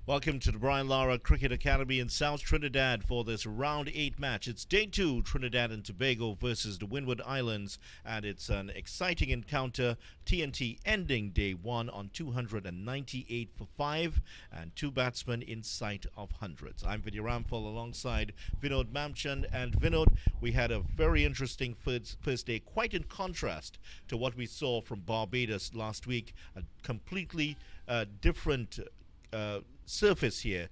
Welcome to the Brian Lara Cricket Academy in South Trinidad for this round 8 match. It's day 2, Trinidad and Tobago versus the Winwood Islands, and it's an exciting encounter. TNT ending day 1 on 298 for 5 and 2 batsmen in sight of hundreds. I'm Vidya Ramphal alongside Vinod Mamchand, and Vinod, we had a very interesting first day, quite in contrast to what we saw from Barbados last week. A completely different surface here.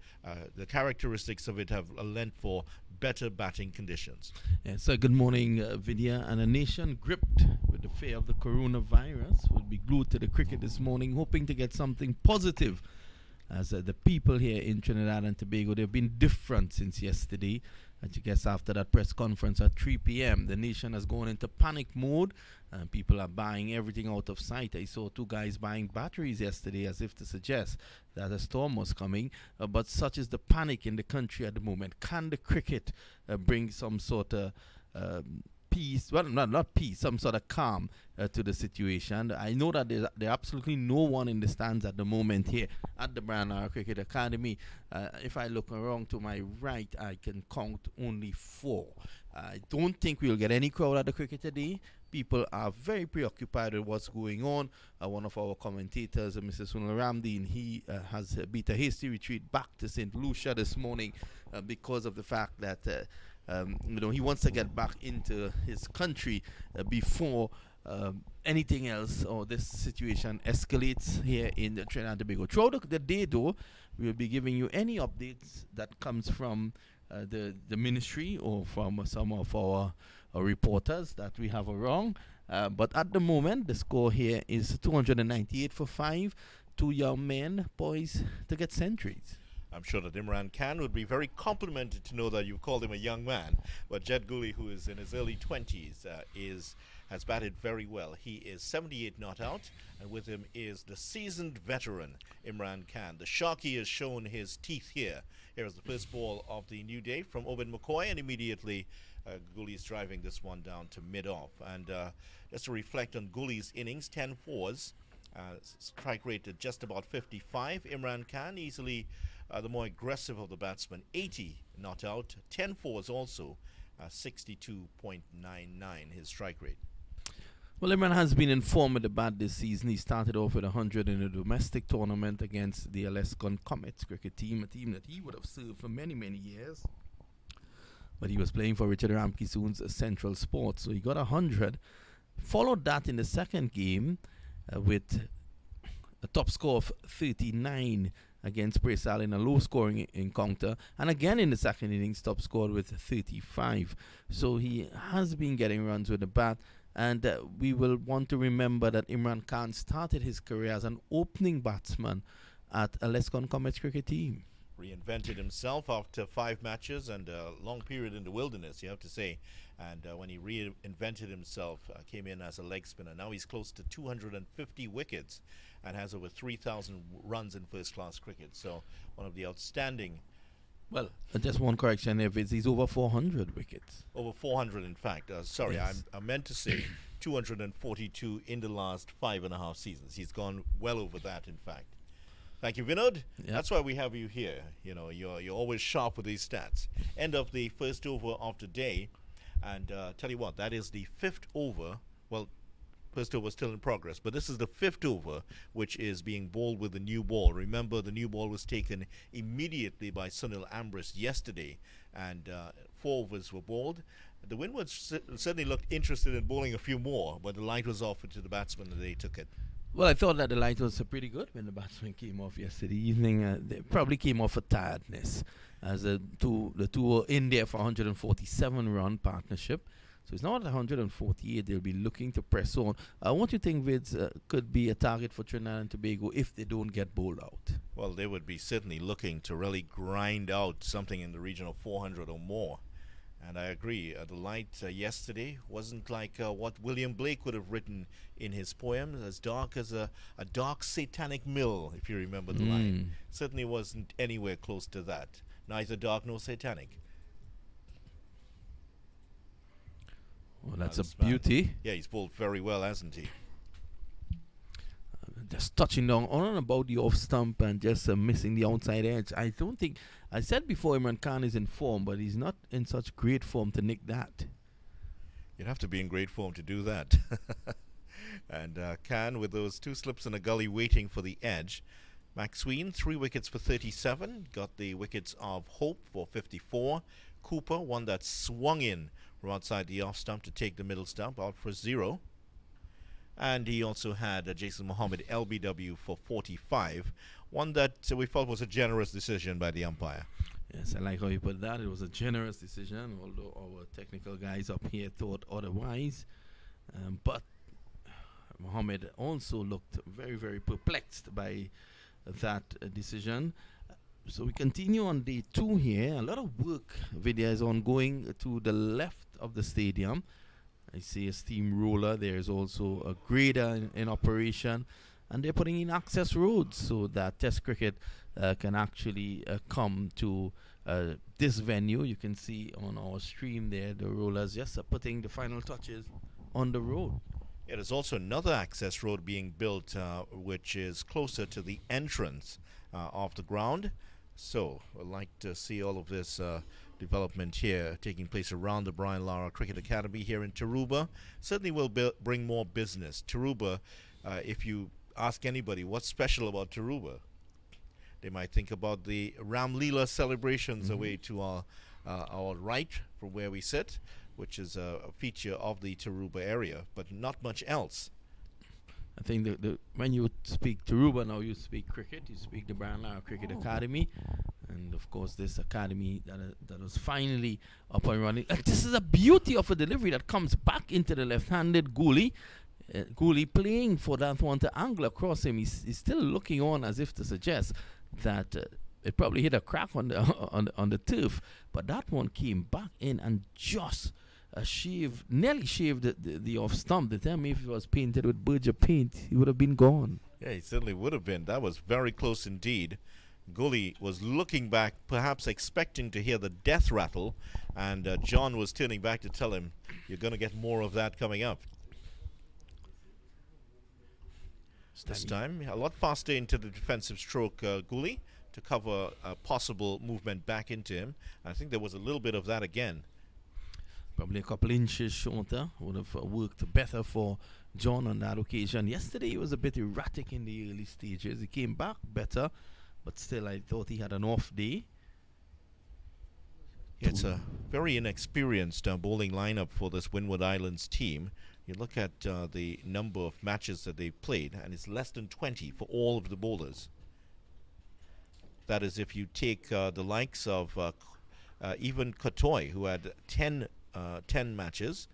The characteristics of it have lent for better batting conditions. Yeah, so good morning, Vidya. And a nation gripped with the fear of the coronavirus will be glued to the cricket this morning, hoping to get something positive. As the people here in Trinidad and Tobago, they've been different since yesterday. I guess after that press conference at 3 p.m., the nation has gone into panic mode. People are buying everything out of sight. I saw 2 guys buying batteries yesterday as if to suggest that a storm was coming. But such is the panic in the country at the moment. Can the cricket bring some sort of peace, well, not peace, some sort of calm to the situation? I know that there's absolutely no one in the stands at the moment here at the Brian Lara Cricket Academy. If I look around to my right, I can count only 4. I don't think we'll get any crowd at the cricket today. People are very preoccupied with what's going on. One of our commentators, Mr. Sunil Ramdeen, he has beat a hasty retreat back to St. Lucia this morning because of the fact that he wants to get back into his country before anything else or this situation escalates here in the Trinidad and Tobago. Throughout the day, though, we'll be giving you any updates that comes from the ministry or from some of our reporters that we have wrong. But at the moment, the score here is 298 for 5. 2 young men poised to get centuries. I'm sure that Imran Khan would be very complimented to know that you called him a young man. But Jed Goolie, who is in his early 20s, has batted very well. He is 78 not out, and with him is the seasoned veteran Imran Khan. The Sharky has shown his teeth here. Here is the first ball of the new day from Owen McCoy, and immediately Goolie is driving this one down to mid-off. And just to reflect on Goolie's innings, 10 fours, strike rate at just about 55. Imran Khan easily the more aggressive of the batsmen, 80 not out, 10 fours also, 62.99 his strike rate. Well, Imran has been in form with the bat this season. He started off with 100 in a domestic tournament against the Alaskan Comets cricket team, a team that he would have served for many, many years. But he was playing for Richard Ramkissoon's Central Sports, so he got 100. Followed that in the second game with a top score of 39 against Presal in a low-scoring encounter, and again in the second innings, top scored with 35. So he has been getting runs with the bat, and we will want to remember that Imran Khan started his career as an opening batsman at a Lescon Comets cricket team. Reinvented himself after 5 matches and a long period in the wilderness, you have to say. And when he reinvented himself, came in as a leg spinner. Now he's close to 250 wickets and has over 3,000 runs in first-class cricket. So one of the outstanding... Well, just one correction there, Viz. He's over 400 wickets. Over 400, in fact. Sorry, Yes. I meant to say 242 in the last 5.5 seasons. He's gone well over that, in fact. Thank you, Vinod. Yep. That's why we have you here. You know, you're always sharp with these stats. End of the first over of the day. And tell you what, that is the 5th over. Well, first over still in progress, but this is the 5th over, which is being bowled with the new ball. Remember, the new ball was taken immediately by Sunil Ambrose yesterday, and 4 overs were bowled. The Windward certainly looked interested in bowling a few more, but the light was offered to the batsmen and they took it. Well, I thought that the light was pretty good when the batsman came off yesterday evening. They probably came off for tiredness, as the two were in there for 147-run partnership. So it's not 148. They'll be looking to press on. What do you think, Vids, could be a target for Trinidad and Tobago if they don't get bowled out? Well, they would be certainly looking to really grind out something in the region of 400 or more. And I agree, the light yesterday wasn't like what William Blake would have written in his poems, as dark as a dark satanic mill, if you remember the line. Certainly wasn't anywhere close to that. Neither dark nor satanic. Well, that's a beauty. Yeah, he's bowled very well, hasn't he? just touching down on and about the off stump and just missing the outside edge. I don't think, I said before, Imran Khan is in form, but he's not in such great form to nick that. You'd have to be in great form to do that. And Khan with those 2 slips in a gully waiting for the edge. McSween, 3 wickets for 37. Got the wickets of Hope for 54. Cooper, one that swung in from outside the off stump to take the middle stump, out for 0. And he also had Jason Mohammed LBW for 45. One that we felt was a generous decision by the umpire. Yes, I like how you put that. It was a generous decision, although our technical guys up here thought otherwise. But Mohammed also looked very, very perplexed by that decision. So we continue on day 2 here. A lot of work video is ongoing to the left of the stadium. I see a steamroller. There is also a grader in operation, and they're putting in access roads so that Test cricket can actually come to this venue. You can see on our stream there the rollers just putting the final touches on the road. Yeah, there's also another access road being built, which is closer to the entrance of the ground. So I'd like to see all of this development here taking place around the Brian Lara Cricket Academy here in Tarouba. Certainly will bring more business. Tarouba, if you ask anybody what's special about Tarouba, they might think about the Ram Leela celebrations away to our right from where we sit, which is a feature of the Tarouba area, but not much else. I think when you speak Tarouba now, you speak cricket, you speak the Brian Lara Cricket Academy, and of course this academy that was finally up and running. This is a beauty of a delivery that comes back into the left-handed Goolie. Goolie playing for that one to angle across him. He's still looking on as if to suggest that it probably hit a crack on the turf, but that one came back in and just nearly shaved the off stump. The time if it was painted with Berger paint, he would have been gone. Yeah, he certainly would have been. That was very close indeed. Goolie was looking back, perhaps expecting to hear the death rattle, and John was turning back to tell him, you're going to get more of that coming up. This time, a lot faster into the defensive stroke, Goolie, to cover a possible movement back into him. I think there was a little bit of that again. Probably a couple inches shorter would have worked better for John on that occasion. Yesterday he was a bit erratic in the early stages. He came back better, but still I thought he had an off day. It's a very inexperienced bowling lineup for this Winwood Islands team. You look at the number of matches that they've played, and it's less than 20 for all of the bowlers. That is if you take the likes of even Kotoy, who had 10 matches.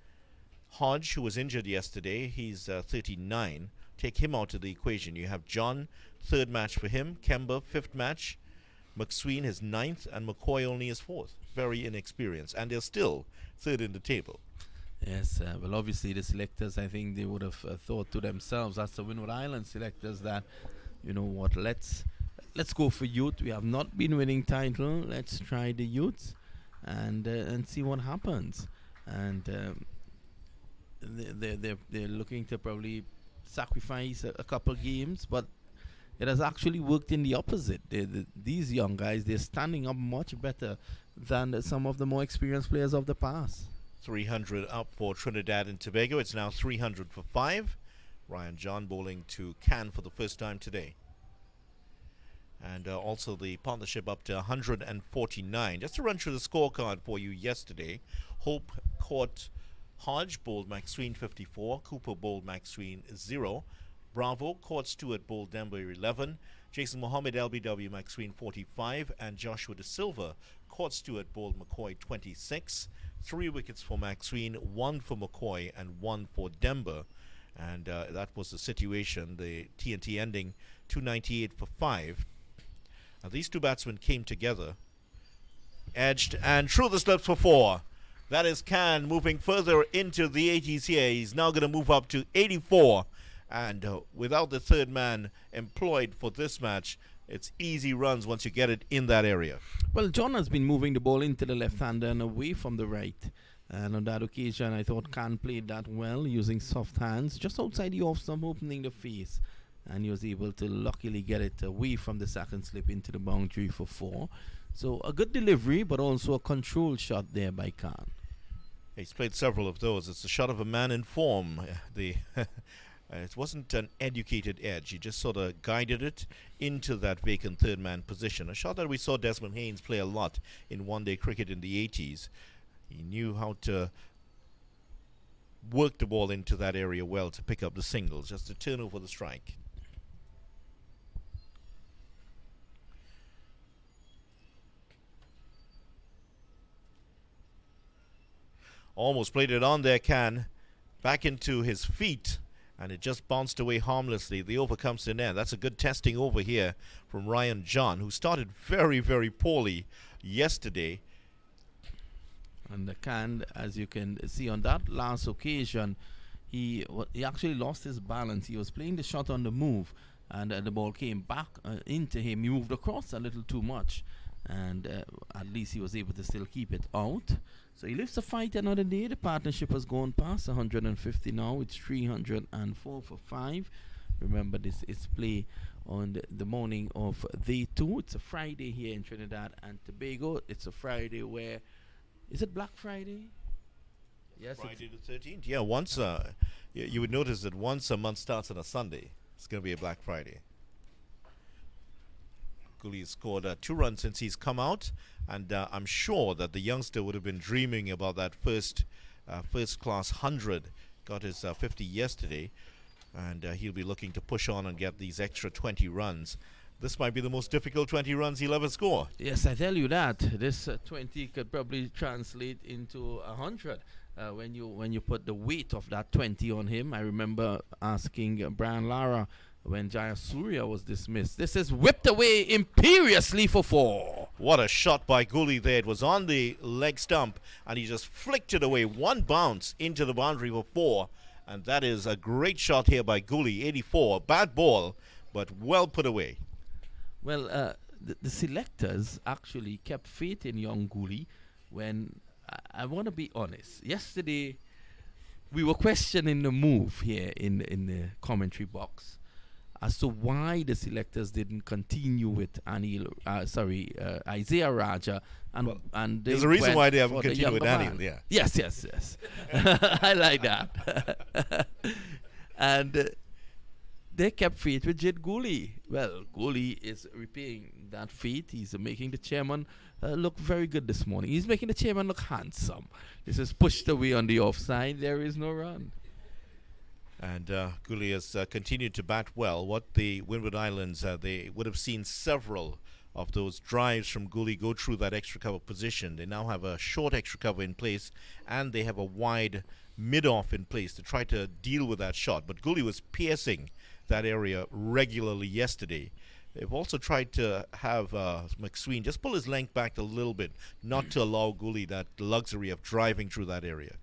Hodge, who was injured yesterday, he's 39. Take him out of the equation. You have John, 3rd match for him. Kemba, 5th match. McSween, his 9th, and McCoy only his 4th. Very inexperienced, and they're still 3rd in the table. Yes, well, obviously the selectors, I think they would have thought to themselves, as the Winwood Islands selectors, that, you know what, let's go for youth. We have not been winning title. Let's try the youths and see what happens. And they're looking to probably sacrifice a couple games, but it has actually worked in the opposite. These young guys, they're standing up much better than some of the more experienced players of the past. 300 up for Trinidad and Tobago. It's now 300 for 5. Ryan John bowling to Can for the first time today. And also the partnership up to 149. Just to run through the scorecard for you yesterday. Hope caught Hodge, bowled McSween 54. Cooper bowled McSween 0. Bravo caught Stewart, bowled Denver 11. Jason Mohammed LBW McSween 45. And Joshua De Silva caught Stewart, bowled McCoy 26. 3 wickets for McSween, 1 for McCoy, and 1 for Denver. And that was the situation. The TNT ending 298 for 5. Now these two batsmen came together, edged, and threw the slips for 4. That is Khan moving further into the 80s here. He's now going to move up to 84. And without the 3rd man employed for this match, it's easy runs once you get it in that area. Well, John has been moving the ball into the left-hander and away from the right. And on that occasion, I thought Khan played that well, using soft hands, just outside the off-stump, opening the face. and he was able to luckily get it away from the second slip into the boundary for 4. So a good delivery, but also a controlled shot there by Khan. He's played several of those. It's the shot of a man in form. It wasn't an educated edge. He just sort of guided it into that vacant third man position. A shot that we saw Desmond Haynes play a lot in one-day cricket in the 80s. He knew how to work the ball into that area well to pick up the singles, just to turn over the strike. Almost played it on there, Khan. Back into his feet, and it just bounced away harmlessly. The over comes to an end. That's a good testing over here from Ryan John, who started very, very poorly yesterday. And Khan, as you can see on that last occasion, he actually lost his balance. He was playing the shot on the move, and the ball came back into him. He moved across a little too much, and at least he was able to still keep it out. So he lives to fight another day. The partnership has gone past 150 now. It's 304 for 5. Remember, this is play on the morning of day 2. It's a Friday here in Trinidad and Tobago. It's a Friday where... Is it Black Friday? Yes. Friday the 13th? Yeah, once you would notice that once a month starts on a Sunday, it's going to be a Black Friday. Goolie scored 2 runs since he's come out, and I'm sure that the youngster would have been dreaming about that first class 100. Got his 50 yesterday, and he'll be looking to push on and get these extra 20 runs. This might be the most difficult 20 runs he'll ever score. Yes, I tell you that. This 20 could probably translate into 100 when you put the weight of that 20 on him. I remember asking Brian Lara when Jayasuriya was dismissed. This is whipped away imperiously for 4. What a shot by Goolie there. It was on the leg stump, and he just flicked it away. One bounce into the boundary for 4. And that is a great shot here by Goolie. 84. Bad ball, but well put away. Well, the selectors actually kept faith in young Goolie when, I want to be honest, yesterday we were questioning the move here in the commentary box as to why the selectors didn't continue with Isaiah Raja and there's a reason why they haven't continued with Anil. Yeah. Yes. I like that. And they kept faith with Jed Goolie. Well, Goolie is repaying that faith. He's making the chairman look very good this morning. He's making the chairman look handsome. This is pushed away on the offside. There is no run. And Goolie has continued to bat well. What the Winwood Islands, they would have seen several of those drives from Goolie go through that extra cover position. They now have a short extra cover in place, and they have a wide mid-off in place to try to deal with that shot. But Goolie was piercing that area regularly yesterday. They've also tried to have McSween just pull his length back a little bit, not to allow Goolie that luxury of driving through that area.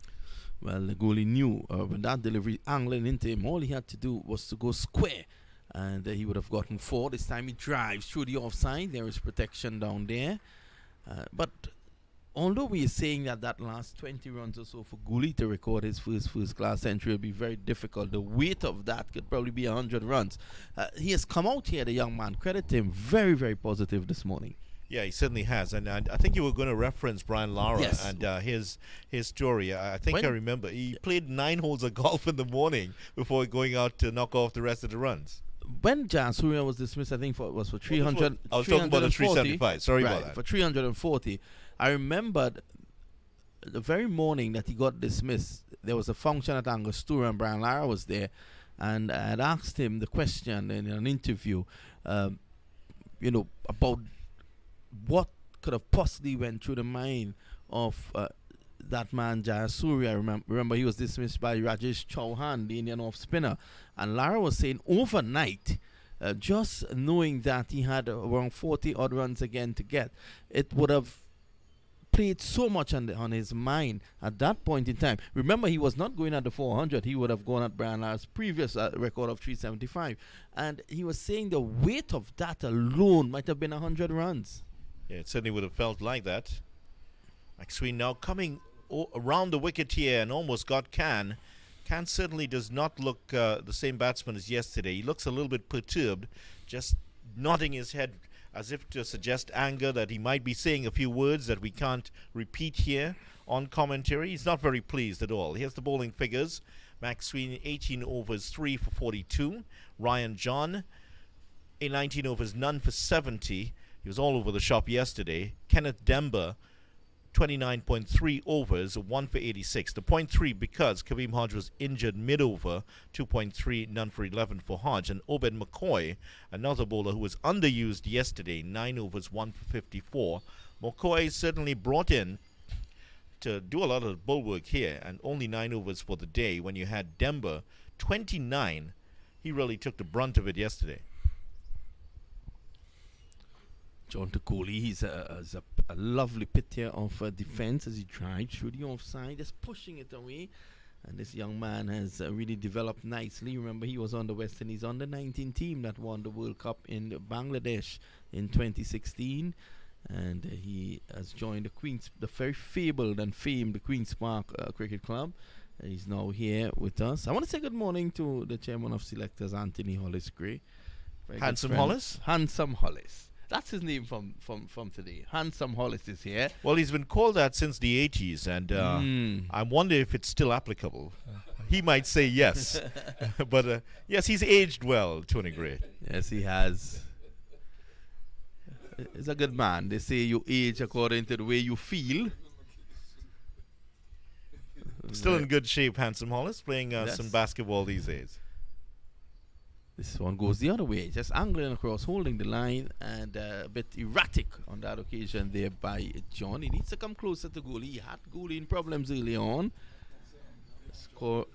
Well, the Goolie knew when that delivery angling into him, all he had to do was to go square, and he would have gotten 4. This time he drives through the offside. There is protection down there. But although we are saying that last 20 runs or so for Goolie to record his first class century will be very difficult, the weight of that could probably be 100 runs. He has come out here, the young man. Credit to him. Very, very positive this morning. Yeah, he certainly has. And I think you were going to reference Brian Lara. Yes. And his story. I think I remember. He played 9 holes of golf in the morning before going out to knock off the rest of the runs. When Jayasuriya was dismissed, I think it was for 300. I was talking about the 375. Sorry about that. For 340. I remembered the very morning that he got dismissed, there was a function at Angostura and Brian Lara was there, and I had asked him the question in an interview, about what could have possibly went through the mind of that man Jayasuriya. Remember he was dismissed by Rajesh Chauhan, the Indian off spinner, and Lara was saying overnight, just knowing that he had around 40 odd runs again to get, it would have played so much on his mind at that point in time. Remember, he was not going at the 400. He would have gone at Brian Lara's previous record of 375. And he was saying the weight of that alone might have been 100 runs. Yeah, it certainly would have felt like that. McSween now coming around the wicket here and almost got Khan. Can certainly does not look the same batsman as yesterday. He looks a little bit perturbed, just nodding his head as if to suggest anger, that he might be saying a few words that we can't repeat here on commentary. He's not very pleased at all. Here's the bowling figures. Max Sweeney, 18 overs, 3 for 42. Ryan John, in 19 overs, none for 70. He was all over the shop yesterday. Kenneth Demba, 29.3 overs, 1 for 86. The 0.3 because Kareem Hodge was injured mid-over, 2.3, none for 11 for Hodge. And Obed McCoy, another bowler who was underused yesterday, 9 overs, 1 for 54. McCoy certainly brought in to do a lot of bulwark here, and only 9 overs for the day when you had Demba, 29. He really took the brunt of it yesterday. John Goolie, he's a lovely picture of defense as he drives through the offside, just pushing it away. And this young man has really developed nicely. Remember, he was on the West Indies under-19 team that won the World Cup in Bangladesh in 2016. And he has joined the very fabled and famed Queen's Park Cricket Club. He's now here with us. I want to say good morning to the chairman of selectors, Anthony Hollis-Gray. Handsome Hollis? Handsome Hollis. That's his name from today. Handsome Hollis is here. Well, he's been called that since the 80s, and I wonder if it's still applicable. He might say yes. But yes, he's aged well, Tony Gray. Yes, he has. He's a good man. They say you age according to the way you feel. Still in good shape, Handsome Hollis, playing some basketball these days. This one goes the other way, just angling across, holding the line, and a bit erratic on that occasion there by John. He needs to come closer to Goolie. He had Goolie in problems early on. Score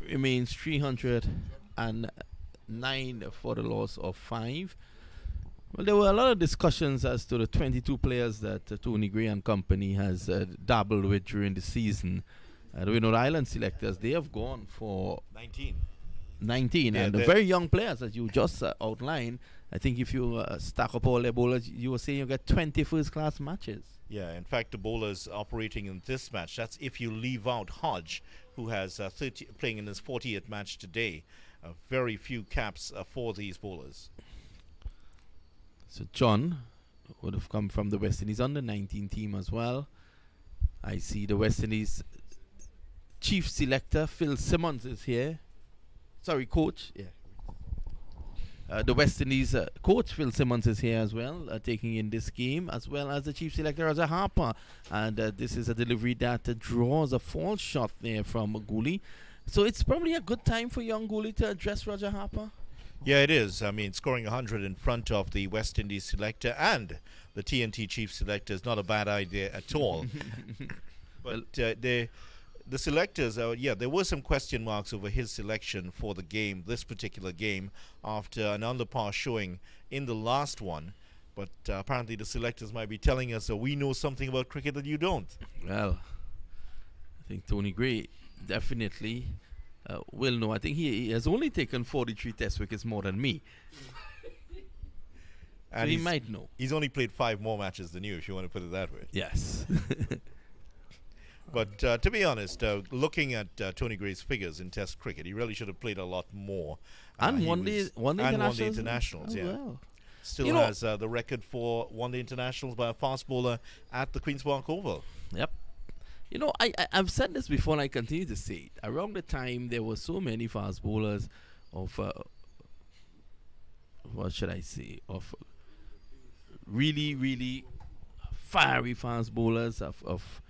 remains 309 for the loss of 5. Well, there were a lot of discussions as to the 22 players that Tony Gray and company has dabbled with during the season. The Winwood Islands selectors, they have gone for 19, yeah, and the very young players that you just outlined. I think if you stack up all their bowlers, you were saying you get 20 first-class matches. Yeah, in fact, the bowlers operating in this match, that's if you leave out Hodge, who has playing in his 40th match today. Very few caps for these bowlers. So John would have come from the West Indies under-19 team as well. I see the West Indies chief selector, Phil Simmons, is here. Sorry, coach. Yeah. The West Indies coach, Phil Simmons, is here as well, taking in this game, as well as the chief selector, Roger Harper. And this is a delivery that draws a false shot there from Goolie. So it's probably a good time for young Goolie to address Roger Harper. Yeah, it is. I mean, scoring 100 in front of the West Indies selector and the TNT chief selector is not a bad idea at all. But the selectors, there were some question marks over his selection for the game, this particular game, after an under-par showing in the last one. But apparently the selectors might be telling us that we know something about cricket that you don't. Well, I think Tony Gray definitely will know. I think he has only taken 43 test wickets more than me. And so he might know. He's only played 5 more matches than you, if you want to put it that way. Yes. But to be honest, looking at Tony Gray's figures in Test cricket, he really should have played a lot more. And one-day internationals, yeah. Well. Still has the record for one-day internationals by a fast bowler at the Queen's Park Oval. Yep. You know, I've said this before and I continue to say it. Around the time there were so many fast bowlers of, of really, really fiery fast bowlers of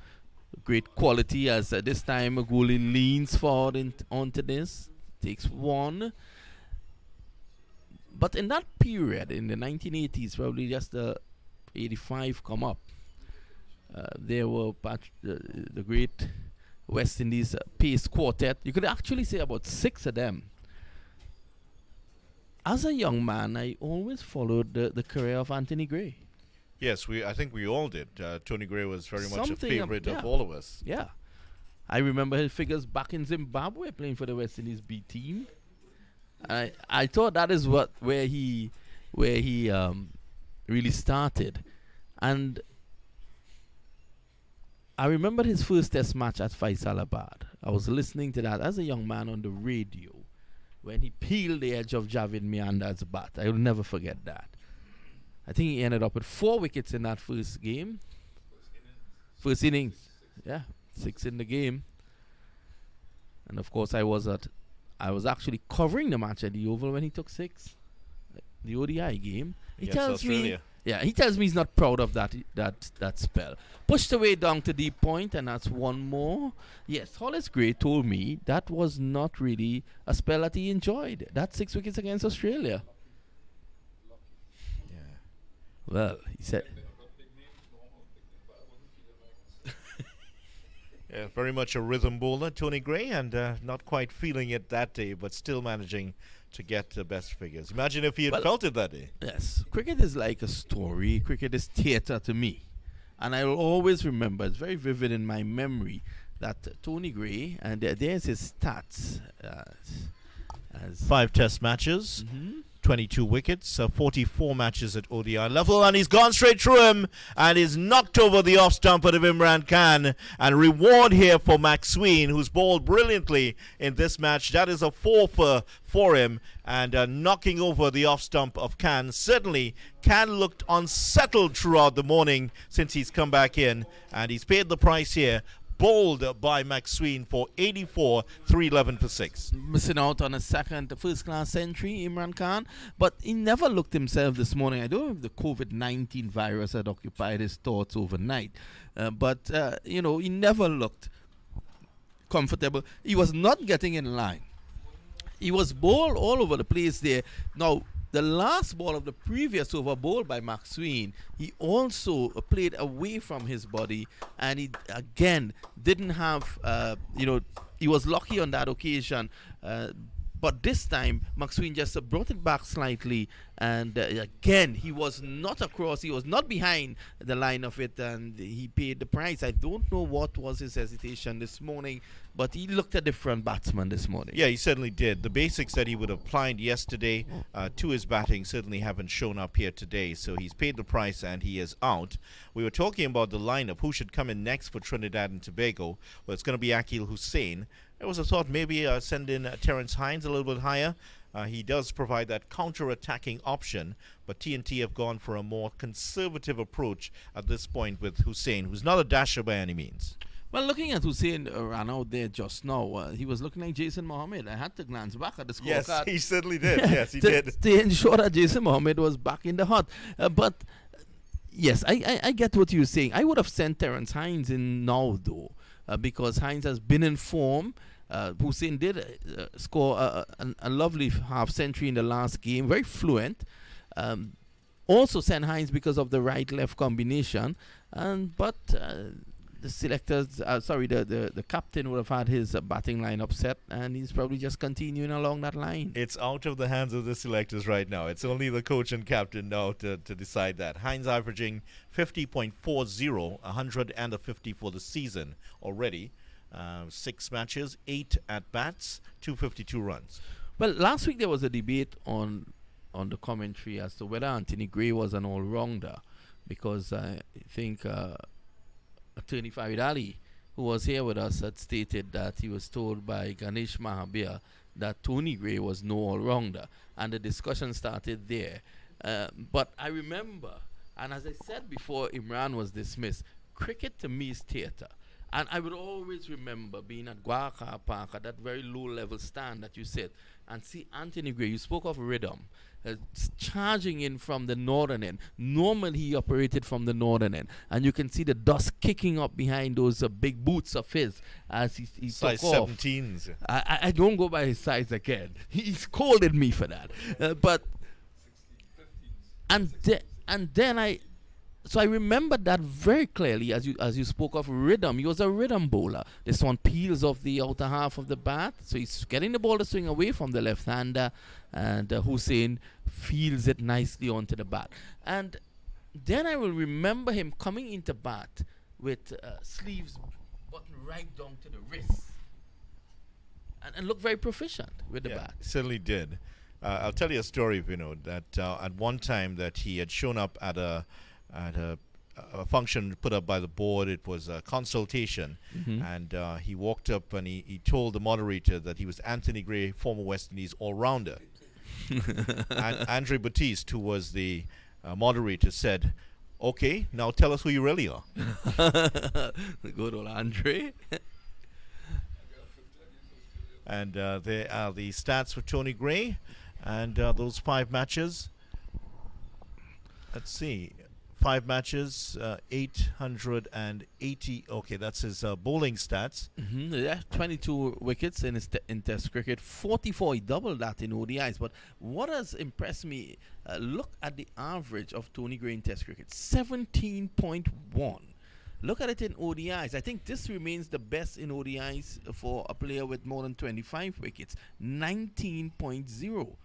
great quality, as this time Goolie leans forward onto this, takes one. But in that period, in the 1980s, probably just the 85 come up, there were the great West Indies pace quartet. You could actually say about 6 of them. As a young man, I always followed the career of Anthony Gray. Yes, I think we all did. Tony Gray was very much a favorite of all of us. Yeah. I remember his figures back in Zimbabwe playing for the West Indies B team. I thought that is where he really started. And I remember his first test match at Faisalabad. I was listening to that as a young man on the radio when he peeled the edge of Javid Meandar's bat. I will never forget that. I think he ended up with 4 wickets in that first game. First innings. Yeah, 6 in the game. And of course I was actually covering the match at the Oval when he took 6. The ODI game. He tells me he's not proud of that spell. Pushed away down to deep point, and that's one more. Yes, Hollis Gray told me that was not really a spell that he enjoyed. That's 6 wickets against Australia. Yeah. Well, he said. Yeah, very much a rhythm bowler, Tony Gray, and not quite feeling it that day, but still managing to get the best figures. Imagine if he had felt it that day. Yes, cricket is like a story. Cricket is theatre to me. And I will always remember, it's very vivid in my memory, that Tony Gray, and there's his stats. As 5 test matches, 22 wickets, 44 matches at ODI level, and he's gone straight through him and he's knocked over the off stump of Imran Khan. And reward here for Maxween, who's bowled brilliantly in this match. That is a 4 for him, and knocking over the off stump of Khan. Certainly, Khan looked unsettled throughout the morning since he's come back in, and he's paid the price here. Bowled by Maxween for 84, 311 for 6. Missing out on a first-class century, Imran Khan. But he never looked himself this morning. I don't know if the COVID-19 virus had occupied his thoughts overnight. But he never looked comfortable. He was not getting in line. He was bowled all over the place there. Now, the last ball of the previous over bowled by Maxween, he also played away from his body, and he again didn't have, he was lucky on that occasion. But this time, Maxween just brought it back slightly, and again, he was not across, he was not behind the line of it, and he paid the price. I don't know what was his hesitation this morning, but he looked a different batsman this morning. Yeah, he certainly did. The basics that he would have applied yesterday to his batting certainly haven't shown up here today, so he's paid the price and he is out. We were talking about the lineup, who should come in next for Trinidad and Tobago. Well, it's going to be Akil Hussain. There was a thought maybe send in Terence Hines a little bit higher. He does provide that counter-attacking option, but TNT have gone for a more conservative approach at this point with Hussain, who's not a dasher by any means. Well, looking at Hussain ran out there just now, he was looking like Jason Mohammed. I had to glance back at the scorecard. Yes, he certainly did. Yes, he did. To ensure that Jason Mohammed was back in the hut. But, yes, I get what you're saying. I would have sent Terence Hines in now, though, because Hines has been in form. Hussain did score a lovely half-century in the last game, very fluent. Also sent Hines because of the right-left combination. But the selectors, the captain would have had his batting line upset, and he's probably just continuing along that line. It's out of the hands of the selectors right now. It's only the coach and captain now to decide that. Hines averaging 50.40, 150 for the season already. 6 matches, 8 at-bats, 252 runs. Well, last week there was a debate on the commentary as to whether Anthony Gray was an all-rounder, because I think Attorney Farid Ali, who was here with us, had stated that he was told by Ganesh Mahabir that Tony Gray was no all-rounder, and the discussion started there. But I remember, and as I said before Imran was dismissed, cricket to me is theatre. And I would always remember being at Guaca Park at that very low-level stand that you said, and see Anthony Gray. You spoke of rhythm, charging in from the northern end. Normally he operated from the northern end, and you can see the dust kicking up behind those big boots of his as he size took off. 17s. I don't go by his size again. He scolded me for that. So I remember that very clearly as you spoke of rhythm. He was a rhythm bowler. This one peels off the outer half of the bat, so he's getting the ball to swing away from the left-hander, and Hussain fields it nicely onto the bat. And then I will remember him coming into bat with sleeves buttoned right down to the wrist, and looked very proficient with the bat. Certainly did. I'll tell you a story, that at one time that he had shown up at a a function put up by the board. It was a consultation, and he walked up and he told the moderator that he was Anthony Gray, former West Indies all-rounder. And Andre Batiste, who was the moderator, said, "Okay, now tell us who you really are." The good old Andre. And there are the stats for Tony Gray, and those 5 matches. Let's see. 5 matches, 880. Okay, that's his bowling stats. Yeah, 22 wickets in in Test cricket, 44. He doubled that in ODIs. But what has impressed me, look at the average of Tony Gray in Test cricket, 17.1. Look at it in ODIs. I think this remains the best in ODIs for a player with more than 25 wickets, 19.0.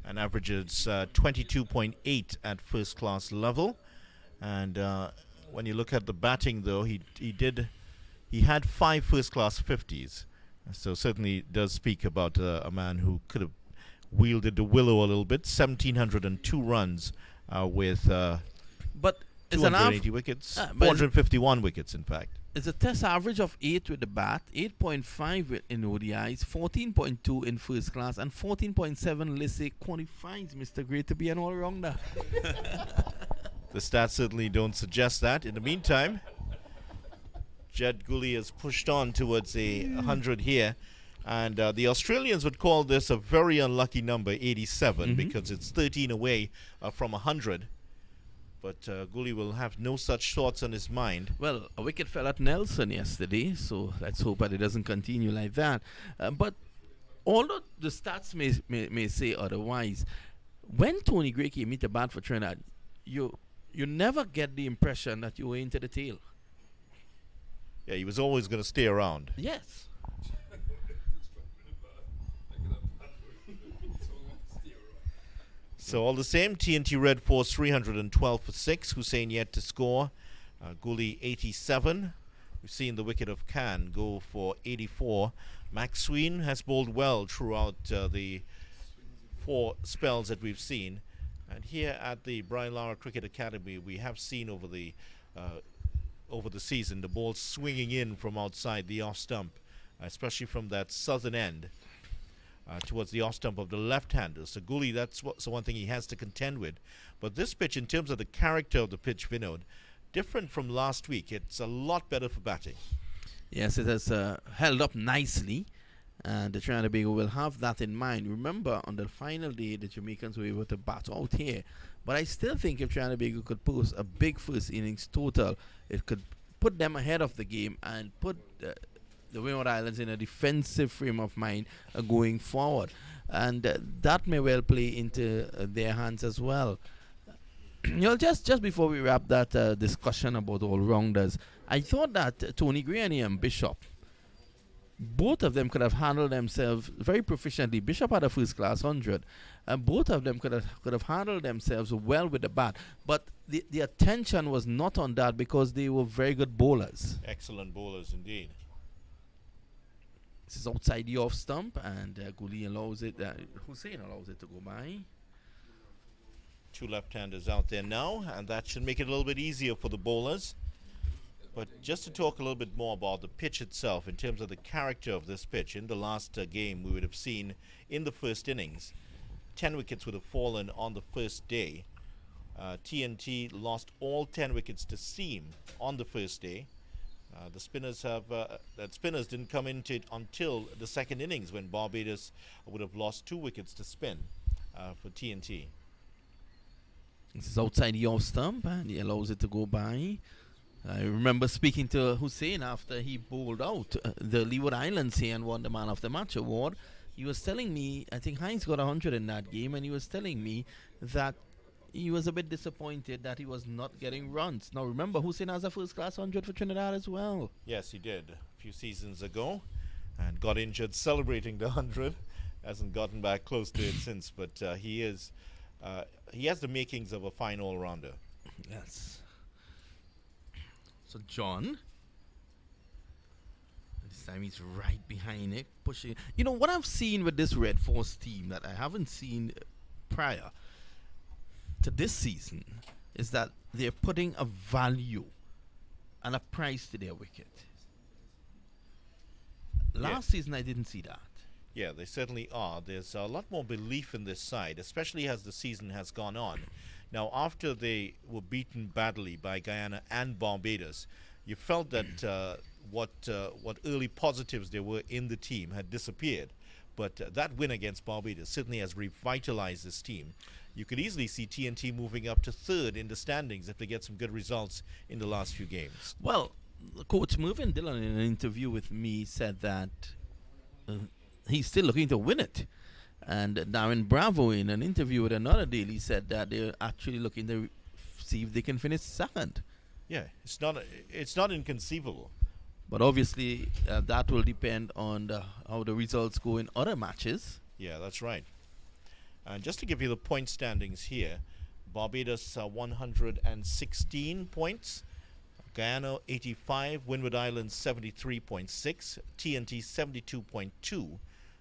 And averages 22.8 at first class level. And when you look at the batting, though, he had 5 first class 50s. So certainly does speak about a man who could have wielded the willow a little bit. 1,702 runs with but 280 wickets, 451 wickets, in fact. It's a test average of 8 with the bat, 8.5 in ODIs, 14.2 in first class, and 14.7, let's say, qualifies Mr. Gray to be an all-rounder. The stats certainly don't suggest that. In the meantime, Jed Goolie has pushed on towards a 100 here. And the Australians would call this a very unlucky number, 87, because it's 13 away from 100. But Goolie will have no such thoughts on his mind. Well, a wicket fell at Nelson yesterday, so let's hope that it doesn't continue like that. But although the stats may say otherwise, when Tony Gray came into bat for Trinidad, you never get the impression that you were into the tail. Yeah, he was always going to stay around. Yes. So all the same, TNT Red Force 312 for 6. Hussein yet to score. Goolie 87. We've seen the wicket of Khan go for 84. Max Sween has bowled well throughout the 4 spells that we've seen. And here at the Brian Lara Cricket Academy, we have seen over the season the ball swinging in from outside the off stump, especially from that southern end. Towards the off stump of the left-hander. So Goolie, that's one thing he has to contend with. But this pitch, in terms of the character of the pitch, Vinod, different from last week. It's a lot better for batting. Yes, it has held up nicely. And the Trinidad and Tobago will have that in mind. Remember, on the final day, the Jamaicans were able to bat out here. But I still think if Trinidad and Tobago could post a big first innings total, it could put them ahead of the game and put the Winwood Islands in a defensive frame of mind going forward. And that may well play into their hands as well. Just before we wrap that discussion about all-rounders, I thought that Tony Gray and Ian Bishop, both of them could have handled themselves very proficiently. Bishop had a first-class 100, and both of them could have handled themselves well with the bat. But the attention was not on that because they were very good bowlers. Excellent bowlers indeed. This is outside the off stump, and Goolie allows it. Hussein allows it to go by. 2 left-handers out there now, and that should make it a little bit easier for the bowlers. But just to talk a little bit more about the pitch itself, in terms of the character of this pitch, in the last game we would have seen in the first innings, 10 wickets would have fallen on the first day. TNT lost all 10 wickets to seam on the first day. The spinners didn't come into it until the second innings, when Barbados would have lost 2 wickets to spin for TNT. This is outside the off stump, and he allows it to go by. I remember speaking to Hussein after he bowled out the Leeward Islands here and won the Man of the Match award. He was telling me, I think Hines got 100 in that game, and he was telling me that he was a bit disappointed that he was not getting runs. Now remember, Hussein has a first-class 100 for Trinidad as well. Yes, he did a few seasons ago, and got injured celebrating the 100. Hasn't gotten back close to it since, but he has the makings of a fine all-rounder. Yes. So John, this time he's right behind it, pushing. You know what I've seen with this Red Force team that I haven't seen prior to this season, is that they're putting a value and a price to their wicket. Last season, I didn't see that. Yeah, they certainly are. There's a lot more belief in this side, especially as the season has gone on. Now, after they were beaten badly by Guyana and Barbados, you felt that what early positives there were in the team had disappeared. But that win against Barbados certainly has revitalized this team. You could easily see TNT moving up to third in the standings if they get some good results in the last few games. Well, Coach Mervyn Dillon, in an interview with me, said that he's still looking to win it. And Darren Bravo, in an interview with another daily, said that they're actually looking to see if they can finish second. Yeah, it's not inconceivable. But obviously, that will depend on how the results go in other matches. Yeah, that's right. And just to give you the point standings here, Barbados 116 points, Guyana 85, Winwood Islands 73.6, TNT 72.2.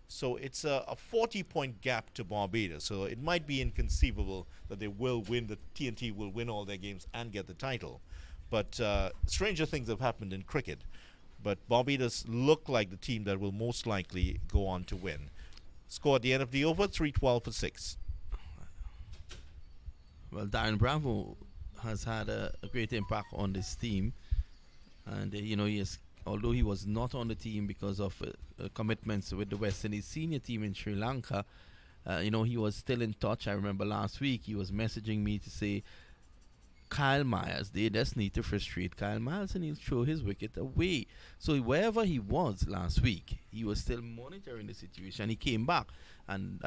So it's a 40-point gap to Barbados. So it might be inconceivable that they will win, the TNT will win all their games and get the title. But stranger things have happened in cricket. But Barbados look like the team that will most likely go on to win. Score at the end of the over, 312 for 6. Well, Darren Bravo has had a great impact on this team. And, although he was not on the team because of commitments with the West Indies senior team in Sri Lanka, he was still in touch. I remember last week he was messaging me to say, Kyle Myers, they just need to frustrate Kyle Myers and he'll throw his wicket away. So wherever he was last week, he was still monitoring the situation. He came back and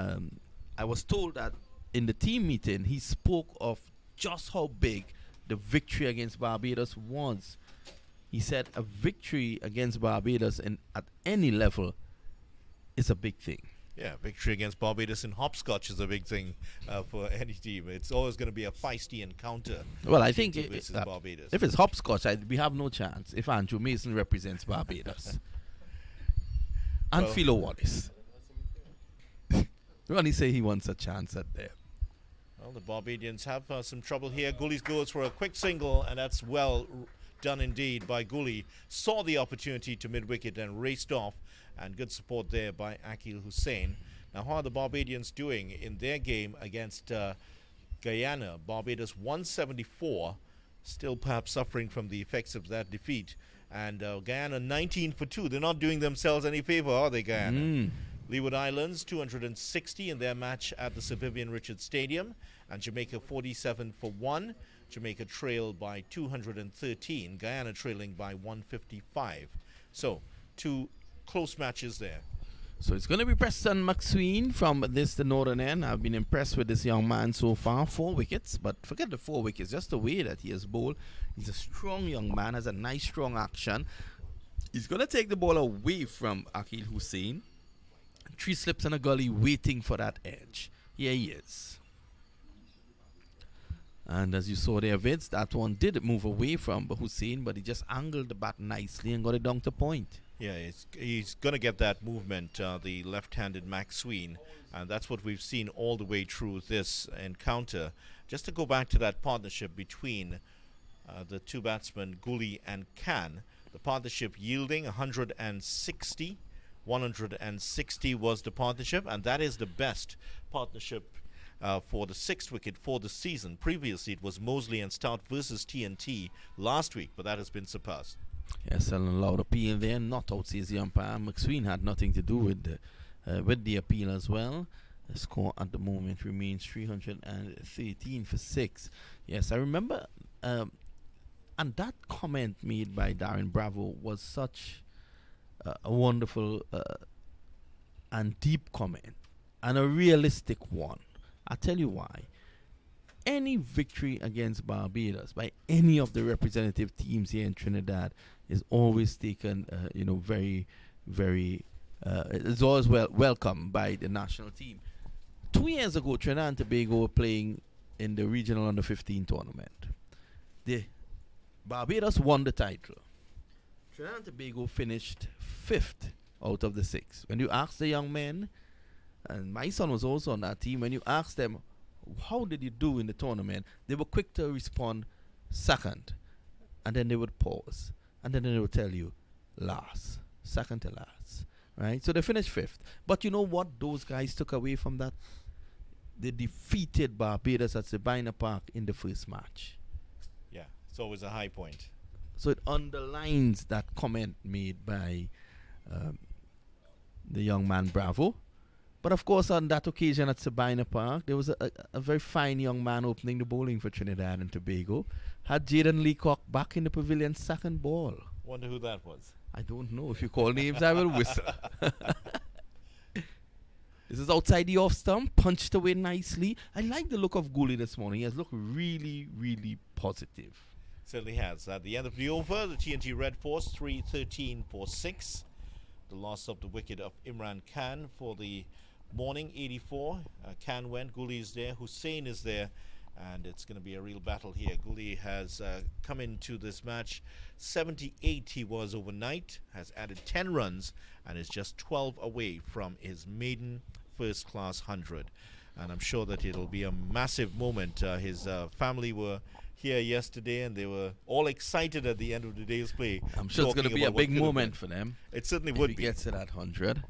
I was told that in the team meeting, he spoke of just how big the victory against Barbados was. He said a victory against Barbados at any level is a big thing. Yeah, victory against Barbados in hopscotch is a big thing for any team. It's always going to be a feisty encounter. Well, I think Barbados. If it's hopscotch, we have no chance if Andrew Mason represents Barbados. And Philo Wallace. Ronnie say he wants a chance at there. Well, the Barbadians have some trouble here. Goolie's goes for a quick single, and that's well done indeed by Goolie. Saw the opportunity to mid-wicket and raced off. And good support there by Akil Hussain. Now, how are the Barbadians doing in their game against Guyana? Barbados 174, still perhaps suffering from the effects of that defeat. And Guyana 19 for 2. They're not doing themselves any favor, are they, Guyana? Leeward Islands 260 in their match at the Sir Vivian Richards Stadium. And Jamaica 47 for 1. Jamaica trailed by 213. Guyana trailing by 155. So, two close matches there. So it's going to be Preston McSween from the northern end. I've been impressed with this young man so far. 4 wickets, but forget the 4 wickets, just the way that he has bowled. He's a strong young man, has a nice strong action. He's going to take the ball away from Akil Hussain. 3 slips and a gully waiting for that edge. Here he is. And as you saw there, Vince, that one did move away from Hussain, but he just angled the bat nicely and got it down to point. Yeah, he's going to get that movement, the left-handed McSween, and that's what we've seen all the way through this encounter. Just to go back to that partnership between the two batsmen, Goolie and Khan, the partnership yielding 160. 160 was the partnership, and that is the best partnership for the 6th wicket for the season. Previously, it was Mosley and Stout versus TNT last week, but that has been surpassed. Yes, an allowed appeal there, not out, says the umpire. McSween had nothing to do with the appeal as well. The score at the moment remains 313 for 6. Yes, I remember, and that comment made by Darren Bravo was such a wonderful and deep comment, and a realistic one. I'll tell you why. Any victory against Barbados by any of the representative teams here in Trinidad is always taken, very, very, it's always welcome by the national team. 2 years ago, Trinidad and Tobago were playing in the regional under-15 tournament. The Barbados won the title. Trinidad and Tobago finished 5th out of the 6. When you ask the young men, and my son was also on that team, when you ask them, how did you do in the tournament? They were quick to respond second, and then they would pause, and then they would tell you last, second to last, right? So they finished fifth. But you know what those guys took away from that? They defeated Barbados at Sabina Park in the first match. Yeah, it's always a high point. So it underlines that comment made by the young man Bravo. But of course, on that occasion at Sabina Park, there was a very fine young man opening the bowling for Trinidad and Tobago. Had Jaden Leacock back in the pavilion's second ball. Wonder who that was. I don't know. If you call names, I will whistle. This is outside the off stump, punched away nicely. I like the look of Goolie this morning. He has looked really, really positive. Certainly has. At the end of the over, the TNT Red Force 3-13 for 6. The loss of the wicket of Imran Khan for the morning, 84. Khan went, Goolie is there, Hussain is there, and it's going to be a real battle here. Goolie has come into this match 78 he was overnight, has added 10 runs, and is just 12 away from his maiden first-class 100. And I'm sure that it'll be a massive moment. His family were here yesterday, and they were all excited at the end of the day's play. I'm sure it's going to be a big moment for them. It certainly would be. If he gets to that 100.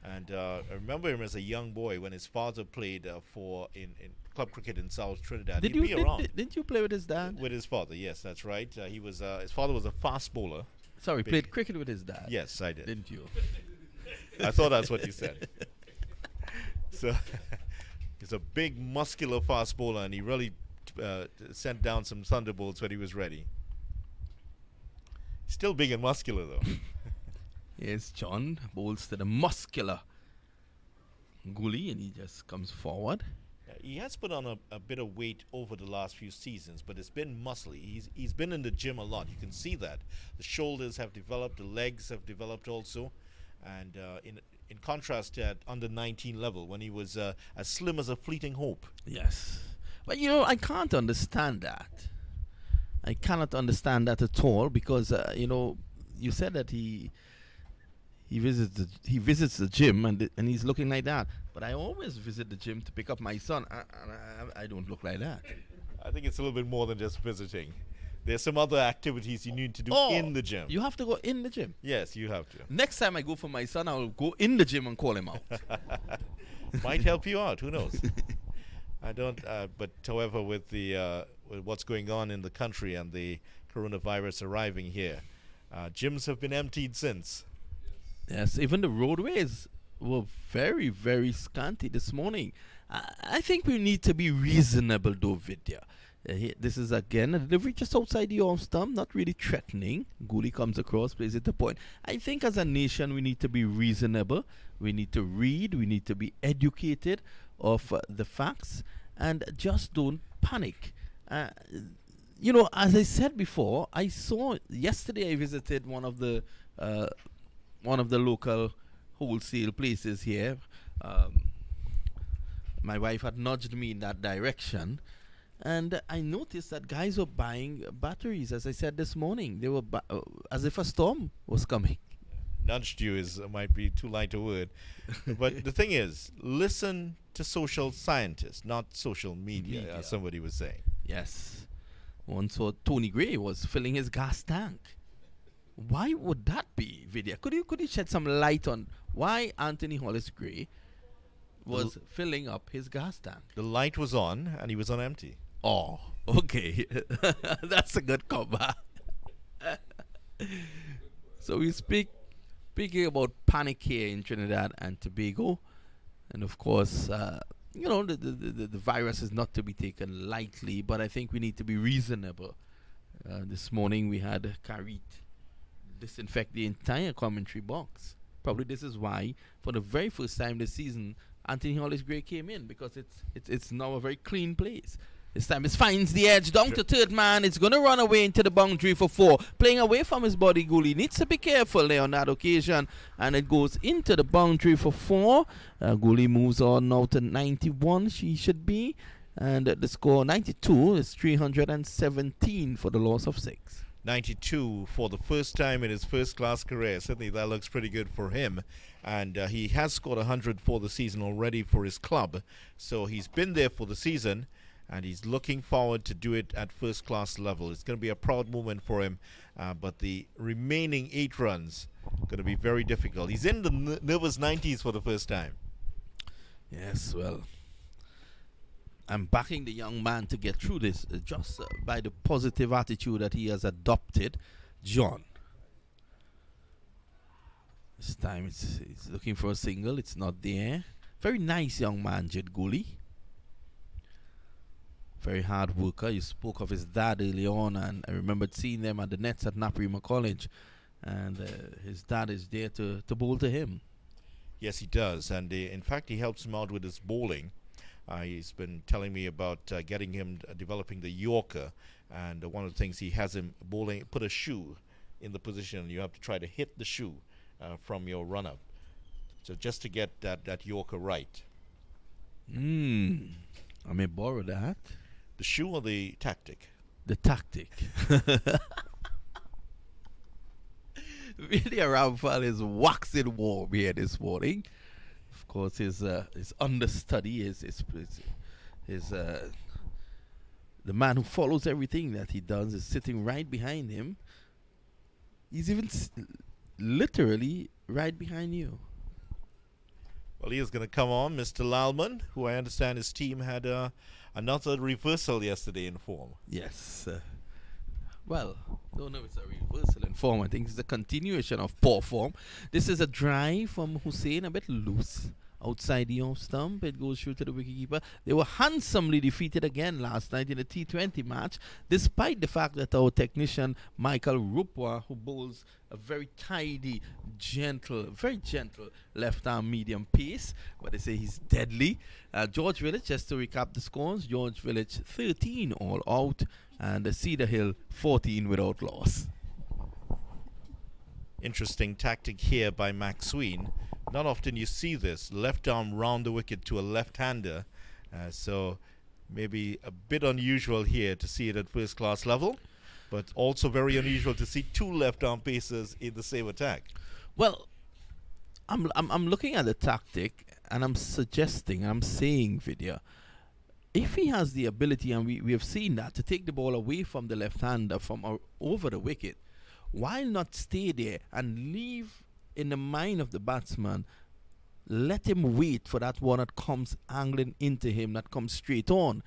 And I remember him as a young boy when his father played in club cricket in South Trinidad. Didn't you play with his dad? With his father, yes, that's right. He was his father was a fast bowler. Sorry, played cricket with his dad. Yes, I did. Didn't you? I thought that's what you said. So he's a big, muscular fast bowler, and he really sent down some thunderbolts when he was ready. Still big and muscular, though. Yes, John bowls to the muscular Goolie, and he just comes forward. He has put on a bit of weight over the last few seasons, but it's been muscly. He's been in the gym a lot. You can see that. The shoulders have developed, the legs have developed also. And in contrast to at under 19 level, when he was as slim as a fleeting hope. Yes. But, I can't understand that. I cannot understand that at all because, you said that he visits the gym and he's looking like that. But I always visit the gym to pick up my son. I don't look like that. I think it's a little bit more than just visiting. There's some other activities you need to do in the gym. You have to go in the gym? Yes, you have to. Next time I go for my son, I will go in the gym and call him out. Might help you out. Who knows? I don't. But however, with what's going on in the country and the coronavirus arriving here, gyms have been emptied since. Yes, even the roadways were very, very scanty this morning. I think we need to be reasonable, though, Vidya. This is again a delivery just outside the off stump, not really threatening. Goolie comes across, plays it to point. I think as a nation we need to be reasonable. We need to read. We need to be educated of the facts and just don't panic. As I said before, yesterday I visited one of the local wholesale places here. My wife had nudged me in that direction. And I noticed that guys were buying batteries, as I said this morning. They were as if a storm was coming. Nudged you might be too light a word. But the thing is, listen to social scientists, not social media, as somebody was saying. Yes. Once saw Tony Gray was filling his gas tank. Why would that be, Vidya? Could you shed some light on why Anthony Hollis Gray was filling up his gas tank? The light was on, and he was on empty. Oh, okay. That's a good cover. So we speaking about panic here in Trinidad and Tobago. And of course, the virus is not to be taken lightly, but I think we need to be reasonable. This morning we had Karit disinfect the entire commentary box. Probably this is why, for the very first time this season, Anthony Hollis Gray came in, because it's now a very clean place. This time it finds the edge down to third man. It's going to run away into the boundary for 4. Playing away from his body, Goolie needs to be careful there on that occasion. And it goes into the boundary for 4. Goolie moves on now to 91, she should be. And the score 92 is 317 for the loss of 6. 92 for the first time in his first-class career. Certainly that looks pretty good for him. And he has scored 100 for the season already for his club. So he's been there for the season, and he's looking forward to do it at first-class level. It's going to be a proud moment for him, but the remaining 8 runs going to be very difficult. He's in the nervous 90s for the first time. Yes, well, I'm backing the young man to get through this just by the positive attitude that he has adopted. John. This time it's looking for a single. It's not there. Very nice young man, Jed Goolie. Very hard worker. You spoke of his dad early on, and I remembered seeing them at the nets at Naparima College. And his dad is there to bowl to him. Yes, he does. And in fact, he helps him out with his bowling. He's been telling me about getting him developing the Yorker. And one of the things he has him bowling, put a shoe in the position. You have to try to hit the shoe from your run-up. So just to get that Yorker right. I may borrow that. The shoe or the tactic? The tactic. Really, Ramphal is waxing warm here this morning. Of course, his understudy is the man who follows everything that he does is sitting right behind him. He's even literally right behind you. Well, he is going to come on, Mr. Lalman, who I understand his team had another reversal yesterday in form. Yes. Well, don't know if it's a reversal in form. I think it's a continuation of poor form. This is a drive from Hussein, a bit loose outside the off stump. It goes through to the wicketkeeper. They were handsomely defeated again last night in the T20 match, despite the fact that our technician Michael Rupwa, who bowls a very tidy, very gentle left-arm medium pace, but they say he's deadly. George Village, just to recap the scores, George Village 13 all out, and Cedar Hill 14 without loss. Interesting tactic here by Maxween. Not often you see this, left arm round the wicket to a left-hander. So maybe a bit unusual here to see it at first-class level, but also very unusual to see 2 left-arm pacers in the same attack. Well, I'm looking at the tactic, and I'm saying, Vidya, if he has the ability, and we have seen that, to take the ball away from the left-hander from over the wicket, why not stay there and leave in the mind of the batsman, let him wait for that one that comes angling into him, that comes straight on.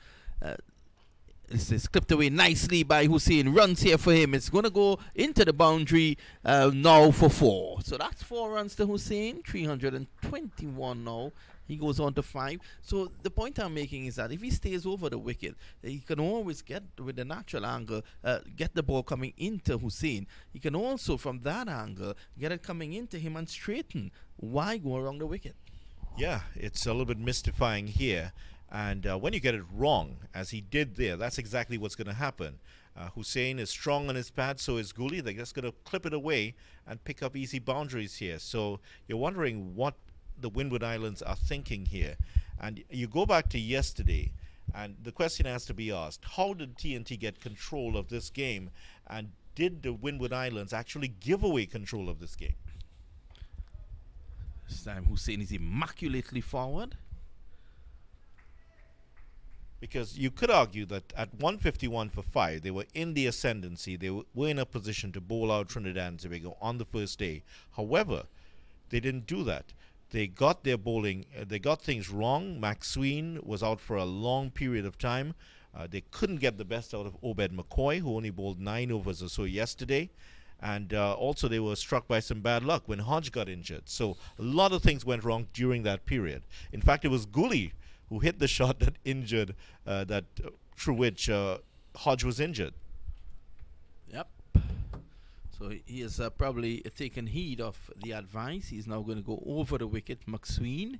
It's clipped away nicely by Hussein. Runs here for him. It's going to go into the boundary now for 4. So that's 4 runs to Hussein. 321 now. He goes on to 5. So the point I'm making is that if he stays over the wicket, he can always get, with the natural angle, get the ball coming into Hussein. He can also, from that angle, get it coming into him and straighten. Why go around the wicket? Yeah, it's a little bit mystifying here. And when you get it wrong, as he did there, that's exactly what's going to happen. Hussein is strong on his pad, so is Goolie. They're just going to clip it away and pick up easy boundaries here. So you're wondering what the Winwood Islands are thinking here. And you go back to yesterday, and the question has to be asked, how did TNT get control of this game? And did the Winwood Islands actually give away control of this game? This time Hussein is immaculately forward. Because you could argue that at 151 for 5, they were in the ascendancy. They were in a position to bowl out Trinidad and Tobago on the first day. However, they didn't do that. They got their bowling, they got things wrong. Maxween was out for a long period of time. They couldn't get the best out of Obed McCoy, who only bowled 9 overs or so yesterday. And also they were struck by some bad luck when Hodge got injured. So a lot of things went wrong during that period. In fact, it was Goolie who hit the shot that injured, through which Hodge was injured. Yep. So he has probably taken heed of the advice. He's now going to go over the wicket, Maxween.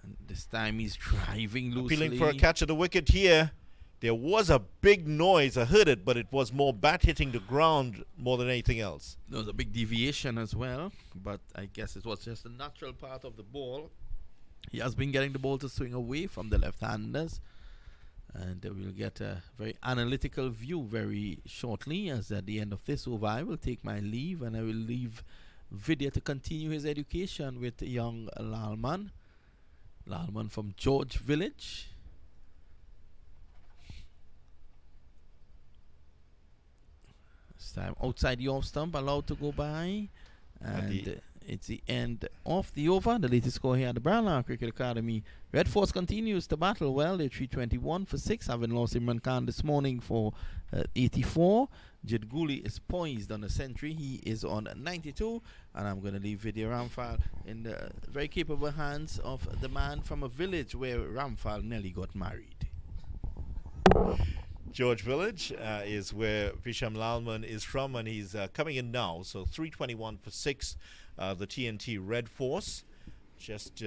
And this time he's driving loosely. Appealing for a catch at the wicket here. There was a big noise. I heard it, but it was more bat hitting the ground more than anything else. There was a big deviation as well, but I guess it was just a natural part of the ball. He has been getting the ball to swing away from the left-handers. And And we'll get a very analytical view very shortly, as at the end of this over I will take my leave and I will leave Vidya to continue his education with young Lalman from George Village. This time outside the off stump, allowed to go by, and it's the end of the over. The latest score here at the Brownlow Cricket Academy. Red Force continues to battle well. They're 321 for 6, having lost Imran Khan this morning for 84. Jed Goolie is poised on a century. He is on 92. And I'm going to leave Vidya Ramphal in the very capable hands of the man from a village where Ramphal nearly got married. George Village is where Visham Lalman is from, and he's coming in now. So 321 for 6, the TNT Red Force. Just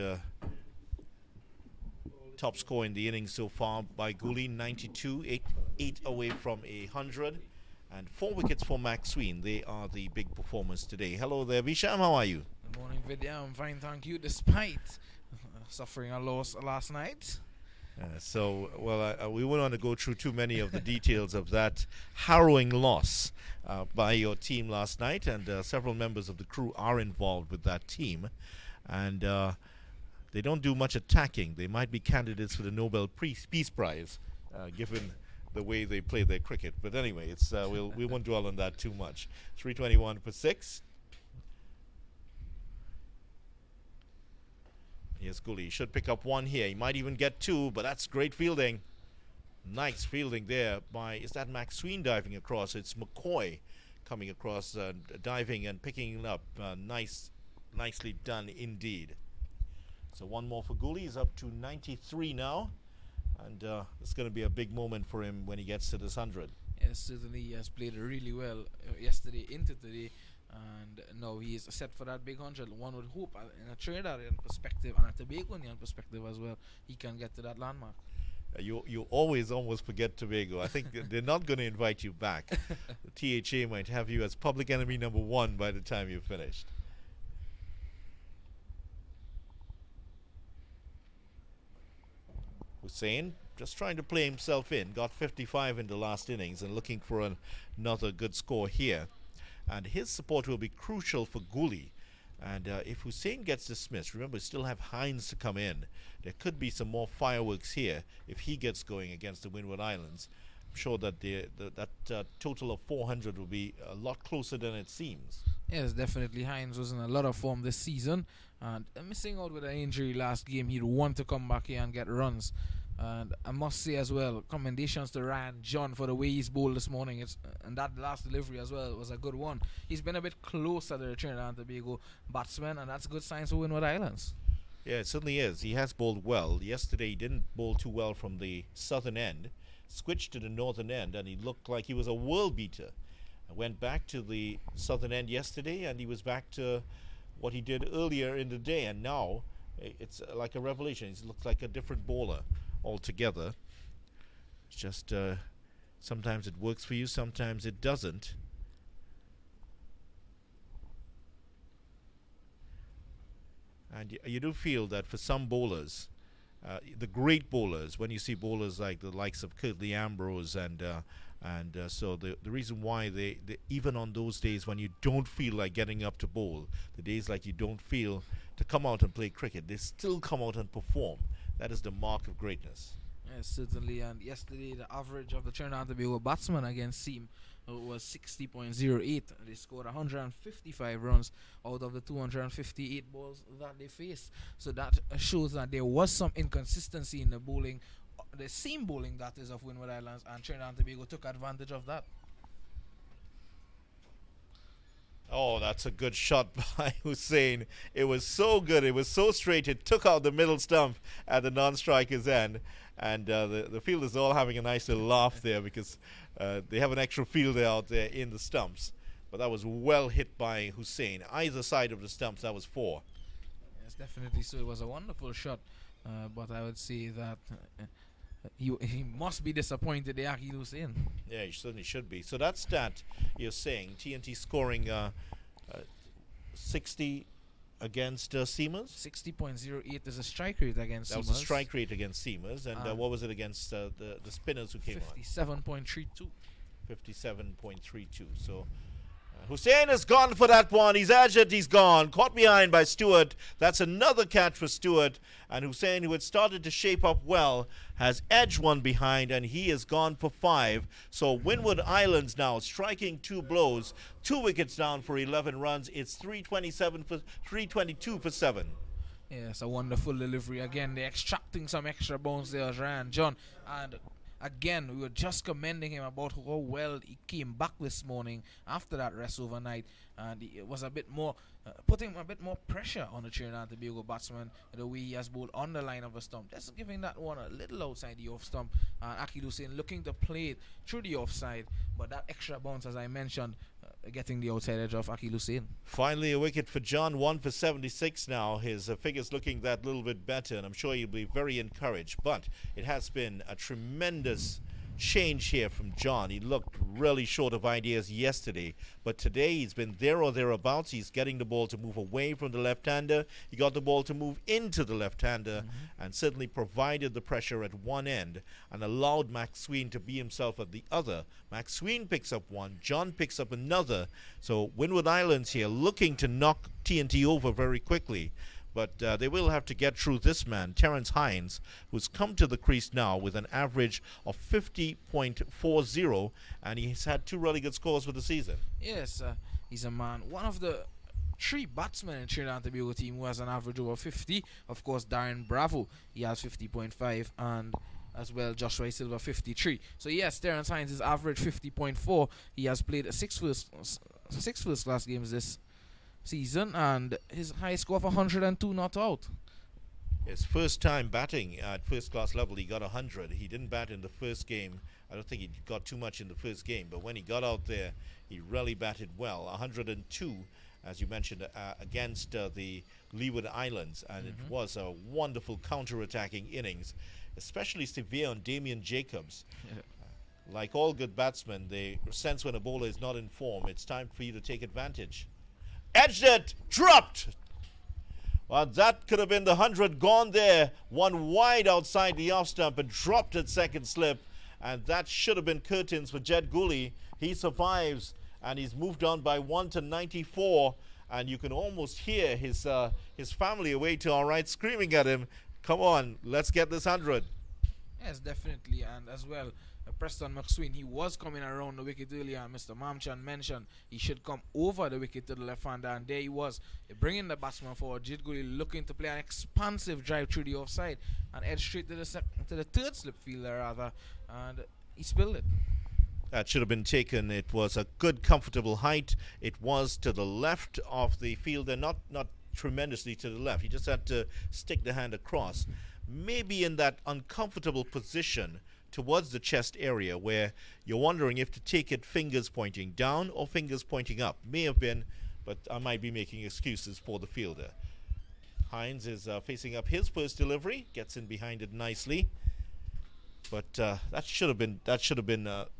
top score in the innings so far by Goolie, 92, 8 away from 100. And 4 wickets for Maxween. They are the big performers today. Hello there, Visham. How are you? Good morning, Vidya. I'm fine, thank you, despite suffering a loss last night. We won't want to go through too many of the details of that harrowing loss by your team last night, and several members of the crew are involved with that team, and they don't do much attacking. They might be candidates for the Nobel Peace Prize, given the way they play their cricket. But anyway, we won't dwell on that too much. 321 for 6. Yes, Goolie should pick up 1 here. He might even get 2, but that's great fielding. Nice fielding there by, is that Maxween diving across? It's McCoy coming across, diving and picking it up. Nicely done indeed. So 1 more for Goolie. He's up to 93 now. And it's going to be a big moment for him when he gets to this 100. Yes, certainly he has played really well yesterday into today. And now he is set for that big 100. One would hope, in a Trinidadian perspective and a Tobagonian perspective as well, he can get to that landmark. You always almost forget Tobago. I think they're not going to invite you back. The THA might have you as public enemy number 1 by the time you're finished. Hussain just trying to play himself in. Got 55 in the last innings and looking for another good score here. And his support will be crucial for Goolie. And if Hussain gets dismissed, remember, still have Hines to come in. There could be some more fireworks here if he gets going against the Winwood Islands. I'm sure that that total of 400 will be a lot closer than it seems. Yes, definitely. Hines was in a lot of form this season. And missing out with an injury last game, he'd want to come back here and get runs. And I must say as well, commendations to Ryan John for the way he's bowled this morning. And that last delivery as well was a good one. He's been a bit closer to the Trinidad and Tobago batsman, and that's good signs for Winwood Islands. Yeah, it certainly is. He has bowled well. Yesterday he didn't bowl too well from the southern end. Switched to the northern end, and he looked like he was a world beater. I went back to the southern end yesterday, and he was back to what he did earlier in the day. And now it's like a revelation. He looks like a different bowler altogether. It's just sometimes it works for you, sometimes it doesn't. And you do feel that for some bowlers, the great bowlers, when you see bowlers like the likes of Curtly Ambrose so the reason why they even on those days when you don't feel like getting up to bowl, the days like you don't feel to come out and play cricket, they still come out and perform. That is the mark of greatness. Yes, certainly. And yesterday, the average of the Trinidad and Tobago batsmen against Seam was 60.08. They scored 155 runs out of the 258 balls that they faced. So that shows that there was some inconsistency in the bowling, the seam bowling that is of Winwood Islands, and Trinidad and Tobago took advantage of that. Oh, that's a good shot by Hussain. It was so good. It was so straight. It took out the middle stump at the non-striker's end. And the fielders are all having a nice little laugh there because they have an extra fielder out there in the stumps. But that was well hit by Hussain. Either side of the stumps, that was 4. Yes, definitely. So it was a wonderful shot. But I would say that he must be disappointed they actually lose in. Yeah, he certainly should be. So that stat you're saying, TNT scoring 60 against Seamers? 60.08 is a strike rate against That Seamers. was the strike rate against Seamers. And what was it against the spinners who came on? 57.32. 57.32. So Hussein has gone for that one. He's edged, he's gone. Caught behind by Stewart. That's another catch for Stewart. And Hussein, who had started to shape up well, has edged one behind, and he has gone for 5. So Winwood Islands now striking 2 blows. 2 wickets down for 11 runs. It's 322 for 7. Yes, a wonderful delivery. Again, they're extracting some extra bounce there, Ryan John. And again, we were just commending him about how well he came back this morning after that rest overnight. And it was a bit more, putting a bit more pressure on the Trinidad and Tobago batsman, the way he has bowled on the line of a stump. Just giving that one a little outside the off stump. And Akil Hussein looking to play it through the offside. But that extra bounce, as I mentioned, getting the outside edge of Akil Hussein. Finally, a wicket for John, 1 for 76 now. His figures looking that little bit better, and I'm sure he'll be very encouraged. But it has been a tremendous change here from John. He looked really short of ideas yesterday, but today he's been there or thereabouts. He's getting the ball to move away from the left-hander. He got the ball to move into the left-hander and certainly provided the pressure at one end and allowed McSween to be himself at the other. McSween picks up one, John picks up another. So Winwood Islands here looking to knock TNT over very quickly. But they will have to get through this man, Terence Hines, who's come to the crease now with an average of 50.40, and he's had 2 really good scores for the season. Yes, he's a man. One of the 3 batsmen in Trinidad and Tobago team who has an average over 50. Of course, Darren Bravo, he has 50.5, and as well Joshua Silva 53. So yes, Terence Hines is average 50.4. He has played 6 first class games this season, and his high score of 102 not out. His first time batting at first class level, he got 100. He didn't bat in the first game. I don't think he got too much in the first game, but when he got out there, he really batted well. 102, as you mentioned, against the Leeward Islands, and it was a wonderful counter-attacking innings, especially severe on Damien Jacobs. Like all good batsmen, they sense when a bowler is not in form, it's time for you to take advantage. Edged it, dropped. Well, that could have been the 100 gone there. One wide outside the off stump and dropped at second slip. And that should have been curtains for Jed Goolie. He survives and he's moved on by 1 to 94. And you can almost hear his family away to our right screaming at him, come on, let's get this 100. Yes, definitely. And as well, Preston McSween, he was coming around the wicket earlier, and Mr. Mamchan mentioned he should come over the wicket to the left-hander, and there he was, bringing the batsman forward. Jed Goolie looking to play an expansive drive through the offside and head straight to the third slip fielder, rather, and he spilled it. That should have been taken. It was a good, comfortable height. It was to the left of the fielder, not tremendously to the left. He just had to stick the hand across. Maybe in that uncomfortable position towards the chest area where you're wondering if to take it fingers pointing down or fingers pointing up. May have been, but I might be making excuses for the fielder. Hines is facing up his first delivery, gets in behind it nicely. But that should have been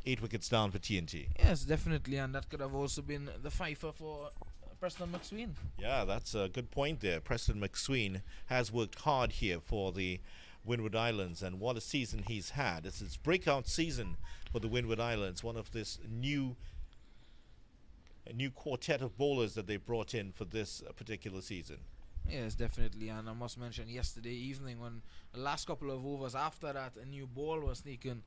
8 wickets down for TNT. Yes, definitely, and that could have also been the fifer for Preston McSween. Yeah, that's a good point there. Preston McSween has worked hard here for the Winwood Islands, and what a season he's had. It's his breakout season for the Winwood Islands, one of this new quartet of bowlers that they brought in for this particular season. Yes, definitely, and I must mention yesterday evening when the last couple of overs after that a new ball was sneaking,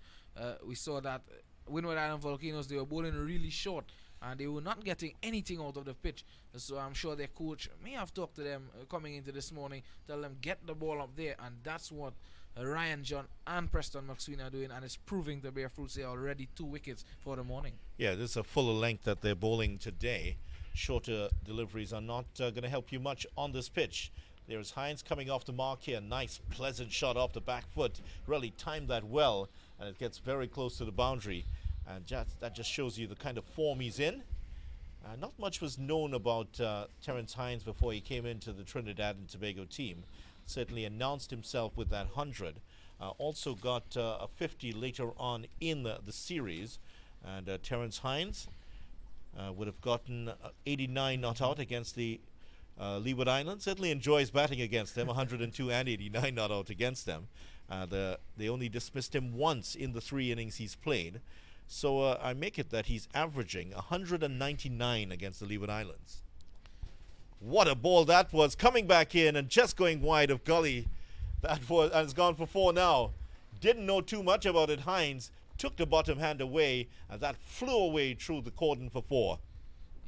we saw that Winwood Island Volcanoes, they were bowling really short and they were not getting anything out of the pitch. So I'm sure their coach may have talked to them coming into this morning, tell them get the ball up there, and that's what Ryan John and Preston McSween are doing, and it's proving to bear fruits. They are already 2 wickets for the morning. Yeah, this is a fuller length that they're bowling today. Shorter deliveries are not going to help you much on this pitch. There's Hines coming off the mark here. Nice, pleasant shot off the back foot. Really timed that well, and it gets very close to the boundary. And that just shows you the kind of form he's in. Not much was known about Terence Hines before he came into the Trinidad and Tobago team. Certainly announced himself with that 100. Also got a 50 later on in the series. And Terence Hines would have gotten 89 not out against the Leeward Islands certainly enjoys batting against them, 102 and 89 not out against them. They only dismissed him once in the 3 innings he's played. So I make it that he's averaging 199 against the Leeward Islands. What a ball that was, coming back in and just going wide of Goolie. That was, and it's gone for 4 now. Didn't know too much about it. Hines took the bottom hand away, and that flew away through the cordon for 4.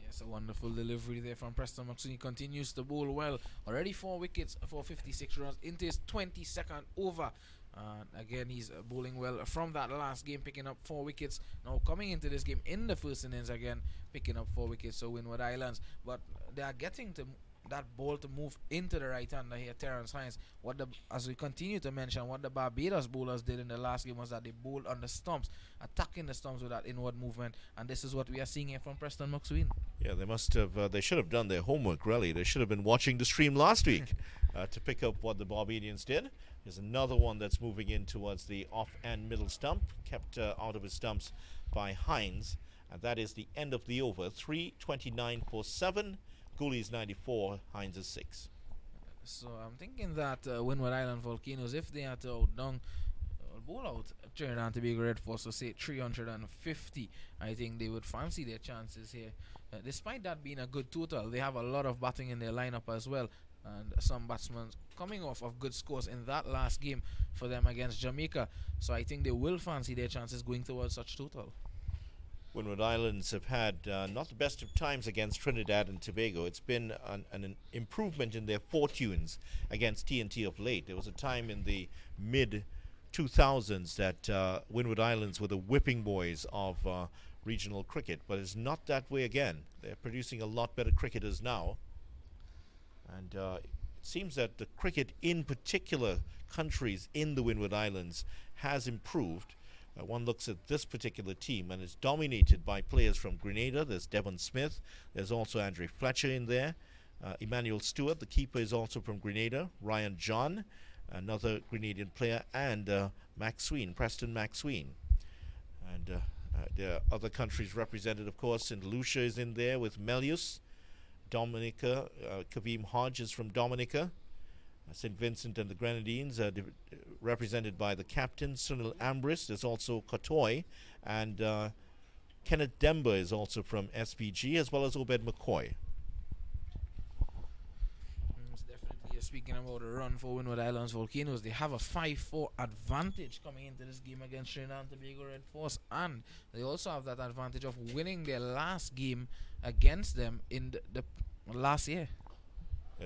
Yes, a wonderful delivery there from Preston McSween. He continues to bowl well. Already 4 wickets for 56 runs into his 22nd over. Again, he's bowling well from that last game, picking up 4 wickets. Now coming into this game in the first innings again, picking up 4 wickets. So Winwood Islands, but they are getting to that ball to move into the right hander here, Terence Hines. As we continue to mention, what the Barbados bowlers did in the last game was that they bowled on the stumps, attacking the stumps with that inward movement, and this is what we are seeing here from Preston McSween. Yeah, they must have. They should have done their homework. Really, they should have been watching the stream last week to pick up what the Barbadians did. There's another one that's moving in towards the off and middle stump, kept out of his stumps by Hines, and that is the end of the over. 3:29 for 7. Goolie's 94, Hines is 6. So I'm thinking that Winwood Island Volcanoes, if they had to bowl out Trinidad and Tobago Red Force, so say 350, I think they would fancy their chances here. Despite that being a good total, they have a lot of batting in their lineup as well, and some batsmen coming off of good scores in that last game for them against Jamaica. So I think they will fancy their chances going towards such total. Winwood Islands have had not the best of times against Trinidad and Tobago. It's been an improvement in their fortunes against TNT of late. There was a time in the mid-2000s that Winwood Islands were the whipping boys of regional cricket, but it's not that way again. They're producing a lot better cricketers now. And it seems that the cricket in particular countries in the Winwood Islands has improved. One looks at this particular team, and it's dominated by players from Grenada. There's Devon Smith. There's also Andre Fletcher in there. Emmanuel Stewart, the keeper, is also from Grenada. Ryan John, another Grenadian player, and Preston McSween. And there are other countries represented, of course. St. Lucia is in there with Melius. Dominica, Kavim Hodge is from Dominica. St. Vincent and the Grenadines, represented by the captain, Sunil Ambris. There's also Kotoy, and Kenneth Demba is also from SPG, as well as Obed McCoy. It's definitely speaking about a run for Winwood Islands Volcanoes. They have a 5-4 advantage coming into this game against Trinidad and Tobago Red Force, and they also have that advantage of winning their last game against them in the last year.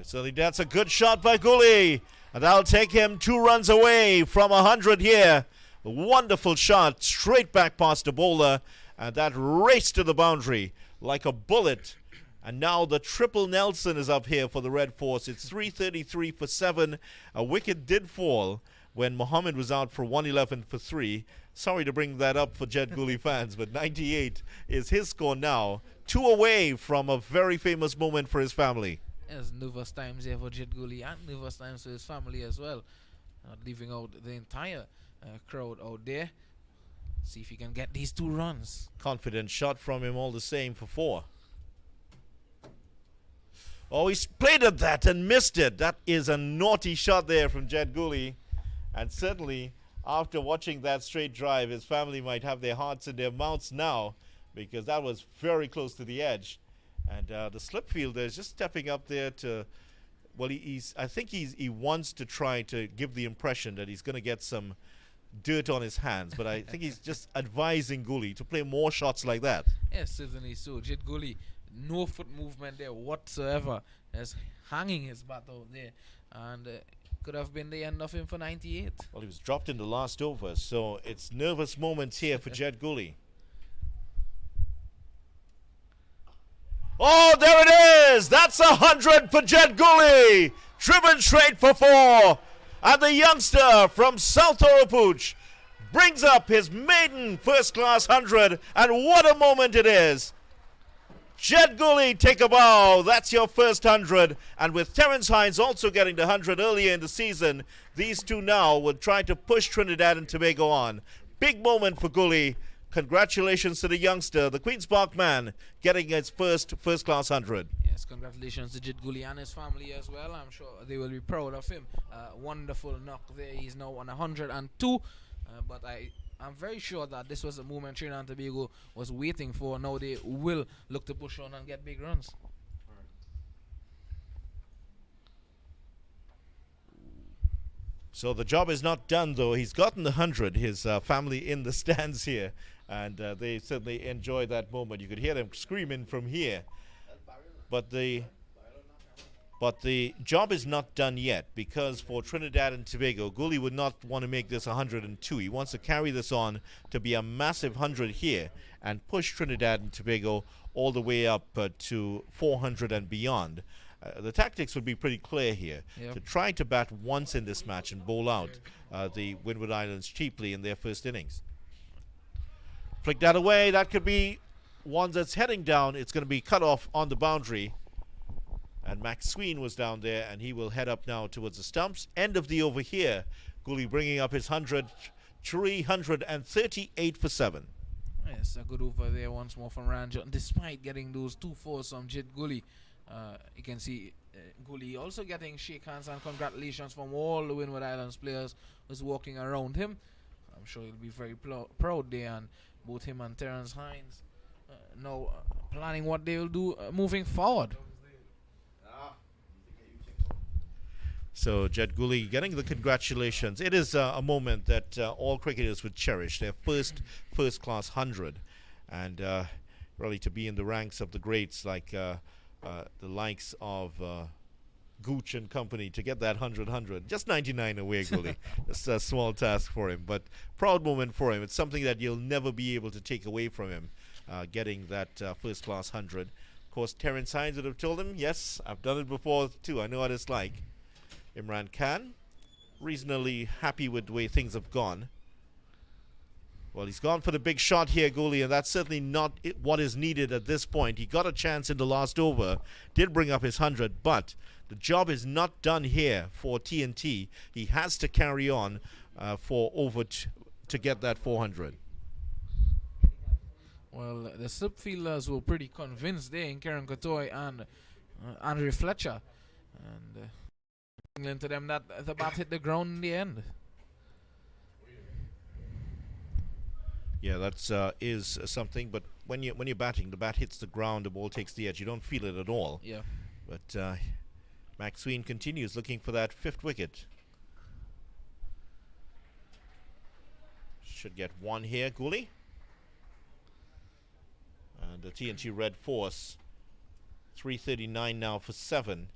So that's a good shot by Goolie, and that'll take him 2 runs away from 100 here. A wonderful shot straight back past the bowler, and that race to the boundary like a bullet. And now the triple Nelson is up here for the Red Force. It's 333 for 7. A wicket did fall when Mohammed was out for 111 for 3. Sorry to bring that up for Jed Goolie fans, but 98 is his score now. 2 away from a very famous moment for his family. There's nervous times here for Jed Goolie and nervous times for his family as well. Leaving out the entire crowd out there. See if he can get these 2 runs. Confident shot from him all the same for 4. Oh, he played at that and missed it. That is a naughty shot there from Jed Goolie. And certainly, after watching that straight drive, his family might have their hearts in their mouths now, because that was very close to the edge. And the slip fielder is just stepping up there to, well, I think he wants to try to give the impression that he's going to get some dirt on his hands. But I think he's just advising Goolie to play more shots like that. Yes, certainly so. Jed Goolie, no foot movement there whatsoever. Just hanging his bat out there. And could have been the end of him for 98. Well, he was dropped in the last over, so it's nervous moments here for Jed Goolie. Oh, there it is! That's 100 for Jed Goolie! Driven straight for 4. And the youngster from South Orapooch brings up his maiden first-class 100. And what a moment it is! Jed Goolie, take a bow. That's your first 100. And with Terence Hines also getting the 100 earlier in the season, these two now will try to push Trinidad and Tobago on. Big moment for Goolie. Congratulations to the youngster, the Queen's Park man, getting his first-class 100. Yeah, Yes, congratulations to Jit Goolie and his family as well. I'm sure they will be proud of him. Wonderful knock there. He's now on 102. But I'm very sure that this was a moment Trinidad and Tobago was waiting for. Now they will look to push on and get big runs. So the job is not done, though. He's gotten the 100. His family in the stands here, and they certainly enjoy that moment. You could hear them screaming from here. But the job is not done yet, because for Trinidad and Tobago, Goolie would not want to make this 102. He wants to carry this on to be a massive 100 here and push Trinidad and Tobago all the way up to 400 and beyond. The tactics would be pretty clear here. Yep. To try to bat once in this match and bowl out the Winwood Islands cheaply in their first innings. Flick that away. That could be one that's heading down. It's going to be cut off on the boundary. And Max Sween was down there, and he will head up now towards the stumps. End of the over here. Goolie bringing up his 100, 338 for 7. Yes, a good over there once more from Ranjan. Despite getting those 2 fours from Jit Goolie, you can see Goolie also getting shake hands and congratulations from all the Winwood Islands players who's walking around him. I'm sure he'll be very proud there, and both him and Terence Hines now planning what they will do moving forward. So Jed Goolie getting the congratulations. It is a moment that all cricketers would cherish. Their first-class 100, and really to be in the ranks of the greats like the likes of Gooch and company, to get that 100, just 99 away, Goolie. Just a small task for him, but proud moment for him. It's something that you'll never be able to take away from him, getting that first-class 100. Of course, Terence Hines would have told him, yes, I've done it before too. I know what it's like. Imran Khan, reasonably happy with the way things have gone. Well, he's gone for the big shot here, Goolie, and that's certainly not what is needed at this point. He got a chance in the last over, did bring up his 100, but the job is not done here for TNT. He has to carry on for over to get that 400. Well, the slip fielders were pretty convinced there in Karen Kotoy and Andre Fletcher. And to them that the bat hit the ground in the end. Yeah, that's is something. But when you're batting, the bat hits the ground, the ball takes the edge. You don't feel it at all. Yeah. But Max Sween continues looking for that 5th wicket. Should get 1 here, Goolie. And the TNT Red Force, 339 now for 7.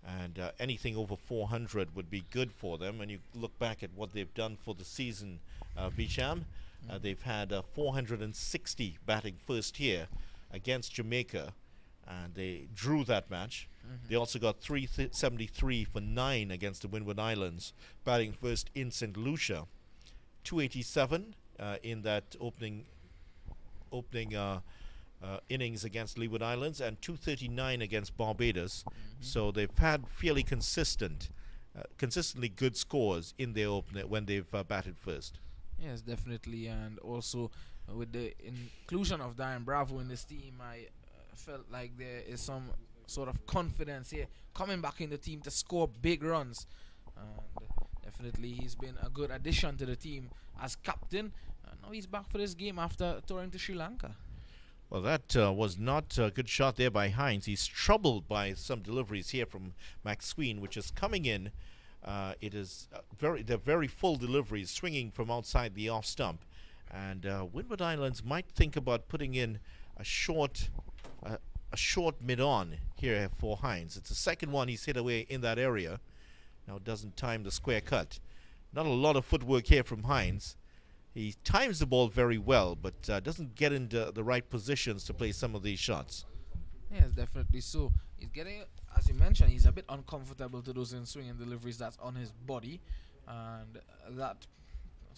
And anything over 400 would be good for them. And you look back at what they've done for the season, Visham. They've had 460 batting first here against Jamaica, and they drew that match. They also got 373 for 9 against the Winwood Islands, batting first in St. Lucia. 287 in that opening innings against Leeward Islands, and 239 against Barbados. So they've had fairly consistently good scores in their opener when they've batted first. Yes, definitely, and also with the inclusion of Darren Bravo in this team, I felt like there is some sort of confidence here coming back in the team to score big runs. And definitely he's been a good addition to the team as captain. Now he's back for this game after touring to Sri Lanka. Well, that was not a good shot there by Hines. He's troubled by some deliveries here from Max Sween, which is coming in. It is they're very full deliveries, swinging from outside the off stump. And Winwood Islands might think about putting in a short mid-on here for Hines. It's the second one he's hit away in that area. Now doesn't time the square cut. Not a lot of footwork here from Hines. He times the ball very well, but doesn't get into the right positions to play some of these shots. Yes, definitely so. He's getting, as you mentioned, he's a bit uncomfortable to those in swing and deliveries that's on his body. And that,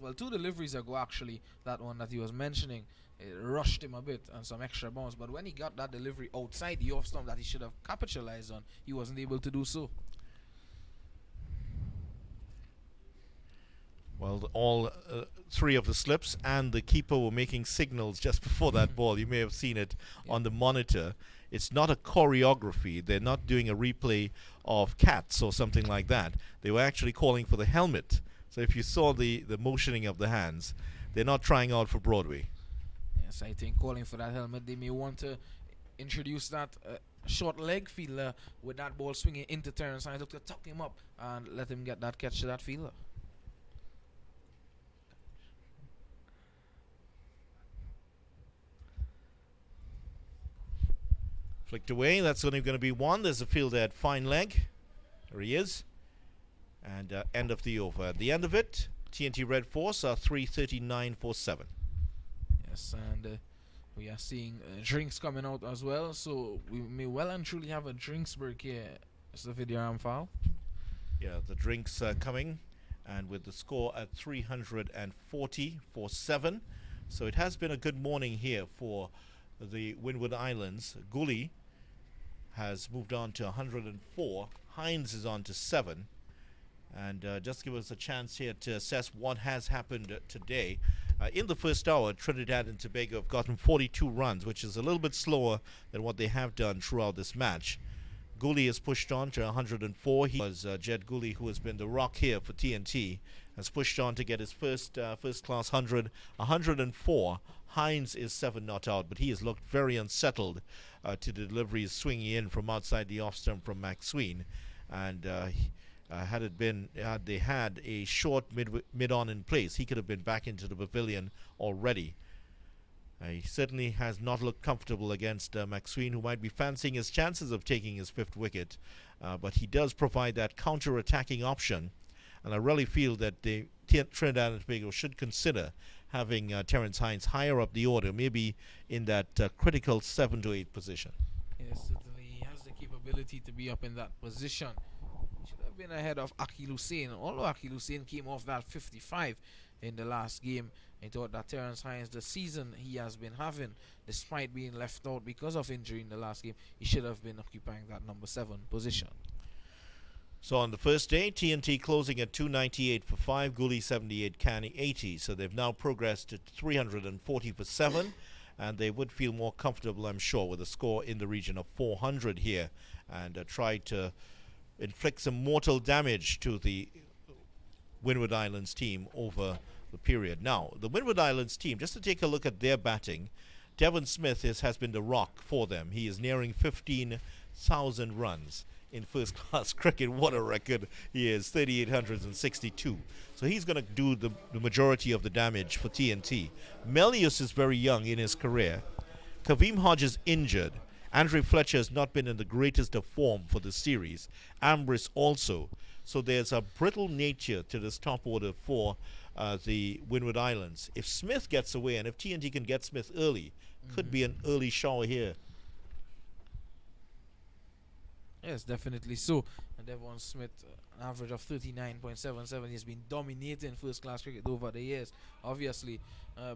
well, 2 deliveries ago, actually, that one that he was mentioning, it rushed him a bit and some extra bounce. But when he got that delivery outside the off stump that he should have capitalized on, he wasn't able to do so. Well, all 3 of the slips and the keeper were making signals just before that ball. You may have seen it on the monitor. It's not a choreography. They're not doing a replay of Cats or something like that. They were actually calling for the helmet. So if you saw the motioning of the hands, they're not trying out for Broadway. Yes, I think calling for that helmet, they may want to introduce that short leg fielder with that ball swinging into Terrence Hines, look to tuck him up and let him get that catch to that fielder. Flicked away. That's only going to be one. There's a fielder at fine leg. There he is. And end of the over. At the end of it, TNT Red Force are 339 for 7. Yes, and we are seeing drinks coming out as well. So we may well and truly have a drinks break here. It's the video arm foul. Yeah, the drinks are coming. And with the score at 340 for 7. So it has been a good morning here for the Winwood Islands. Goolie has moved on to 104. Hines is on to 7. And just give us a chance here to assess what has happened today. In the first hour, Trinidad and Tobago have gotten 42 runs, which is a little bit slower than what they have done throughout this match. Goolie is pushed on to 104. He was Jed Goolie, who has been the rock here for TNT, has pushed on to get his first-class 104. Hines is 7 not out, but he has looked very unsettled to the deliveries swinging in from outside the off stump from McSween. And had they had a short mid-on in place, he could have been back into the pavilion already. He certainly has not looked comfortable against McSween, who might be fancying his chances of taking his 5th wicket. But he does provide that counter-attacking option. And I really feel that the Trinidad and Tobago should consider having Terrence Hines higher up the order, maybe in that critical 7 to 8 position. Yes, certainly he has the capability to be up in that position. He should have been ahead of Akil Hussain, although Akil Hussain came off that 55 in the last game. I thought that Terrence Hines, the season he has been having, despite being left out because of injury in the last game, he should have been occupying that number 7 position. So on the first day, TNT closing at 298 for 5, Goolie 78, Canny 80. So they've now progressed to 340 for 7, and they would feel more comfortable, I'm sure, with a score in the region of 400 here, and try to inflict some mortal damage to the Winwood Islands team over the period. Now, the Winwood Islands team, just to take a look at their batting, Devon Smith has been the rock for them. He is nearing 15,000 runs in first-class cricket. What a record he is, 3,862. So he's going to do the majority of the damage for TNT. Melius is very young in his career. Kaveem Hodge is injured. Andre Fletcher has not been in the greatest of form for the series. Ambrose also. So there's a brittle nature to this top order for the Winwood Islands. If Smith gets away, and if TNT can get Smith early, could be an early shower here. Yes, definitely so. And Devon Smith, an average of 39.77, he's been dominating first-class cricket over the years, obviously.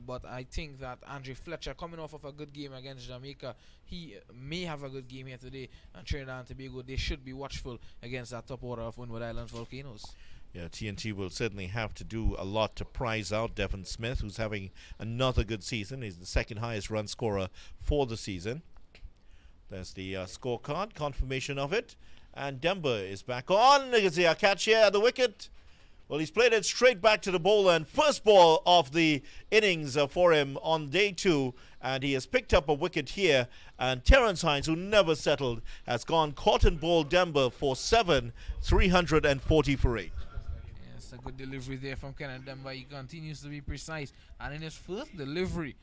But I think that Andre Fletcher, coming off of a good game against Jamaica, he may have a good game here today. And Trinidad and Tobago, they should be watchful against that top order of Winwood Islands Volcanoes. Yeah, TNT will certainly have to do a lot to prize out Devon Smith, who's having another good season. He's the second highest run scorer for the season. There's the scorecard, confirmation of it. And Demba is back on. You can see a catch here at the wicket. Well, he's played it straight back to the bowler, and first ball of the innings for him on day 2. And he has picked up a wicket here. And Terrence Hines, who never settled, has gone caught and bowled Demba for 7, 340 for 8. Yes, a good delivery there from Kenneth Demba. He continues to be precise. And in his first delivery,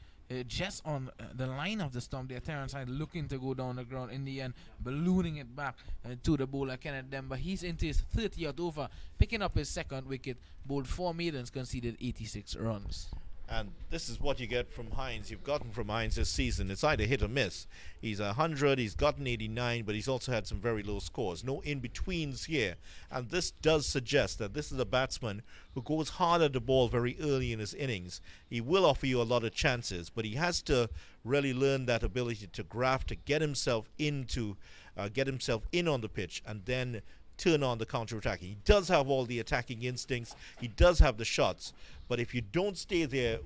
just on the line of the stump there, Terrence Hines looking to go down the ground. In the end, ballooning it back to the bowler, Kenneth Demba. He's into his 30th over, picking up his 2nd wicket, bowled 4 maidens, conceded 86 runs. And this is what you get from Hines. You've gotten from Hines this season. It's either hit or miss. He's 100, he's gotten 89, but he's also had some very low scores. No in-betweens here. And this does suggest that this is a batsman who goes hard at the ball very early in his innings. He will offer you a lot of chances, but he has to really learn that ability to graft, to get himself in on the pitch, and then turn on the counter-attacking. He does have all the attacking instincts. He does have the shots. But if you don't stay there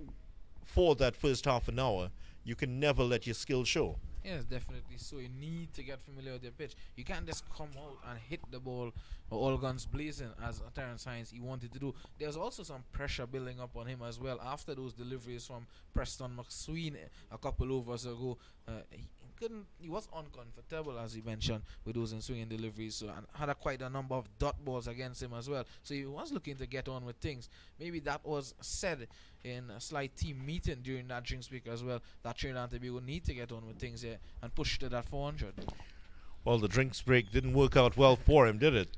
for that first half an hour, you can never let your skill show. Yes, definitely. So you need to get familiar with your pitch. You can't just come out and hit the ball all guns blazing as Terrence Hines he wanted to do. There's also some pressure building up on him as well after those deliveries from Preston McSween a couple overs ago. He was uncomfortable as he mentioned with those in swinging deliveries, so and had quite a number of dot balls against him as well. So he was looking to get on with things. Maybe that was said in a slight team meeting during that drinks break as well, that Trinidad and Tobago need to get on with things here and push to that 400. Well, the drinks break didn't work out well for him, did it?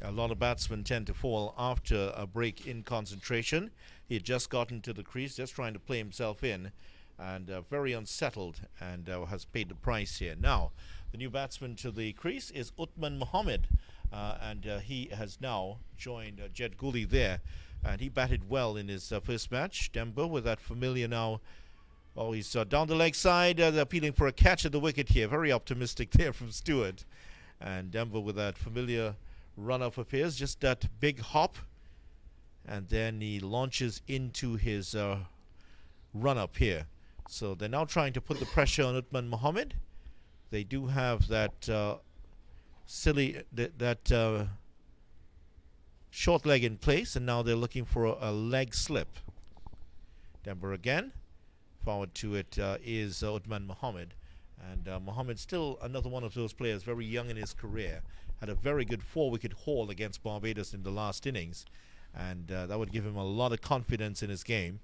A lot of batsmen tend to fall after a break in concentration. He had just gotten to the crease, just trying to play himself in, and very unsettled, and has paid the price here. Now, the new batsman to the crease is Uthman Mohammed, and he has now joined Jed Goolie there, and he batted well in his first match. Denver with that familiar now. Oh, he's down the leg side, appealing for a catch at the wicket here. Very optimistic there from Stewart. And Denver with that familiar run-up of his, just that big hop, and then he launches into his run-up here. So they're now trying to put the pressure on Uthman Mohammed. They do have that short leg in place, and now they're looking for a leg slip. Denver again. Forward to it is Uthman Mohammed. And Mohammed still another one of those players, very young in his career. Had a very good 4-wicket haul against Barbados in the last innings. And that would give him a lot of confidence in his game.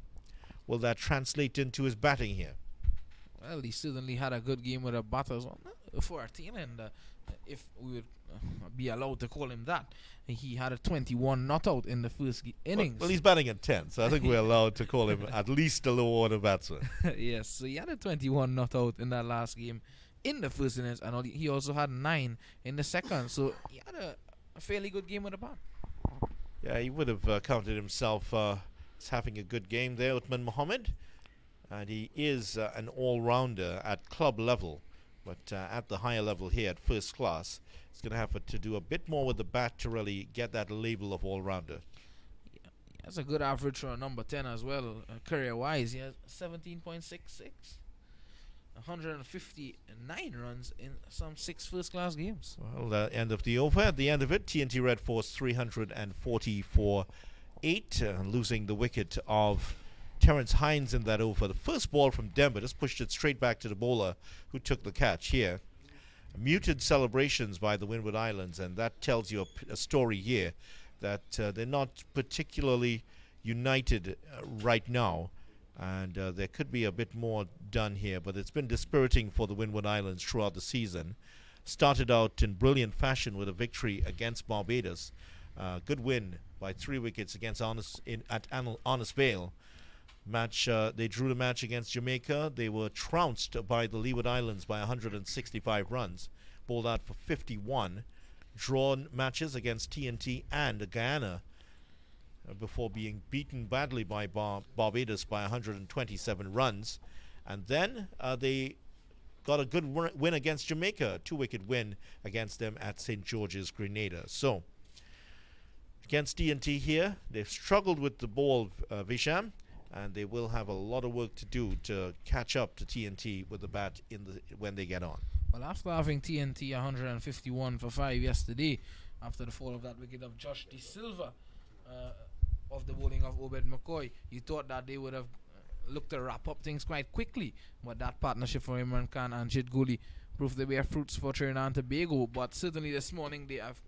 Will that translate into his batting here? Well, he certainly had a good game with the batters on 14, and if we would be allowed to call him that, he had a 21 not out in the first innings. Well, he's batting at 10, so I think we're allowed to call him at least a low-order batsman. Yes, so he had a 21 not out in that last game in the first innings, and he also had 9 in the second, so he had a fairly good game with the bat. Yeah, he would have counted himself as having a good game there, Uthman Mohammed. And he is an all-rounder at club level, but at the higher level here at first class, he's going to have to do a bit more with the bat to really get that label of all-rounder. Yeah, that's a good average for a number 10 as well, career-wise. He has 17.66, 159 runs in some 6 first-class games. Well, end of the over. At the end of it, TNT Red Force 340 for 8, losing the wicket of Terrence Hines in that over. The first ball from Denver just pushed it straight back to the bowler who took the catch here. Muted celebrations by the Winwood Islands, and that tells you a story here that they're not particularly united right now, and there could be a bit more done here, but it's been dispiriting for the Winwood Islands throughout the season. Started out in brilliant fashion with a victory against Barbados. Good win by 3 wickets against Honest Vale. They drew the match against Jamaica. They were trounced by the Leeward Islands by 165 runs, bowled out for 51. Drawn matches against TNT and Guyana before being beaten badly by Barbados by 127 runs. And then they got a good win against Jamaica, a 2-wicket win against them at St. George's, Grenada. So against TNT here, they've struggled with the ball, Visham, and they will have a lot of work to do to catch up to TNT with the bat when they get on. Well, after having TNT 151 for 5 yesterday, after the fall of that wicket of Josh De Silva, of the bowling of Obed McCoy, you thought that they would have looked to wrap up things quite quickly, but that partnership for Imran Khan and Jed Goolie proved to bear fruits for Trinidad and Tobago. But certainly this morning they have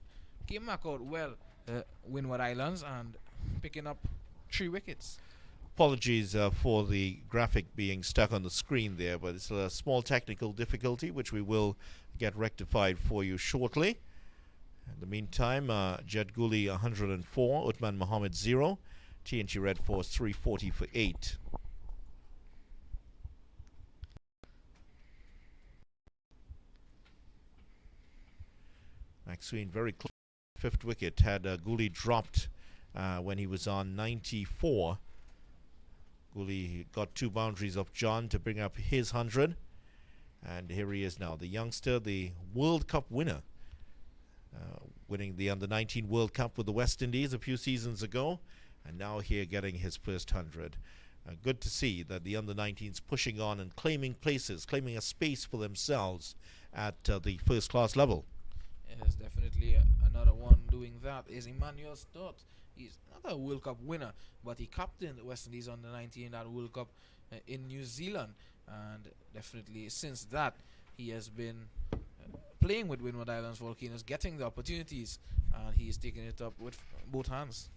came back out well, Winwood Islands, and picking up 3 wickets. Apologies for the graphic being stuck on the screen there, but it's a small technical difficulty which we will get rectified for you shortly. In the meantime, Jed Goolie 104, Uthman Mohammed 0, TNT Red Force 340 for 8. McSween very close. 5th wicket had Goolie dropped when he was on 94. Goolie got 2 boundaries of John to bring up his 100. And here he is now, the youngster, the World Cup winner. Winning the Under-19 World Cup with the West Indies a few seasons ago. And now here getting his first 100. Good to see that the under-19s pushing on and claiming places, claiming a space for themselves at the first-class level. Yes, definitely another one doing that is Emmanuel Stott. He's not a World Cup winner, but he captained the West Indies under 19 at World Cup in New Zealand, and definitely since that he has been playing with Winwood Islands Volcanoes, getting the opportunities, and he is taking it up with both hands.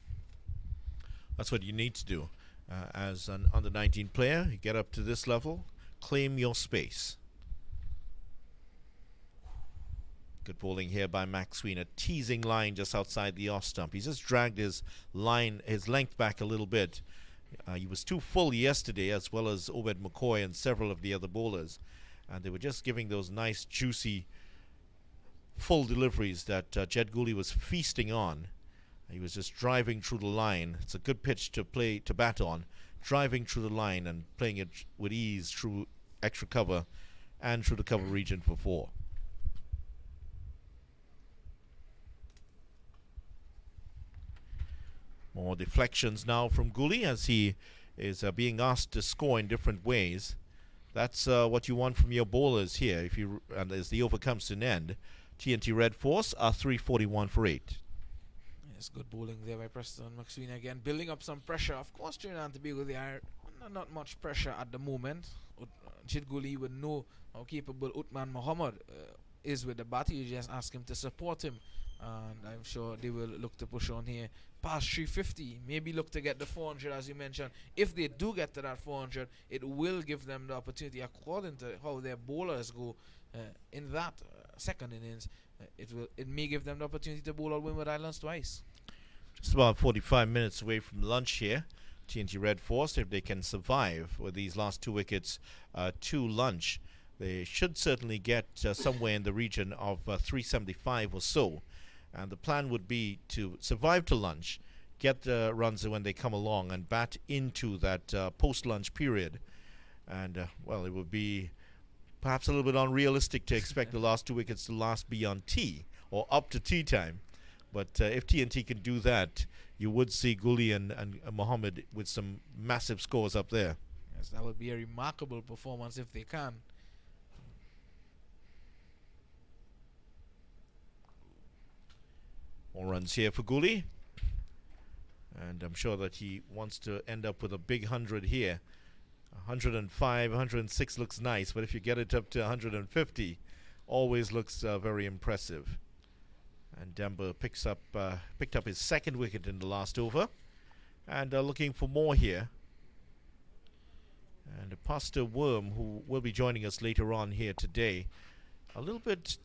That's what you need to do as an under-19 player. You get up to this level, claim your space. Good bowling here by McSween. A teasing line just outside the off stump. He's just dragged his length back a little bit. He was too full yesterday, as well as Obed McCoy and several of the other bowlers. And they were just giving those nice, juicy, full deliveries that Jed Goolie was feasting on. He was just driving through the line. It's a good pitch to bat on. Driving through the line and playing it with ease through extra cover and through the cover region for 4. More deflections now from Goolie as he is being asked to score in different ways. That's what you want from your bowlers here. And as the over comes to an end, TNT Red Force are 341 for 8. Yes, good bowling there by Preston McSween again, building up some pressure. Of course, Trinidad and Tobago, they are not much pressure at the moment. Jed Goolie would know how capable Uthman Mohammed is with the bat. You just ask him to support him, and I'm sure they will look to push on here past 350, maybe look to get the 400 as you mentioned. If they do get to that 400, it will give them the opportunity, according to how their bowlers go in that second innings. It may give them the opportunity to bowl out Winwood Islands twice. Just about 45 minutes away from lunch here. TNT Red Force, if they can survive with these last 2 wickets to lunch, they should certainly get somewhere in the region of 375 or so. And the plan would be to survive to lunch, get the runs when they come along, and bat into that post-lunch period. And, well, it would be perhaps a little bit unrealistic to expect the last 2 wickets to last beyond tea or up to tea time. But if TNT can do that, you would see Goolie and Mohammed with some massive scores up there. Yes, that would be a remarkable performance if they can. More runs here for Goolie. And I'm sure that he wants to end up with a big 100 here. 105, 106 looks nice, but if you get it up to 150, always looks very impressive. And Denver picked up his 2nd wicket in the last over. And looking for more here. And Pastor Worm, who will be joining us later on here today, a little bit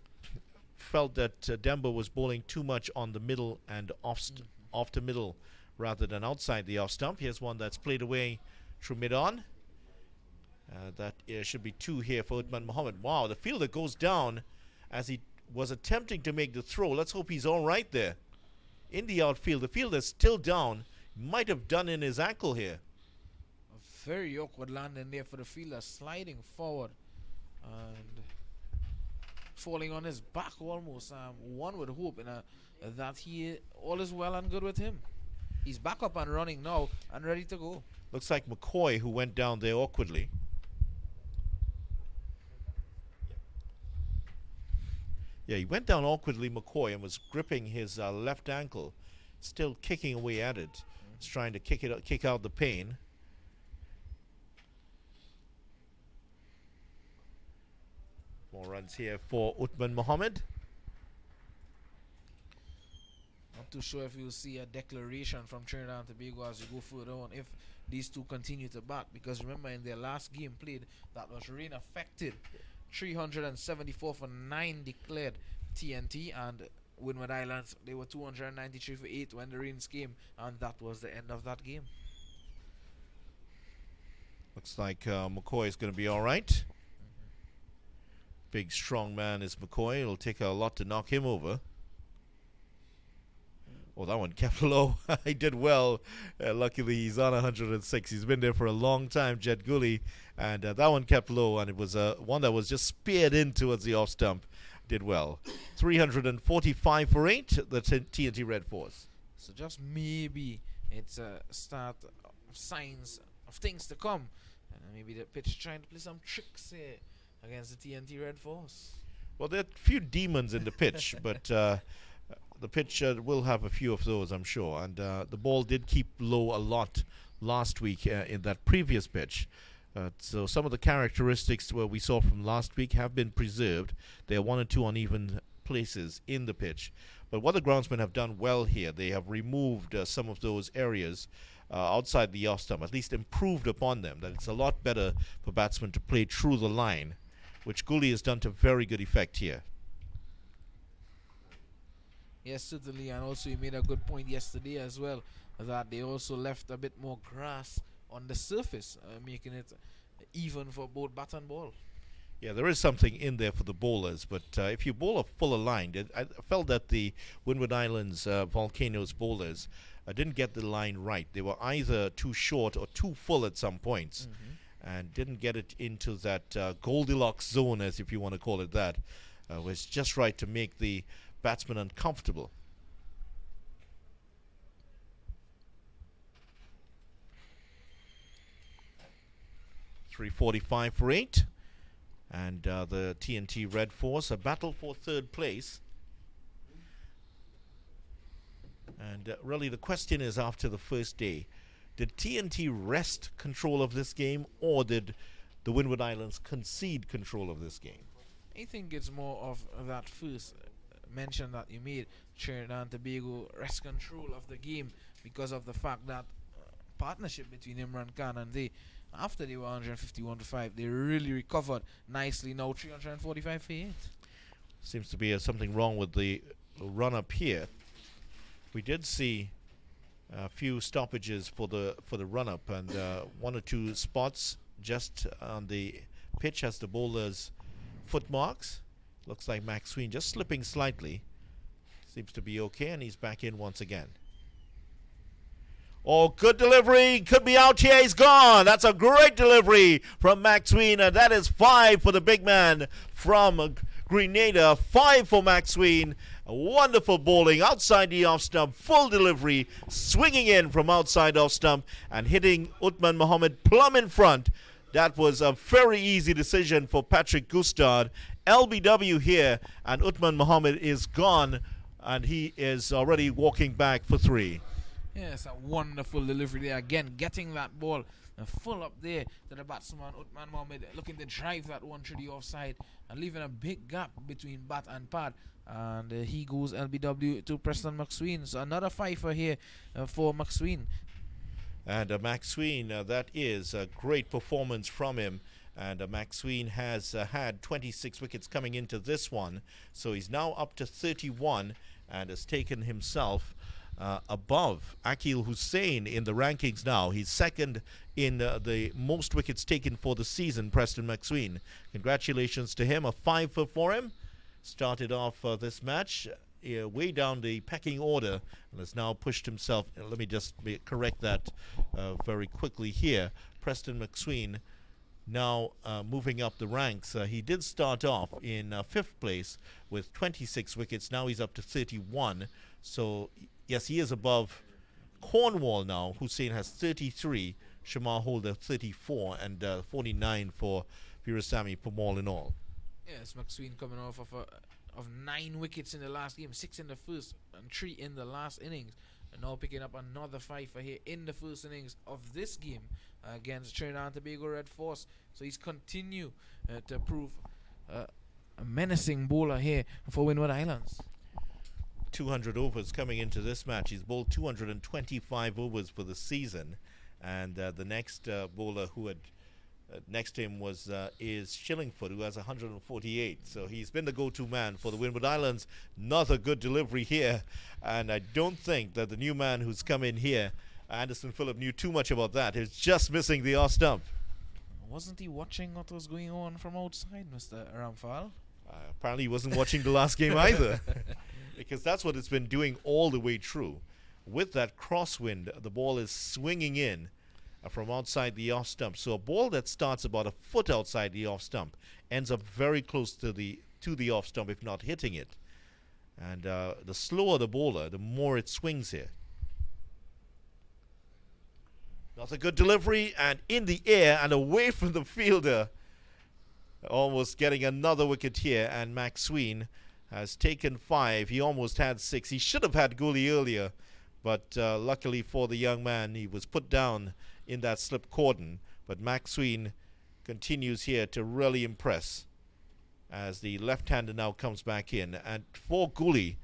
felt that Denver was bowling too much on the middle and off the middle rather than outside the off stump. Here's one that's played away through mid-on. That should be 2 here for Uthman Mohammed. Wow, the fielder goes down as he was attempting to make the throw. Let's hope he's all right there. In the outfield, the fielder's still down. Might have done in his ankle here. A very awkward landing there for the fielder, sliding forward and falling on his back almost. One would hope that all is well and good with him. He's back up and running now and ready to go. Looks like McCoy who went down there awkwardly. Yeah, he went down awkwardly, McCoy, and was gripping his left ankle, still kicking away at it. He's trying to kick out the pain. More runs here for Uthman Mohammed. Not too sure if you'll see a declaration from Trinidad and Tobago as you go further on if these two continue to bat, because remember in their last game played that was rain affected. 374 for 9 declared TNT, and Winwood Islands, they were 293 for 8 when the rains came, and that was the end of that game. Looks like McCoy is going to be all right. Big strong man is McCoy. It'll take a lot to knock him over. Oh, that one kept low. He did well. Luckily, he's on 106. He's been there for a long time, Jed Goolie. And that one kept low, and it was one that was just speared in towards the off stump. Did well. 345 for 8, the TNT Red Force. So just maybe it's a start of signs of things to come. Maybe the pitch trying to play some tricks here against the TNT Red Force. Well, there are a few demons in the pitch, but the pitch will have a few of those, I'm sure. And the ball did keep low a lot last week in that previous pitch. So some of the characteristics where we saw from last week have been preserved. There are one or two uneven places in the pitch. But what the groundsmen have done well here, they have removed some of those areas outside the off stump, at least improved upon them, that it's a lot better for batsmen to play through the line, which Goolie has done to very good effect here. Yes, certainly, and also you made a good point yesterday as well, that they also left a bit more grass on the surface, making it even for both bat and ball. Yeah, there is something in there for the bowlers, but if you bowl a fuller line, I felt that the Winwood Islands Volcanoes bowlers didn't get the line right. They were either too short or too full at some points, and didn't get it into that Goldilocks zone, as if you want to call it that, was just right to make the batsman uncomfortable. .345 for 8. And the TNT Red Force, a battle for third place. And really the question is, after the first day, did TNT wrest control of this game, or did the Winwood Islands concede control of this game? I think it's more of that first mention that you made. Trinidad and Tobago wrest control of the game because of the fact that partnership between Imran Khan and they, after they were 151 to 5, they really recovered nicely. Now 345 for 8. Seems to be something wrong with the run-up here. We did see a few stoppages for the run-up, and one or two spots just on the pitch as the bowlers' foot marks. Looks like Maxween just slipping slightly. Seems to be okay, and he's back in once again. Oh, good delivery. Could be out here. He's gone. That's a great delivery from Maxween. And that is 5 for the big man from Grenada. 5 for Maxween. A wonderful bowling outside the off stump. Full delivery. Swinging in from outside off stump and hitting Uthman Mohammed plumb in front. That was a very easy decision for Patrick Gustard. LBW here, and Uthman Mohammed is gone, and he is already walking back for 3. Yes, a wonderful delivery there. Again, getting that ball full up there to the batsman, Uthman Mohammed, looking to drive that one through the offside and leaving a big gap between bat and pad. And he goes LBW to Preston McSween. So another 5 here for McSween. And Maxween, that is a great performance from him. And Maxween has had 26 wickets coming into this one. So he's now up to 31 and has taken himself above Akil Hussain in the rankings now. He's second in the most wickets taken for the season, Preston McSween. Congratulations to him. A 5 for him. Started off this match way down the pecking order and has now pushed himself. Let me just correct that very quickly here. Preston McSween now moving up the ranks. He did start off in 5th place with 26 wickets. Now he's up to 31. So yes, he is above Cornwall now. Hussain has 33, Shamar Holder 34, and 49 for Virasamy Pamal in all. Yes, McSween coming off of 9 wickets in the last game, 6 in the first and 3 in the last innings, and now picking up another 5 here in the first innings of this game against Trinidad and Tobago Red Force. So he's continue to prove a menacing bowler here for Winwood Islands. 200 overs coming into this match. He's bowled 225 overs for the season, and the next bowler who had next to him is Shillingford, who has 148. So he's been the go-to man for the Winwood Islands. Not a good delivery here, and I don't think that the new man who's come in here, Anderson Phillip, knew too much about that. He's just missing the off stump. Wasn't he watching what was going on from outside, Mr. Ramphal? Apparently he wasn't watching the last game either, because that's what it's been doing all the way through. With that crosswind, the ball is swinging in from outside the off stump. So a ball that starts about a foot outside the off stump ends up very close to the off stump, if not hitting it. And the slower the bowler, the more it swings here. Not a good delivery, and in the air and away from the fielder. Almost getting another wicket here, and McSween has taken 5. He almost had 6. He should have had Goolie earlier, but luckily for the young man, he was put down in that slip cordon. But McSween continues here to really impress as the left-hander now comes back in. And for Goolie,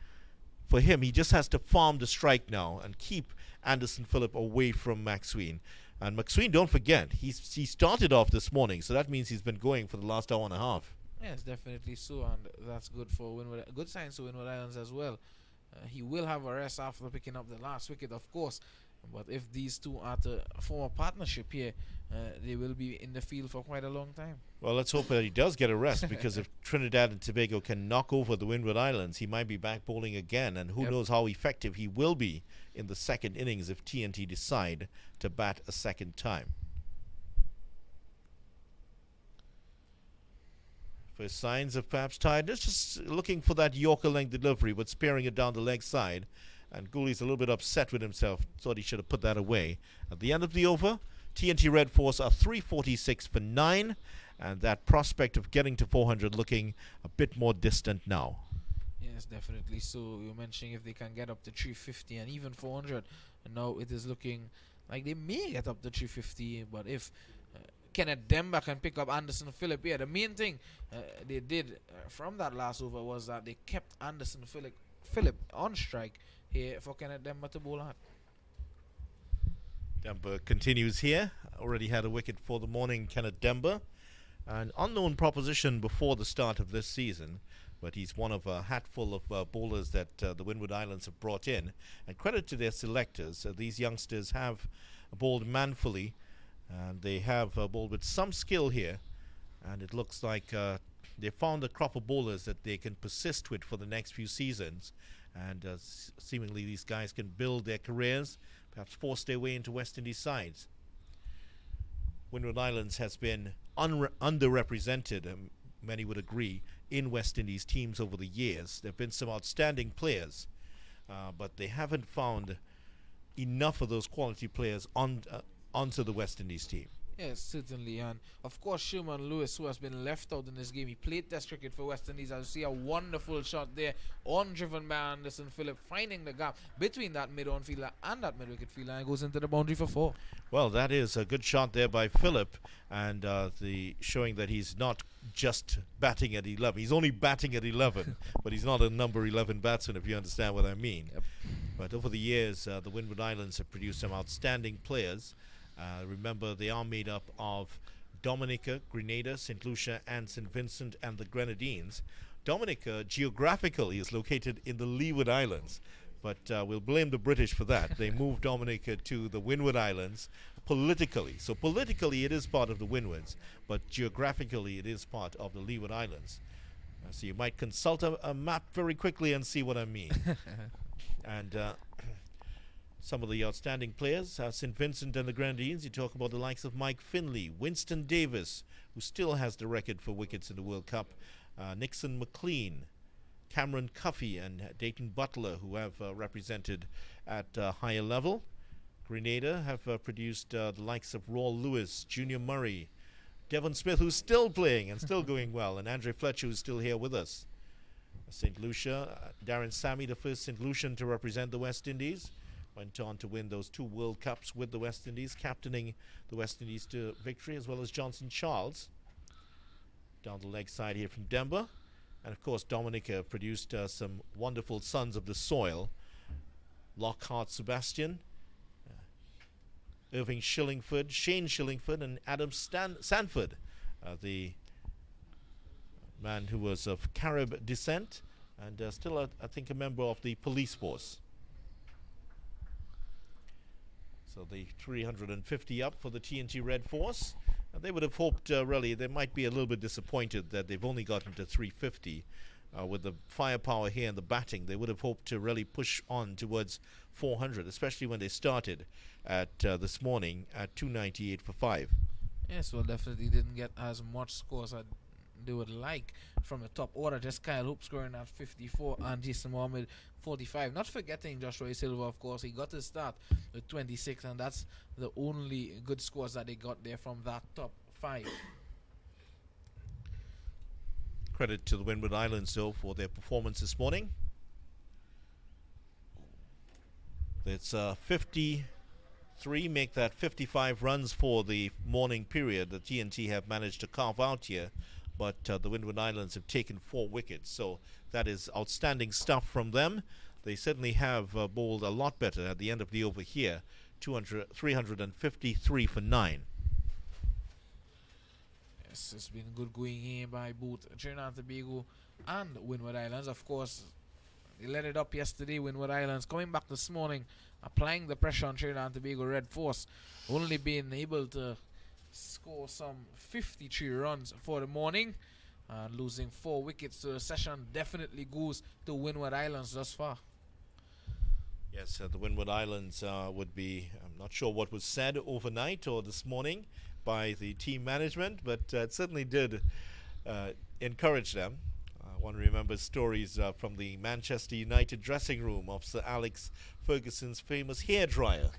for him, he just has to farm the strike now and keep Anderson Phillip away from McSween. And McSween, don't forget, he started off this morning, so that means he's been going for the last hour and a half. Yes, definitely so, and that's good for Winwood. Good signs for Winwood Islands as well. He will have a rest after picking up the last wicket, of course. But if these two are to form a partnership here, they will be in the field for quite a long time. Well, let's hope that he does get a rest, because if Trinidad and Tobago can knock over the Windward Islands, he might be back bowling again, and who knows how effective he will be in the second innings if TNT decide to bat a second time. First signs of perhaps tiredness, just looking for that Yorker length delivery, but sparing it down the leg side. And Goolie's a little bit upset with himself, thought he should have put that away. At the end of the over, TNT Red Force are 346 for 9, and that prospect of getting to 400 looking a bit more distant now. Yes, definitely. So you're mentioning if they can get up to 350 and even 400, and now it is looking like they may get up to 350, but if Kenneth Demba can pick up Anderson Phillip here, the main thing they did from that last over was that they kept Anderson Phillip on strike here for Kenneth Demba to bowl at. Demba continues here. Already had a wicket for the morning, Kenneth Demba. An unknown proposition before the start of this season, but he's one of a hatful of bowlers that the Windward Islands have brought in. And credit to their selectors. These youngsters have bowled manfully, and they have bowled with some skill here. And it looks like they found a crop of bowlers that they can persist with for the next few seasons. And seemingly these guys can build their careers, perhaps force their way into West Indies sides. Windward Islands has been underrepresented, many would agree, in West Indies teams over the years. There have been some outstanding players, but they haven't found enough of those quality players onto the West Indies team. Yes, certainly. And of course, Sherman Lewis, who has been left out in this game, he played Test cricket for West Indies. I see a wonderful shot there, driven by Anderson Phillip, finding the gap between that mid-on fielder and that mid-wicket fielder, and goes into the boundary for 4. Well, that is a good shot there by Phillip, and showing that he's not just batting at 11. He's only batting at 11, but he's not a number 11 batsman, if you understand what I mean. Yep. But over the years, the Windward Islands have produced some outstanding players. Remember, they are made up of Dominica, Grenada, St. Lucia, and St. Vincent, and the Grenadines. Dominica, geographically, is located in the Leeward Islands, but we'll blame the British for that. They moved Dominica to the Windward Islands politically. So politically, it is part of the Windwards, but geographically, it is part of the Leeward Islands. So you might consult a map very quickly and see what I mean. And some of the outstanding players, St. Vincent and the Grenadines, you talk about the likes of Mike Finley, Winston Davis, who still has the record for wickets in the World Cup, Nixon McLean, Cameron Cuffey, and Dayton Butler, who have represented at higher level. Grenada have produced the likes of Raul Lewis, Junior Murray, Devon Smith, who's still playing and still going well, and Andre Fletcher, who's still here with us. St. Lucia, Darren Sammy, the first St. Lucian to represent the West Indies, went on to win those 2 World Cups with the West Indies, captaining the West Indies to victory, as well as Johnson Charles. Down the leg side here from Denver. And of course, Dominica produced some wonderful sons of the soil. Lockhart Sebastian, Irving Shillingford, Shane Shillingford, and Adam Sanford, the man who was of Carib descent, and still, I think, a member of the police force. So the 350 up for the TNT Red Force. They would have hoped, really, they might be a little bit disappointed that they've only gotten to 350. With the firepower here and the batting, they would have hoped to really push on towards 400, especially when they started at this morning at 298 for 5. Yes, well, definitely didn't get as much scores they would like from the top order. Just Kyle Hoop scoring at 54 and Jason Mohammed 45. Not forgetting Joshua Silva, of course. He got his start with 26, and that's the only good scores that they got there from that top 5. Credit to the Winwood Islands, though, for their performance this morning. It's 53, make that 55 runs for the morning period. The TNT have managed to carve out here, but the Winwood Islands have taken 4 wickets. So that is outstanding stuff from them. They certainly have bowled a lot better at the end of the over here. 353 for 9. Yes, it's been good going here by both Trinidad and Tobago and Winwood Islands. Of course, they let it up yesterday. Winwood Islands coming back this morning, applying the pressure on Trinidad and Tobago Red Force, only being able to score some 53 runs for the morning, losing 4 wickets. So the session definitely goes to Winwood Islands thus far. Yes, the Winwood Islands would be, I'm not sure what was said overnight or this morning by the team management, but it certainly did encourage them. One remembers stories from the Manchester United dressing room of Sir Alex Ferguson's famous hairdryer.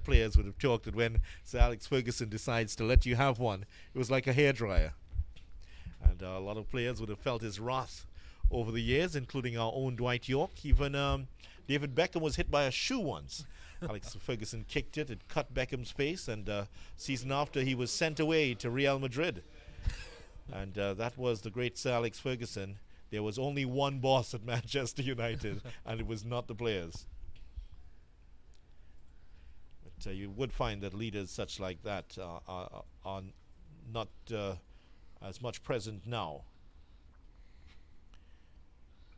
Players would have talked that when Sir Alex Ferguson decides to let you have one, it was like a hairdryer. And a lot of players would have felt his wrath over the years, including our own Dwight York. Even David Beckham was hit by a shoe once. Alex Ferguson kicked it, it cut Beckham's face, and season after he was sent away to Real Madrid. And that was the great Sir Alex Ferguson. There was only one boss at Manchester United, and it was not the players. But you would find that leaders such like that are not as much present now.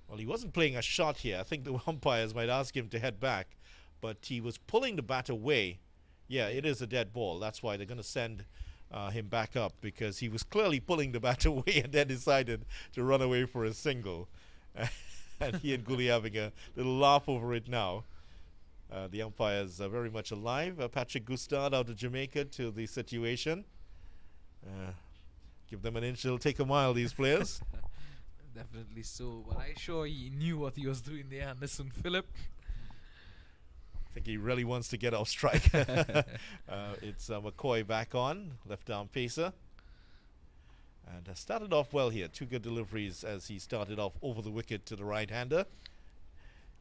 Well, he wasn't playing a shot here. I think the umpires might ask him to head back, but he was pulling the bat away. Yeah, it is a dead ball. That's why they're going to send him back up, because he was clearly pulling the bat away and then decided to run away for a single. And he and Goolie having a little laugh over it now. The umpires are very much alive. Patrick Gustard out of Jamaica to the situation. Give them an inch, they'll take a mile, these players. Definitely so, but I'm sure he knew what he was doing there, Anderson Phillip. I think he really wants to get off strike. It's McCoy back on, left arm pacer. And started off well here. 2 good deliveries as he started off over the wicket to the right-hander.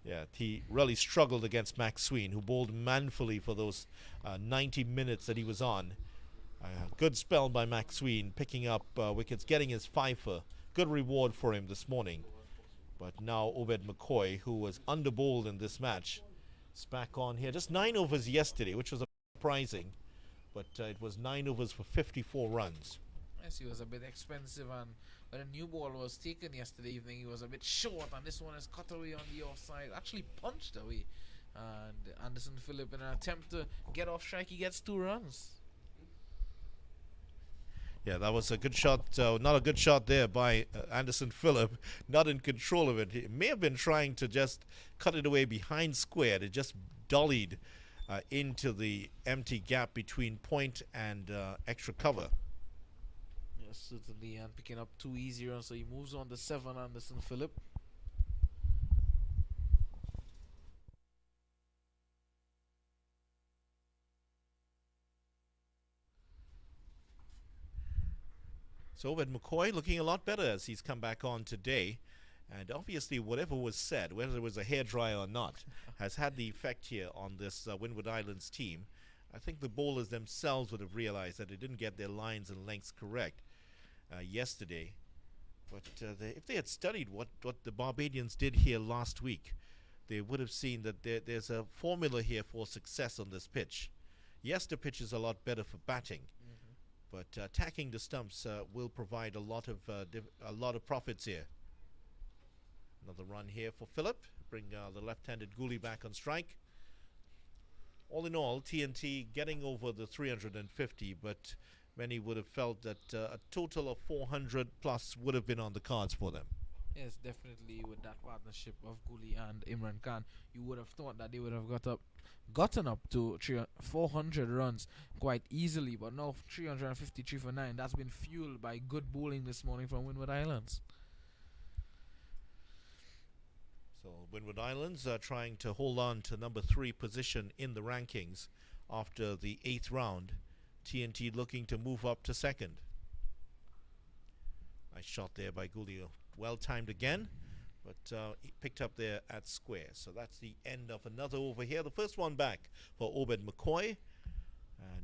Yeah, he really struggled against Max Sween, who bowled manfully for those 90 minutes that he was on. Good spell by Max Sween, picking up wickets, getting his fifer. Good reward for him this morning. But now Obed McCoy, who was under-bowled in this match, is back on here. Just 9 overs yesterday, which was surprising. But it was 9 overs for 54 runs. Yes, he was a bit expensive, and when a new ball was taken yesterday evening, he was a bit short, and this one is cut away on the offside, actually punched away. And Anderson Phillip, in an attempt to get off strike, he gets 2 runs. Yeah, that was a good shot. Not a good shot there by Anderson Phillip. Not in control of it. He may have been trying to just cut it away behind square. It just dollied into the empty gap between point and extra cover. Yes, certainly, and picking up 2 easy runs. So he moves on to 7, Anderson Phillip. So Obed McCoy looking a lot better as he's come back on today. And obviously whatever was said, whether it was a hairdryer or not, has had the effect here on this Winwood Islands team. I think the bowlers themselves would have realized that they didn't get their lines and lengths correct yesterday. But if they had studied what the Barbadians did here last week, they would have seen that there's a formula here for success on this pitch. Yes, the pitch is a lot better for batting. But attacking the stumps will provide a lot of profits here. Another run here for Phillip. Bring the left-handed Goolie back on strike. All in all, TNT getting over the 350, but many would have felt that a total of 400 plus would have been on the cards for them. Yes, definitely with that partnership of Goolie and Imran Khan, you would have thought that they would have gotten up to 400 runs quite easily, but no, 353 for 9. That's been fueled by good bowling this morning from Winwood Islands. So Winwood Islands are trying to hold on to number 3 position in the rankings after the 8th round. TNT looking to move up to 2nd. Nice shot there by Goolie. Well timed again, but he picked up there at square. So that's the end of another over here. The first one back for Obed McCoy.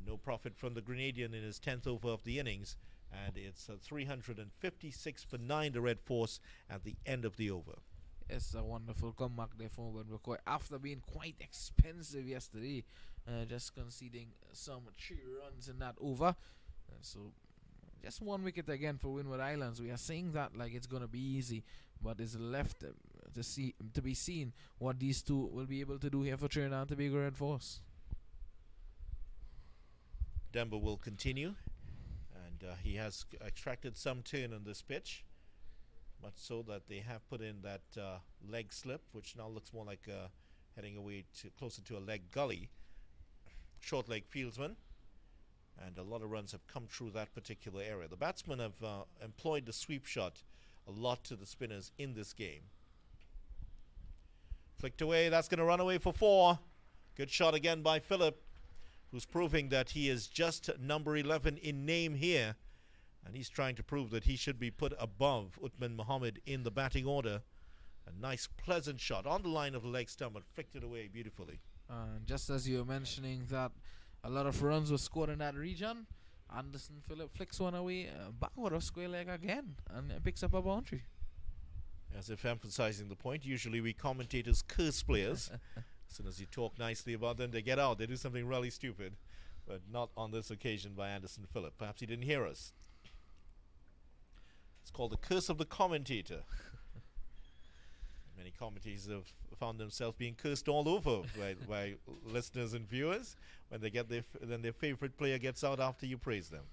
No profit from the Grenadian in his 10th over of the innings. And it's 356 for 9, the Red Force, at the end of the over. It's a wonderful comeback there from Obed McCoy after being quite expensive yesterday, just conceding some 3 runs in that over. So just 1 wicket again for Winwood Islands. We are saying that like it's going to be easy, but it's left to be seen what these two will be able to do here for Trinidad and Tobago Red Force. Denver will continue, and he has extracted some turn on this pitch, much so that they have put in that leg slip, which now looks more like heading away to closer to a leg gully. Short leg fieldsman, and a lot of runs have come through that particular area. The batsmen have employed the sweep shot a lot to the spinners in this game. Flicked away, that's going to run away for 4. Good shot again by Phillip, who's proving that he is just number 11 in name here, and he's trying to prove that he should be put above Uthman Mohammed in the batting order. A nice pleasant shot on the line of the leg stump, but flicked it away beautifully. Just as you were mentioning that a lot of runs were scored in that region, Anderson Phillip flicks one away backward of square leg again and picks up a boundary. As if emphasizing the point, usually we commentators curse players. As soon as you talk nicely about them, they get out. They do something really stupid, but not on this occasion by Anderson Phillip. Perhaps he didn't hear us. It's called the curse of the commentator. Many commentators have found themselves being cursed all over by listeners and viewers when they get their favorite player gets out after you praise them.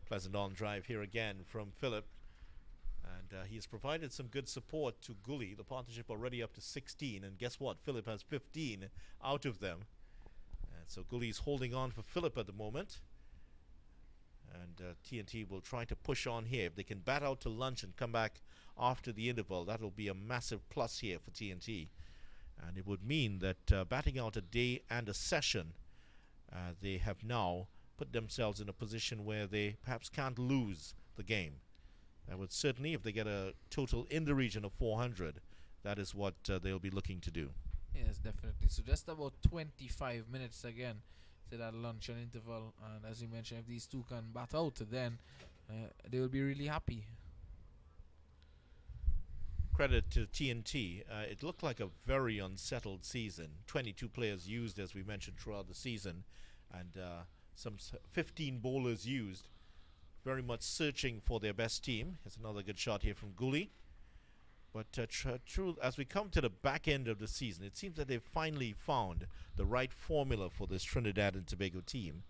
Pleasant on drive here again from Phillip, and he has provided some good support to Goolie. The partnership already up to 16, and guess what? Phillip has 15 out of them, and so Goolie's holding on for Phillip at the moment. And TNT will try to push on here. If they can bat out to lunch and come back after the interval, that will be a massive plus here for TNT. And it would mean that batting out a day and a session, they have now put themselves in a position where they perhaps can't lose the game. That would certainly, if they get a total in the region of 400, that is what they'll be looking to do. Yes, definitely. So just about 25 minutes again to that lunch and interval, and as you mentioned, if these two can bat out, then they will be really happy. Credit to TNT. It looked like a very unsettled season. 22 players used, as we mentioned, throughout the season, and some 15 bowlers used, very much searching for their best team. Here's another good shot here from Goolie. But true, as we come to the back end of the season, it seems that they've finally found the right formula for this Trinidad and Tobago team.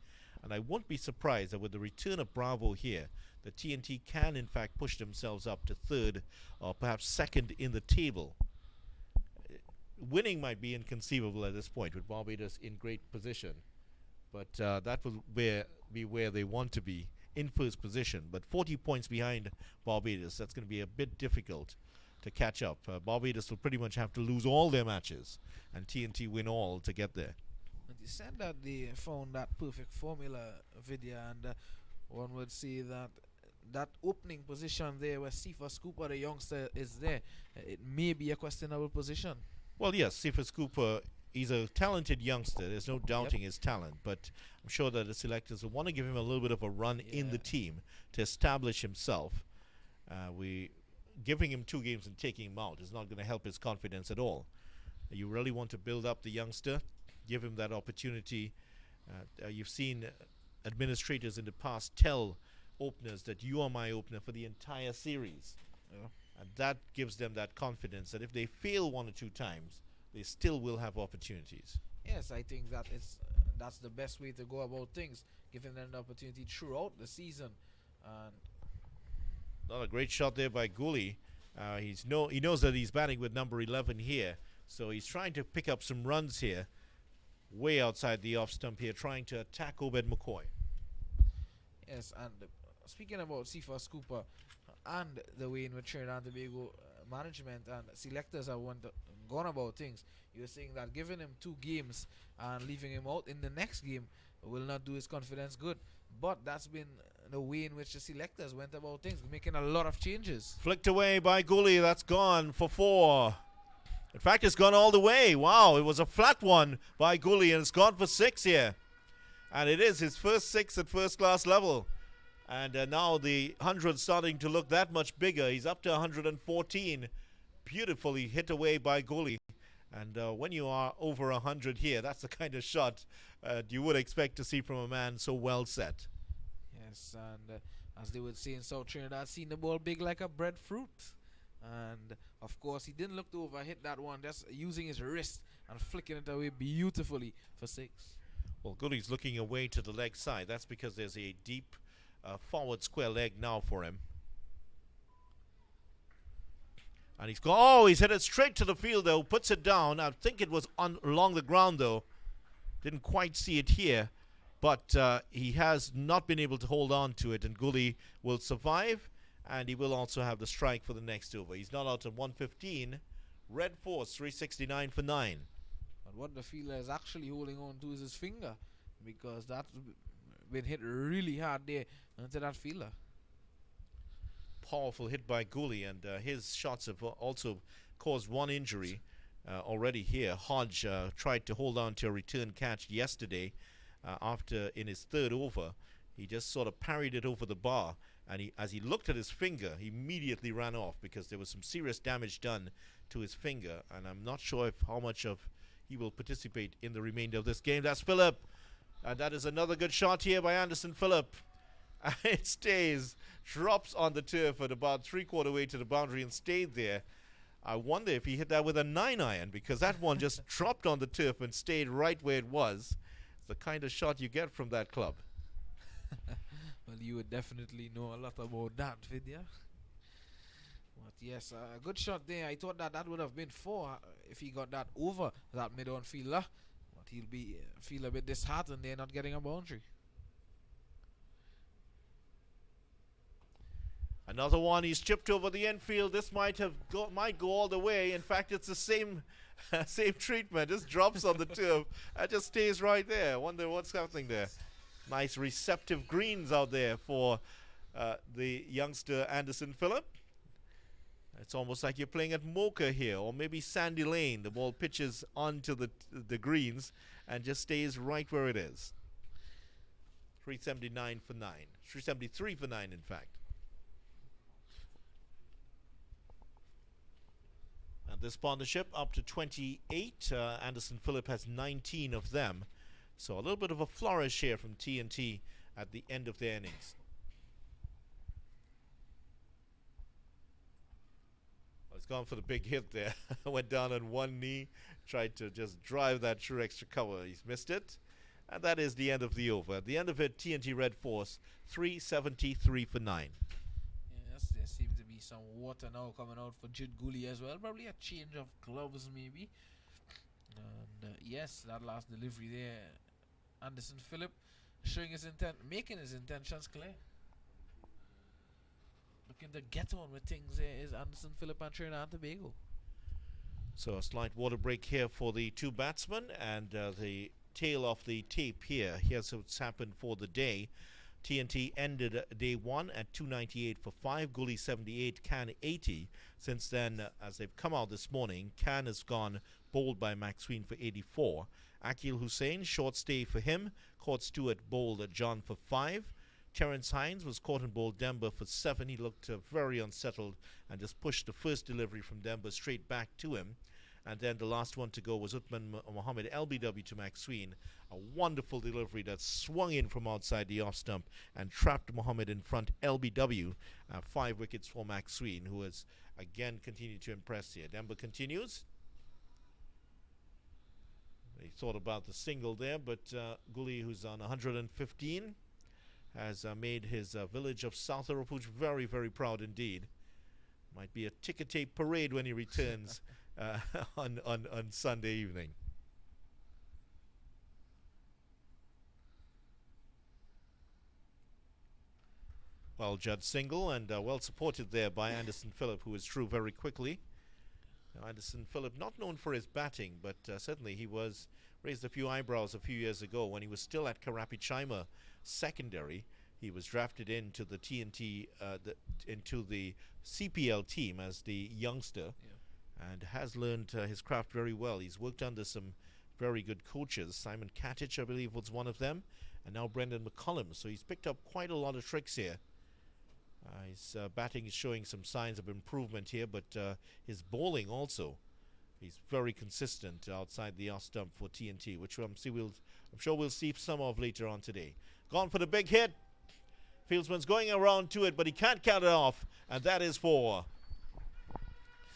And I won't be surprised that with the return of Bravo here, the TNT can in fact push themselves up to 3rd or perhaps 2nd in the table. Winning might be inconceivable at this point with Barbados in great position. But that will be where they want to be, in first position. But 40 points behind Barbados, that's going to be a bit difficult to catch up. Barbados will pretty much have to lose all their matches and TNT win all to get there. And you said that they found that perfect formula, Vidya, and one would see that opening position there where Cephas Cooper, the youngster, is there. It may be a questionable position. Well, yes, Cephas Cooper, he's a talented youngster. There's no doubting his talent, but I'm sure that the selectors will want to give him a little bit of a run in the team to establish himself. Giving him 2 games and taking him out is not going to help his confidence at all. You really want to build up the youngster, give him that opportunity. You've seen administrators in the past tell openers that you are my opener for the entire series. And that gives them that confidence that if they fail 1 or 2 times, they still will have opportunities. Yes, I think that's the best way to go about things, giving them the opportunity throughout the season. And Not a great shot there by Goolie. He knows that he's batting with number 11 here, so he's trying to pick up some runs here, way outside the off stump here, trying to attack Obed McCoy. Yes, and speaking about Cephas Cooper and the way in which Trinidad and Tobago management and selectors have gone about things, you're saying that giving him 2 games and leaving him out in the next game will not do his confidence good. But that's been the way in which the selectors went about things, making a lot of changes. Flicked away by Goolie. That's gone for 4. In fact, it's gone all the way. Wow, it was a flat one by Goolie, and it's gone for 6 here. And it is his first 6 at first class level. And now the 100 starting to look that much bigger. He's up to 114. Beautifully hit away by Goolie. And when you are over 100 here, that's the kind of shot you would expect to see from a man so well set. Yes, and as they would say in South Trinidad, seen the ball big like a breadfruit. And of course, he didn't look to overhit that one, just using his wrist and flicking it away beautifully for 6. Well, Goolie's looking away to the leg side. That's because there's a deep forward square leg now for him. And he's hit it straight to the field though, puts it down. I think it was along the ground though. Didn't quite see it here, but he has not been able to hold on to it, and Goolie will survive, and he will also have the strike for the next over. He's not out at 115. Red force 369 for 9. But what the fielder is actually holding on to is his finger, because that's been hit really hard there into that fielder. Powerful hit by Goolie, and his shots have also caused 1 injury already here. Hodge tried to hold on to a return catch yesterday after in his 3rd over. He just sort of parried it over the bar, and as he looked at his finger, he immediately ran off because there was some serious damage done to his finger, and I'm not sure how much of he will participate in the remainder of this game. That's Phillip, and that is another good shot here by Anderson Phillip. It stays, drops on the turf at about 3/4 way to the boundary and stayed there. I wonder if he hit that with a 9-iron, because that one just dropped on the turf and stayed right where it was. It's the kind of shot you get from that club. Well, you would definitely know a lot about that, Vidya. But yes, a good shot there. I thought that would have been 4 if he got that over that mid-on fielder. But he'll feel a bit disheartened there not getting a boundary. Another one, he's chipped over the infield. This might go all the way. In fact, it's the same treatment. Just drops on the turf and just stays right there. I wonder what's happening there. Nice receptive greens out there for the youngster Anderson Phillip. It's almost like you're playing at Mocha here, or maybe Sandy Lane. The ball pitches onto the greens and just stays right where it is. 379 for 9. 373 for 9, in fact. And this partnership up to 28. Anderson Phillip has 19 of them. So a little bit of a flourish here from TNT at the end of their innings. Well, he's gone for the big hit there. Went down on one knee, tried to just drive that through extra cover. He's missed it. And that is the end of the over. At the end of it, TNT Red Force, 373 for 9. Yes, there seems to be some water now coming out for Jude Goolie as well. Probably a change of gloves, maybe. And yes, that last delivery there, Anderson Phillip showing his intent, making his intentions clear. Looking to get on with things there is Anderson Phillip and Trinidad and Tobago. So a slight water break here for the 2 batsmen, and the tail of the tape here. Here's what's happened for the day. TNT ended day 1 at 298 for 5, Goolie 78, Can 80. Since then, as they've come out this morning, Can has gone bowled by Maxween for 84. Akil Hussain, short stay for him. Caught Stewart bowled John for 5. Terence Hines was caught and bowled Denver for 7. He looked very unsettled and just pushed the first delivery from Denver straight back to him. And then the last one to go was Uthman Mohammed LBW to Maxween. A wonderful delivery that swung in from outside the off stump and trapped Mohammed in front. LBW, 5 wickets for Maxween, who has again continued to impress here. Denver continues. He thought about the single there, but Goolie, who's on 115, has made his village of South Arapuch very, very proud indeed. Might be a ticker tape parade when he returns on Sunday evening. Well, Judd single and well supported there by Anderson Phillip, who is through very quickly. Now, Anderson Phillip, not known for his batting, but certainly he raised a few eyebrows a few years ago when he was still at Karapichaima secondary. He was drafted into the TNT, into the CPL team as the youngster, and has learned his craft very well. He's worked under some very good coaches. Simon Katich, I believe, was one of them, and now Brendan McCullum. So he's picked up quite a lot of tricks here. His batting is showing some signs of improvement here, but his bowling also. He's very consistent outside the off stump for TNT, which I'm sure we'll see some of later on today. Gone for the big hit. Fieldsman's going around to it, but he can't count it off, and that is 4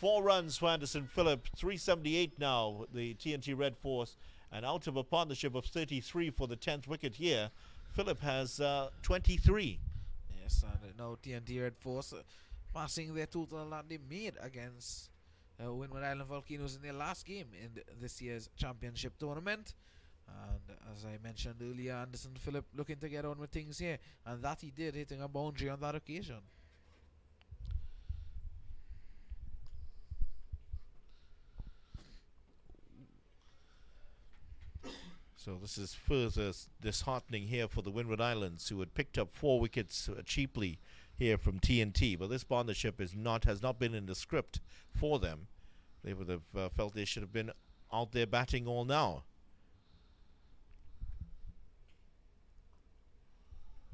runs for Anderson Phillip. 378 now, the TNT Red Force, and out of a partnership of 33 for the 10th wicket here, Phillip has 23. Yes, and now TNT Red Force passing their total that they made against Winwood Island Volcanoes in their last game in this year's championship tournament. And as I mentioned earlier, Anderson Phillip looking to get on with things here, and that he did, hitting a boundary on that occasion. So this is further disheartening here for the Winwood Islands, who had picked up 4 wickets cheaply here from TNT. But this partnership has not been in the script for them. They would have felt they should have been out there batting all now.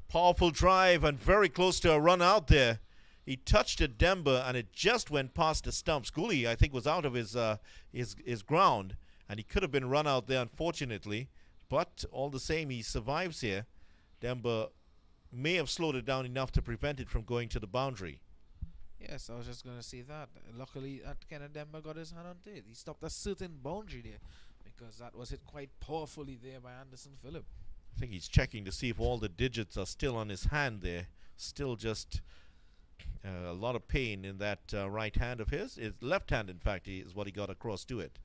Powerful drive and very close to a run out there. He touched it, Demba, and it just went past the stumps. Goolie, I think, was out of his ground, and he could have been run out there, unfortunately. But all the same, he survives here. Demba may have slowed it down enough to prevent it from going to the boundary. Yes, I was just going to say that. Luckily, Kenneth Demba got his hand onto it. He stopped a certain boundary there, because that was hit quite powerfully there by Anderson Phillip. I think he's checking to see if all the digits are still on his hand there. Still just a lot of pain in that right hand of his. His left hand, in fact, is what he got across to it.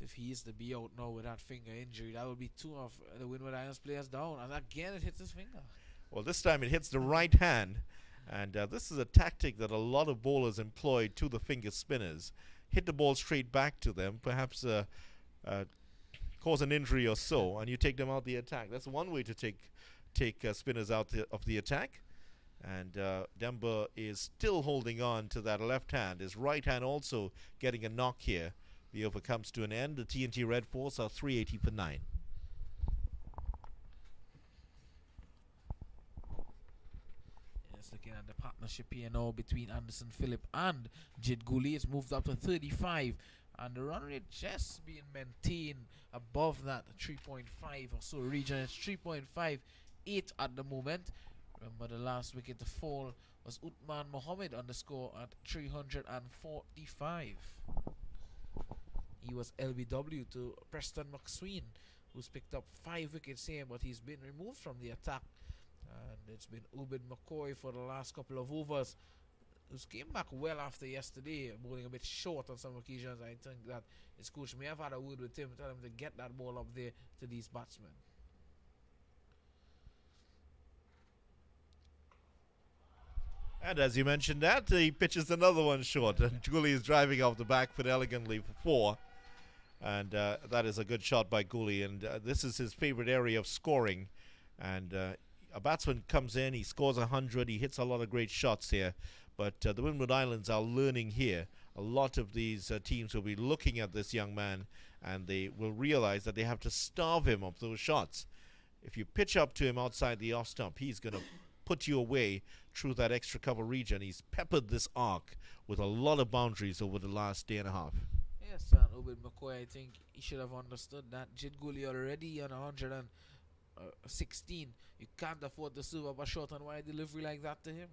If he is to be out now with that finger injury, that would be 2 of the Winwood Islands players down. And again, it hits his finger. Well, this time it hits the right hand. And this is a tactic that a lot of bowlers employ to the finger spinners. Hit the ball straight back to them, perhaps cause an injury or so, and you take them out the attack. That's one way to take spinners out of the attack. And Demba is still holding on to that left hand. His right hand also getting a knock here. The over comes to an end. The TNT Red Force are 380 for 9. Yes, looking at the partnership here now between Anderson Phillip and Jid Goolie. It's moved up to 35. And the run rate just being maintained above that 3.5 or so region. It's 3.58 at the moment. Remember, the last wicket to fall was Uthman Mohammed on the score at 345. He was LBW to Preston McSween, who's picked up 5 wickets here, but he's been removed from the attack. And it's been Ubid McCoy for the last couple of overs, who's came back well after yesterday, bowling a bit short on some occasions. I think that his coach may have had a word with him, tell him to get that ball up there to these batsmen. And as you mentioned that, he pitches another one short. And Goolie is driving off the back foot elegantly for 4. And that is a good shot by Goolie. And this is his favorite area of scoring. And a batsman comes in, he scores 100, he hits a lot of great shots here. But the Winwood Islands are learning here. A lot of these teams will be looking at this young man, and they will realize that they have to starve him of those shots. If you pitch up to him outside the off stump, he's going to put you away through that extra cover region. He's peppered this arc with a lot of boundaries over the last day and a half. Yes, and Ubid McCoy, I think he should have understood that. Jid Goolie already on 116. You can't afford to serve up a short and wide delivery like that to him.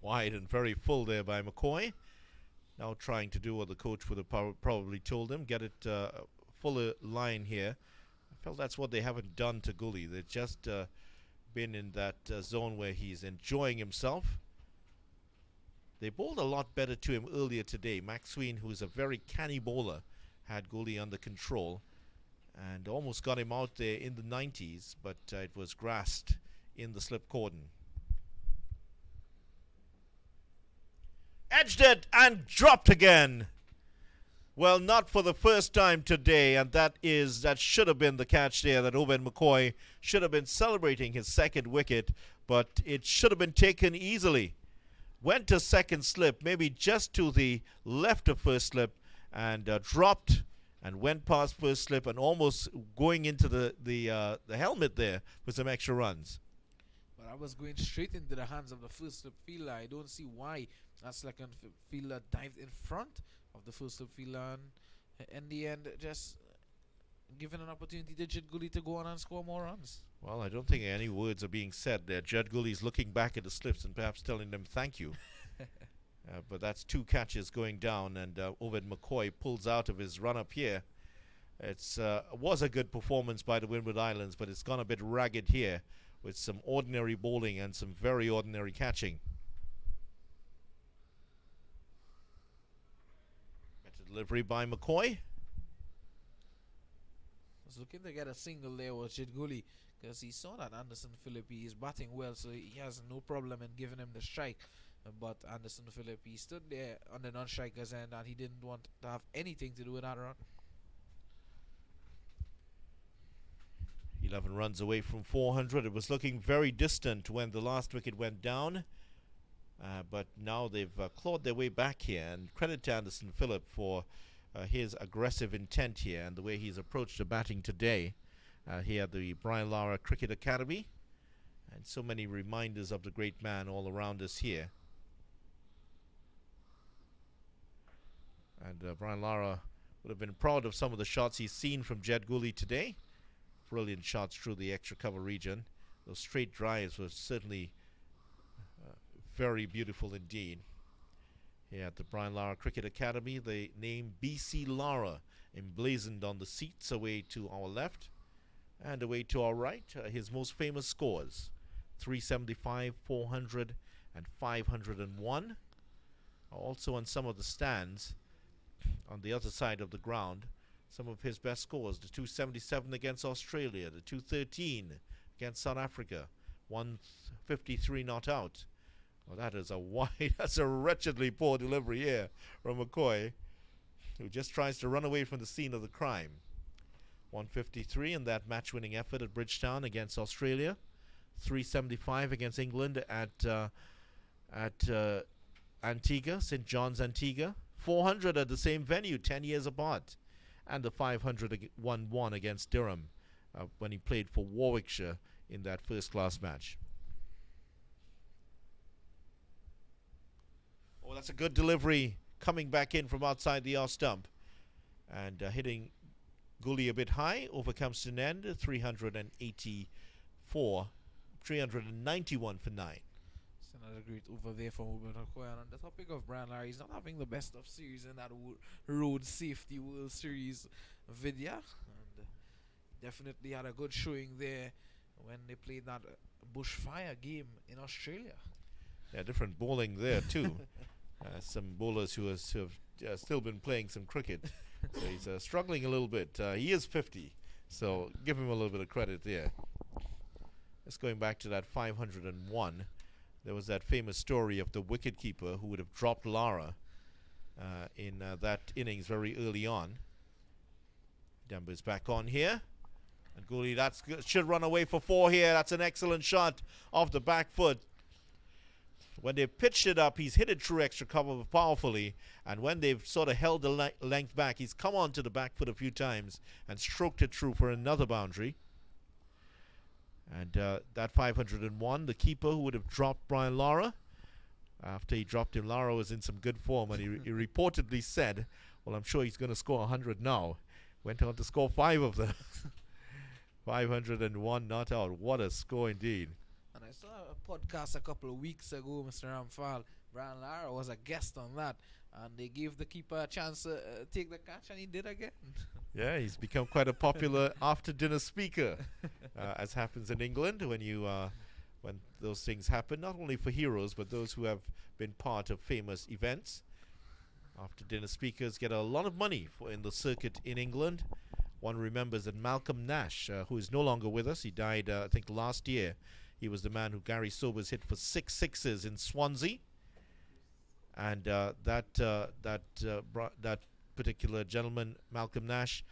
Wide and very full there by McCoy. Now trying to do what the coach would have probably told him, get it fuller line here. I felt that's what they haven't done to Goolie. They've just been in that zone where he's enjoying himself. They bowled a lot better to him earlier today. Maxween, who's a very canny bowler, had Goolie under control and almost got him out there in the 90s, but it was grasped in the slip cordon. Edged it and dropped again. Well, not for the first time today, and that should have been the catch there, that Owen McCoy should have been celebrating his second wicket, but it should have been taken easily. Went to second slip, maybe just to the left of first slip, and dropped and went past first slip and almost going into the helmet there for some extra runs. But I was going straight into the hands of the first slip fielder. I don't see why that second fielder dived in front of the first slip fielder, and in the end just given an opportunity to Jed Goolie to go on and score more runs. Well, I don't think any words are being said there. Jed Goolie's looking back at the slips and perhaps telling them thank you. But that's two catches going down, and Owen McCoy pulls out of his run up here. It was a good performance by the Winwood Islands, but it's gone a bit ragged here with some ordinary bowling and some very ordinary catching. Better delivery by McCoy. Was looking to get a single there was Jed Goolie, because he saw that Anderson Philippi is batting well, so he has no problem in giving him the strike. But Anderson Philippi stood there on the non-striker's end, and he didn't want to have anything to do with that run. 11 runs away from 400. It was looking very distant when the last wicket went down, but now they've clawed their way back here, and credit to Anderson Phillip for his aggressive intent here and the way he's approached the batting today here at the Brian Lara Cricket Academy, and so many reminders of the great man all around us here. And Brian Lara would have been proud of some of the shots he's seen from Jed Goolie today. Brilliant shots through the extra cover region. Those straight drives were certainly very beautiful indeed. Here at the Brian Lara Cricket Academy, the name BC Lara emblazoned on the seats away to our left and away to our right. His most famous scores: 375, 400 and 501. Also on some of the stands on the other side of the ground, some of his best scores: the 277 against Australia, the 213 against South Africa, 153 not out. Well, that is that's a wretchedly poor delivery here from McCoy, who just tries to run away from the scene of the crime. 153 in that match-winning effort at Bridgetown against Australia, 375 against England at Antigua, St. John's Antigua, 400 at the same venue 10 years apart, and the 501 against Durham when he played for Warwickshire in that first-class match. Oh, that's a good delivery coming back in from outside the off stump and hitting Goolie a bit high. Over comes to an end, 384, 391 for 9. It's another great over there from Owen McCoy. And on the topic of Brian Lara, he's not having the best of series in that Road Safety World Series video. And definitely had a good showing there when they played that bushfire game in Australia. Yeah, different bowling there too. Some bowlers who have still been playing some cricket. So he's struggling a little bit. He is 50, so give him a little bit of credit there. Just going back to that 501, there was that famous story of the wicketkeeper who would have dropped Lara in that innings very early on. Denver's back on here. And Goolie, should run away for 4 here. That's an excellent shot off the back foot. When they pitched it up, he's hit it through extra cover powerfully, and when they've sort of held the length back, he's come onto the back foot a few times and stroked it through for another boundary. And that 501, the keeper who would have dropped Brian Lara, after he dropped him, Lara was in some good form, and he reportedly said, well, I'm sure he's going to score 100 now. Went on to score 5 of them. 501 not out. What a score indeed. And I saw a podcast a couple of weeks ago, Mr. Ramphal, Brian Lara was a guest on that, and they gave the keeper a chance to take the catch, and he did again. Yeah, he's become quite a popular after-dinner speaker, as happens in England when those things happen, not only for heroes, but those who have been part of famous events. After-dinner speakers get a lot of money in the circuit in England. One remembers that Malcolm Nash, who is no longer with us, he died, I think, last year. He was the man who Gary Sobers hit for 6 sixes in Swansea. And that particular gentleman, Malcolm Nash,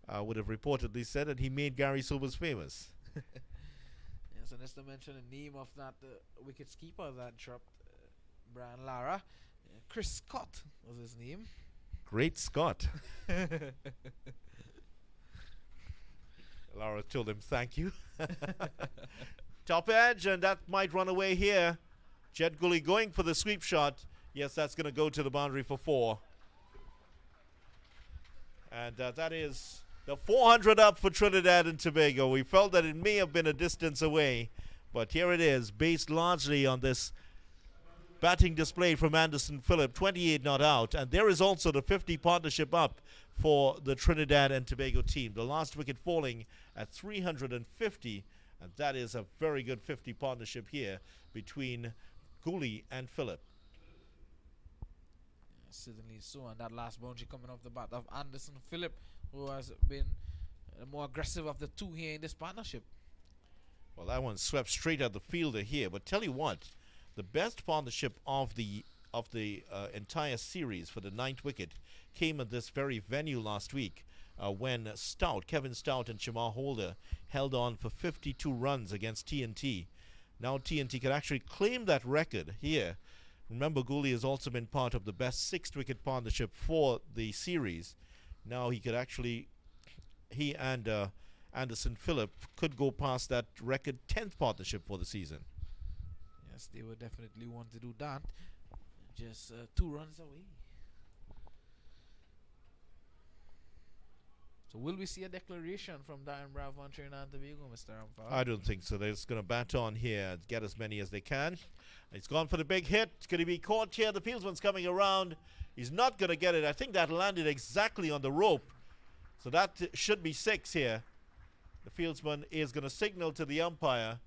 would have reportedly said that he made Gary Sobers famous. Yes, and just to mention the name of that wickets keeper that dropped Brian Lara, Chris Scott was his name. Great Scott. Lara told him thank you. Top edge, and that might run away here. Jed Goolie going for the sweep shot. Yes, that's going to go to the boundary for 4. And that is the 400 up for Trinidad and Tobago. We felt that it may have been a distance away, but here it is, based largely on this batting display from Anderson Phillip, 28 not out. And there is also the 50 partnership up for the Trinidad and Tobago team. The last wicket falling at 350, and that is a very good 50 partnership here between Goolie and Phillip. Certainly so, and that last boundary coming off the bat of Anderson Phillip, who has been the more aggressive of the two here in this partnership. Well, that one swept straight at the fielder here, but tell you what, the best partnership of the entire series for the 9th wicket came at this very venue last week when Kevin Stout and Shamar Holder held on for 52 runs against TNT. Now TNT can actually claim that record here. Remember, Goolie has also been part of the best 6th wicket partnership for the series. Now he and Anderson Phillip could go past that record 10th partnership for the season. Yes, they would definitely want to do that. Just 2 runs away. So will we see a declaration from Darren Bravo on Trinidad and Tobago, Mr. Ampar? I don't think so. They're just going to bat on here and get as many as they can. He's gone for the big hit. It's going to be caught here. The fieldsman's coming around. He's not going to get it. I think that landed exactly on the rope. So that should be 6 here. The fieldsman is going to signal to the umpire.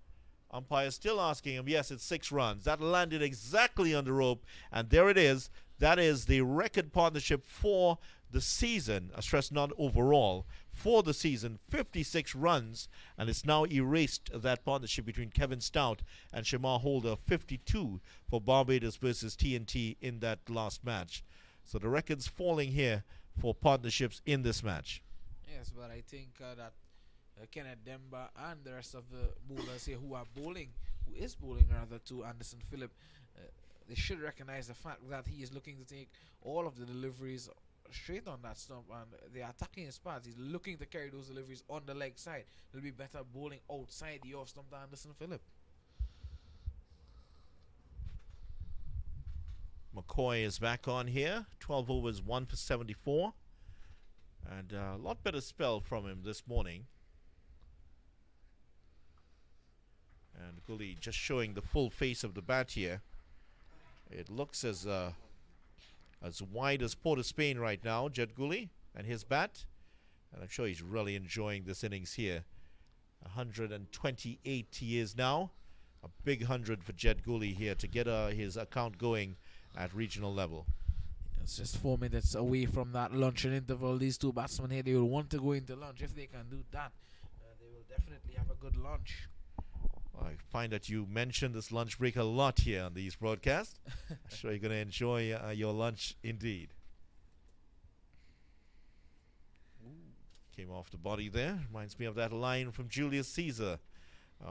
Umpire still asking him. Yes, it's 6 runs. That landed exactly on the rope. And there it is. That is the record partnership for the season. I stress not overall. For the season, 56 runs. And it's now erased that partnership between Kevin Stout and Shamar Holder. 52 for Barbados versus TNT in that last match. So the record's falling here for partnerships in this match. Yes, but I think that Kenneth Demba and the rest of the bowlers here who is bowling rather to Anderson Phillip, they should recognize the fact that he is looking to take all of the deliveries straight on that stump, and they are attacking his pads. He's looking to carry those deliveries on the leg side. It'll be better bowling outside the off stump to Anderson Phillip. McCoy is back on here. 12 overs, 1 for 74. And a lot better spell from him this morning. And Goolie just showing the full face of the bat here. It looks as wide as Port of Spain right now, Jed Goolie and his bat. And I'm sure he's really enjoying this innings here. 128 he is now. A big 100 for Jed Goolie here to get his account going at regional level. It's just 4 minutes away from that luncheon interval. These two batsmen here, they will want to go into lunch. If they can do that, they will definitely have a good lunch. I find that you mention this lunch break a lot here on these broadcasts. I'm sure you're going to enjoy your lunch indeed. Came off the body there. Reminds me of that line from Julius Caesar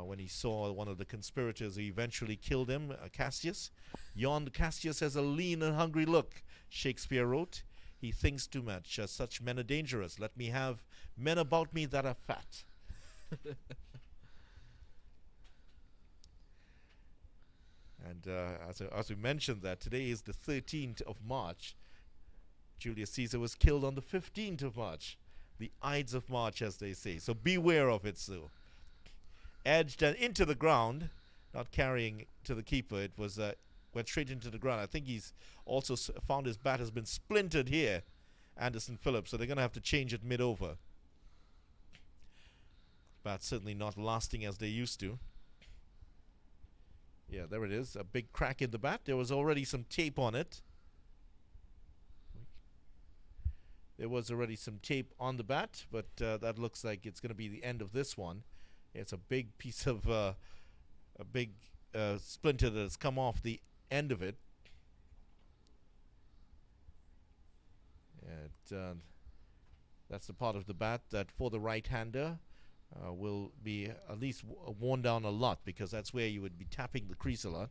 when he saw one of the conspirators who eventually killed him, Cassius. Yond Cassius has a lean and hungry look, Shakespeare wrote. He thinks too much. Such men are dangerous. Let me have men about me that are fat. And as we mentioned that, today is the 13th of March. Julius Caesar was killed on the 15th of March. The Ides of March, as they say. So beware of it, Sue. Edged and into the ground, not carrying to the keeper. It was went straight into the ground. I think he's also found his bat has been splintered here, Anderson Phillips, so they're going to have to change it mid-over. Bat certainly not lasting as they used to. Yeah, there it is, a big crack in the bat. There was already some tape on it. There was already some tape on the bat, but that looks like it's going to be the end of this one. It's a big piece of a big splinter that has come off the end of it. That's the part of the bat that for the right-hander will be at least worn down a lot, because that's where you would be tapping the crease a lot.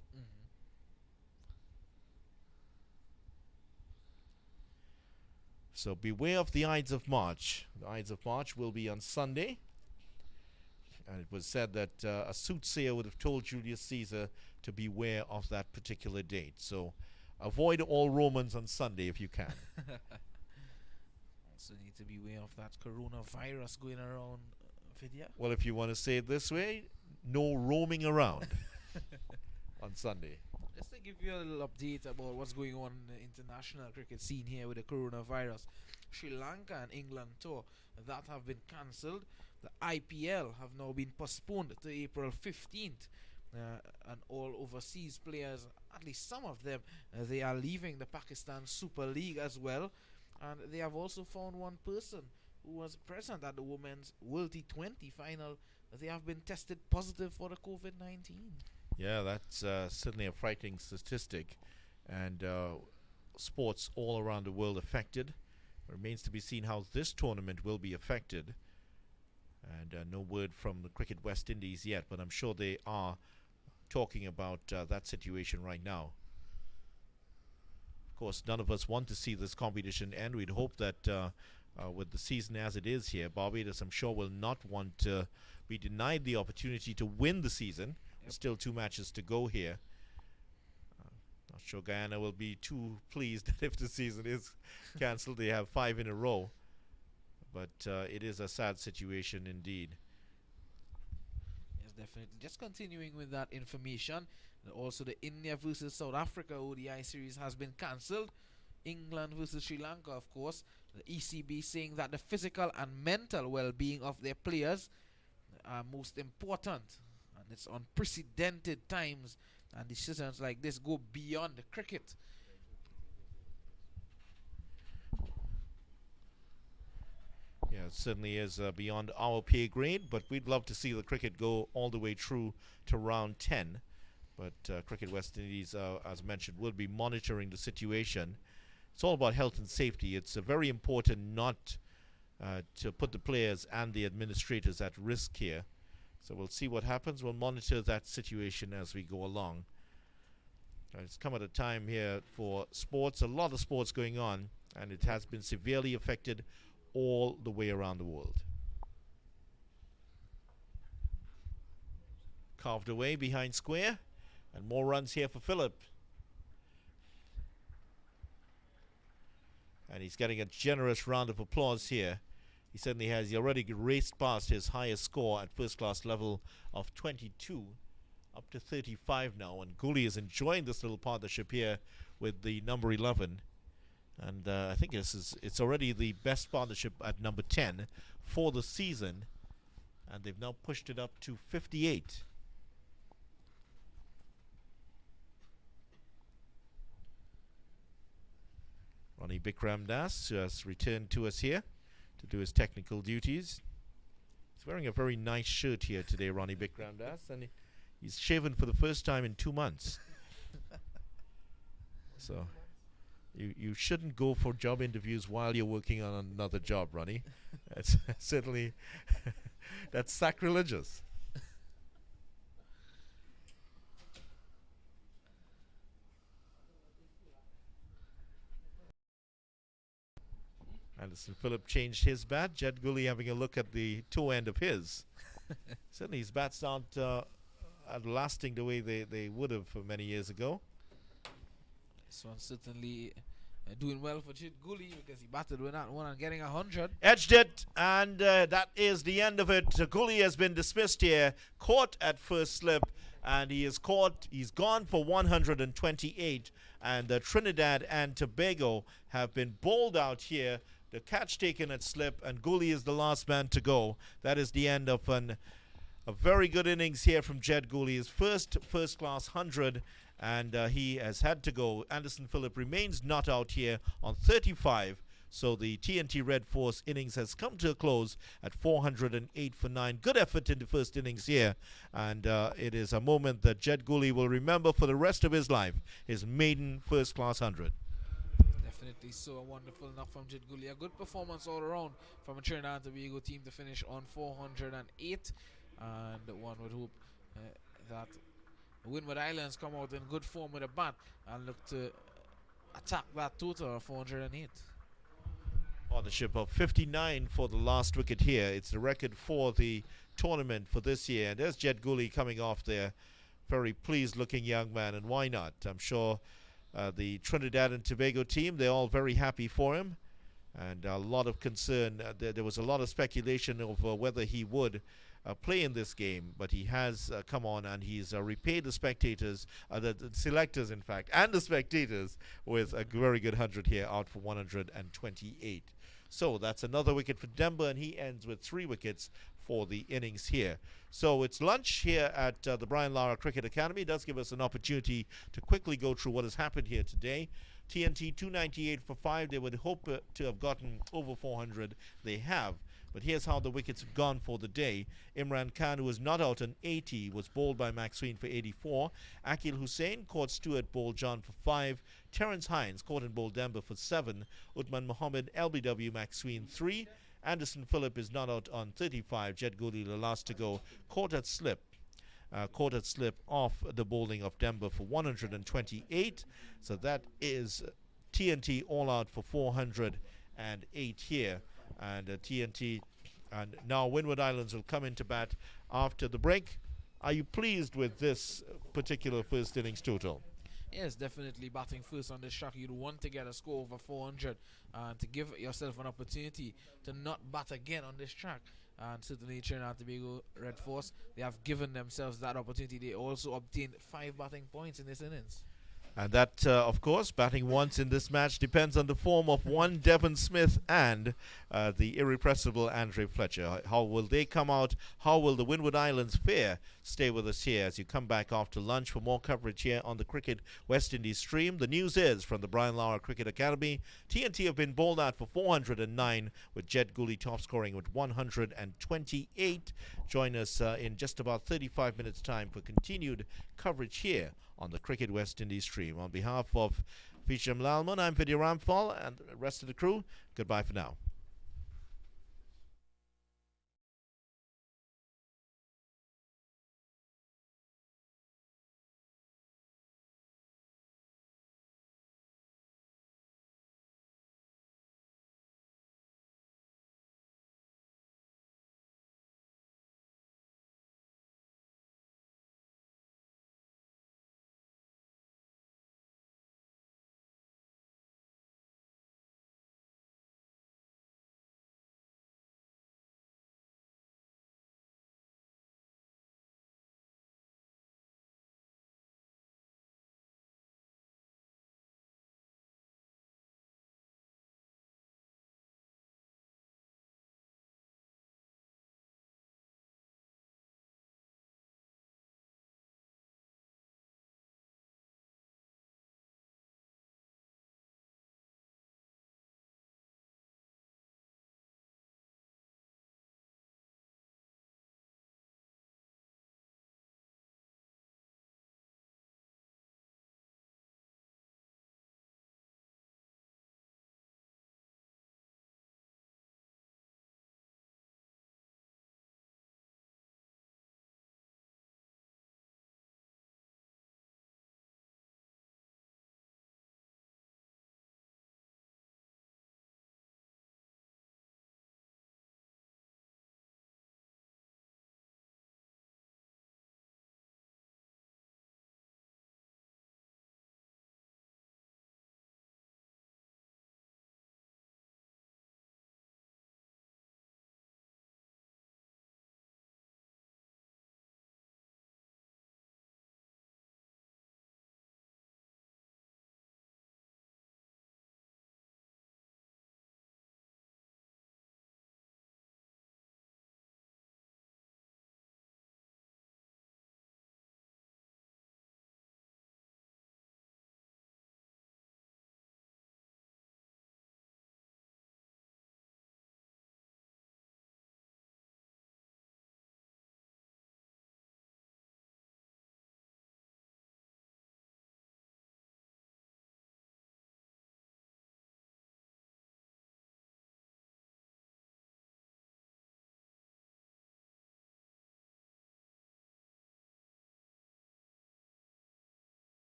So beware of the Ides of March. The Ides of March will be on Sunday. And it was said that a soothsayer would have told Julius Caesar to beware of that particular date. So avoid all Romans on Sunday if you can. Also need to beware of that coronavirus going around, Vidya. Well, if you want to say it this way, no roaming around on Sunday. Just to give you a little update about what's going on in the international cricket scene here with the coronavirus. Sri Lanka and England tour that have been cancelled. The IPL have now been postponed to April 15th. And all overseas players, at least some of them, they are leaving the Pakistan Super League as well. And they have also found one person who was present at the Women's World T20 final. They have been tested positive for the COVID-19. Yeah, that's certainly a frightening statistic. And sports all around the world affected. Remains to be seen how this tournament will be affected. And no word from the Cricket West Indies yet, but I'm sure they are talking about that situation right now. Of course, none of us want to see this competition end. We'd hope that with the season as it is here, Barbados, I'm sure, will not want to be denied the opportunity to win the season. Yep. Still 2 matches to go here. Not sure Guyana will be too pleased if the season is cancelled. They have 5 in a row. But it is a sad situation indeed. Yes, definitely. Just continuing with that information, also the India versus South Africa ODI series has been cancelled. England versus Sri Lanka, of course. The ECB saying that the physical and mental well-being of their players are most important. And it's unprecedented times, and decisions like this go beyond the cricket. Yeah, it certainly is beyond our pay grade, but we'd love to see the cricket go all the way through to round 10. But Cricket West Indies, as mentioned, will be monitoring the situation. It's all about health and safety. It's very important not to put the players and the administrators at risk here. So we'll see what happens. We'll monitor that situation as we go along. It's come at a time here for sports, a lot of sports going on, and it has been severely affected all the way around the world. Carved away behind square, and more runs here for Phillip. And he's getting a generous round of applause here. He certainly has. He already raced past his highest score at first class level of 22, up to 35 now. And Goolie is enjoying this little partnership here with the number 11. And I think it's already the best partnership at number 10 for the season. And they've now pushed it up to 58. Ronnie Bikram Das has returned to us here to do his technical duties. He's wearing a very nice shirt here today, Ronnie Bikram Das, and he's shaven for the first time in 2 months. So you shouldn't go for job interviews while you're working on another job, Ronnie. That's certainly that's sacrilegious. Anderson Phillip changed his bat. Jed Goolie having a look at the toe end of his. Certainly his bats aren't lasting the way they would have many years ago. This one's certainly doing well for Jed Goolie because he batted with that one and getting 100. Edged it, and that is the end of it. Goolie has been dismissed here, caught at first slip, and he is caught. He's gone for 128, and Trinidad and Tobago have been bowled out here. The catch taken at slip, and Goolie is the last man to go. That is the end of a very good innings here from Jed Goolie. His first-class 100, and he has had to go. Anderson Phillip remains not out here on 35. So the TNT Red Force innings has come to a close at 408 for 9. Good effort in the first innings here, and it is a moment that Jed Goolie will remember for the rest of his life. His maiden first-class 100. Definitely so. Wonderful enough from Jed Goolie. A good performance all around from a Trinidad and Tobago team to finish on 408. And one would hope that the Winwood Islands come out in good form with a bat and look to attack that total of 408. Partnership of 59 for the last wicket here. It's the record for the tournament for this year. And there's Jed Goolie coming off there. Very pleased looking young man, and why not? I'm sure the Trinidad and Tobago team, they're all very happy for him. And a lot of concern. There was a lot of speculation over whether he would play in this game, but he has come on, and he's repaid the spectators, the selectors in fact, and the spectators with a very good 100 here, out for 128. So that's another wicket for Denver, and he ends with 3 wickets for the innings here. So it's lunch here at the Brian Lara Cricket Academy. It does give us an opportunity to quickly go through what has happened here today. TNT 298 for 5. They would hope to have gotten over 400. They have. But here's how the wickets have gone for the day. Imran Khan, who was not out on 80, was bowled by Maxween for 84. Akil Hussain caught Stewart, bowled John for 5. Terence Hines caught and bowled Denver for 7. Uthman Mohammed, LBW, Maxween 3. Anderson Phillip is not out on 35. Jed Goolie, the last to go, caught at slip off the bowling of Denver for 128. So that is TNT all out for 408 here. And TNT, and now Winwood Islands will come into bat after the break. Are you pleased with this particular first innings total? Yes, definitely batting first on this track. You'd want to get a score over 400 and to give yourself an opportunity to not bat again on this track. And certainly Trinidad and Tobago Red Force, they have given themselves that opportunity. They also obtained 5 batting points in this innings. And that, of course, batting once in this match depends on the form of one Devon Smith and the irrepressible Andre Fletcher. How will they come out? How will the Winwood Islands fare? Stay with us here as you come back after lunch for more coverage here on the Cricket West Indies stream. The news is from the Brian Lara Cricket Academy. TNT have been bowled out for 409 with Jed Goolie top scoring with 128. Join us in just about 35 minutes time for continued coverage here on the Cricket West Indies stream. On behalf of Fisham Lalman, I'm Vidya Ramphal and the rest of the crew, goodbye for now.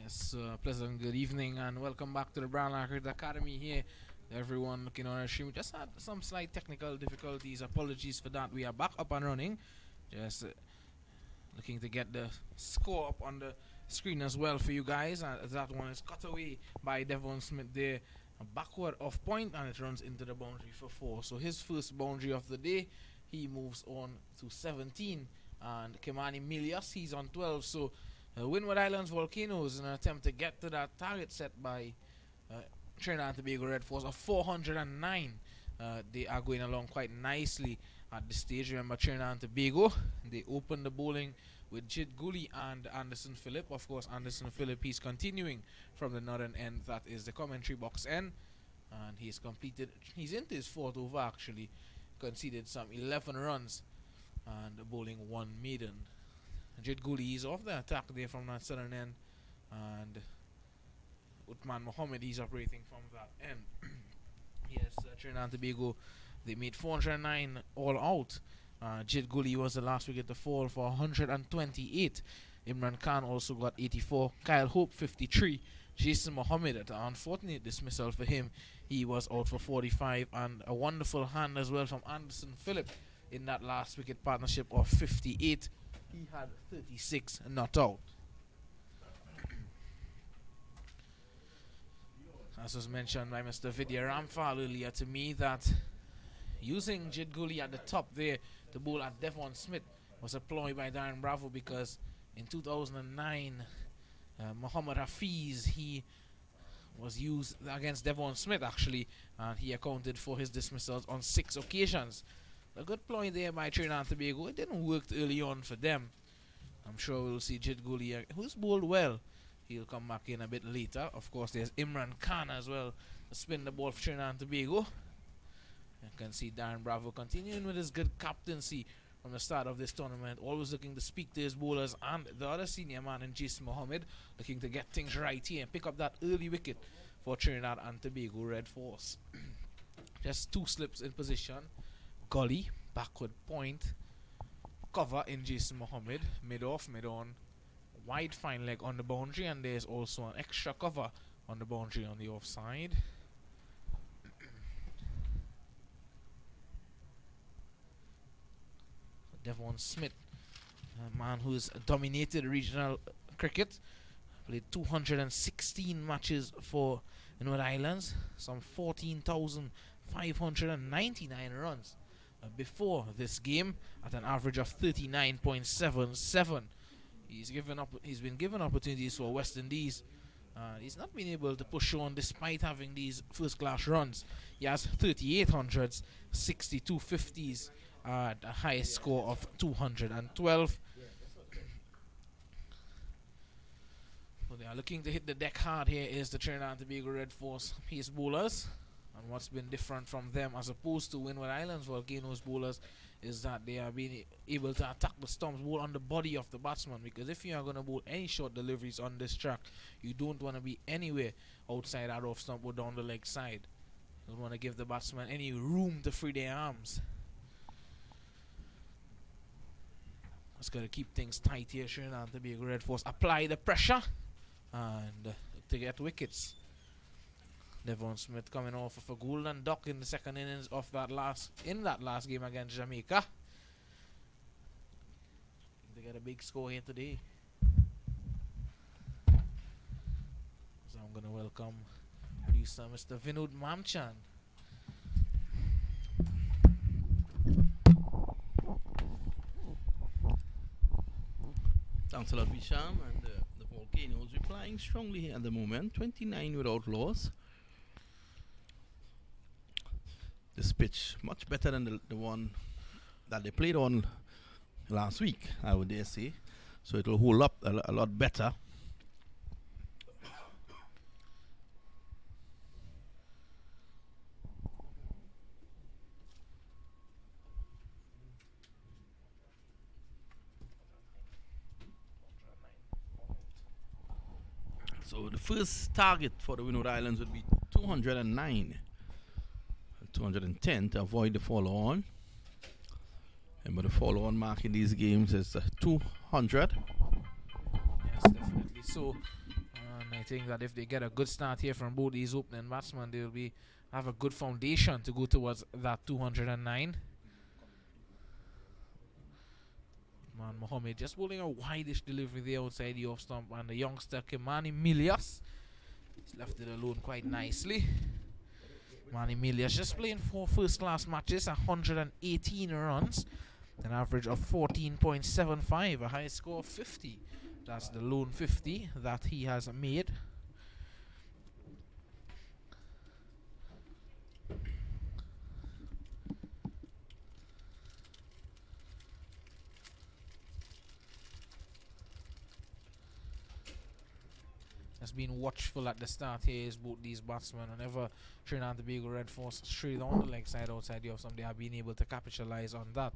Yes, pleasant good evening and welcome back to the Brown Cricket Academy here. Everyone looking on our stream. Just had some slight technical difficulties. Apologies for that. We are back up and running. Just looking to get the score up on the screen as well for you guys. That one is cut away by Devon Smith there. A backward off point and it runs into the boundary for 4. So his first boundary of the day. He moves on to 17. And Kimani Milias, he's on 12. So Winwood Islands Volcanoes in an attempt to get to that target set by Trinidad and Tobago Red Force of 409. They are going along quite nicely at this stage. Remember Trinidad and Tobago, they opened the bowling with Jid Goolie and Anderson Phillip. Of course, Anderson Phillip, he's continuing from the northern end. That is the commentary box end. And he's into his 4th over actually. Conceded some 11 runs and bowling 1 maiden. Jid Goolie is off the attack there from that southern end. And Uthman Mohammed, he's operating from that end. Yes, Trinidad and Tobago, they made 409 all out. Jid Goolie was the last wicket to fall for 128. Imran Khan also got 84. Kyle Hope 53. Jason Mohammed, an unfortunate dismissal for him. He was out for 45. And a wonderful hand as well from Anderson Phillip in that last wicket partnership of 58. He had 36 not out. As was mentioned by Mr. Vidya Ramphal earlier to me, that using Jid Goolie at the top there to bowl at Devon Smith was a ploy by Darren Bravo, because in 2009 Muhammad Hafiz, he was used against Devon Smith actually, and he accounted for his dismissals on 6 occasions. A good ploy there by Trinidad and Tobago. It didn't work early on for them. I'm sure we'll see Jid Goolie, who's bowled well. He'll come back in a bit later. Of course, there's Imran Khan as well to spin the ball for Trinidad and Tobago. You can see Darren Bravo continuing with his good captaincy from the start of this tournament. Always looking to speak to his bowlers, and the other senior man in Jason Mohammed looking to get things right here and pick up that early wicket for Trinidad and Tobago Red Force. Just 2 slips in position. Gully, backward point, cover in Jason Mohammed, mid off, mid on, wide fine leg on the boundary, and there's also an extra cover on the boundary on the offside. Devon Smith, a man who's dominated regional cricket, played 216 matches for Winwood Islands, some 14,599 runs before this game at an average of 39.77. He's been given opportunities for West Indies. He's not been able to push on despite having these first-class runs. He has 38 hundreds, 62 50s, the highest score of 212. So they are looking to hit the deck hard here is the Trinidad and Tobago Red Force pace bowlers. And what's been different from them as opposed to Winwood Islands Volcanoes bowlers is that they are being able to attack the stumps, bowl on the body of the batsman, because if you are going to bowl any short deliveries on this track, you don't want to be anywhere outside that off stump or down the leg side. You don't want to give the batsman any room to free their arms. Just got to keep things tight here. Trinidad and Tobago Red Force apply the pressure and to get wickets. Devon Smith coming off of a golden duck in the second innings of that last game against Jamaica. They got a big score here today. So I'm gonna welcome producer Mr. Vinod Mamchan. Thanks a lot, Visham. And the Volcanoes replying strongly here at the moment. 29 without loss. This pitch much better than the one that they played on last week, I would dare say. So it will hold up a lot better. So the first target for the Winwood Islands would be 209. 210 to avoid the follow-on. Remember, the follow-on mark in these games is 200. Yes, definitely. So I think that if they get a good start here from both these opening batsmen, they'll have a good foundation to go towards that 209. Man, Mohammed just bowling a wide-ish delivery there outside the off stump, and the youngster Kimani Milias he's left it alone quite nicely. Manny Milias just playing 4 first-class matches, 118 runs, an average of 14.75, a high score of 50. That's the lone 50 that he has made. Has been watchful at the start here is both these batsmen. Whenever Trinidad and Tobago Red Force straight on the leg side outside the off stump, they have been able to capitalize on that.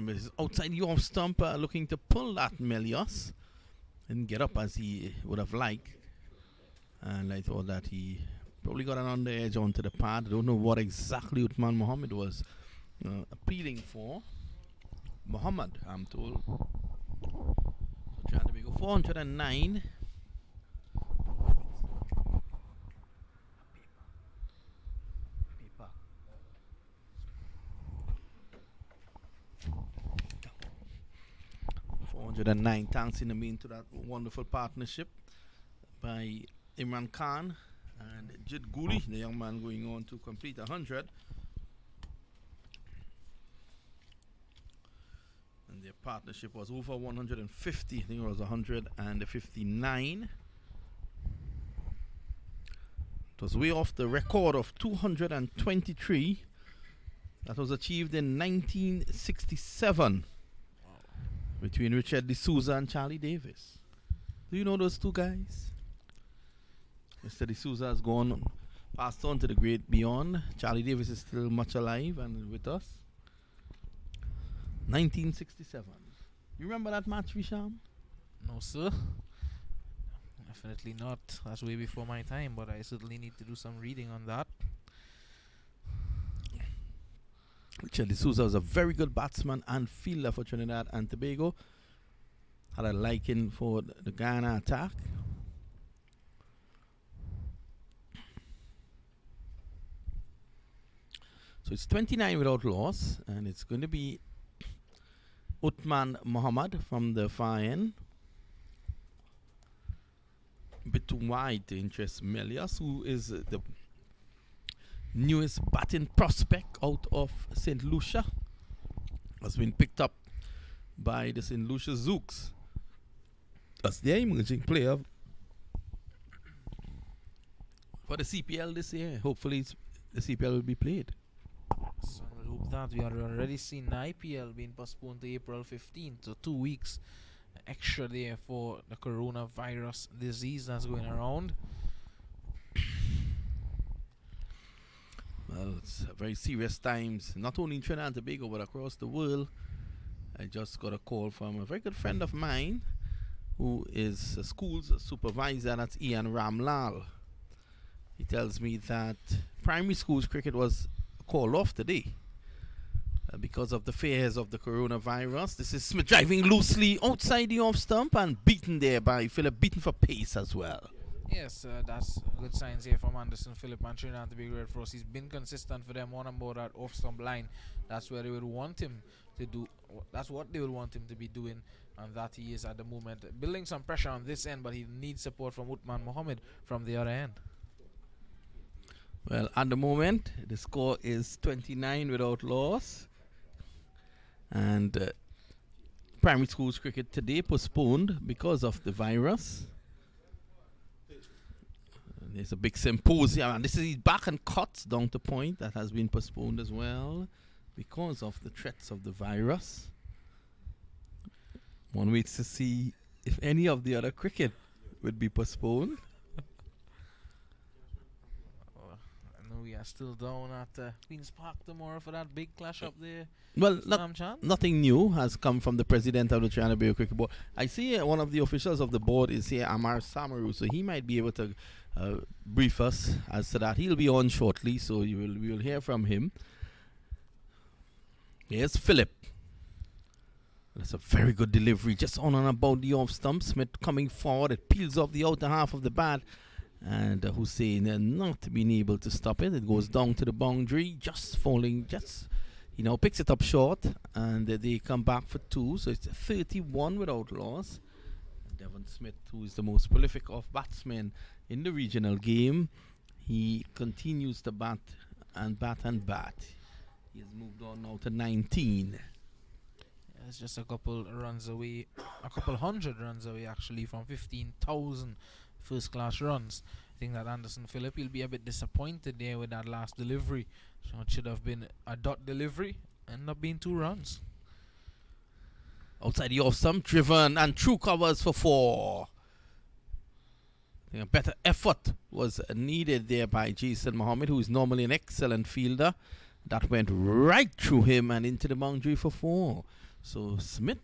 Is outside the off stump, looking to pull that Melios. Didn't get up as he would have liked. And I thought that he probably got an under edge onto the pad. I don't know what exactly Uthman Mohammed was appealing for. Mohammed, I'm told. So trying to go 409. 409, thanks in the mean to that wonderful partnership by Imran Khan and Jid Goolie, the young man going on to complete 100. And their partnership was over 150, I think it was 159. It was way off the record of 223 that was achieved in 1967. Between Richard D'Souza and Charlie Davis. Do you know those two guys? Mr. D'Souza has passed on to the great beyond. Charlie Davis is still much alive and with us. 1967. You remember that match, Visham? No, sir. Definitely not. That's way before my time, but I certainly need to do some reading on that. Richard D'Souza was a very good batsman and fielder for Trinidad and Tobago. Had a liking for the Ghana attack. So it's 29 without loss, and it's going to be Uthman Mohammed from the far end. A bit too wide to interest Melias, who is the newest batting prospect out of St. Lucia. Has been picked up by the St. Lucia Zooks. That's their emerging player for the CPL this year. Hopefully the CPL will be played. So I hope that. We are already seen the IPL being postponed to April 15th, so 2 weeks extra there for the coronavirus disease that's going around. Well, it's very serious times, not only in Trinidad and Tobago, but across the world. I just got a call from a very good friend of mine who is a school's supervisor, that's Ian Ramlal. He tells me that primary schools cricket was called off today because of the fears of the coronavirus. This is Smith driving loosely outside the off stump and beaten there by Philip, beaten for pace as well. Yes, that's good signs here from Anderson Phillip and Trinidad and Tobago Red Force. He's been consistent for them on and board that off stump line. That's where they would want him to do. That's what they would want him to be doing, and that he is at the moment. Building some pressure on this end, but he needs support from Uthman Mohammed from the other end. Well, at the moment, the score is 29 without loss. And primary schools cricket today postponed because of the virus. There's a big symposium, and this is back and cuts down to point that has been postponed as well because of the threats of the virus. One waits to see if any of the other cricket would be postponed. I know we are still down at Queen's Park tomorrow for that big clash up there. Well, Chan? nothing new has come from the president of the Trinidad and Tobago Cricket Board. I see one of the officials of the board is here, Amar Samaru, so he might be able to brief us as to that. He'll be on shortly, so we will hear from him. Here's Philip. That's a very good delivery, just on and about the off stump. Smith coming forward, it peels off the outer half of the bat, and Hussein not being able to stop it. It goes down to the boundary, just falling, picks it up short, and they come back for 2, so it's 31 without loss. Devon Smith, who is the most prolific of batsmen in the regional game, he continues to bat and bat and bat. He has moved on now to 19. It's just a couple runs away, a couple hundred runs away actually from 15,000 first class runs. I think that Anderson Phillip will be a bit disappointed there with that last delivery. So it should have been a dot delivery, ended up being 2 runs. Outside the off stump, driven and true covers for 4. I think a better effort was needed there by Jason Mohammed, who is normally an excellent fielder. That went right through him and into the boundary for 4. So Smith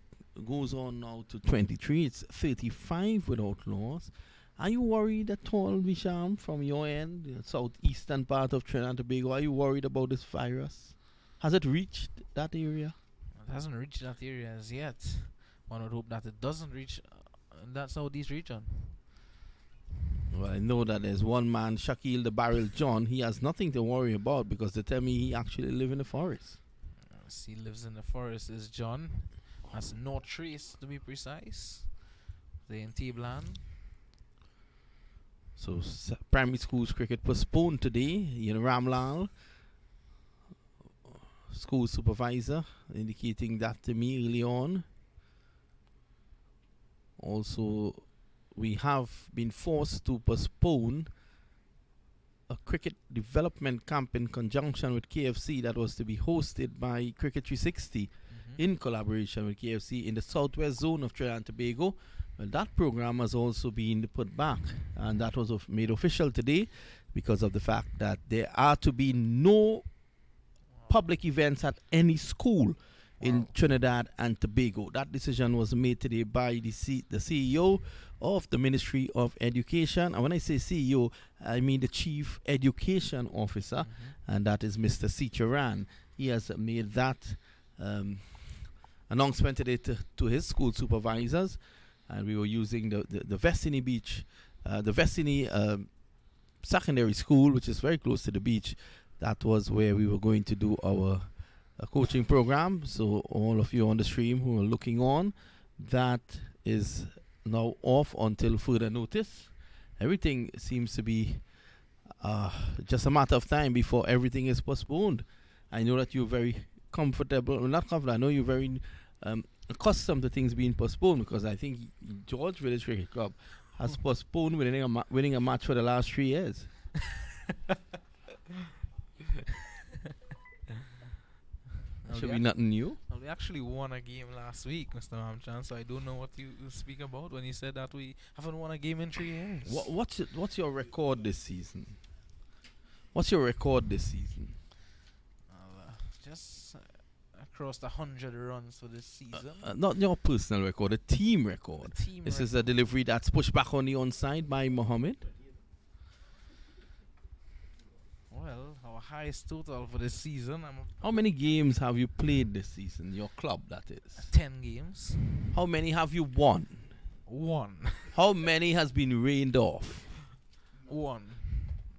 goes on now to 23. It's 35 without loss. Are you worried at all, Visham, from your end, the southeastern part of Trinidad and Tobago? Are you worried about this virus? Has it reached that area? It hasn't reached that area as yet. One would hope that it doesn't reach that southeast region. Well, I know that there's one man, Shaquille the Barrel John. He has nothing to worry about because they tell me he actually lives in the forest. He lives in the forest is John. Has no trace to be precise. They in Tabland. So primary schools cricket postponed today. Ramlal, school supervisor, indicating that to me early on. Also, we have been forced to postpone a cricket development camp in conjunction with KFC that was to be hosted by Cricket 360 in collaboration with KFC in the southwest zone of Trinidad and Tobago. Well, that program has also been put back, and that was made official today because of the fact that there are to be no public events at any school in Trinidad and Tobago. That decision was made today by the CEO of the Ministry of Education. And when I say CEO, I mean the Chief Education Officer, and that is Mr. C. Charan. He has made that announcement today to his school supervisors, and we were using the Vestini Beach, the Vestini Secondary School, which is very close to the beach. That was where we were going to do our coaching program. So all of you on the stream who are looking on, that is now off until further notice. Everything seems to be just a matter of time before everything is postponed. I know that you're very comfortable, well, not comfortable, I know you're very accustomed to things being postponed, because I think George Village Cricket Club has postponed winning a match for the last 3 years. Should be nothing new. Well, we actually won a game last week, Mr. Mamchan, so I don't know what you speak about when you said that we haven't won a game in 3 years. What's your record this season? What's your record this season? Just across the 100 runs for this season. Not your personal record, a team record. This is a delivery that's pushed back on the onside by Mohammed. Well, our highest total for this season. How many games have you played this season? Your club, that is. 10 games. How many have you won? 1. How many has been rained off? 1.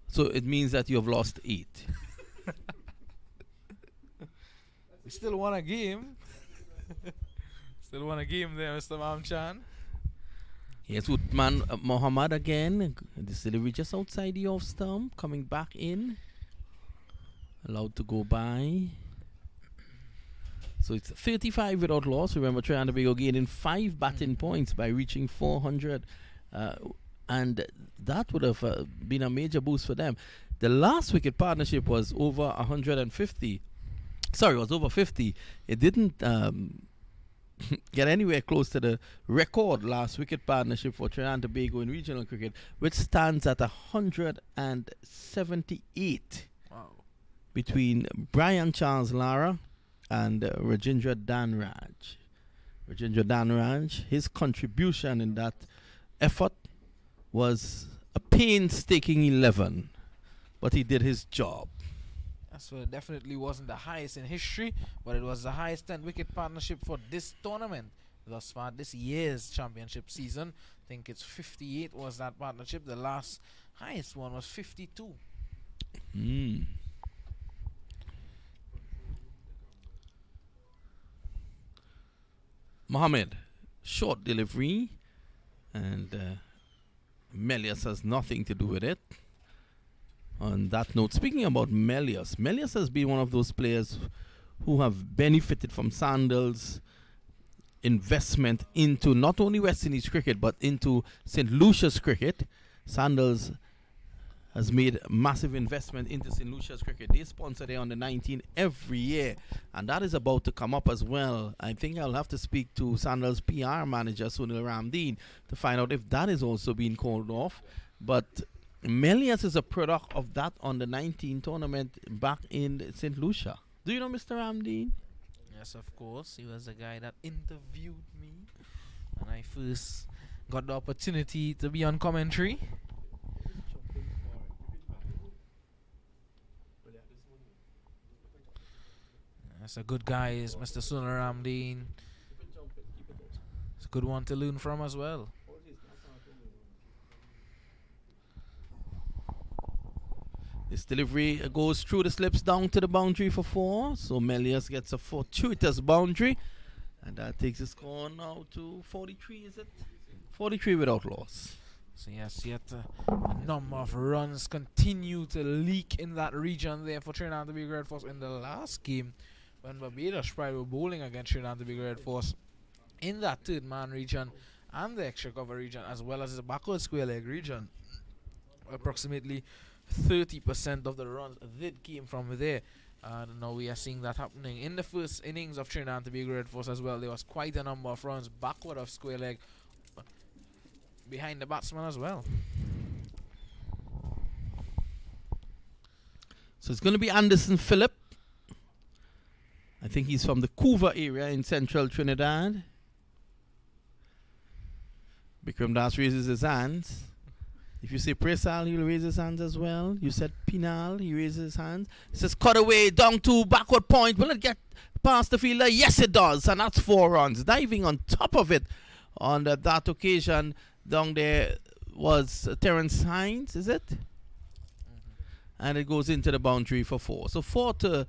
So it means that you have lost 8. We still won a game. Still won a game there, Mr. Mamchan. Here's Uthman Mohammed again. This delivery just outside the off stump. Coming back in. Allowed to go by. So it's 35 without loss. Remember, Trinidad and Tobago gaining 5 batting points by reaching 400. And that would have been a major boost for them. The last wicket partnership was over 150. Sorry, it was over 50. It didn't get anywhere close to the record last wicket partnership for Trinidad and Tobago in regional cricket, which stands at 178. between Brian Charles Lara and Rajendra Danraj. Rajendra Danraj, his contribution in that effort was a painstaking 11, but he did his job. So it definitely wasn't the highest in history, but it was the highest 10-wicket partnership for this tournament thus far, this year's championship season. I think it's 58 was that partnership. The last highest one was 52. Mohammed, short delivery, and Melius has nothing to do with it. On that note, speaking about Melius, Melius has been one of those players who have benefited from Sandals' investment into not only West Indies cricket but into St. Lucia's cricket. Sandals has made massive investment into St. Lucia's cricket. They sponsor their under 19 every year, and that is about to come up as well. I think I'll have to speak to Sandals' PR manager, Sunil Ramdeen, to find out if that is also being called off. But Melius is a product of that under 19 tournament back in St. Lucia. Do you know Mr. Ramdeen? Yes, of course. He was the guy that interviewed me when I first got the opportunity to be on commentary. That's a good guy, is Mr. Sunil Ramdeen. It's a good one to learn from as well. This delivery goes through the slips down to the boundary for 4. So Melius gets a fortuitous boundary. And that takes the score now to 43, is it? 43 without loss. So yes, yet a number of runs continue to leak in that region there for Trinidad and Tobago Red Force. In the last game, when Barbados Pride were bowling against Trinidad and Tobago Red Force in that third man region and the extra cover region, as well as the backward square leg region, approximately 30% of the runs did came from there. And now we are seeing that happening in the first innings of Trinidad and Tobago Red Force as well. There was quite a number of runs backward of square leg behind the batsman as well. So it's going to be Anderson Phillip. I think he's from the Couva area in central Trinidad. Bikram Das raises his hands. If you say Presal, he'll raise his hands as well. You said Pinal, he raises his hands. It says cut away, down to backward point. Will it get past the fielder? Yes, it does. And that's 4 runs. Diving on top of it on that occasion down there was Terence Hines, is it? And it goes into the boundary for 4. So 4 to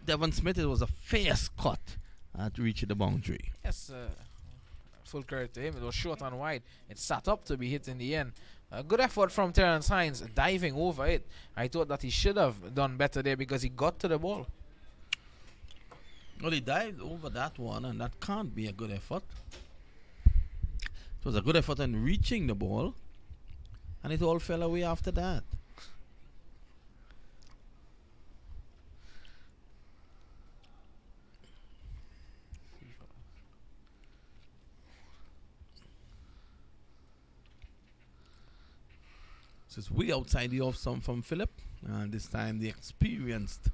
Devon Smith. It was a fierce cut at reaching the boundary. Yes, full credit to him. It was short and wide. It sat up to be hit in the end. A good effort from Terence Hines diving over it. I thought that he should have done better there because he got to the ball. Well, he dived over that one, and that can't be a good effort. It was a good effort in reaching the ball, and it all fell away after that. So it's way outside the off stump from Phillip. And this time the experienced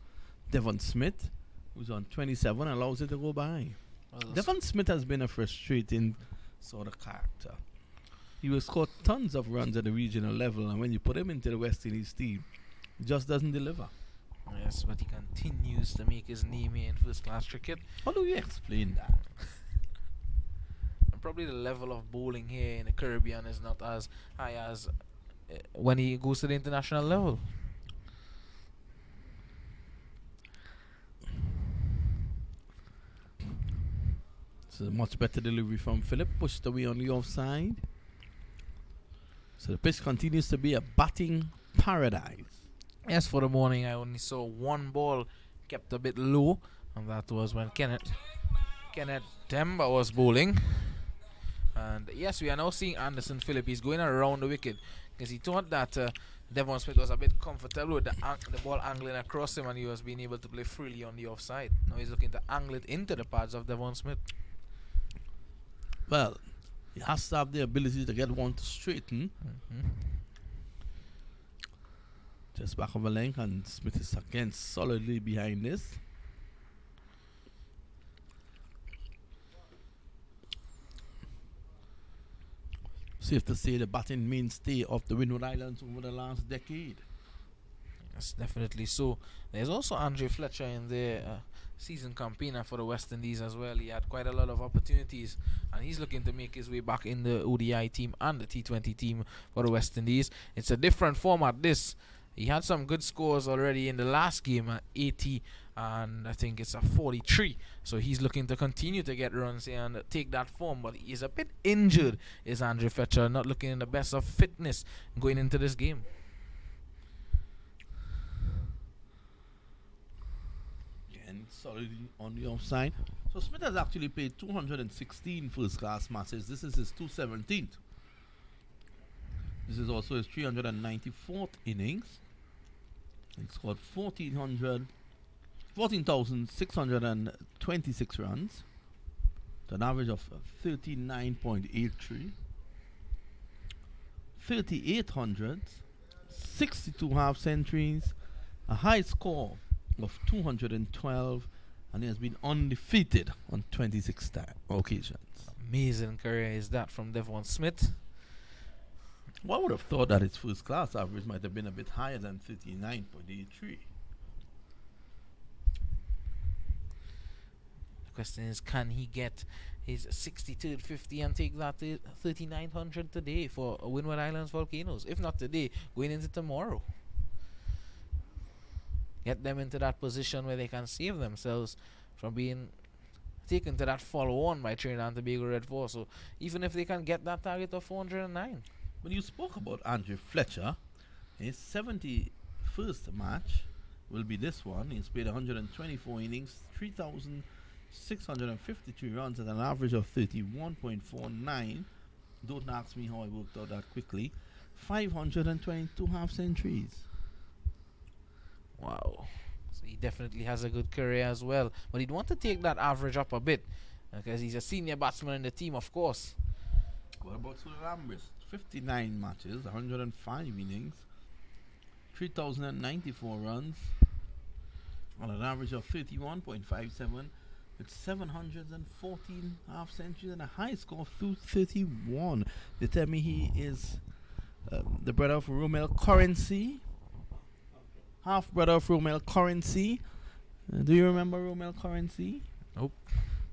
Devon Smith, who's on 27, allows it to go by. Well, Devon Smith has been a frustrating sort of character. He will score tons of runs at the regional level, and when you put him into the West Indies team, he just doesn't deliver. Yes, but he continues to make his name here in first-class cricket. How do you explain that? And probably the level of bowling here in the Caribbean is not as high as when he goes to the international level. It's a much better delivery from Phillip, pushed away on the offside. So the pitch continues to be a batting paradise. Yes, for the morning I only saw one ball kept a bit low, and that was when Kenneth Temba was bowling. And yes, we are now seeing Anderson Phillip. He's going around the wicket because he thought that Devon Smith was a bit comfortable with the ball angling across him, and he was being able to play freely on the offside. Now he's looking to angle it into the pads of Devon Smith. Well, he has to have the ability to get one to straighten. Just back of a length, and Smith is again solidly behind this. Safe to say the batting mainstay of the Winwood Islands over the last decade. Yes, definitely so. There's also Andre Fletcher in the season campaigner for the West Indies as well. He had quite a lot of opportunities, and he's looking to make his way back in the ODI team and the T20 team for the West Indies. It's a different format, this. He had some good scores already in the last game at 80, and I think it's a 43. So he's looking to continue to get runs and take that form, but he's a bit injured, is Andre Fletcher, not looking in the best of fitness going into this game. Again, solidly on the offside. So Smith has actually played 216 first-class matches. This is his 217th. This is also his 394th innings. He scored 14,626 runs to an average of 39.83, 3,800, 62 half centuries, a high score of 212, and he has been undefeated on 26 occasions. Amazing career is that from Devon Smith. One would have thought that his first class average might have been a bit higher than 39.83. The question is, can he get his 63rd 50 and take that to 3,900 today for Winwood Islands Volcanoes? If not today, going into tomorrow. Get them into that position where they can save themselves from being taken to that follow-on by Trinidad and Tobago Red Force. So even if they can get that target of 409. When you spoke about Andre Fletcher, his 71st match will be this one. He's played 124 innings, 3,653 runs at an average of 31.49. Don't ask me how I worked out that quickly. 522 half centuries. Wow. So he definitely has a good career as well. But he'd want to take that average up a bit, because he's a senior batsman in the team, of course. What about Sulalambris? 59 matches, 105 innings, 3,094 runs, on an average of 31.57, with 714 half centuries and a high score of 231. They tell me he is the brother of Romel Currency, half brother of Romel Currency. Do you remember Romel Currency? Nope.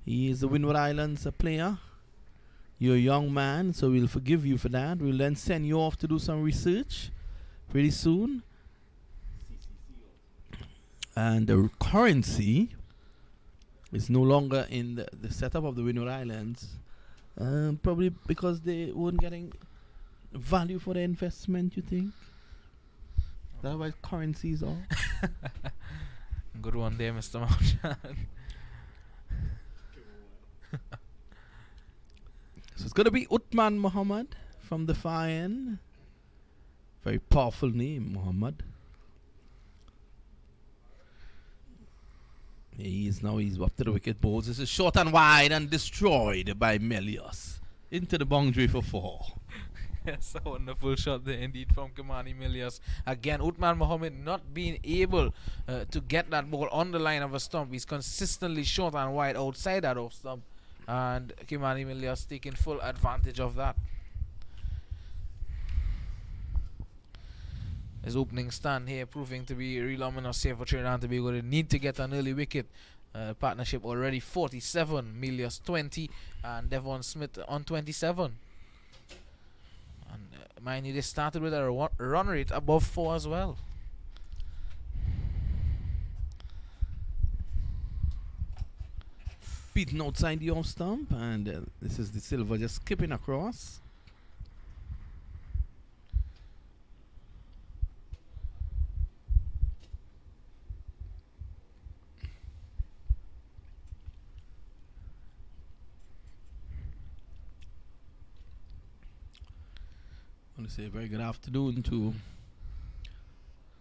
He is the Winwood Islands player. You're a young man, so we'll forgive you for that. We'll then send you off to do some research pretty soon. And the currency is no longer in the setup of the Winwood Islands, probably because they weren't getting value for their investment, you think? That's why currencies are. Good one there, Mr. Marchand. So it's going to be Uthman Muhammad from the far end. Very powerful name, Muhammad. He's up to the wicket balls. This is short and wide and destroyed by Melius. Into the boundary for 4. Yes, a wonderful shot there indeed from Kimani Milias. Again, Uthman Mohammed not being able to get that ball on the line of a stump. He's consistently short and wide outside that off stump. And Kimani Milias taking full advantage of that. His opening stand here proving to be real ominous here for Trinidad and Tobago. They need to get an early wicket. Partnership already 47, Milias 20, and Devon Smith on 27. And mind you, they started with a run rate above 4 as well. Beaten outside the off stump, and this is the silver just skipping across. I want to say a very good afternoon to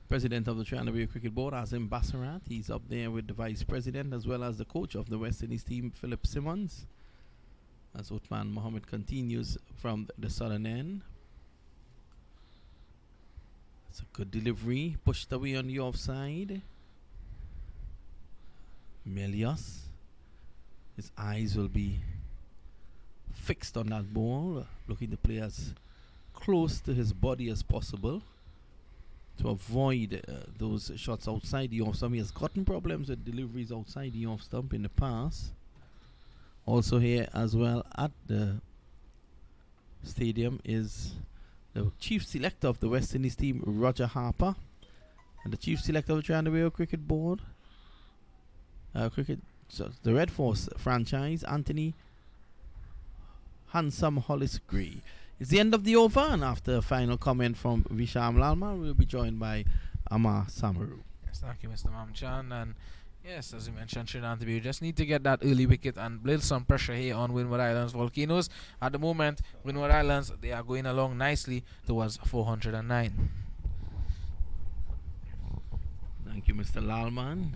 President of the Trinidad and Tobago Cricket Board, Azim Bassarat. He's up there with the Vice President as well as the coach of the West Indies team, Philip Simmons, as Uthman Mohammed continues from the southern end. It's a good delivery. Pushed away on the offside. Melios. His eyes will be fixed on that ball, looking to play as close to his body as possible to avoid those shots outside the off stump. He has gotten problems with deliveries outside the off stump in the past. Also here as well at the stadium is the chief selector of the West Indies team, Roger Harper, and the chief selector of the Trinidad Cricket Board, the Red Force franchise, Anthony Handsome Hollis Gray. It's the end of the over, and after a final comment from Visham Lalma, we'll be joined by Amar Samaru. Yes, thank you, Mr. Mamchan. And yes, as you mentioned, Trinidad and Tobago just need to get that early wicket and build some pressure here on Windward Islands Volcanoes. At the moment, Windward Islands, they are going along nicely towards 409. Thank you, Mr. Lalman.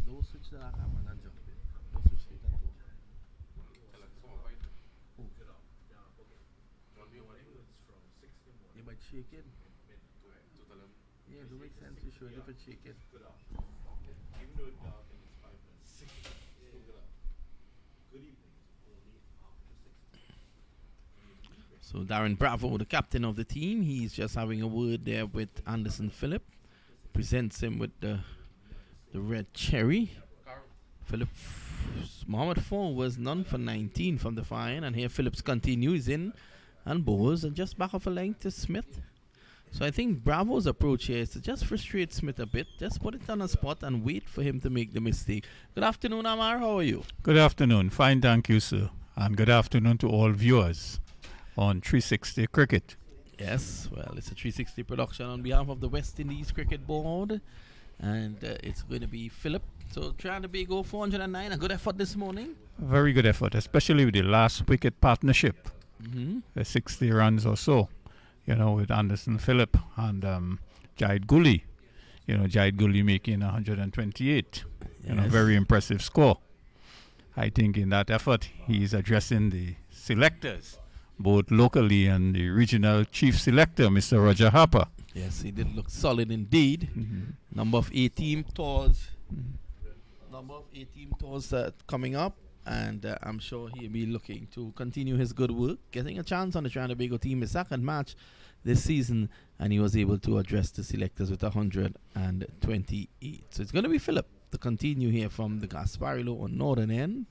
Don't switch the camera and jump in. Don't switch it at all. You might shake it. Yeah, it makes sense to show it if it's shaking. Even though it's dark and it's 5 minutes, 6 minutes, still get up. Good evening. Only after 6. So Darren Bravo, the captain of the team, he's just having a word there with Anderson Phillip. Presents him with the red cherry. Phillip Mohammed 4 was none for 19 from the fine, and here Phillips continues in and bowls and just back off a length to Smith. So I think Bravo's approach here is to just frustrate Smith a bit, just put it on a spot and wait for him to make the mistake. Good afternoon, Amar. How are you? Good afternoon. Fine, thank you, sir. And good afternoon to all viewers on 360 Cricket. Yes, well, it's a 360 production on behalf of the West Indies Cricket Board, and it's going to be Phillip. So Trinidad and Tobago 409, a good effort this morning. Very good effort, especially with the last wicket partnership, 60 runs or so, with Anderson Phillip and Jahid Goolie. Jahid Goolie making 128. Yes. Very impressive score. I think in that effort, he's addressing the selectors, both locally and the regional chief selector, Mr. Roger Harper. Yes, he did look solid indeed. Number of 18 tours. Number of 18 tours coming up, and I'm sure he'll be looking to continue his good work, getting a chance on the Trinidad and Tobago team, his second match this season, and he was able to address the selectors with 128. So it's going to be Phillip to continue here from the Gasparilla on northern end.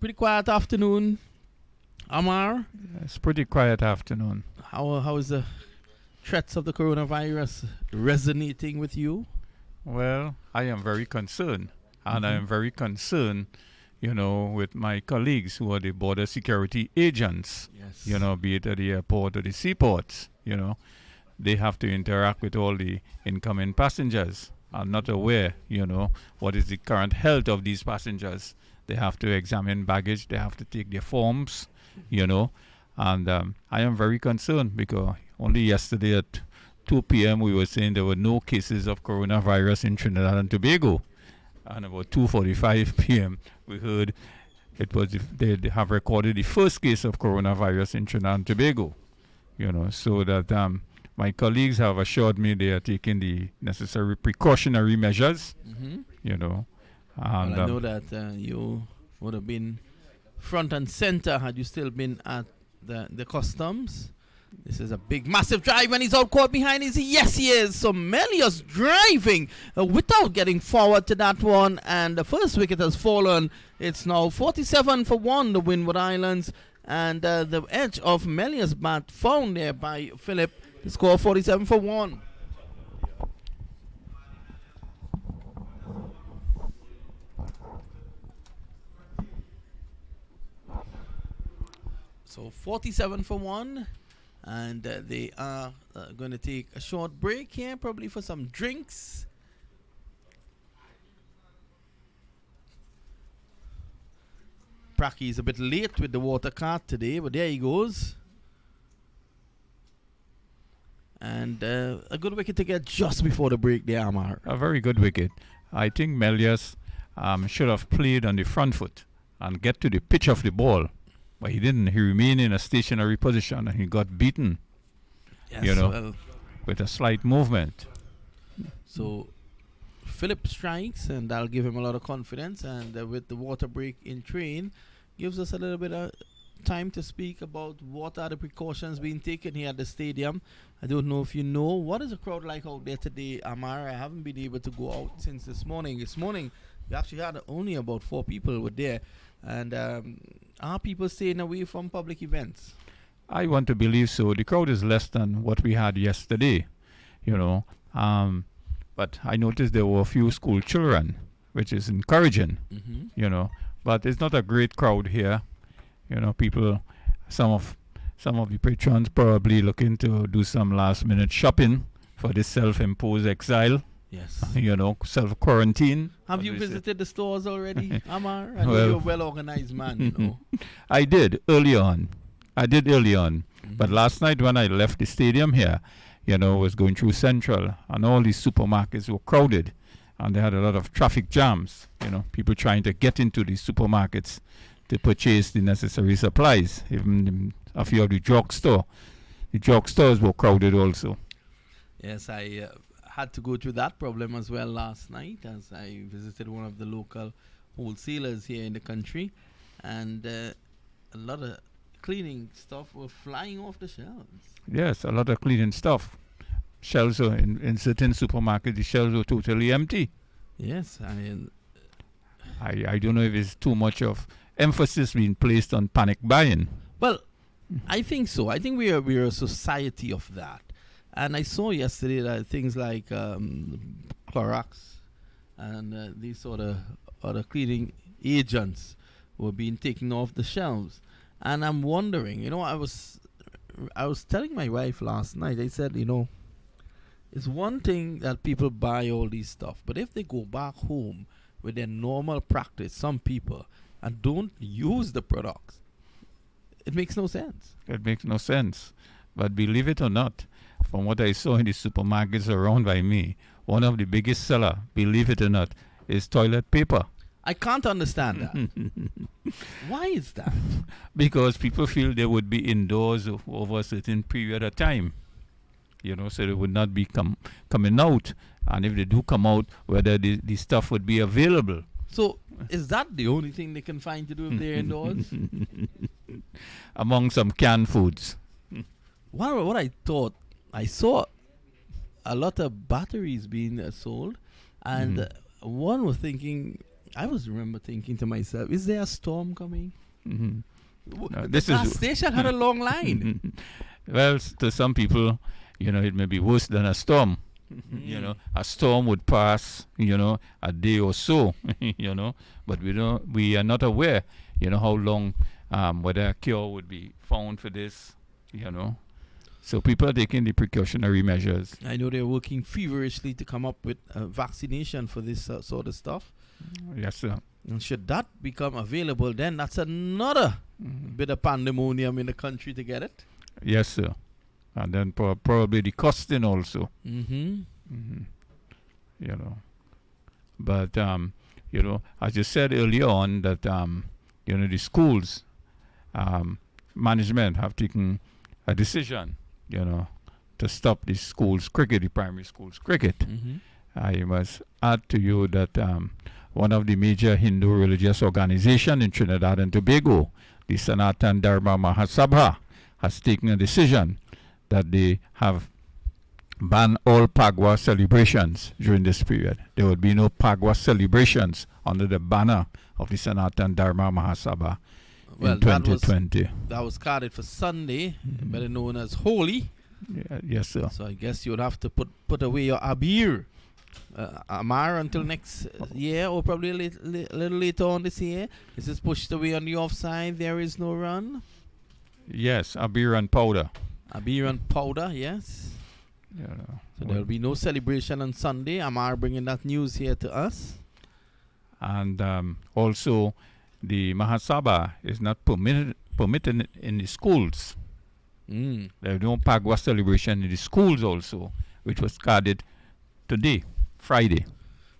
Pretty quiet afternoon, Amar. It's pretty quiet afternoon. How is the threats of the coronavirus resonating with you? Well, I am very concerned, and I am very concerned, with my colleagues who are the border security agents, Yes. be it at the airport or the seaports, they have to interact with all the incoming passengers. I'm not aware, what is the current health of these passengers. They have to examine baggage, they have to take their forms, and I am very concerned because only yesterday at 2 p.m. we were saying there were no cases of coronavirus in Trinidad and Tobago. And about 2:45 p.m. we heard they have recorded the first case of coronavirus in Trinidad and Tobago. So that my colleagues have assured me they are taking the necessary precautionary measures. Well, I know that you would have been front and center had you still been at the customs. This is a big, massive drive, and he's out caught behind his. Yes, he is. So Melios driving without getting forward to that one, and the first wicket has fallen. It's now 47 for 1, the Winwood Islands, and the edge of Melios' bat found there by Phillip. The score 47 for 1. So 47 for 1. And they are going to take a short break here, probably for some drinks. Pracky is a bit late with the water cart today, but there he goes. And a good wicket to get just before the break there, Amar. A very good wicket. I think Melios should have played on the front foot and get to the pitch of the ball. But he didn't. He remained in a stationary position and he got beaten, Yes, well, with a slight movement. so Philip strikes, and that'll give him a lot of confidence. And with the water break in train, gives us a little bit of time to speak about what are the precautions being taken here at the stadium. I don't know if you know, what is the crowd like out there today, Amar? I haven't been able to go out since this morning. This morning, we actually had only about 4 people were there. And are people staying away from public events? I want to believe so. The crowd is less than what we had yesterday, But I noticed there were a few school children, which is encouraging, But it's not a great crowd here. People, some of the patrons probably looking to do some last-minute shopping for this self-imposed exile. Yes. Self-quarantine. Have you visited the stores already, Amar? I know Well, you're a well-organized man, I did early on. But last night when I left the stadium here, was going through Central, and all these supermarkets were crowded, and they had a lot of traffic jams. People trying to get into these supermarkets to purchase the necessary supplies. Even a few of the drugstores were crowded also. Yes, I had to go through that problem as well last night as I visited one of the local wholesalers here in the country, and a lot of cleaning stuff were flying off the shelves. Yes, a lot of cleaning stuff. Shelves are in certain supermarkets, the shelves were totally empty. Yes, I don't know if it's too much of emphasis being placed on panic buying. well, I think so. I think we are a society of that. And I saw yesterday that things like Clorox and these sort of other cleaning agents were being taken off the shelves. And I'm wondering, I was telling my wife last night, I said, it's one thing that people buy all these stuff, but if they go back home with their normal practice, some people, and don't use the products, it makes no sense. It makes no sense. But believe it or not, from what I saw in the supermarkets around by me, one of the biggest seller, believe it or not, is toilet paper. I can't understand that. Why is that? Because people feel they would be indoors over a certain period of time. So they would not be coming out. And if they do come out, whether the stuff would be available. So is that the only thing they can find to do if they're indoors? Among some canned foods. What I thought, I saw a lot of batteries being sold, and one was thinking, I remember thinking to myself, is there a storm coming? No, The gas station had a long line. Well, to some people, it may be worse than a storm. A storm would pass, a day or so, but we are not aware, how long, whether a cure would be found for this, So people are taking the precautionary measures. I know they're working feverishly to come up with a vaccination for this sort of stuff. Yes, sir. And should that become available, then that's another bit of pandemonium in the country to get it. Yes, sir. And then probably the costing also. But as you said earlier on, that the schools management have taken a decision, to stop the schools cricket, the primary schools cricket. I must add to you that one of the major Hindu religious organizations in Trinidad and Tobago, the Sanatan Dharma Mahasabha, has taken a decision that they have banned all Pagwa celebrations during this period. There will be no Pagwa celebrations under the banner of the Sanatan Dharma Mahasabha in 2020. That was carded for Sunday, better known as Holy. Yes, sir. So I guess you'd have to put away your Abir, Amar, until next year, or probably a little later on this year. Is this pushed away on the offside? There is no run. Yes, Abir and powder. Abir and powder, yes. So there will be no celebration on Sunday. Amar bringing that news here to us. And also, the Mahasabha is not permitted in the schools. There is no Pagwa celebration in the schools also, which was carded today, Friday.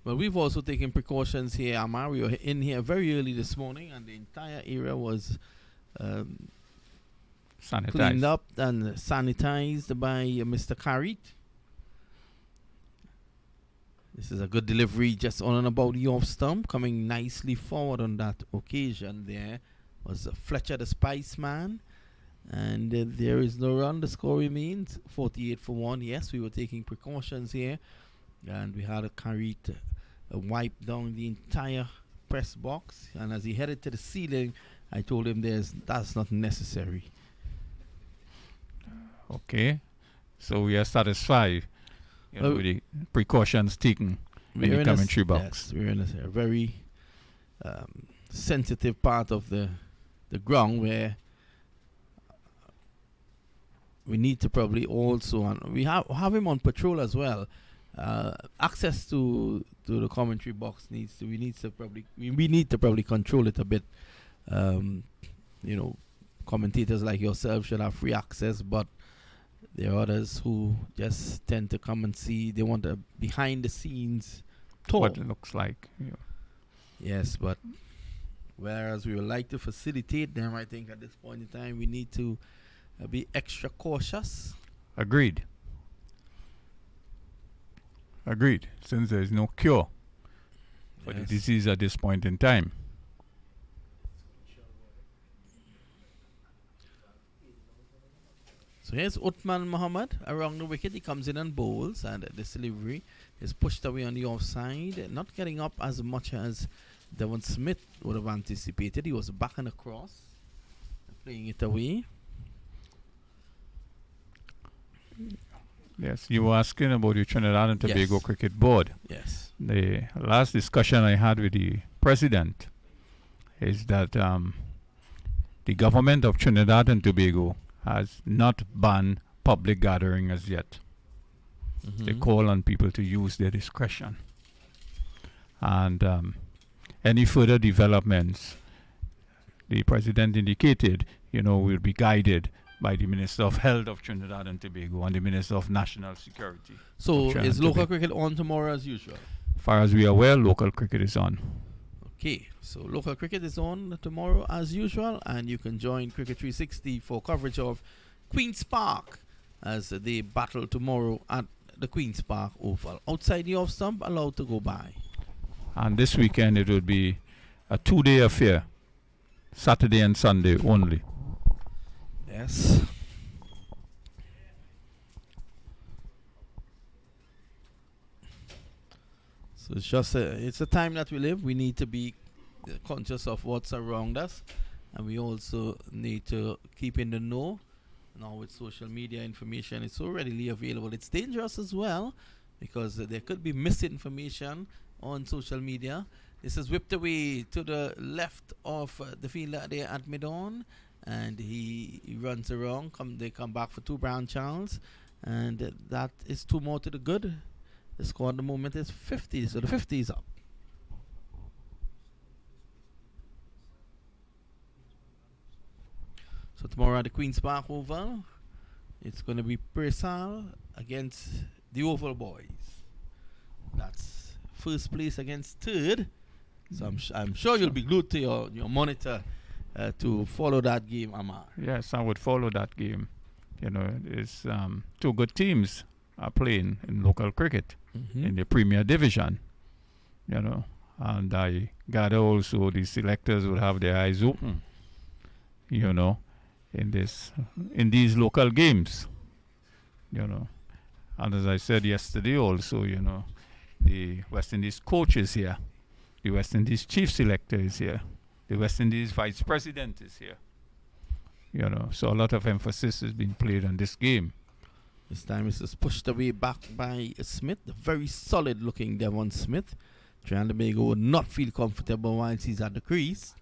Well, we've also taken precautions here, Amar. We were in here very early this morning, and the entire area was cleaned up and sanitized by Mr. Karit. This is a good delivery just on and about the off stump. Coming nicely forward on that occasion there was Fletcher the Spice Man. And there is no run. The score remains 48 for 1. Yes, we were taking precautions here. And we had a Karit wipe down the entire press box. And as he headed to the ceiling, I told him that's not necessary. Okay. So we are satisfied with the precautions taken in the commentary box. Yes, we're in a very sensitive part of the ground where we need to probably also, and we have him on patrol as well. Access to the commentary box we need to probably control it a bit. Commentators like yourself should have free access, but there are others who just tend to come and see. They want a behind the scenes tour. What it looks like. Yeah. Yes, but whereas we would like to facilitate them, I think at this point in time we need to be extra cautious. Agreed. Since there is no cure for the disease at this point in time. So here's Uthman Muhammad around the wicket. He comes in and bowls, and this delivery is pushed away on the offside. Not getting up as much as Devon Smith would have anticipated. He was back and across, playing it away. Yes, you were asking about the Trinidad and Tobago Cricket Board. Yes. The last discussion I had with the president is that the government of Trinidad and Tobago has not banned public gathering as yet. Mm-hmm. They call on people to use their discretion. And any further developments, the president indicated, will be guided by the Minister of Health of Trinidad and Tobago and the Minister of National Security. So is local cricket on tomorrow as usual? As far as we are aware, local cricket is on. Okay, so local cricket is on tomorrow as usual, and you can join Cricket 360 for coverage of Queen's Park as they battle tomorrow at the Queen's Park Oval. Outside the off stump, allowed to go by. And this weekend it will be a 2-day affair, Saturday and Sunday only. Yes. So it's a time that we live. We need to be conscious of what's around us, and we also need to keep in the know. Now with social media information, it's so readily available. It's dangerous as well because there could be misinformation on social media. This is whipped away to the left of the fielder there at mid-on, and he runs around. They come back for 2 brown channels, and that is 2 more to the good. The score at the moment is 50, so the 50 is up. So tomorrow at the Queen's Park Oval, it's going to be Persal against the Oval Boys. That's first place against third. So I'm sure you'll be glued to your monitor to follow that game, Amar. Yes, I would follow that game. It's 2 good teams are playing in local cricket in the Premier Division. And I gather also the selectors will have their eyes open. In these local games, and as I said yesterday also, the West Indies coach is here, the West Indies chief selector is here, the West Indies vice president is here, so a lot of emphasis is being played on this game. This time it is pushed away back by Smith, the very solid looking Devon Smith. Trinidad and Tobago would not feel comfortable whilst he's at the crease.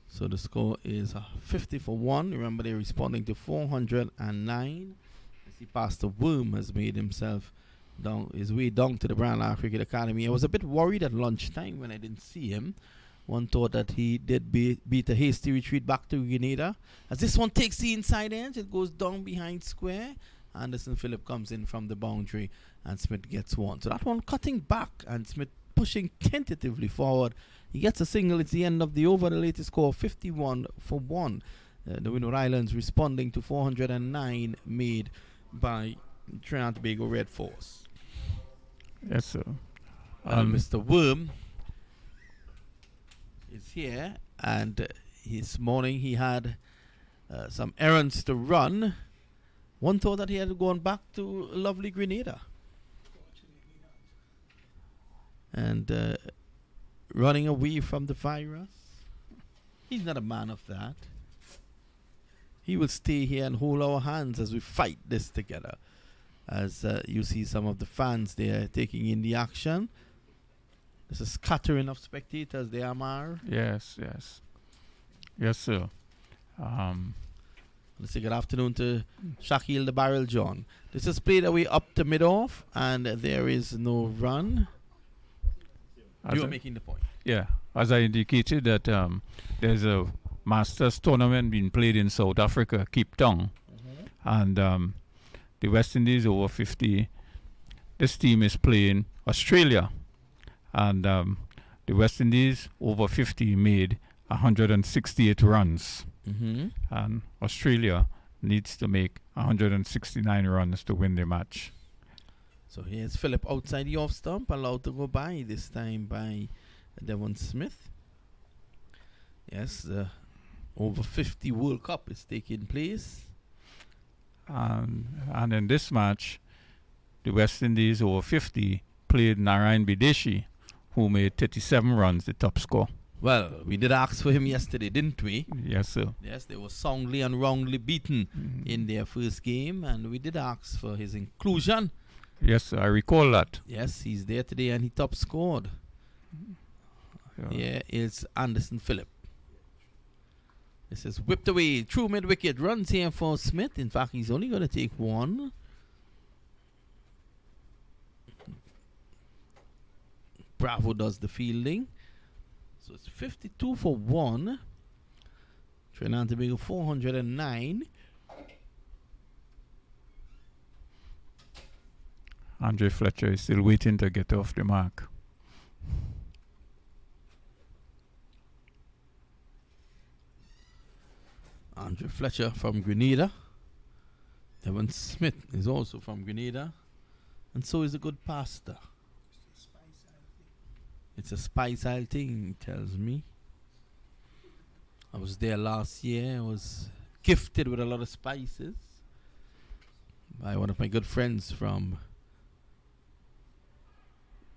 So the score is 50 for 1. Remember, they're responding to 409. As he passed the worm, has made his way down to the Brown Isle Cricket Academy. I was a bit worried at lunchtime when I didn't see him. One thought that he did beat a hasty retreat back to Grenada. As this one takes the inside edge, it goes down behind square. Anderson Phillip comes in from the boundary and Smith gets one. So that one cutting back and Smith pushing tentatively forward. He gets a single. It's the end of the over. The latest score 51 for 1. The Winwood Islands responding to 409 made by Trinidad and Tobago Red Force. Yes, sir. Mr. Worm is here, and this morning he had some errands to run. One thought that he had gone back to lovely Grenada. And running away from the virus. He's not a man of that. He will stay here and hold our hands as we fight this together. As you see some of the fans there taking in the action. There's a scattering of spectators there, Amar. Yes, yes. Yes, sir. Let's say good afternoon to Shaquille the Barrel John. This is played away up to mid-off, and there is no run. You are making the point. Yeah, as I indicated that there's a Masters tournament being played in South Africa, Cape Town, and the West Indies over 50. This team is playing Australia, and the West Indies over 50 made 168 runs, and Australia needs to make 169 runs to win the match. So here's Phillip outside the off stump, allowed to go by, this time by Devon Smith. Yes, the over 50 World Cup is taking place. And in this match, the West Indies over 50 played Narayan Bideshi, who made 37 runs, the top score. Well, we did ask for him yesterday, didn't we? Yes, sir. Yes, they were soundly and wrongly beaten in their first game, and we did ask for his inclusion. Yes, sir, I recall that. Yes, he's there today and he top scored. Here is Anderson Phillip. This is whipped away, true mid wicket, runs here for Smith. In fact, he's only going to take one. Bravo does the fielding. So it's 52 for 1. Trinidad and Tobago 409. Andre Fletcher is still waiting to get off the mark. Andre Fletcher from Grenada. Devon Smith is also from Grenada. And so is a good pastor. It's a Spice Isle thing, he tells me. I was there last year. I was gifted with a lot of spices by one of my good friends from...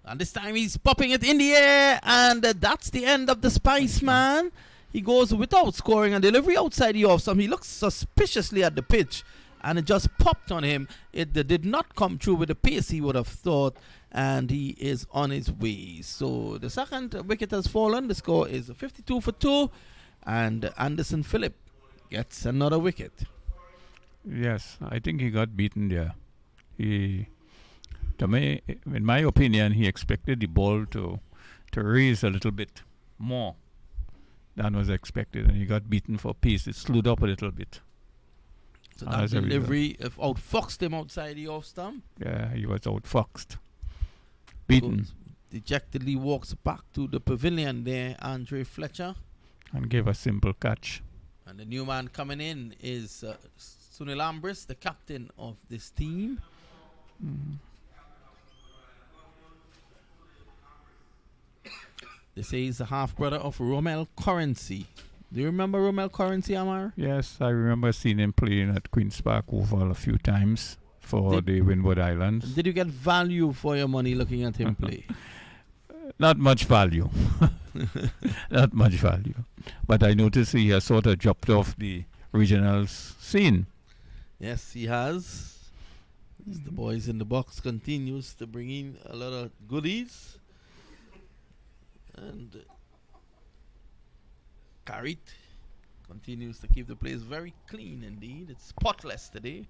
And this time he's popping it in the air, and that's the end of the Spice Man. He goes without scoring and delivery outside the off stump. He looks suspiciously at the pitch, and it just popped on him. It did not come through with the pace he would have thought, and he is on his way. So the second wicket has fallen. The score is 52 for 2, and Anderson Phillip gets another wicket. Yes, I think he got beaten there. To me, in my opinion, he expected the ball to raise a little bit more than was expected, and he got beaten for pace. It slowed up a little bit. So that delivery outfoxed him outside the off stump. Yeah, he was outfoxed. Beaten. So dejectedly walks back to the pavilion there, Andre Fletcher. And gave a simple catch. And the new man coming in is Sunil Ambris, the captain of this team. They say he's the half-brother of Romel Currency. Do you remember Romel Currency, Amar? Yes, I remember seeing him playing at Queen's Park Oval a few times for the Winwood Islands. Did you get value for your money looking at him play? Not much value. Not much value. But I noticed he has sort of dropped off the regional scene. Yes, he has. The boys in the box continues to bring in a lot of goodies. And Carrot continues to keep the place very clean indeed. It's spotless today.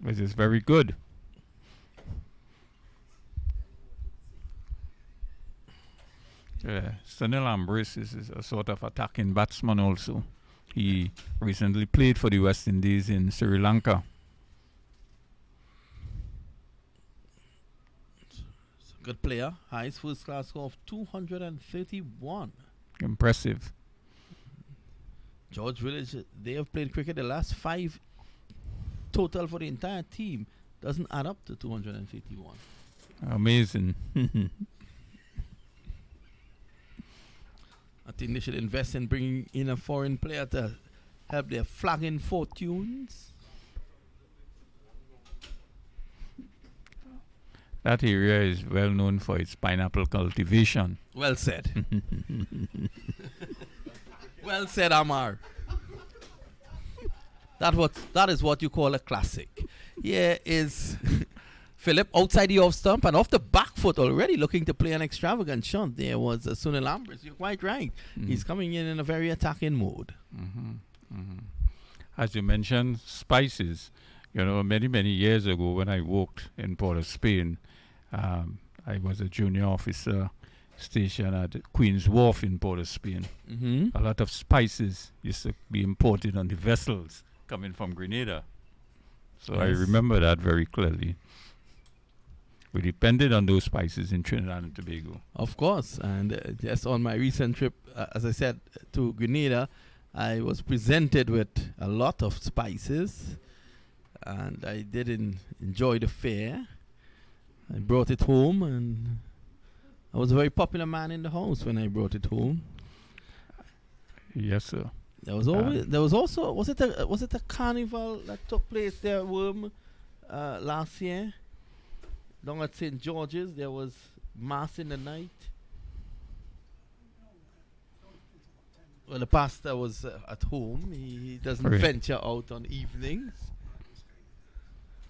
Which is very good. Sunil Ambris is a sort of attacking batsman also. He recently played for the West Indies in Sri Lanka. Good player. Highest first class score of 231. Impressive. George Village, they have played cricket the last 5 total for the entire team. Doesn't add up to 251. Amazing. I think they should invest in bringing in a foreign player to help their flagging fortunes. That area is well known for its pineapple cultivation. Well said. Well said, Amar. That is what you call a classic. Here is Philip outside the off stump and off the back foot already looking to play an extravagant shot. There was Sunil Ambrose. You're quite right. He's coming in a very attacking mode. As you mentioned, spices. You know, many years ago when I worked in Port of Spain, I was a junior officer stationed at Queen's Wharf in Port of Spain. A lot of spices used to be imported on the vessels coming from Grenada. So I remember that very clearly. We depended on those spices in Trinidad and Tobago. Of course. And just on my recent trip, as I said, to Grenada, I was presented with a lot of spices. And I did enjoy the fare. I brought it home, and I was a very popular man in the house when I brought it home. Yes, sir. Was it a carnival that took place there, Worm, last year? Down at St. George's, there was mass in the night. Well, the pastor was at home. He doesn't venture out on evenings.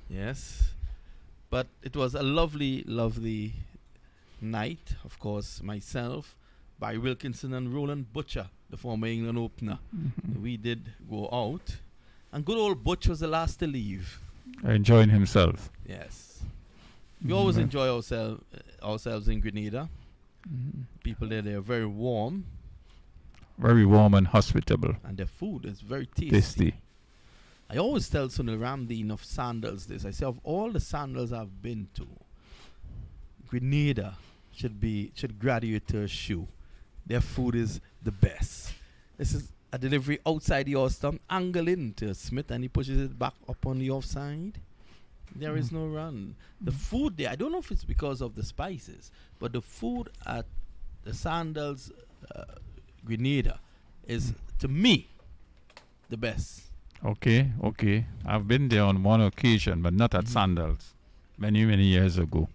Yes. But it was a lovely, lovely night. Of course, myself, Barry Wilkinson and Roland Butcher, the former England opener. We did go out. And good old Butch was the last to leave. Enjoying himself. Yes. We always enjoy ourselves in Grenada. People there, they are very warm. Very warm and hospitable. And their food is very tasty. I always tell Sunil Ramdeen of Sandals this. I say, of all the Sandals I've been to, Grenada should graduate to a shoe. Their food is the best. This is a delivery outside the off stump, angle in to Smith, and he pushes it back up on the offside. There is no run. The food there, I don't know if it's because of the spices, but the food at the Sandals Grenada is, to me, the best. Okay. I've been there on one occasion, but not at Sandals. Many years ago.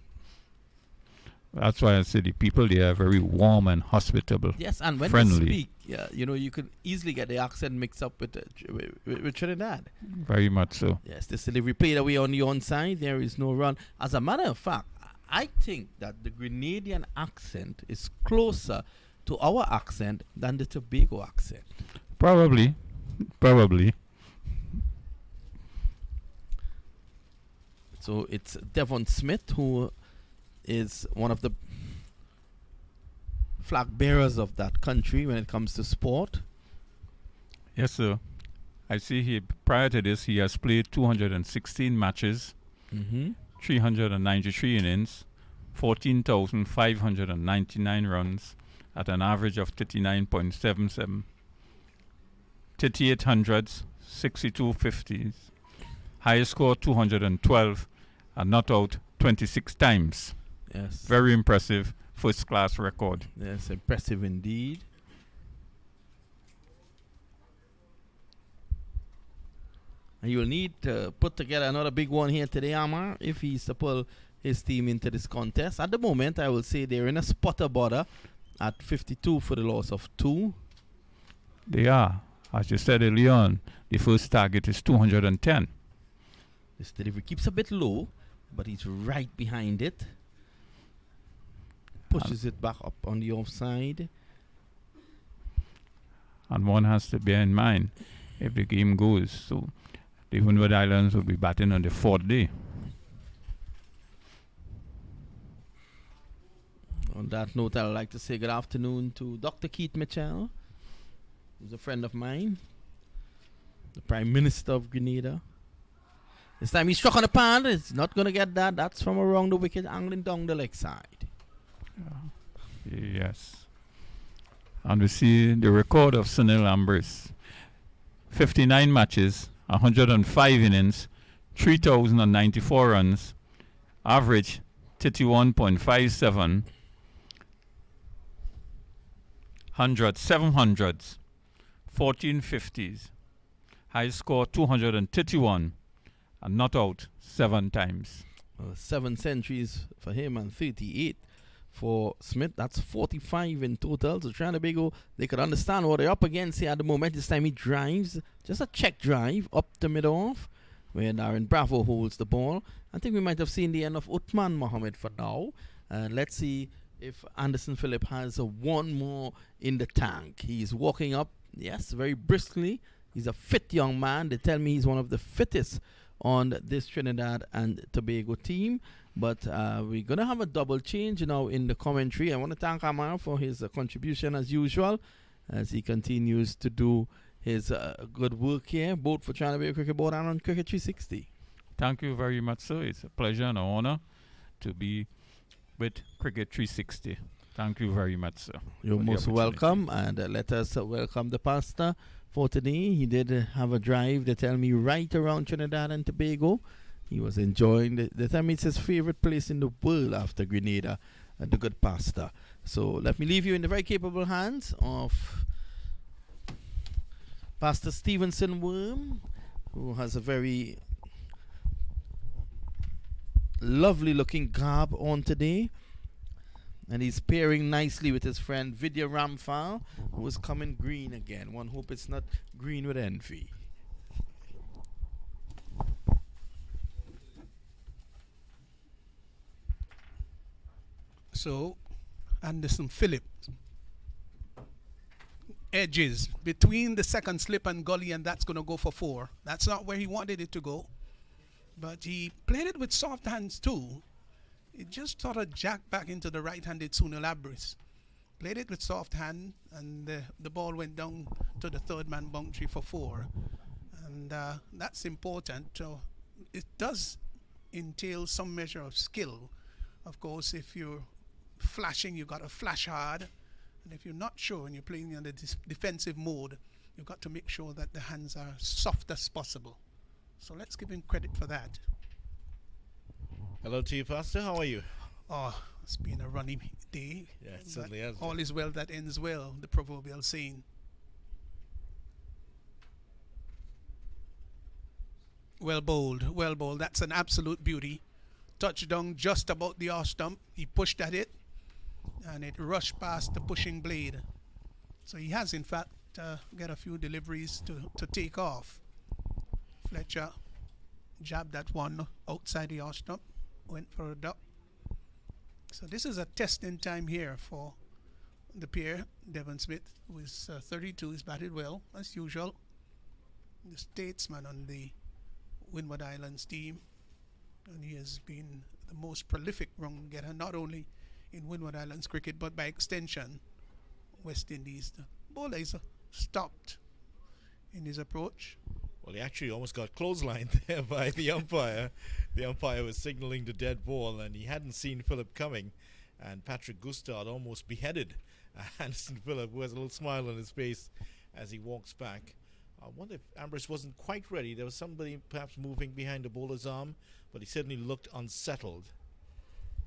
That's why I say the people there are very warm and hospitable. Yes, and when friendly. they speak, you could easily get the accent mixed up with Trinidad. Very much so. Yes, this delivery played away on the onside. There is no run. As a matter of fact, I think that the Grenadian accent is closer to our accent than the Tobago accent. Probably. So it's Devon Smith, who is one of the flag bearers of that country when it comes to sport. Yes, sir. I see prior to this, he has played 216 matches, 393 innings, 14,599 runs at an average of 39.77, 38 hundreds, 62 50s, highest score 212, and not out 26 times. Yes. Very impressive first class record. Yes, impressive indeed. And you'll need to put together another big one here today, Amar, if he's to pull his team into this contest. At the moment, I will say they're in a spotter border at 52 for the loss of 2. They are. As you said earlier on, the first target is 210. This delivery keeps a bit low, but he's right behind it. Pushes it back up on the offside. And one has to bear in mind, if the game goes, so the Winwood Islands will be batting on the 4th day. On that note, I'd like to say good afternoon to Dr. Keith Mitchell, who's a friend of mine, the Prime Minister of Grenada. This time he struck on the pad. It's not going to get that. That's from around the wicket, angling down the leg side. Yes. And we see the record of Sunil Ambrose. 59 matches, 105 innings, 3,094 runs, average 31.57, 7 hundreds, 14 50s, high score 231, and not out 7 times. 7 centuries for him and 38 for Smith. That's 45 in total. So Trinidad they could understand what they're up against here at the moment. This time he drives, just a check drive up the mid-off, where Darren Bravo holds the ball. I think we might have seen the end of Uthman Mohammed for now. Let's see if Anderson Phillip has one more in the tank. He's walking up, yes, very briskly. He's a fit young man. They tell me he's one of the fittest on this Trinidad and Tobago team. But we're going to have a double change now in the commentary. I want to thank Amar for his contribution as usual, as he continues to do his good work here, both for Trinidad Cricket Board and on Cricket 360. Thank you very much, sir. It's a pleasure and an honor to be with Cricket 360. Thank you very much, sir. You're most welcome, and let us welcome the pastor for today. He did have a drive, they tell me, right around Trinidad and Tobago. He was enjoying they tell me it's his favorite place in the world after Grenada, the good pastor. So let me leave you in the very capable hands of Pastor Stevenson Worm, who has a very lovely looking garb on today. And he's pairing nicely with his friend Vidya Ramphal, who is coming green again. One hope it's not green with envy. So, Anderson Phillip edges between the second slip and gully, and that's going to go for 4. That's not where he wanted it to go, but he played it with soft hands too. It just sort of jacked back into the right-handed Sunil Abris. Played it with soft hand, and the ball went down to the third man boundary for 4. And that's important. So it does entail some measure of skill. Of course, if you're flashing, you've got to flash hard. And if you're not sure and you're playing in the defensive mode, you've got to make sure that the hands are soft as possible. So let's give him credit for that. Hello to you, Pastor. How are you? Oh, it's been a runny day. Yeah, it certainly has. All is well that ends well, the proverbial saying. Well bowled, well bowled. That's an absolute beauty. Touchdown just about the off stump. He pushed at it, and it rushed past the pushing blade. So he has, in fact, got a few deliveries to take off. Fletcher jabbed that one outside the off stump. Went for a duck. So this is a testing time here for the pair. Devon Smith, who is 32, is batted well, as usual. The statesman on the Winwood Islands team. And he has been the most prolific run getter, not only in Winwood Islands cricket, but by extension, West Indies. The bowler is stopped in his approach. Well, he actually almost got clotheslined there by the umpire. The umpire was signaling the dead ball, and he hadn't seen Phillip coming. And Patrick Gustard almost beheaded Anderson Phillip, who has a little smile on his face as he walks back. I wonder if Ambrose wasn't quite ready. There was somebody perhaps moving behind the bowler's arm, but he certainly looked unsettled.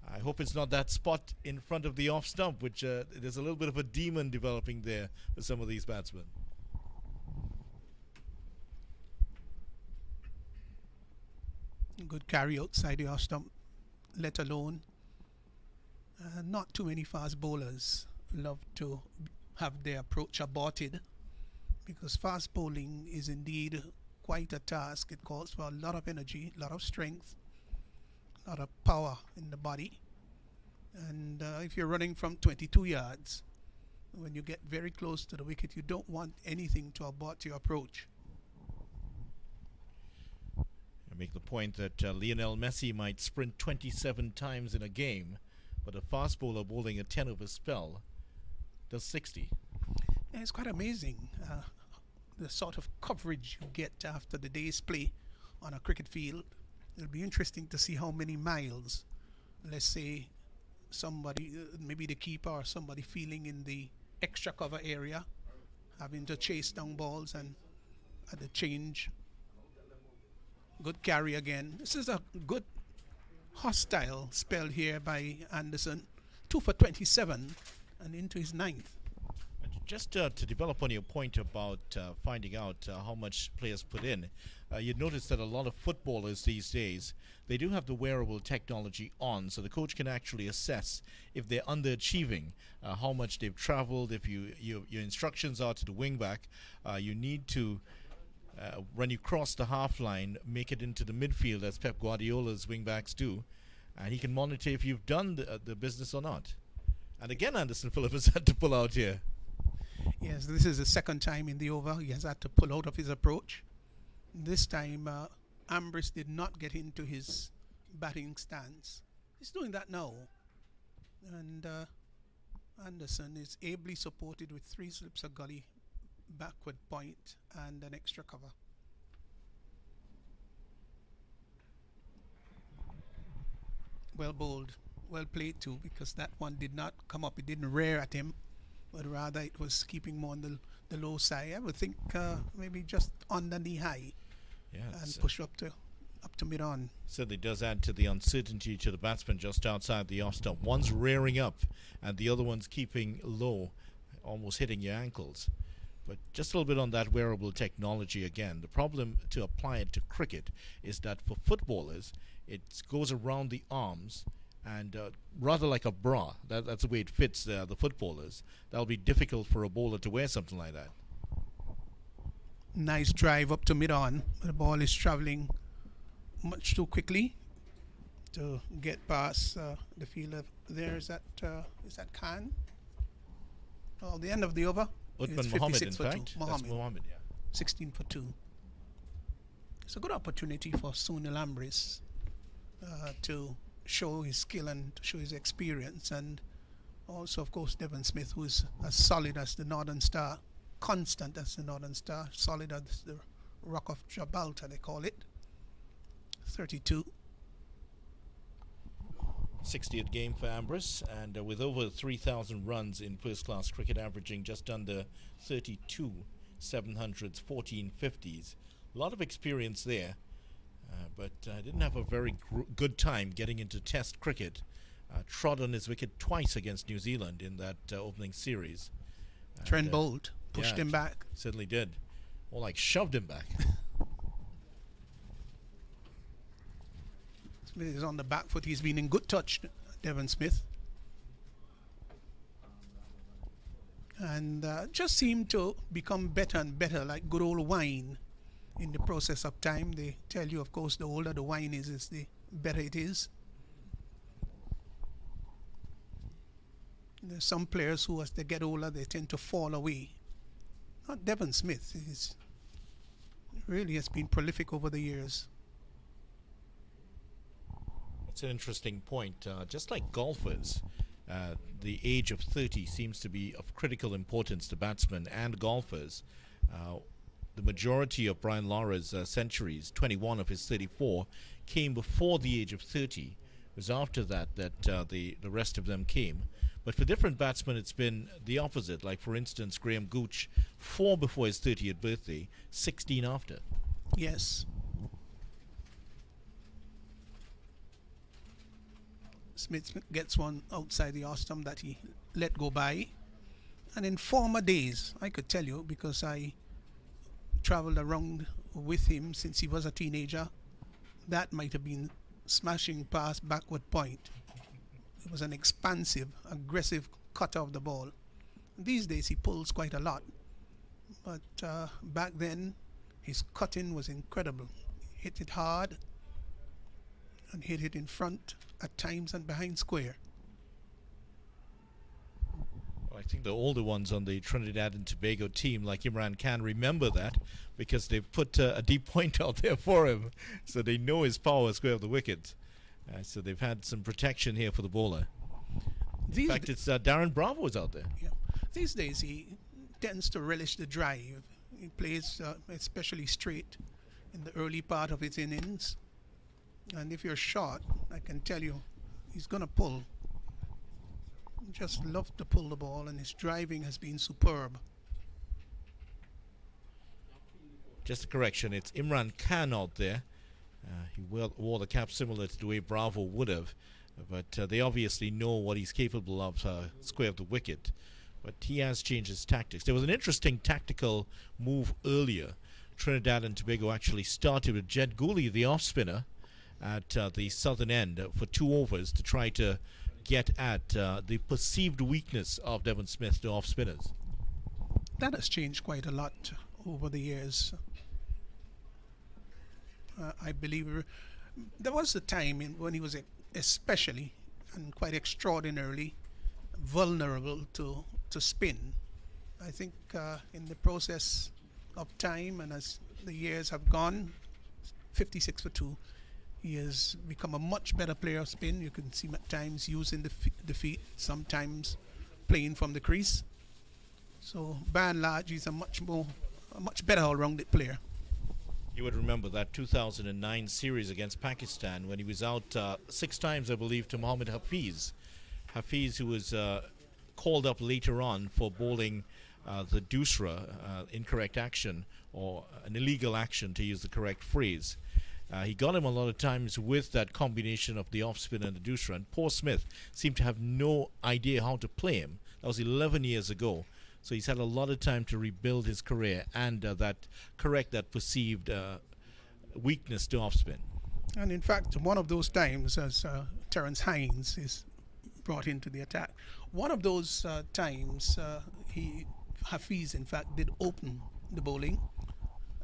I hope it's not that spot in front of the off stump, which there's a little bit of a demon developing there for some of these batsmen. Good carry outside the off stump, let alone. Not too many fast bowlers love to have their approach aborted, because fast bowling is indeed quite a task. It calls for a lot of energy, a lot of strength, a lot of power in the body. And if you're running from 22 yards, when you get very close to the wicket, you don't want anything to abort your approach. Make the point that Lionel Messi might sprint 27 times in a game, but a fast bowler bowling a 10-over spell does 60. Yeah, it's quite amazing the sort of coverage you get after the day's play on a cricket field. It'll be interesting to see how many miles, let's say, somebody, maybe the keeper or somebody feeling in the extra cover area, having to chase down balls and at the change. Good carry again. This is a good hostile spell here by Anderson. 2 for 27 and into his ninth. Just to develop on your point about finding out how much players put in, you'd notice that a lot of footballers these days, they do have the wearable technology on, so the coach can actually assess if they're underachieving, how much they've traveled. If your instructions are to the wing back, you need to, when you cross the half line, make it into the midfield as Pep Guardiola's wing backs do, and he can monitor if you've done the business or not. And again, Anderson Phillips has had to pull out here. Yes, this is the second time in the over he has had to pull out of his approach. This time, Ambrose did not get into his batting stance. He's doing that now. And Anderson is ably supported with 3 slips of gully, backward point, and an extra cover. Well bowled. Well played too, because that one did not come up. It didn't rear at him, but rather it was keeping more on the low side. I would think maybe just on the knee high, and push up to mid on. Certainly does add to the uncertainty to the batsman just outside the off stump. One's rearing up and the other one's keeping low, almost hitting your ankles. But just a little bit on that wearable technology again. The problem to apply it to cricket is that for footballers, it goes around the arms, and rather like a bra. That's the way it fits the footballers. That'll be difficult for a bowler to wear something like that. Nice drive up to mid-on. The ball is travelling much too quickly to get past the fielder. There is that Khan. Oh, the end of the over. Uthman Mohammed, in fact. That's Mohammed, yeah. 16 for 2. It's a good opportunity for Sunil Ambrose to show his skill and to show his experience, and also of course Devon Smith, who is as solid as the Northern Star, constant as the Northern Star, solid as the Rock of Gibraltar they call it. 32. 60th game for Ambrose, and with over 3,000 runs in first class cricket, averaging just under 32 700s, 14 50s. A lot of experience there. But didn't have a very good time getting into Test cricket. Trod on his wicket twice against New Zealand in that opening series. Trent Bolt pushed him back. Certainly did. More like shoved him back. Smith is on the back foot. He's been in good touch, Devon Smith. And just seemed to become better and better, like good old wine. In the process of time, they tell you, of course, the older the wine is the better it is. There's some players who, as they get older, they tend to fall away. Not Devon Smith. He's really has been prolific over the years. It's an interesting point. Just like golfers, the age of 30 seems to be of critical importance to batsmen and golfers. The majority of Brian Lara's centuries, 21 of his 34, came before the age of 30. It was after that the rest of them came. But for different batsmen, it's been the opposite. Like, for instance, Graham Gooch, 4 before his 30th birthday, 16 after. Yes. Smith gets one outside the off stump that he let go by. And in former days, I could tell you, because I traveled around with him since he was a teenager, that might have been smashing past backward point. It was an expansive, aggressive cutter of the ball. These days he pulls quite a lot, but back then his cutting was incredible. Hit it hard and hit it in front at times and behind square. I think the older ones on the Trinidad and Tobago team, like Imran Khan, remember that because they put a deep point out there for him, so they know his power square of the wicket. So they've had some protection here for the bowler. In fact, it's Darren Bravo is out there. Yeah. These days he tends to relish the drive. He plays especially straight in the early part of his innings. And if you're short, I can tell you, he's going to pull. Just loved to pull the ball, and his driving has been superb. Just a correction, it's Imran Khan out there. He wore the cap similar to the way Bravo would have, but they obviously know what he's capable of, square of the wicket. But he has changed his tactics. There was an interesting tactical move earlier. Trinidad and Tobago actually started with Jed Goolie, the off-spinner, at the southern end for 2 overs to try to get at the perceived weakness of Devon Smith, the off-spinners. That has changed quite a lot over the years. I believe there was a time when he was especially and quite extraordinarily vulnerable to spin. I think in the process of time and as the years have gone, 56 for 2, he has become a much better player of spin. You can see him at times using the feet, sometimes playing from the crease. So by and large, he's a much better all-rounded player. You would remember that 2009 series against Pakistan when he was out 6 times, I believe, to Mohammad Hafiz. Hafiz, who was called up later on for bowling the Dusra, incorrect action, or an illegal action, to use the correct phrase. He got him a lot of times with that combination of the off-spin and the Dusra, and poor Smith seemed to have no idea how to play him. That was 11 years ago. So he's had a lot of time to rebuild his career and correct that perceived weakness to off-spin. And in fact, one of those times, as Terence Hines is brought into the attack, one of those times, Hafiz, in fact, did open the bowling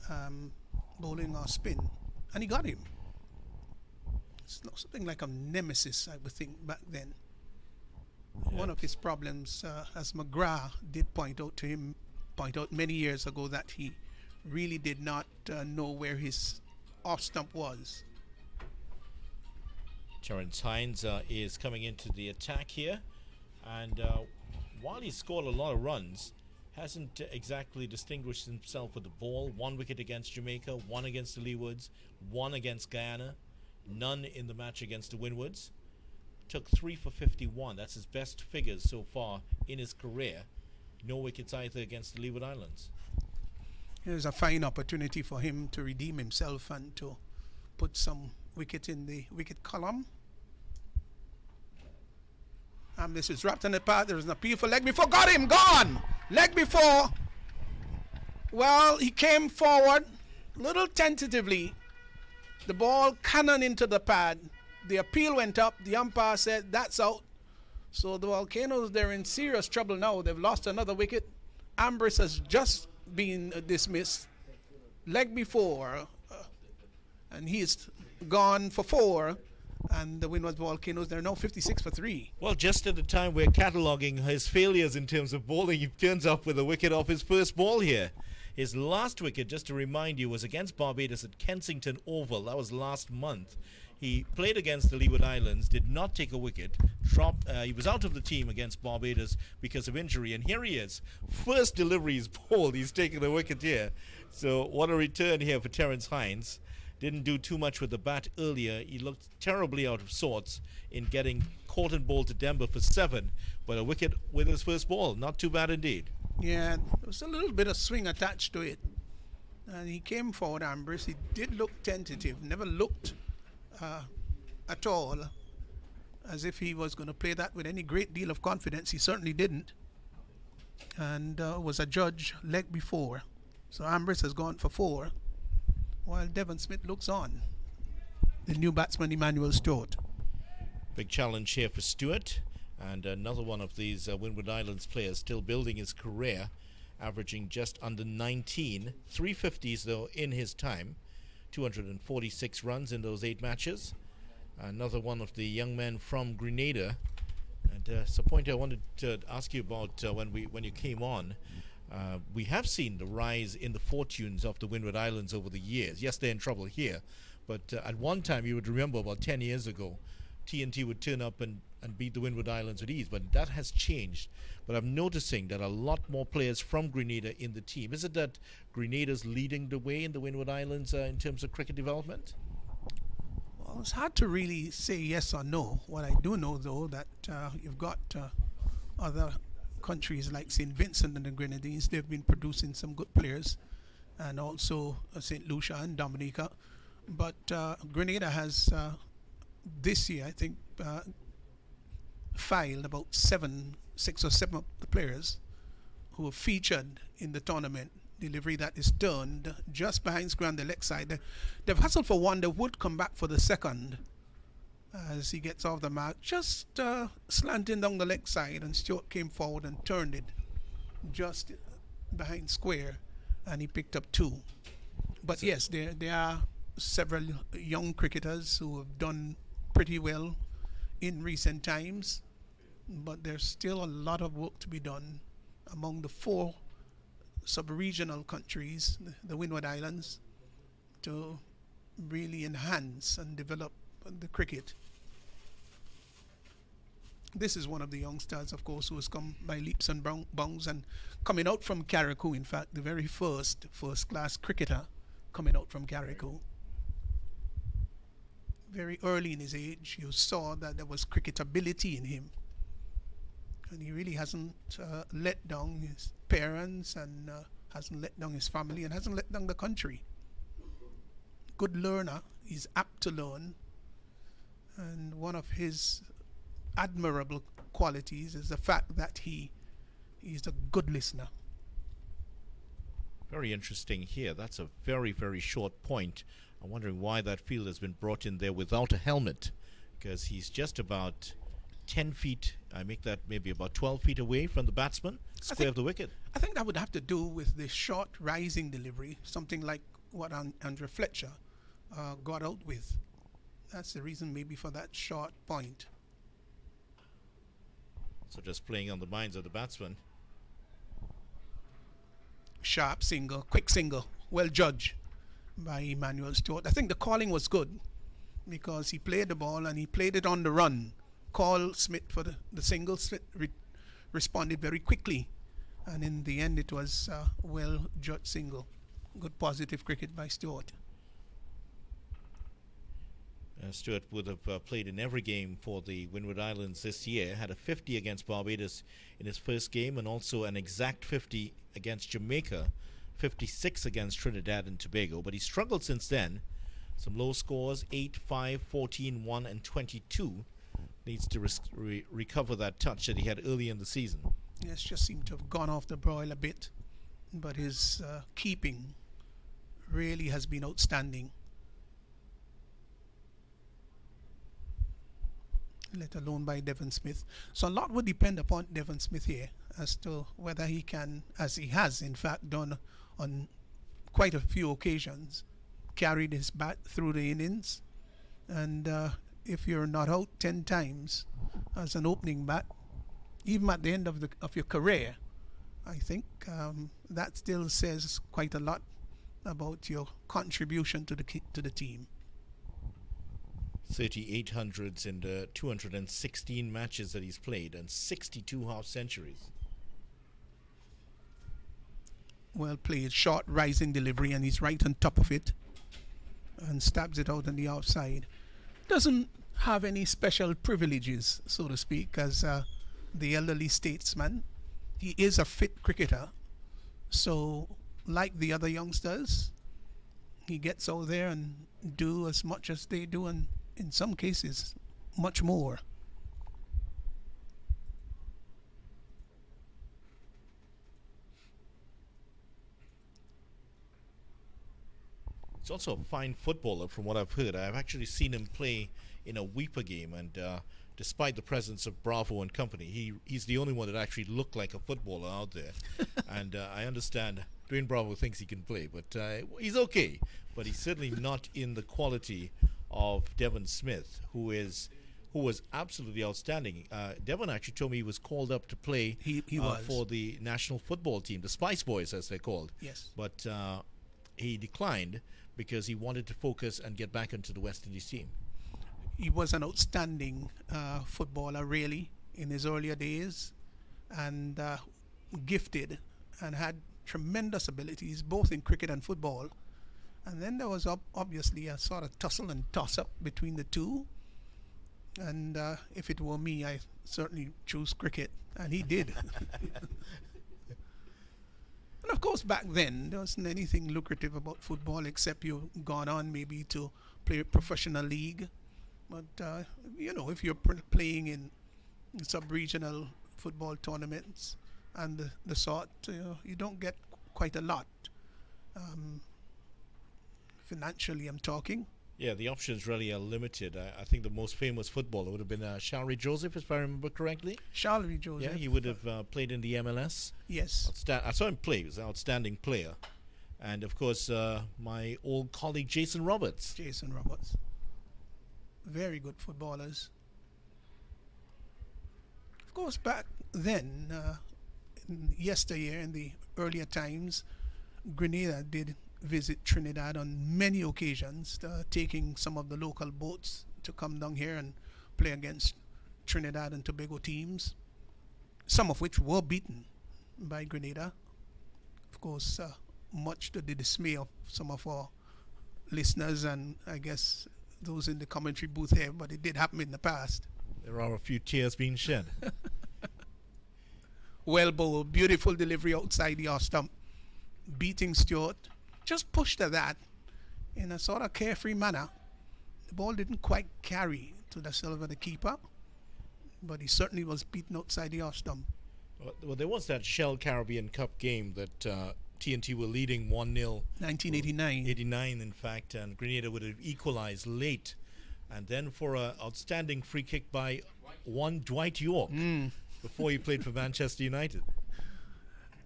or spin, and he got him. It's not something like a nemesis, I would think, back then. Yeah. One of his problems, as McGrath did point out many years ago, that he really did not know where his off stump was. Terence Hines is coming into the attack here, and while he scored a lot of runs, hasn't exactly distinguished himself with the ball. 1 wicket against Jamaica, 1 against the Leewards, 1 against Guyana, none in the match against the Windwards. Took 3 for 51. That's his best figures so far in his career. No wickets either against the Leeward Islands. Here's a fine opportunity for him to redeem himself and to put some wicket in the wicket column. And this is wrapped in the path. There is an appeal for leg before. Got him. Gone. Leg before. Well, he came forward a little tentatively. The ball cannon into the pad. The appeal went up. The umpire said that's out. So the Volcanoes, they're in serious trouble now. They've lost another wicket. Ambrose has just been dismissed. Leg before. And he's gone for 4. And the Winwood Volcanoes, they're now 56 for 3. Well, just at the time we're cataloguing his failures in terms of bowling, he turns up with a wicket off his first ball here. His last wicket, just to remind you, was against Barbados at Kensington Oval. That was last month. He played against the Leeward Islands, did not take a wicket, dropped. He was out of the team against Barbados because of injury, and here he is. First delivery is bowled. He's taken a wicket here. So what a return here for Terence Hines. Didn't do too much with the bat earlier. He looked terribly out of sorts in getting caught and bowled to Denver for 7, but a wicket with his first ball. Not too bad indeed. Yeah, there was a little bit of swing attached to it. And he came forward, Ambrose. He did look tentative, never looked at all as if he was going to play that with any great deal of confidence. He certainly didn't. And was a judge leg before. So Ambrose has gone for 4, while Devon Smith looks on. The new batsman, Emmanuel Stewart. Big challenge here for Stewart. And another one of these Windward Islands players still building his career, averaging just under 19. 350s, though, in his time. 246 runs in those 8 matches. Another one of the young men from Grenada. And it's a point I wanted to ask you about when you came on. We have seen the rise in the fortunes of the Windward Islands over the years. Yes, they're in trouble here, but at one time, you would remember about 10 years ago, TNT would turn up and beat the Windward Islands with ease, but that has changed. But I'm noticing that a lot more players from Grenada in the team. Is it that Grenada's leading the way in the Windward Islands in terms of cricket development? Well, it's hard to really say yes or no. What I do know, though, that you've got other countries like St. Vincent and the Grenadines, they've been producing some good players, and also St. Lucia and Dominica. But Grenada has this year, I think, filed about 6 or 7 of the players who were featured in the tournament. Delivery that is turned just behind square on the leg side. They've hustled for one. They would come back for the second as he gets off the mark, just slanting down the leg side, and Stewart came forward and turned it just behind square, and he picked up 2. But so yes, there are several young cricketers who have done pretty well in recent times, but there's still a lot of work to be done among the 4 sub-regional countries, the Windward Islands, to really enhance and develop the cricket. This is one of the youngsters, of course, who has come by leaps and bounds, and coming out from Carriacou, in fact, the very first-class cricketer coming out from Carriacou. Very early in his age, you saw that there was cricketability in him, and he really hasn't let down his parents, and hasn't let down his family, and hasn't let down the country. Good learner, he's apt to learn, and one of his admirable qualities is the fact that he's a good listener. Very interesting here. That's a very, very short point. I'm wondering why that field has been brought in there without a helmet, because he's just about 10 feet, I make that maybe about 12 feet away from the batsman, square of the wicket. I think that would have to do with the short rising delivery, something like what Andrew Fletcher got out with. That's the reason maybe for that short point. So just playing on the minds of the batsman. Sharp single, quick single, well judged by Emmanuel Stewart. I think the calling was good because he played the ball and he played it on the run. Call Smith for the single. Smith responded very quickly, and in the end it was well judged single. Good positive cricket by Stewart. Stewart would have played in every game for the Winwood Islands this year. Had a 50 against Barbados in his first game, and also an exact 50 against Jamaica, 56 against Trinidad and Tobago. But he struggled since then. Some low scores, 8, 5, 14, 1 and 22. Needs to recover that touch that he had early in the season. Yes, just seemed to have gone off the broil a bit, but his keeping really has been outstanding. Let alone by Devon Smith. So a lot would depend upon Devon Smith here as to whether he can, as he has in fact done on quite a few occasions, carried his bat through the innings. And if you're not out 10 times as an opening bat, even at the end of your career, I think that still says quite a lot about your contribution to the team. 3800s in the 216 matches that he's played, and 62 half centuries. Well played, short rising delivery, and he's right on top of it and stabs it out on the outside. Doesn't have any special privileges, so to speak, as the elderly statesman. He is a fit cricketer, so like the other youngsters, he gets out there and do as much as they do, and in some cases much more. He's also a fine footballer from what I've heard. I've actually seen him play in a Weeper game, and despite the presence of Bravo and company, he's the only one that actually looked like a footballer out there. And I understand Dwayne Bravo thinks he can play, but he's okay. But he's certainly not in the quality of Devon Smith, who was absolutely outstanding. Devon actually told me he was called up to play He was. for the national football team, the Spice Boys as they're called. Yes. But he declined because he wanted to focus and get back into the West Indies team. He was an outstanding footballer, really, in his earlier days, and gifted, and had tremendous abilities both in cricket and football. And then there was obviously a sort of tussle and toss-up between the two. And if it were me, I certainly choose cricket, and he did. And of course, back then, there wasn't anything lucrative about football except you gone on maybe to play a professional league. But, if you're playing in sub-regional football tournaments and the sort, you don't get quite a lot. Financially, I'm talking. Yeah, the options really are limited. I think the most famous footballer would have been Shalry Joseph, if I remember correctly. Shalry Joseph. Yeah, he would have played in the MLS. Yes. I saw him play. He was an outstanding player. And, of course, my old colleague Jason Roberts. Jason Roberts. Very good footballers. Of course, back then, yesteryear, in the earlier times, Grenada did visit Trinidad on many occasions, taking some of the local boats to come down here and play against Trinidad and Tobago teams, some of which were beaten by Grenada. Of course, much to the dismay of some of our listeners and I guess those in the commentary booth here, but it did happen in the past. There are a few tears being shed. Well bowled, beautiful delivery outside the off stump, beating Stewart. Just pushed to that in a sort of carefree manner. The ball didn't quite carry to the silver, the keeper, but he certainly was beaten outside the off stump. Well, there was that Shell Caribbean Cup game that TNT were leading 1-0. 1989. 89, in fact, and Grenada would have equalized late. And then for an outstanding free kick by one Dwight York before he played for Manchester United.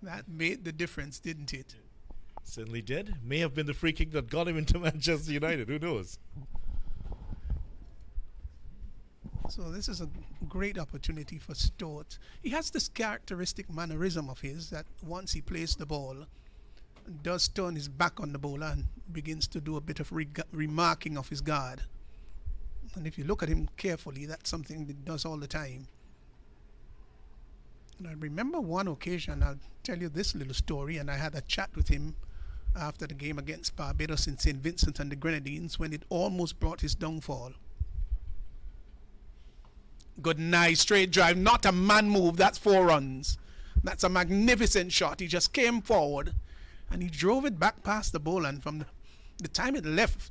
That made the difference, didn't it? Certainly did. May have been the free kick that got him into Manchester United. Who knows? So this is a great opportunity for Stewart. He has this characteristic mannerism of his that once he plays the ball, does turn his back on the bowler and begins to do a bit of remarking of his guard. And if you look at him carefully, that's something that he does all the time. And I remember one occasion, I'll tell you this little story, and I had a chat with him after the game against Barbados in St. Vincent and the Grenadines when it almost brought his downfall. Good night, straight drive, not a man move, that's 4 runs. That's a magnificent shot. He just came forward and he drove it back past the bowler, and from the time it left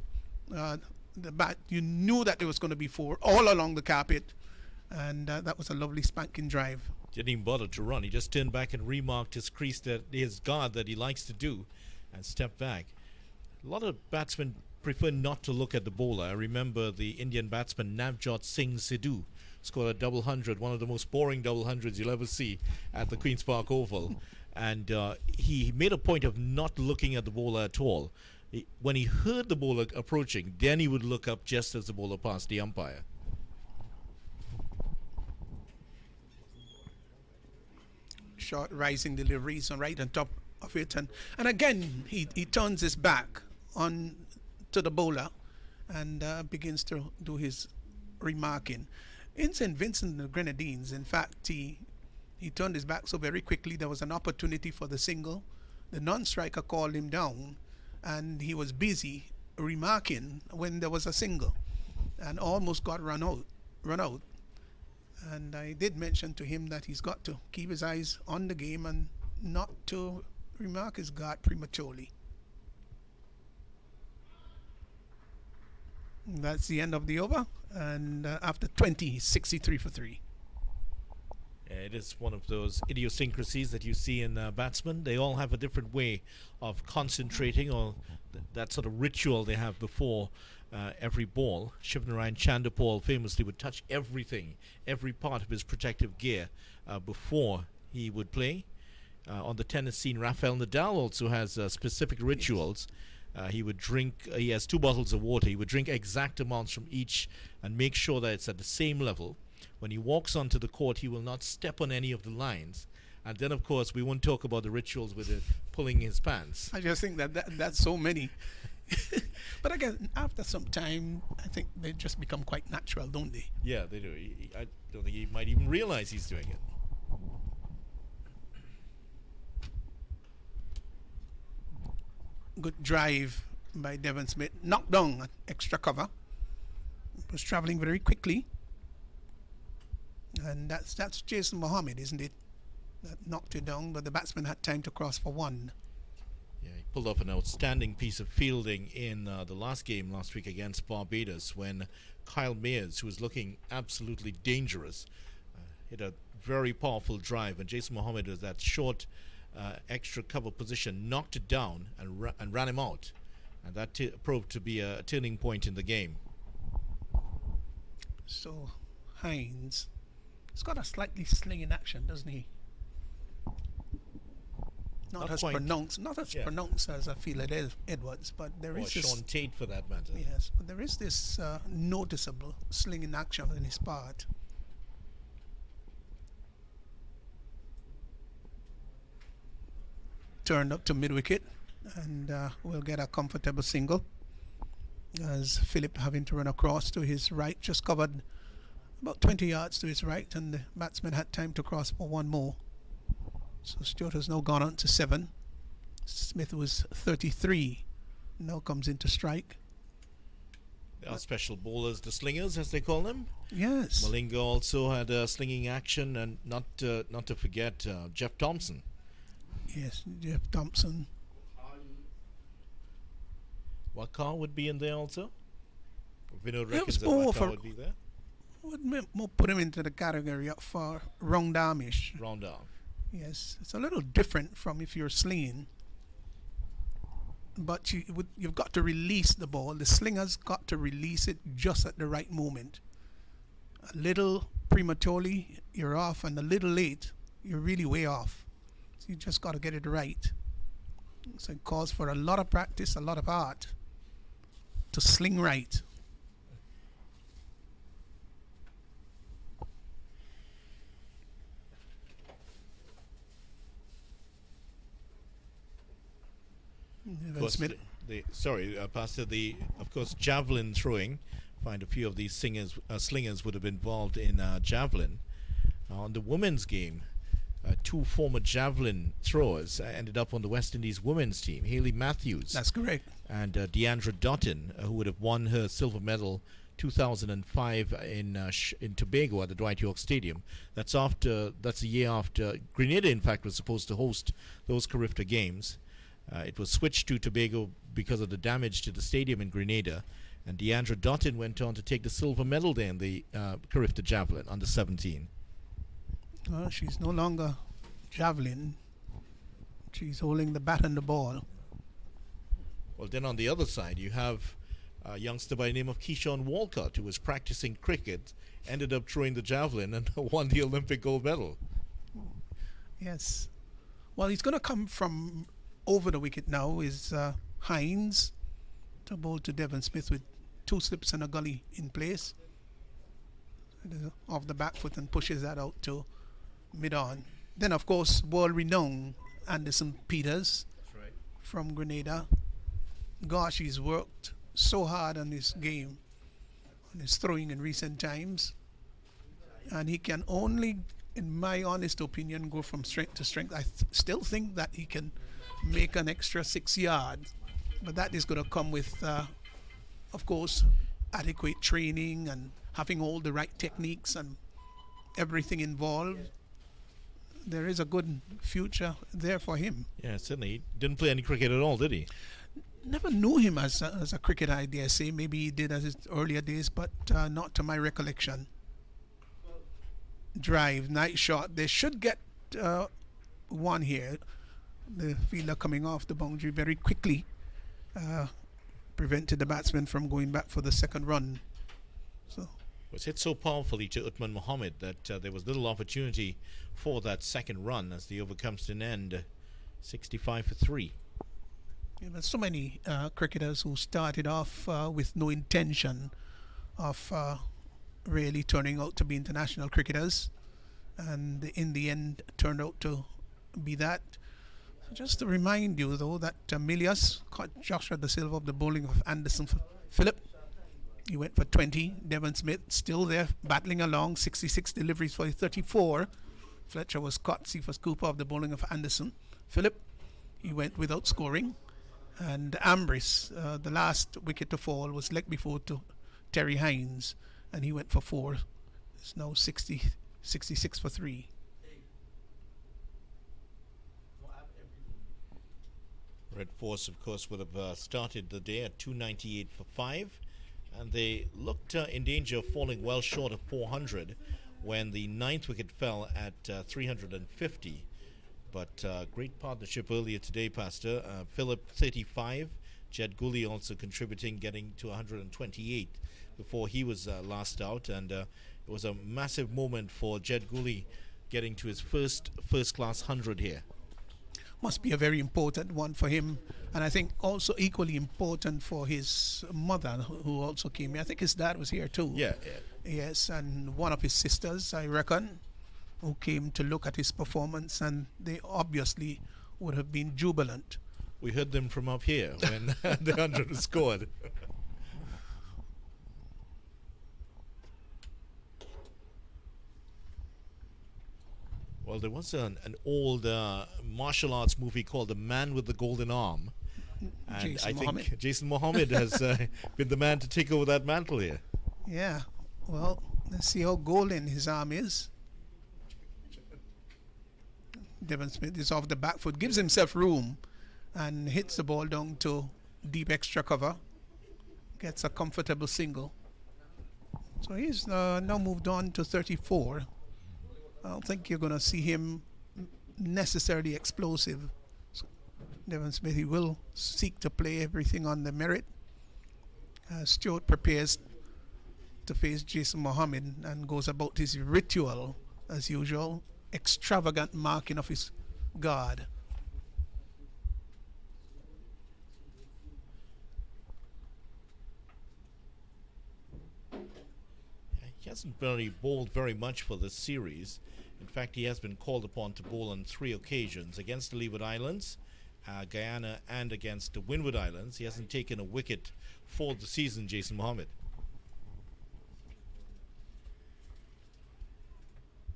the bat, you knew that there was going to be 4 all along the carpet, and that was a lovely spanking drive. Didn't even bother to run. He just turned back and remarked his crease, his guard that he likes to do, and stepped back. A lot of batsmen prefer not to look at the bowler. I remember the Indian batsman Navjot Singh Sidhu scored a double hundred, one of the most boring double hundreds you'll ever see at the Queen's Park Oval. And he made a point of not looking at the bowler at all. When he heard the bowler approaching, then he would look up just as the bowler passed the umpire. Short rising deliveries and right on top of it, and again he turns his back on to the bowler and begins to do his remarking. In St. Vincent and the Grenadines, in fact, he turned his back so very quickly there was an opportunity for the single. The non-striker called him down and he was busy remarking when there was a single and almost got run out. And I did mention to him that he's got to keep his eyes on the game and not to remark his guard prematurely. That's the end of the over, and after 20, he's 63 for 3. It is one of those idiosyncrasies that you see in batsmen. They all have a different way of concentrating, or that sort of ritual they have before every ball. Shivnarayan Chandapal famously would touch everything, every part of his protective gear before he would play. On the tennis scene, Rafael Nadal also has specific rituals. He would drink, he has 2 bottles of water. He would drink exact amounts from each and make sure that it's at the same level. When he walks onto the court, he will not step on any of the lines. And then, of course, we won't talk about the rituals with pulling his pants. I just think that's so many. But again, after some time, I think they just become quite natural, don't they? Yeah, they do. I don't think he might even realize he's doing it. Good drive by Devon Smith. Knocked down extra cover. Was traveling very quickly. And that's Jason Mohammed, isn't it? That knocked it down, but the batsman had time to cross for one. Yeah, he pulled off an outstanding piece of fielding in the last game last week against Barbados when Kyle Mayers, who was looking absolutely dangerous, hit a very powerful drive, and Jason Mohammed was that short extra cover position, knocked it down and ran him out, and that proved to be a turning point in the game. So Hines, he's got a slightly slinging action, doesn't he? Not as quite. pronounced, Yeah. pronounced as I feel it is Edwards, but there Or is this. Sean Tate, for that matter. Yes, but there is this noticeable slinging action in his part. Turned up to mid wicket, and we'll get a comfortable single as Philip having to run across to his right, just covered about 20 yards to his right, and the batsman had time to cross for one more. So Stewart has now gone on to 7. Smith was 33, now comes into strike. They are special bowlers, the slingers, as they call them. Yes. Malinga also had slinging action, and not to forget Jeff Thompson. Yes, Jeff Thompson. Wakar would be in there also. Vinod Yeah, reckons that more Wakar for- would be there. Would more put him into the category up for round armish. Round down. Yes, it's a little different from if you're slinging. But you've got to release the ball. The slinger's got to release it just at the right moment. A little prematurely, you're off, and a little late, you're really way off. So you just got to get it right. So it calls for a lot of practice, a lot of art to sling right. Of course, Smith. Pastor, of course, javelin throwing. Find a few of these slingers would have been involved in javelin. On the women's game, 2 former javelin throwers ended up on the West Indies women's team. Hayley Matthews That's correct. and Deandra Dottin, who would have won her silver medal 2005 in Tobago at the Dwight York Stadium. That's a year after Grenada, in fact, was supposed to host those Carifta games. It was switched to Tobago because of the damage to the stadium in Grenada, and Deandra Dottin went on to take the silver medal there in the Carifta Javelin under 17. Well, she's no longer javelin. She's holding the bat and the ball. Well, then on the other side, you have a youngster by the name of Keyshawn Walcott, who was practicing cricket, ended up throwing the javelin and won the Olympic gold medal. Yes. Well, he's going to come from over the wicket now is Hines to bowl to Devon Smith with 2 slips and a gully in place. Off the back foot and pushes that out to mid-on. Then, of course, world-renowned Anderson Peters from Grenada. Gosh, he's worked so hard on this game, on his throwing in recent times. And he can only, in my honest opinion, go from strength to strength. I still think that he can make an extra 6 yards, but that is going to come with, of course, adequate training and having all the right techniques and everything involved. There is a good future there for him. Yeah, certainly. He didn't play any cricket at all, did he? Never knew him as a cricket, I dare say. Maybe he did as his earlier days, but not to my recollection. Drive, nice shot. They should get one here. The fielder coming off the boundary very quickly prevented the batsman from going back for the second run. So Was hit so powerfully to Uthman Mohammed that there was little opportunity for that second run as the over comes to an end, 65 for 3. there's so many cricketers who started off with no intention of really turning out to be international cricketers, and in the end turned out to be that. Just to remind you, though, that Milius caught Joshua Da Silva of the bowling of Anderson Phillip. He went for 20. Devon Smith still there, battling along. 66 deliveries for 34. Fletcher was caught. Cephas Cooper of the bowling of Anderson Phillip. He went without scoring. And Ambrose, the last wicket to fall, was leg before to Terry Hines, and he went for 4. It's now 66 66 for 3. Red Force, of course, would have started the day at 298 for 5, and they looked in danger of falling well short of 400 when the ninth wicket fell at 350. But great partnership earlier today, Pastor. Philip 35, Jed Goolie also contributing, getting to 128 before he was last out, and it was a massive moment for Jed Goolie getting to his first-class 100 here. Must be a very important one for him, and I think also equally important for his mother, who also came here. I think his dad was here too. Yeah. Yes, and one of his sisters, I reckon, who came to look at his performance, and they obviously would have been jubilant. We heard them from up here when the 100 was scored. Well, there was an old martial arts movie called The Man with the Golden Arm. And Jason I Mohammed. think Jason Mohammed has been the man to take over that mantle here. Yeah, well, let's see how golden his arm is. Devon Smith is off the back foot, gives himself room, and hits the ball down to deep extra cover. Gets a comfortable single. So he's now moved on to 34. I don't think you're going to see him necessarily explosive. So Devon Smith, he will seek to play everything on the merit. Stewart prepares to face Jason Mohammed and goes about his ritual as usual. Extravagant marking of his guard. He hasn't really bowled very much for this series. In fact, he has been called upon to bowl on 3 occasions against the Leeward Islands, Guyana, and against the Winwood Islands. He hasn't taken a wicket for the season, Jason Mohammed.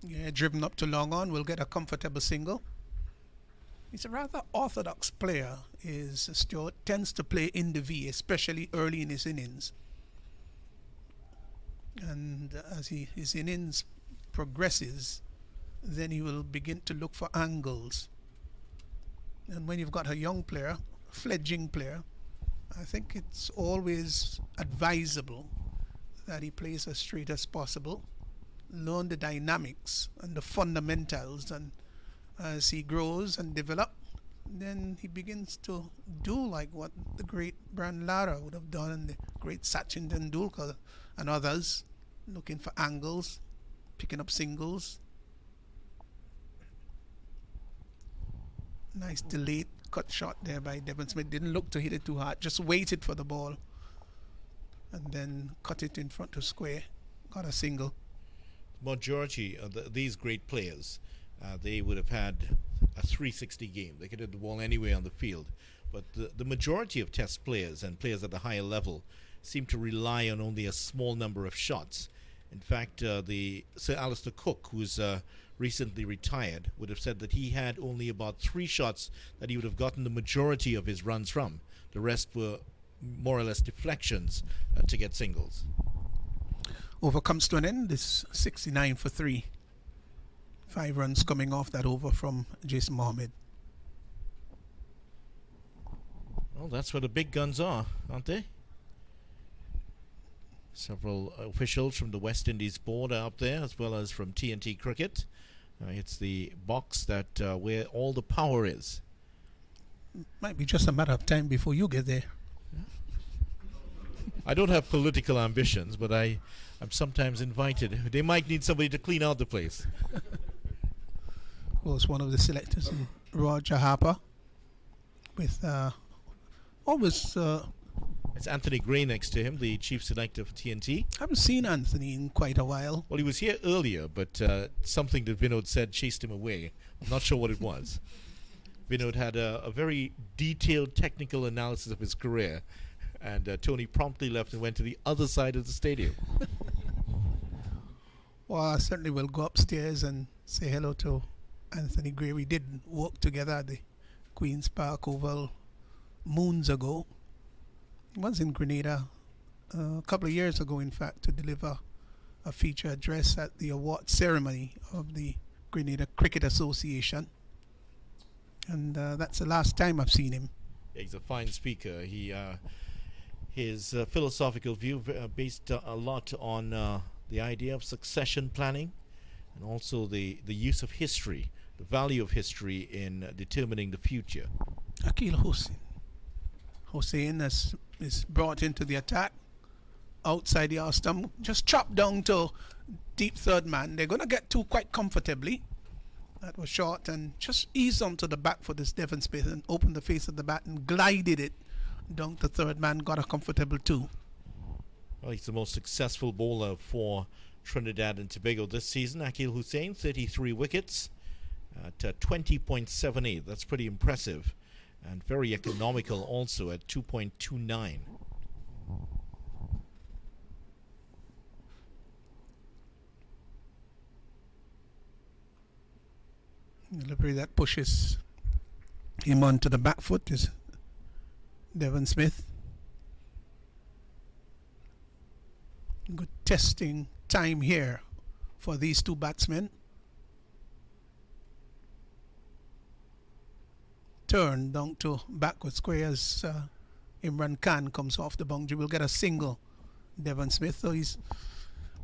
Yeah, driven up to long on, will get a comfortable single. He's a rather orthodox player. Stewart tends to play in the V, especially early in his innings. And as his innings progresses, then he will begin to look for angles. And when you've got a young player, fledgling player, I think it's always advisable that he plays as straight as possible, learn the dynamics and the fundamentals, and as he grows and develops, then he begins to do like what the great Brian Lara would have done, and the great Sachin Tendulkar and others, looking for angles, picking up singles. Nice delayed cut shot there by Devon Smith. Didn't look to hit it too hard, just waited for the ball and then cut it in front to square. Got a single. Majority of these great players, they would have had a 360 game. They could hit the ball anywhere on the field. But the majority of test players and players at the higher level seem to rely on only a small number of shots. In fact, the Sir Alistair Cook, who's recently retired, would have said that he had only about 3 shots that he would have gotten the majority of his runs from. The rest were more or less deflections to get singles. Over comes to an end. This 69 for 3. 5 runs coming off that over from Jason Mohammed. Well, that's where the big guns are, aren't they? Several officials from the West Indies board are up there, as well as from TNT Cricket. It's the box that where all the power is. Might be just a matter of time before you get there. I don't have political ambitions, but I'm sometimes invited. They might need somebody to clean out the place. Was one of the selectors, Roger Harper, with always. It's Anthony Gray next to him, the chief selector for TNT. Haven't seen Anthony in quite a while. Well, he was here earlier, but something that Vinod said chased him away. I'm not sure what it was. Vinod had a very detailed technical analysis of his career, and Tony promptly left and went to the other side of the stadium. Well, I certainly will go upstairs and say hello to Anthony Gray. We did work together at the Queen's Park Oval moons ago. He was in Grenada a couple of years ago, in fact, to deliver a feature address at the award ceremony of the Grenada Cricket Association. And that's the last time I've seen him. He's a fine speaker. His philosophical view based a lot on the idea of succession planning, and also the use of history, the value of history in determining the future. Akil Hussain is brought into the attack outside the off stump, just chopped down to deep third man. They're going to get two quite comfortably. That was short, and just eased onto the back for this Devon Smith and opened the face of the bat and glided it down to third man, got a comfortable two. Well, he's the most successful bowler for Trinidad and Tobago this season. Akil Hussain, 33 wickets at 20.78. That's pretty impressive, and very economical also at 2.29. Delivery that pushes him onto the back foot is Devon Smith. Good testing time here for these two batsmen. Turn down to backward square as Imran Khan comes off the boundary. We'll get a single, Devon Smith. So he's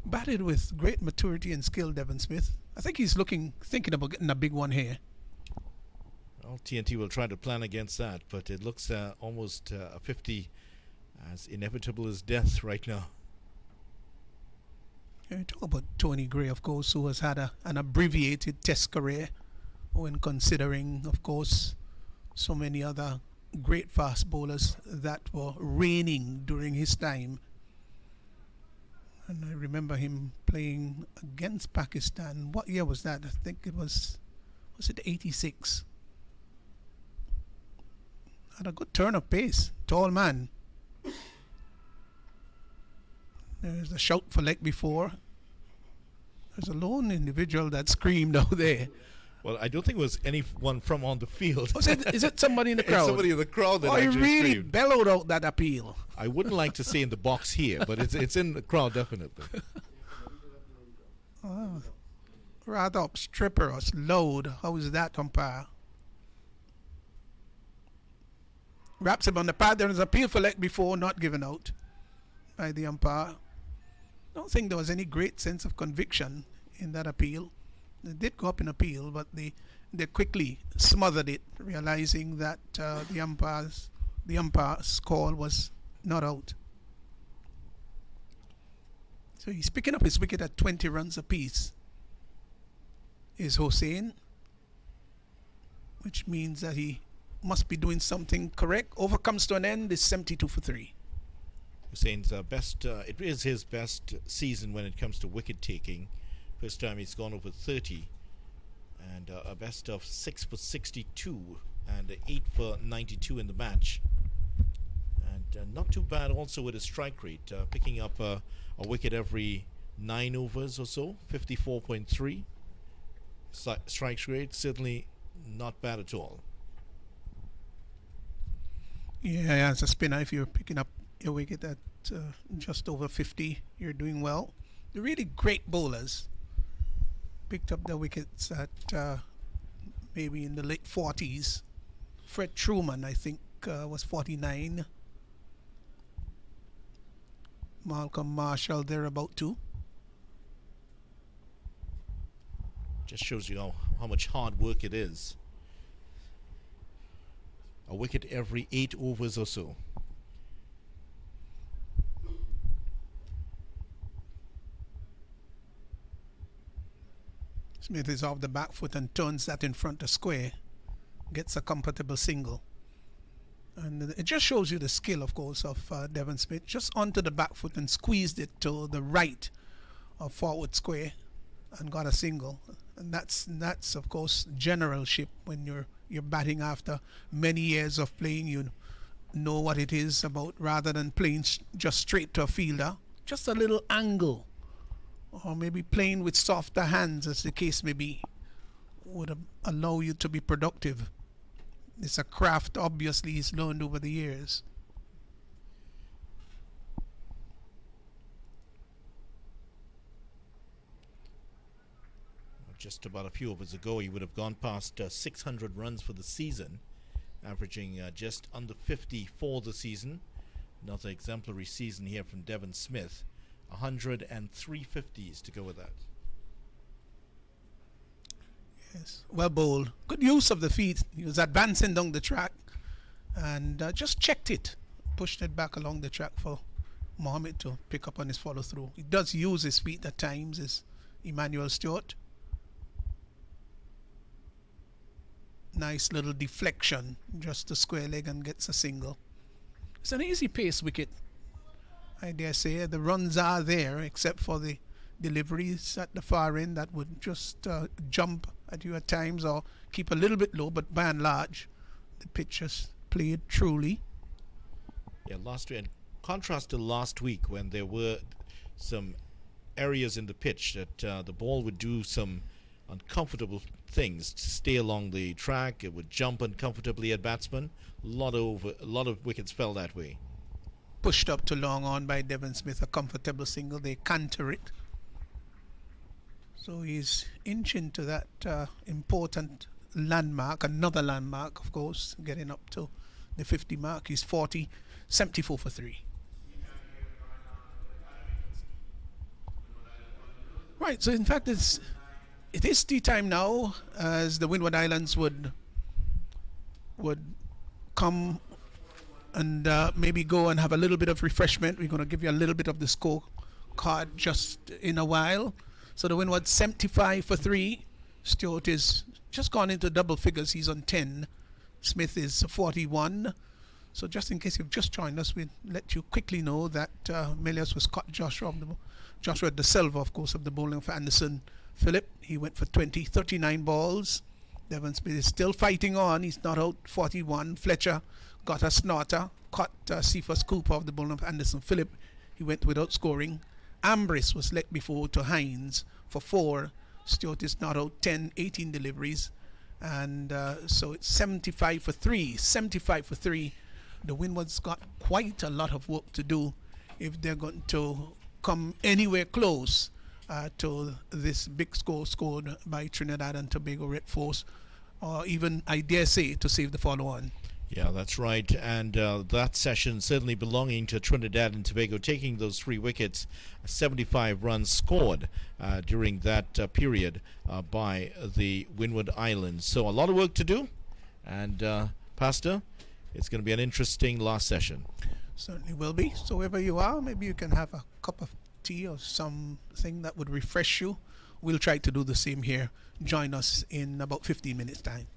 batted with great maturity and skill, Devon Smith. I think he's thinking about getting a big one here. Well, TNT will try to plan against that, but it looks almost a 50 as inevitable as death right now. Yeah, talk about Tony Gray, of course, who has had an abbreviated test career when considering, of course, so many other great fast bowlers that were reigning during his time. And I remember him playing against Pakistan. What year was that? I think it was it 86? Had a good turn of pace. Tall man. There's a shout for leg before. There's a lone individual that screamed out there. Well, I don't think it was anyone from on the field. Is it somebody in the crowd? Somebody in the crowd that he actually really screamed. bellowed out that appeal. I wouldn't like to say in the box here, but it's in the crowd definitely. Rather obstreperous, loud. How is that, umpire? Wraps him on the pad. There is appeal for leg before, not given out by the umpire. I don't think there was any great sense of conviction in that appeal. They did go up in appeal, but they quickly smothered it, realizing that the umpire's call was not out. So he's picking up his wicket at 20 runs apiece. Is Hussain, which means that he must be doing something correct. Over comes to an end. Is 72 for 3. Hussain's best. It is his best season when it comes to wicket taking. First time he's gone over 30, and a best of 6 for 62 and 8 for 92 in the match. And not too bad also with his strike rate, picking up a wicket every 9 overs or so, 54.3. Strike rate certainly not bad at all. Yeah, as a spinner, if you're picking up your wicket at just over 50, you're doing well. The really great bowlers picked up their wickets at maybe in the late 40s. Fred Truman, I think, was 49. Malcolm Marshall, they're about to. Just shows you how much hard work it is. A wicket every 8 overs or so. Smith is off the back foot and turns that in front of square. Gets a comfortable single. And it just shows you the skill, of course, of Devon Smith. Just onto the back foot and squeezed it to the right of forward square and got a single. And that's of course generalship. When you're batting after many years of playing, you know what it is about, rather than playing just straight to a fielder. Just a little angle, or maybe playing with softer hands, as the case may be, would allow you to be productive. It's a craft, obviously, he's learned over the years. just about a few overs ago, he would have gone past 600 runs for the season, averaging just under 50 for the season. Another exemplary season here from Devon Smith. 103 50s to go with that. Yes, well bowled. Good use of the feet. He was advancing down the track and just checked it, pushed it back along the track for Mohammed to pick up on his follow through. He does use his feet at times, is Emmanuel Stewart. Nice little deflection, just a square leg and gets a single. It's an easy pace wicket, I dare say. The runs are there except for the deliveries at the far end that would just jump at you at times or keep a little bit low, but by and large the pitch has played truly. Yeah, last week, in contrast to last week when there were some areas in the pitch that the ball would do some uncomfortable things to stay along the track. It would jump uncomfortably at batsmen. A lot of wickets fell that way. Pushed up to long on by Devon Smith, a comfortable single. They canter it. So he's inching to that important landmark, another landmark, of course, getting up to the 50 mark. He's 40, 74 for 3. Right, so in fact it is tea time now, as the Winwood Islands would come and maybe go and have a little bit of refreshment. We're going to give you a little bit of the score card just in a while. So the Winwood 75 for 3. Stewart is just gone into double figures. He's on 10. Smith is 41. So just in case you've just joined us, we'll let you quickly know that Melius was caught Joshua De Silva, of course, of the bowling for Anderson Phillip. He went for 39 balls. Devon Smith is still fighting on. He's not out. 41. Fletcher got a snorter. Caught Cephas Cooper of the bowling of Anderson Phillip. He went without scoring. Ambrose was let before to Hines for 4. Stewart is not out. 18 deliveries. And so it's 75 for 3. 75 for 3. The Winwood's got quite a lot of work to do if they're going to come anywhere close to this big score scored by Trinidad and Tobago Red Force, or even, I dare say, to save the follow-on. Yeah, that's right. And that session certainly belonging to Trinidad and Tobago, taking those 3 wickets, 75 runs scored during that period by the Winwood Islands. So a lot of work to do. And Pastor, it's going to be an interesting last session. Certainly will be. So wherever you are, maybe you can have a cup of tea or something that would refresh you. We'll try to do the same here. Join us in about 15 minutes time.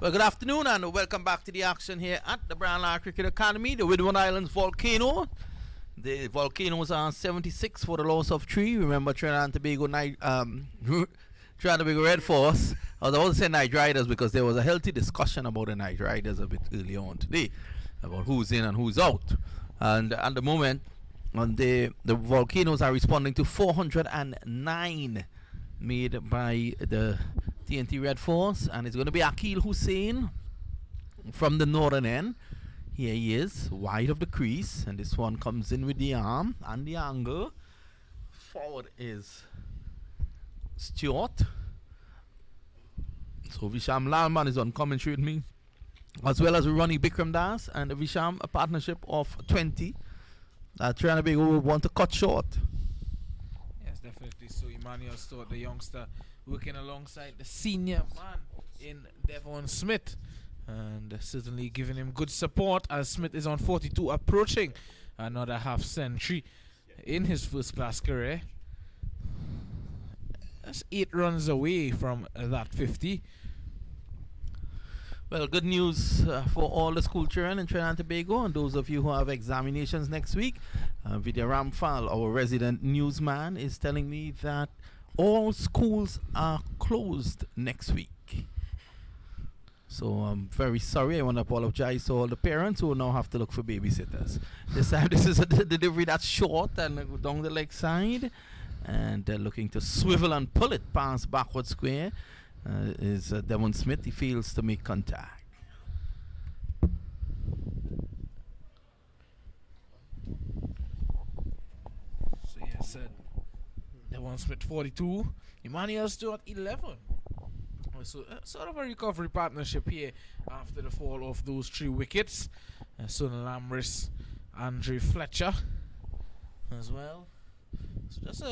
Well, good afternoon and welcome back to the action here at the Brownlow Cricket Academy, the Winwood Islands volcano. The volcanoes are 76 for the loss of 3. Remember Trinidad and Tobago Trinidad and Tobago Red Force. I was about to say Night Riders because there was a healthy discussion about the Night Riders a bit early on today about who's in and who's out. And at the moment, the volcanoes are responding to 409 made by the TNT Red Force, and it's going to be Akil Hussain from the northern end. Here he is, wide of the crease, and this one comes in with the arm and the angle. Forward is Stewart. So Visham Lalman is on commentary with me, as well as Ronnie Bikram Das and Visham, a partnership of 20 that Trinidad and Tobago will want to cut short. Yes, definitely. So Emmanuel Stewart, the youngster, working alongside the senior man in Devon Smith, and certainly giving him good support as Smith is on 42, approaching another half century in his first class career. That's 8 runs away from that 50. Well, good news for all the school children in Trinidad and Tobago, and those of you who have examinations next week. Vidya Ramphal, our resident newsman, is telling me that all schools are closed next week. So I'm very sorry. I want to apologize to all the parents who now have to look for babysitters. This time, this is a delivery that's short and go down the leg side, and they're looking to swivel and pull it past backward square. Is Devon Smith. He fails to make contact. So yes, Devon Smith 42, Emmanuel Stewart 11. So sort of a recovery partnership here after the fall of those 3 wickets. Sonal Amris, Andre Fletcher as well. So just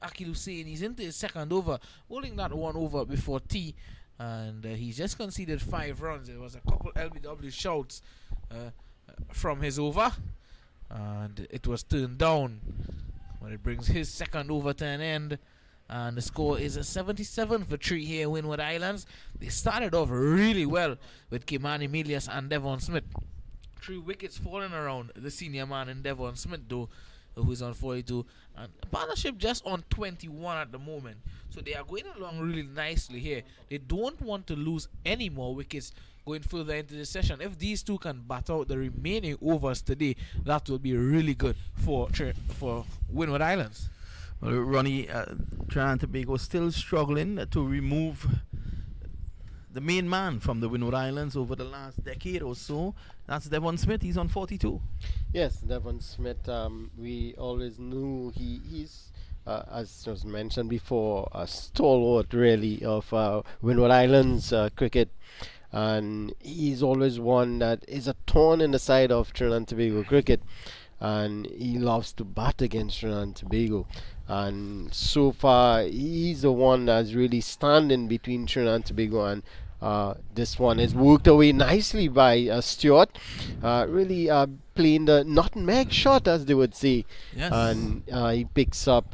Akil Hussain, he's into his second over, holding that one over before tea, and he's just conceded 5 runs. There was a couple LBW shouts from his over, and it was turned down when it brings his second over to an end. And the score is a 77 for 3 here in Winwood Islands. They started off really well with Kimani Milius and Devon Smith. 3 wickets falling around the senior man in Devon Smith, though, who's on 42. And the partnership just on 21 at the moment. So they are going along really nicely here. They don't want to lose any more wickets going further into the session. If these two can bat out the remaining overs today, that will be really good for Winwood Islands. Well, Ronnie, Trinidad and Tobago still struggling to remove the main man from the Winwood Islands over the last decade or so. That's Devon Smith. He's on 42. Yes, Devon Smith. We always knew he's, as was mentioned before, a stalwart really of Winwood Islands cricket. And he's always one that is a thorn in the side of Trinidad and Tobago cricket. And he loves to bat against Trinidad and Tobago. And so far, he's the one that's really standing between Trinidad and Tobago, and this one is worked away nicely by Stewart. Really playing the nutmeg shot, as they would say. Yes. And he picks up,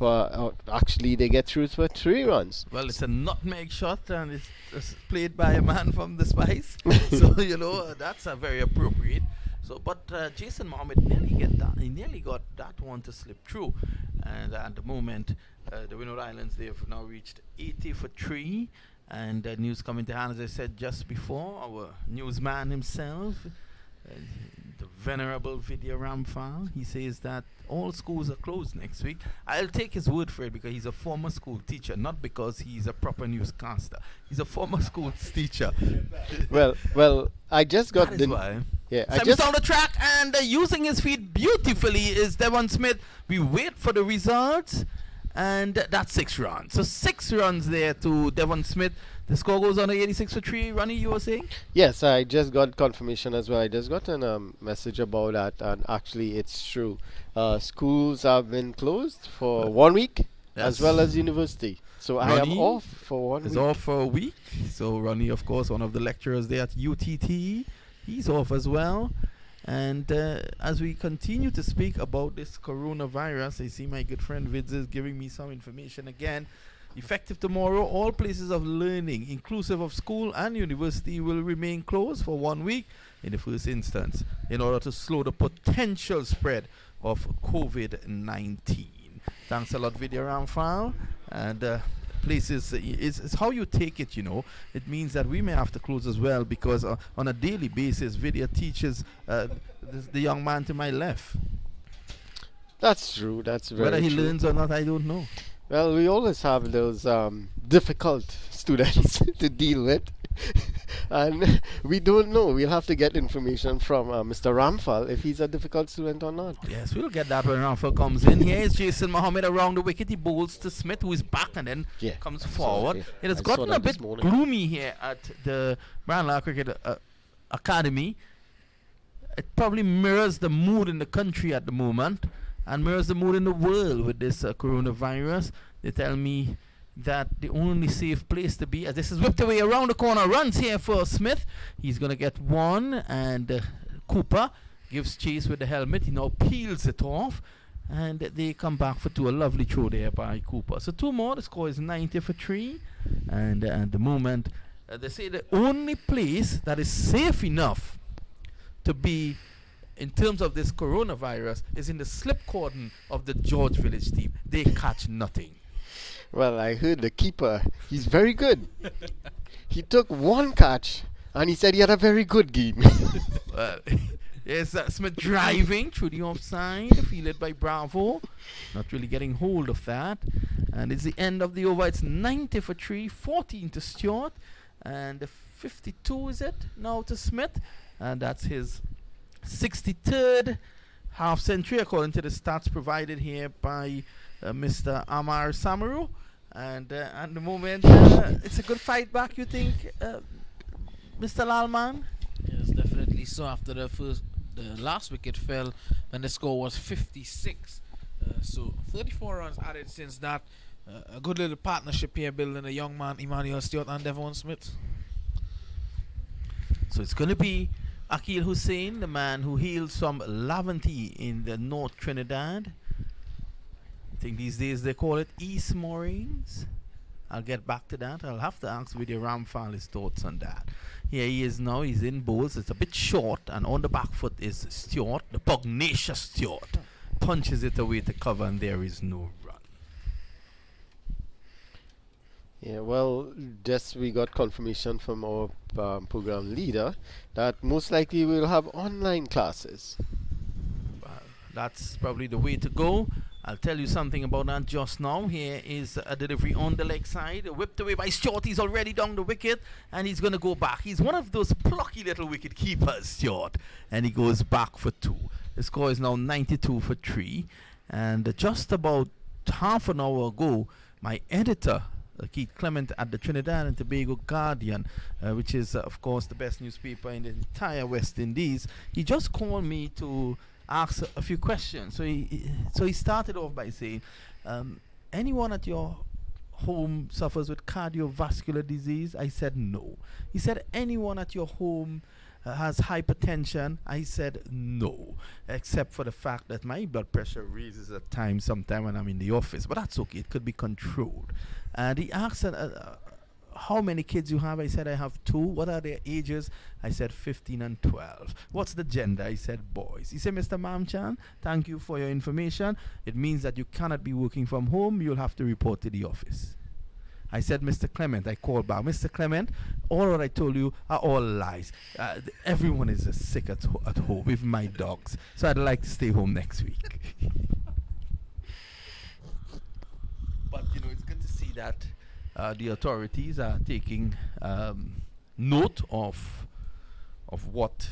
actually, they get through for 3 runs. Well, it's a nutmeg shot, and it's played by a man from the Spice. So, that's very appropriate. So, but Jason Mohammed nearly got that one to slip through. And at the moment, the Winwood Islands, they've now reached 80 for 3. And news coming to hand, as I said just before, our newsman himself, the venerable Vidya Ramphal, he says that all schools are closed next week. I'll take his word for it because he's a former school teacher, not because he's a proper newscaster. He's a former school teacher. Well, I just got the... Why. Yeah, So he's on the track and using his feet beautifully is Devon Smith. We wait for the results, and that's 6 runs. So 6 runs there to Devon Smith. The score goes on to 86 for 3. Ronnie, you were saying? Yes, I just got confirmation as well. I just got a message about that, and actually it's true. Schools have been closed for 1 week, as well as university. So I am off for 1 week. He's off for a week. So Ronnie, of course, one of the lecturers there at UTT, he's off as well. And as we continue to speak about this coronavirus, I see my good friend Vids is giving me some information again. Effective tomorrow, all places of learning, inclusive of school and university, will remain closed for 1 week in the first instance in order to slow the potential spread of COVID-19. Thanks a lot, Vidya Ramphal. And places, it's how you take it, you know. It means that we may have to close as well because on a daily basis, Vidya teaches the young man to my left. That's true. That's very Whether he true. learns or not, I don't know. Well, we always have those difficult students to deal with. And we don't know. We'll have to get information from Mr. Ramphal if he's a difficult student or not. Yes, we'll get that when Ramphal comes in. Here is Jason Mohammed around the wicket. He bowls to Smith, who is back and then comes forward. Yeah. It has I saw gotten that a bit this morning. gloomy here at the Branla Cricket Academy. It probably mirrors the mood in the country at the moment and mirrors the mood in the world with this coronavirus. They tell me that the only safe place to be, as this is whipped away around the corner, runs here for Smith. He's going to get one, and Cooper gives chase with the helmet. He now peels it off, and they come back for two. A lovely throw there by Cooper. So two more. The score is 90 for 3. And at the moment, they say the only place that is safe enough to be in terms of this coronavirus is in the slip cordon of the George Village team. They catch nothing. Well, I heard the keeper. He's very good. He took one catch, and he said he had a very good game. There's Smith driving through the offside, fielded by Bravo. Not really getting hold of that. And it's the end of the over. It's 90 for 3, 14 to Stewart. And 52 is it now to Smith. And that's his 63rd half century, according to the stats provided here by Mr. Amar Samaru. And at the moment, it's a good fight back, you think, Mr. Lalman? Yes, definitely so. After the last wicket fell when the score was 56. So 34 runs added since that. A good little partnership here building a young man, Emmanuel Stewart and Devon Smith. So it's going to be Akil Hussain, the man who hails from Laventy in the North Trinidad. I think these days they call it East Moorings. I'll get back to that. I'll have to ask Vidya Ramphal his thoughts on that. Here he is now. He's in bowls. It's a bit short, and on the back foot is Stewart, the pugnacious Stewart. Punches it away to cover, and there is no run. Yeah, well, just we got confirmation from our program leader that most likely we'll have online classes. That's probably the way to go. I'll tell you something about that just now. Here is a delivery on the leg side, whipped away by Stewart. He's already down the wicket, and he's going to go back. He's one of those plucky little wicket keepers, Stewart, and he goes back for 2. The score is now 92 for 3, and just about half an hour ago, my editor, Keith Clement at the Trinidad and Tobago Guardian, which is, of course, the best newspaper in the entire West Indies, he just called me to ask a few questions. So he started off by saying, anyone at your home suffers with cardiovascular disease? I said no. He said, anyone at your home has hypertension? I said no, except for the fact that my blood pressure raises at times sometime when I'm in the office, but that's okay, it could be controlled. And he asked how many kids you have? I said I have 2. What are their ages? I said 15 and 12. What's the gender? I said boys. He said, Mr. Mamchan, thank you for your information. It means that you cannot be working from home. You'll have to report to the office. I said, Mr. Clement, I called back. Mr. Clement, all what I told you are all lies. Everyone is sick at home, even my dogs. So I'd like to stay home next week. But, you know, it's good to see that the authorities are taking note of what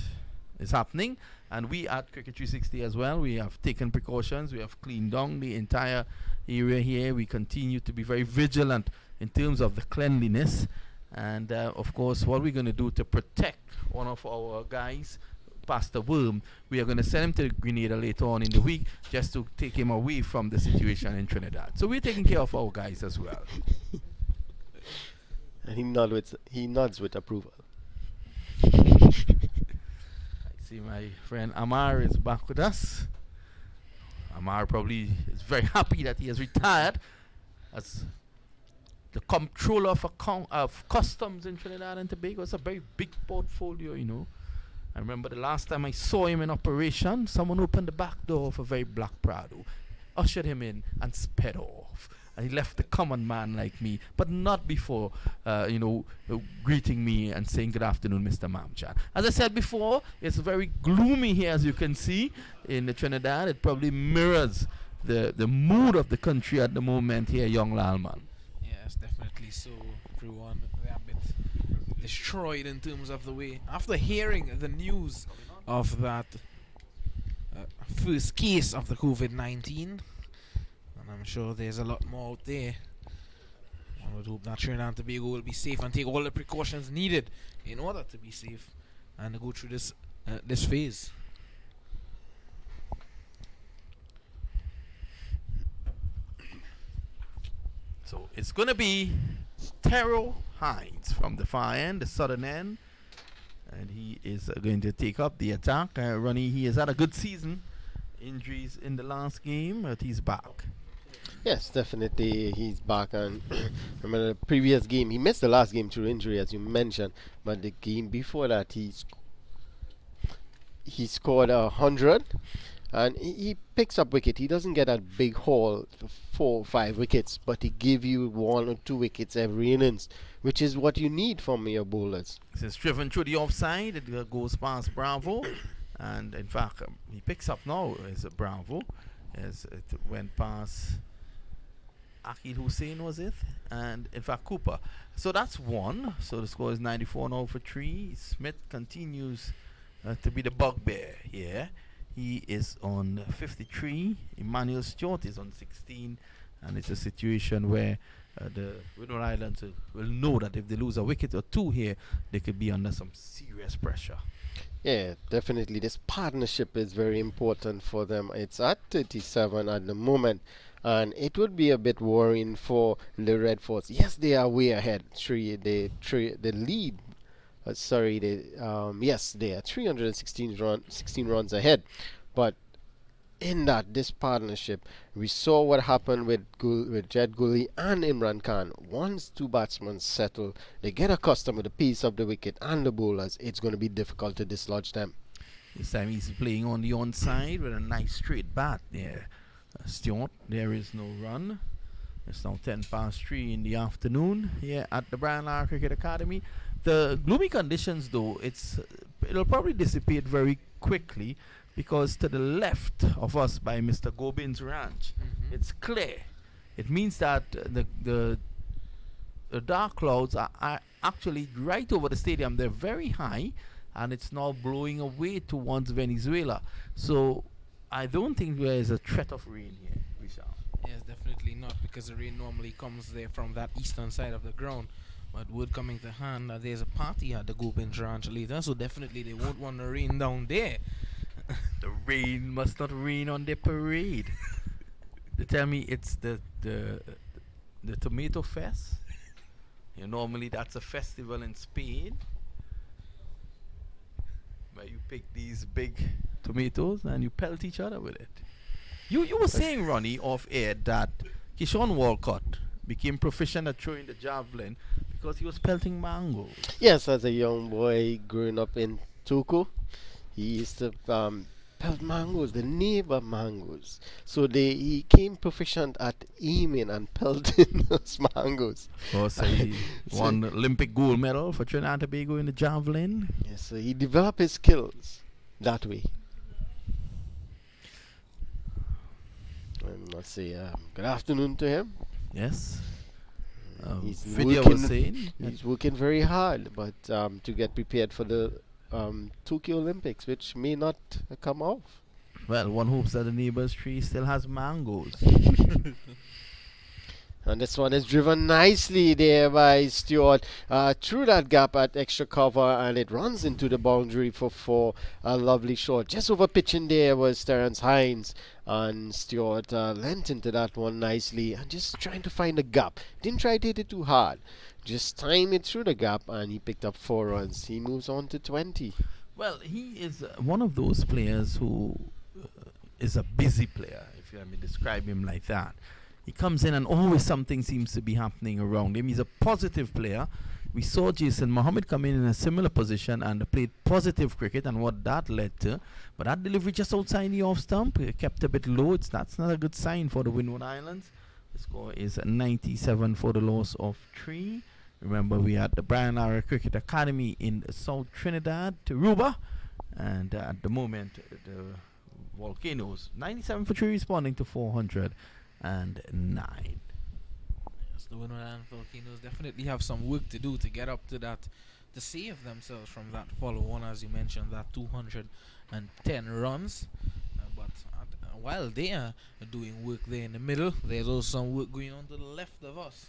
is happening. And we at Cricket 360 as well, we have taken precautions. We have cleaned down the entire area here. We continue to be very vigilant in terms of the cleanliness. And, of course, what we're going to do to protect one of our guys, Pastor Worm, we are going to send him to Grenada later on in the week just to take him away from the situation in Trinidad. So we're taking care of our guys as well. And he nods with approval. I see my friend Amar is back with us. Amar probably is very happy that he has retired as the comptroller of customs in Trinidad and Tobago. It's a very big portfolio, you know. I remember the last time I saw him in operation, someone opened the back door of a very black Prado, ushered him in, and sped off. And he left the common man like me, but not before, greeting me and saying good afternoon, Mr. Mamchan. As I said before, it's very gloomy here, as you can see, in the Trinidad. It probably mirrors the mood of the country at the moment here, young Lalman. Yes, definitely so. Everyone, they're a bit destroyed in terms of the way. After hearing the news of that first case of the COVID-19, and I'm sure there's a lot more out there, I would hope that Trinidad and Tobago will be safe and take all the precautions needed in order to be safe and to go through this phase. So it's going to be Terrell Hines from the far end, the southern end, and he is going to take up the attack. Ronnie, he has had a good season. Injuries in the last game, but he's back. Yes, definitely he's back. And remember the previous game, he missed the last game through injury, as you mentioned, but the game before that he scored 100, and he picks up wicket. He doesn't get a big haul, 4 or 5 wickets, but he give you 1 or 2 wickets every innings, which is what you need from your bowlers. It's driven through the offside. It goes past Bravo, and in fact he picks up now as a Bravo, as it went past Akil Hussein, was it? And in fact Cooper. So that's 1. So the score is 94 now for 3. Smith continues to be the bugbear here. He is on 53. Emmanuel Stewart is on 16. And it's a situation where the Winwood Islands will know that if they lose a wicket or 2 here, they could be under some serious pressure. Yeah, definitely. This partnership is very important for them. It's at 37 at the moment, and it would be a bit worrying for the Red Force. Yes, they are way ahead. They lead. Yes, they are 16 runs ahead. But in this partnership, we saw what happened with Jed Goolie and Imran Khan. Once 2 batsmen settle, they get accustomed to the pace of the wicket and the bowlers, it's going to be difficult to dislodge them. This time he's playing on the onside with a nice straight bat there. Stewart, there is no run. It's now 3:10 in the afternoon here at the Brian Lara Cricket Academy. The gloomy conditions, though, it'll probably dissipate very quickly, because to the left of us by Mr. Gobin's ranch, it's clear. It means that the dark clouds are actually right over the stadium. They're very high, and it's now blowing away towards Venezuela. So I don't think there is a threat of rain here, Vishal. Yes, definitely not, because the rain normally comes there from that eastern side of the ground. But word coming to hand, there's a party at the Gobin's ranch later, so definitely they won't want the rain down there. The rain must not rain on their parade. They tell me it's the Tomato Fest. Normally that's a festival in Spain, where you pick these big tomatoes and you pelt each other with it. You were saying, Ronnie, off air, that Kishon Walcott became proficient at throwing the javelin because he was pelting mangoes. Yes, as a young boy growing up in Tuku, he used to pelt mangoes, the neighbor mangoes. So he came proficient at aiming and pelting those mangoes. Of course, he won the Olympic gold medal for Trinidad and Tobago in the javelin. Yes, so he developed his skills that way. And let's say good afternoon to him. Yes. He's He's working very hard, but to get prepared for the Tokyo Olympics, which may not come off. Well, one hopes that the neighbor's tree still has mangoes. And this one is driven nicely there by Stewart through that gap at extra cover, and it runs into the boundary for 4. A lovely shot. Just over pitching there was Terence Hines, and Stewart lent into that one nicely and just trying to find a gap. Didn't try to hit it too hard. Just time it through the gap, and he picked up 4 runs. He moves on to 20. Well, he is one of those players who is a busy player, if you let me describe him like that. he comes in and always something seems to be happening around him. He's a positive player. We saw Jason Mohammed come in a similar position and played positive cricket, and what that led to. But that delivery just outside the off stump kept a bit low. That's not a good sign for the Winwood Islands. The score is 97 for the loss of 3. Remember, we had the Brian Lara Cricket Academy in South Trinidad, Taruba, and at the moment the Volcanoes 97 for 3 responding to 409. The Winwood Island Volcanoes definitely have some work to do to get up to that, to save themselves from that follow-on, as you mentioned, that 210 runs. But while they are doing work there in the middle, there's also some work going on to the left of us.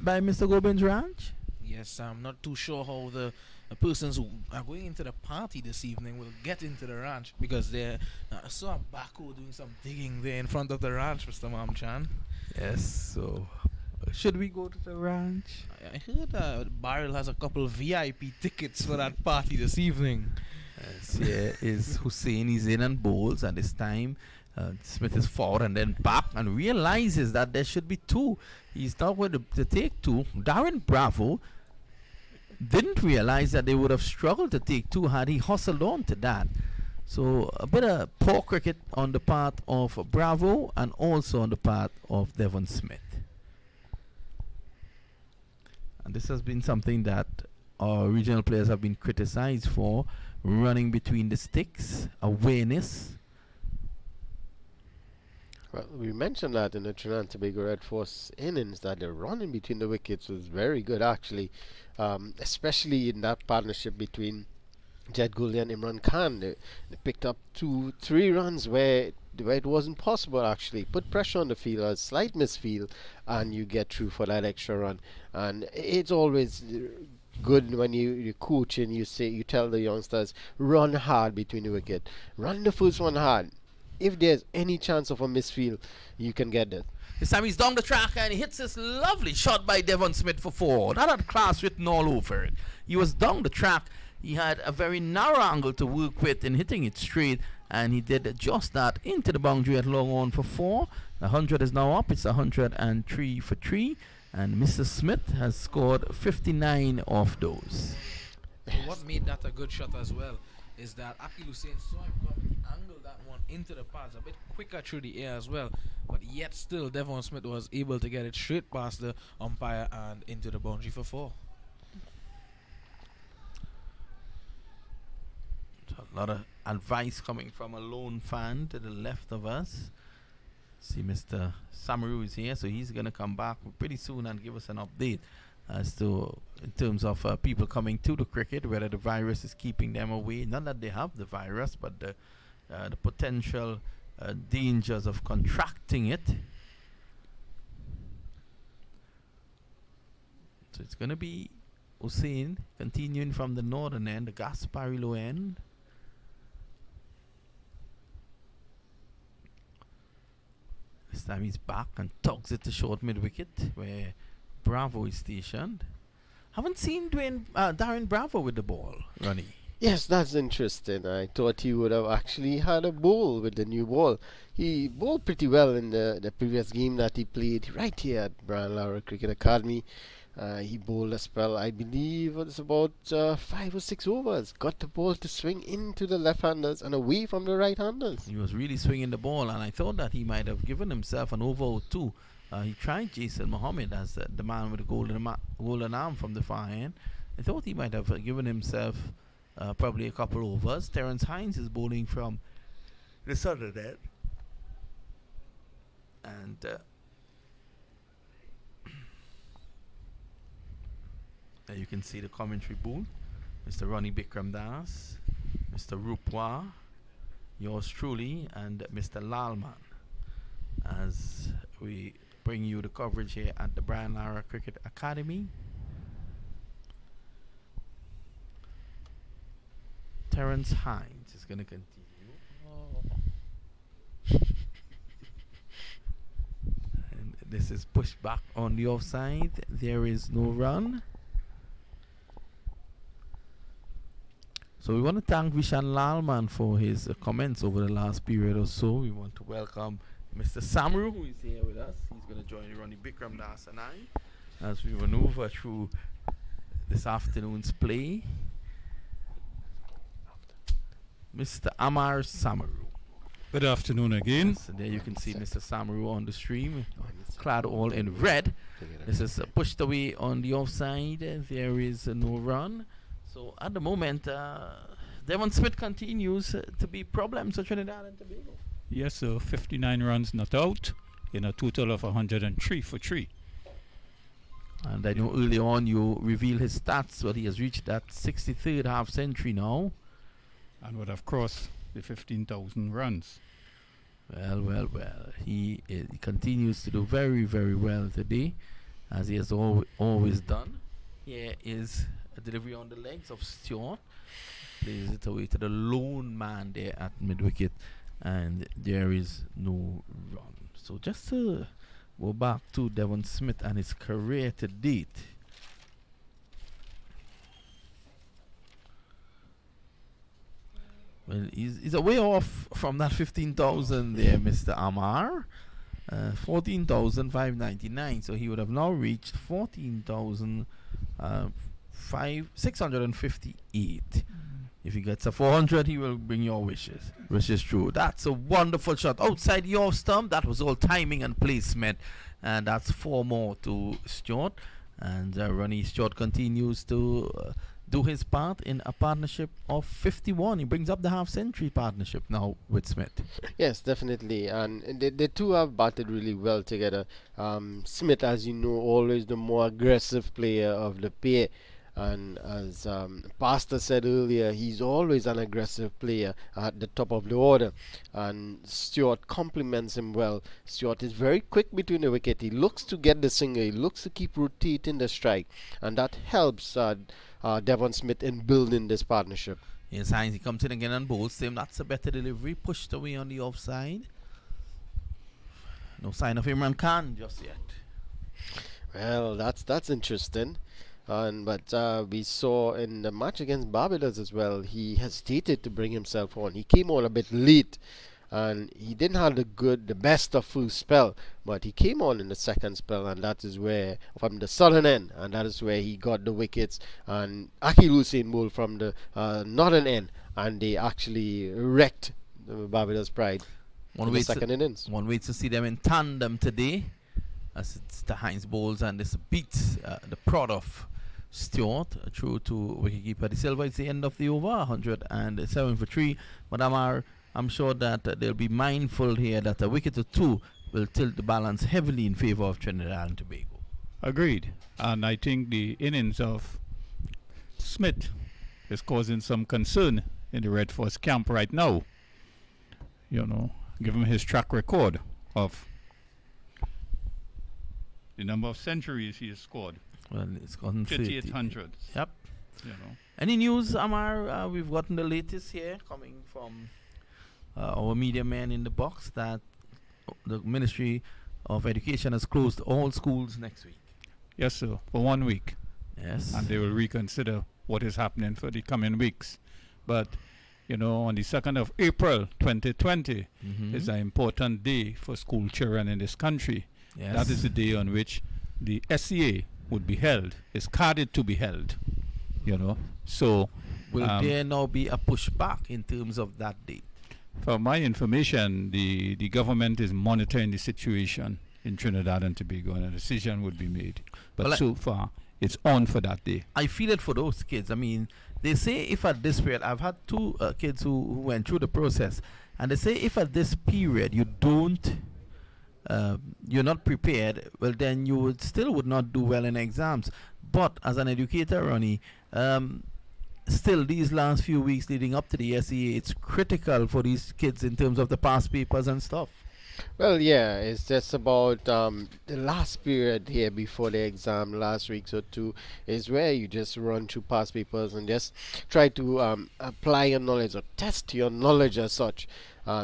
By Mr. Gobin's ranch? Yes, I'm not too sure how the persons who are going into the party this evening will get into the ranch, because they saw a backhoe doing some digging there in front of the ranch, Mr. Mamchan. Yes, so should we go to the ranch? I heard Barrel has a couple of VIP tickets for that party this evening. Yes, here is Hussein. He's in and bowls at this time. Smith is forward and then back and realizes that there should be 2. He's not going to take 2. Darren Bravo didn't realize that they would have struggled to take 2 had he hustled on to that. So a bit of poor cricket on the part of Bravo and also on the part of Devon Smith. And this has been something that our regional players have been criticized for, running between the sticks, awareness. Well, we mentioned that in the Trinidad and Tobago Red Force innings, that the running between the wickets was very good, actually, especially in that partnership between Jet Goolie and Imran Khan. They picked up 2-3 runs where it wasn't possible, actually. Put pressure on the field, a slight misfield, and you get through for that extra run. And it's always good when you coach and you tell the youngsters, run hard between the wicket, run the first one hard. If there's any chance of a misfield, you can get that. This time he's down the track and he hits this lovely shot by Devon Smith for 4. That had class written all over it. He was down the track. He had a very narrow angle to work with in hitting it straight, and he did just that into the boundary at long on for 4. The 100 is now up. It's 103 for 3, and Mr. Smith has scored 59 of those. What made that a good shot as well is that Akil Hussein saw him coming, he angled that one into the pads a bit quicker through the air as well, but yet still Devon Smith was able to get it straight past the umpire and into the boundary for 4. So a lot of advice coming from a lone fan to the left of us. See, Mr. Samaru is here, so he's going to come back pretty soon and give us an update as to, in terms of people coming to the cricket, whether the virus is keeping them away. Not that they have the virus, but the potential dangers of contracting it. So it's going to be Hussein continuing from the northern end, the Gasparilla end. This time he's back and tugs it to short mid wicket where Bravo is stationed. Haven't seen Darren Bravo with the ball, Ronnie. Yes, that's interesting. I thought he would have actually had a bowl with the new ball. He bowled pretty well in the previous game that he played right here at Brian Lara Cricket Academy. He bowled a spell, I believe it was about 5 or 6 overs. Got the ball to swing into the left-handers and away from the right-handers. He was really swinging the ball, and I thought that he might have given himself an over or 2. He tried Jason Mohammed as the man with the golden arm from the far end. I thought he might have given himself probably a couple overs. Terence Hines is bowling from the southern end. And there you can see the commentary booth. Mr. Ronnie Bikram Das, Mr. Rupwa, yours truly, and Mr. Lalman, as we bring you the coverage here at the Brian Lara Cricket Academy. Terence Hines is going to continue. And this is pushed back on the offside. There is no run. So we want to thank Vishan Lalman for his comments over the last period or so. We want to welcome Mr. Samru, who is here with us. He's going to join Ronnie Bikram Das and I as we maneuver through this afternoon's play. Mr. Amar Samaru. Good afternoon again. So there you can see Mr. Samaru on the stream, clad all in red. This is pushed away on the offside. There is no run. So at the moment, Devon Smith continues to be problems for Trinidad and Tobago. Yes, so 59 runs not out in a total of 103 for 3. And I know earlier on you revealed his stats, but he has reached that 63rd half century now. And would have crossed the 15,000 runs. Well. He continues to do very, very well today, as he has always done. Here is a delivery on the legs of Stewart. Plays it away to the lone man there at mid-wicket, and there is no run. So just to go back to Devon Smith and his career to date. Well, he's a way off from that 15,000 there, Mr. Amar. 14,599. So he would have now reached 14,658. If he gets a 400, he will bring your wishes. Which is true. That's a wonderful shot outside the off stump. That was all timing and placement. And that's 4 more to Stewart. And Ronnie Stewart continues to do his part in a partnership of 51. He brings up the half-century partnership now with Smith. Yes, definitely. And the two have batted really well together. Smith, as you know, always the more aggressive player of the pair. And as Pastor said earlier, he's always an aggressive player at the top of the order. And Stewart complements him well. Stewart is very quick between the wicket. He looks to get the single. He looks to keep rotating the strike. And that helps Devon Smith in building this partnership. Yes, Hines, he comes in again and bowls him. That's a better delivery. Pushed away on the offside. No sign of Imran Khan just yet. Well, that's interesting. But we saw in the match against Barbados as well, he hesitated to bring himself on. He came on a bit late, and he didn't have the best of full spell, but he came on in the second spell, and that is where, from the southern end, and that is where he got the wickets. And Akil Hussain bowled from the northern end, and they actually wrecked the Barbados Pride in the second innings. One way to see them in tandem today, as it's the Hines bowls, and this beats the prod of Stewart through to wicketkeeper De Silva. It's the end of the over, 107 for 3. But I'm sure that they'll be mindful here that a wicket or two will tilt the balance heavily in favor of Trinidad and Tobago. Agreed. And I think the innings of Smith is causing some concern in the Red Force camp right now. You know, given his track record of the number of centuries he has scored. Well, it's gotten 3,800. Yep. You know. Any news, Amar? We've gotten the latest here coming from our media man in the box that the Ministry of Education has closed all schools next week. Yes, sir, for 1 week. Yes. And they will reconsider what is happening for the coming weeks. But, you know, on the 2nd of April 2020 is an important day for school children in this country. Yes. That is the day on which the SCA would be held. It's carded to be held, you know. So will there now be a pushback in terms of that date? For my information, the government is monitoring the situation in Trinidad and Tobago, and a decision would be made. But well, so far, it's on for that day. I feel it for those kids. I mean, they say if at this period, I've had 2 kids who went through the process, and they say if at this period you don't you're not prepared, well then you would not do well in exams. But as an educator, Ronnie, still these last few weeks leading up to the SEA, it's critical for these kids in terms of the past papers and stuff. Well, yeah, it's just about the last period here before the exam, last week or 2, is where you just run through past papers and just try to apply your knowledge or test your knowledge as such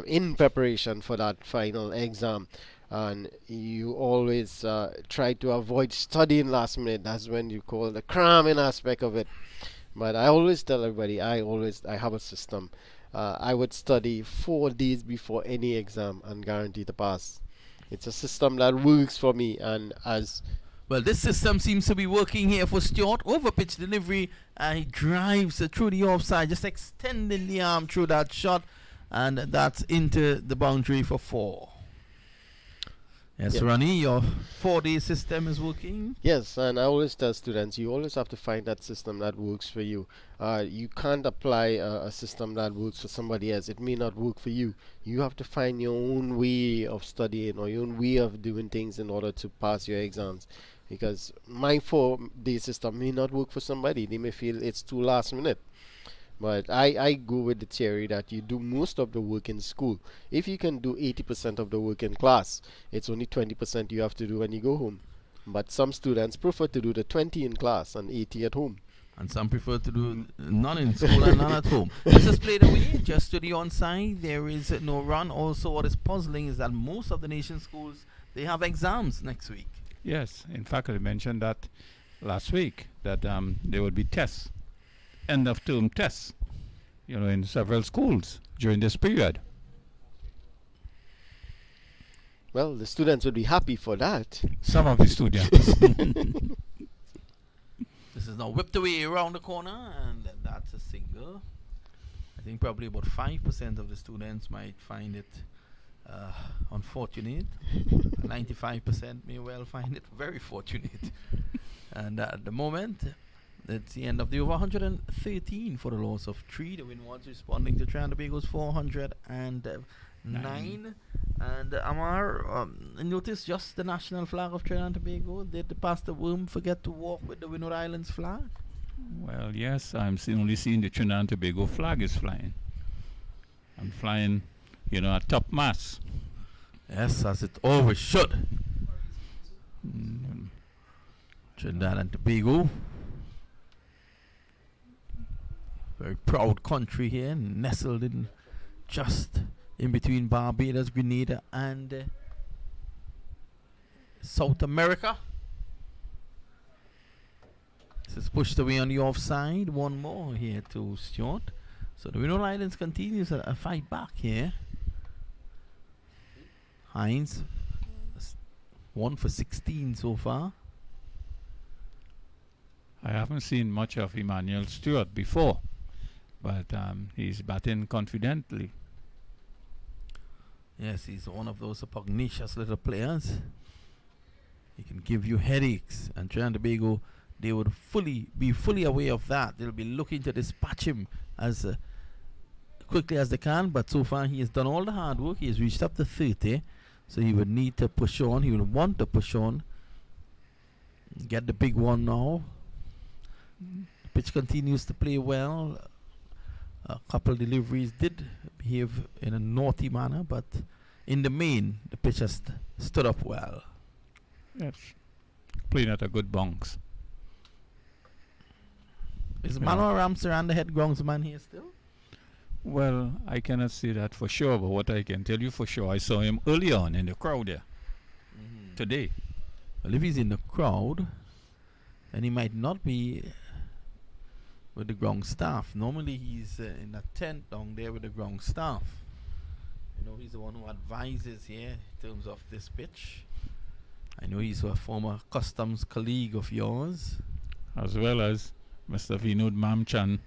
in preparation for that final exam. And you always try to avoid studying last minute. That's when you call the cramming aspect of it. But I always tell everybody, I have a system. I would study 4 days before any exam and guarantee to pass. It's a system that works for me, and as Well, this system seems to be working here for Stewart. Over pitch delivery, and he drives through the offside, just extending the arm through that shot, and that's into the boundary for 4. Yes, Yeah. Ronnie, your 4-day system is working. yes, and I always tell students, you always have to find that system that works for you. You can't apply a system that works for somebody else. It may not work for you. You have to find your own way of studying or your own way of doing things in order to pass your exams. Because my 4-day system may not work for somebody. They may feel it's too last minute. But I go with the theory that you do most of the work in school. If you can do 80% of the work in class, it's only 20% you have to do when you go home. But some students prefer to do the 20 in class and 80 at home. And some prefer to do none in school and none at home. This is played away just to the onside. There is no run. Also, what is puzzling is that most of the nation's schools, they have exams next week. Yes, in fact, I mentioned that last week, that there will be tests, end of term tests, in several schools during this period. Well, the students would be happy for that. Some of the students. This is now whipped away around the corner, and that's a single. I think probably about 5% of the students might find it unfortunate. 95% may well find it very fortunate. And at the moment, it's the end of the over. 113 for the loss of 3. The Windwards responding to Trinidad and Tobago's 409. And Amar, notice just the national flag of Trinidad and Tobago. Did the Pastor Worm forget to walk with the Winwood Islands flag? Well, yes, I'm only seeing the Trinidad and Tobago flag is flying. I'm flying, at top mast. Yes, as it always should. Trinidad and Tobago. Very proud country here, nestled in just in between Barbados, Grenada, and South America. This is pushed away on the offside. One more here to Stewart. So the Winwood Islands continues a fight back here. Hines, 1 for 16 so far. I haven't seen much of Emmanuel Stewart before, but he's batting confidently. Yes, he's one of those pugnacious little players. He can give you headaches, and Trinidad and Tobago, they would be fully aware of that. They'll be looking to dispatch him as quickly as they can, but so far he has done all the hard work. He has reached up to 30, so he would need to push on. He would want to push on. Get the big one now. The pitch continues to play well. A couple deliveries did behave in a naughty manner, but in the main, the pitch has stood up well. Yes, playing at a good bounce. Is Manuel Ramsaran the head groundsman here still? Well, I cannot say that for sure, but what I can tell you for sure, I saw him early on in the crowd there today. Well, if he's in the crowd, then he might not be with the ground staff. Normally he's in a tent down there with the ground staff. He's the one who advises here in terms of this pitch. I know he's a former customs colleague of yours. As well as Mr. Vinod Mamchan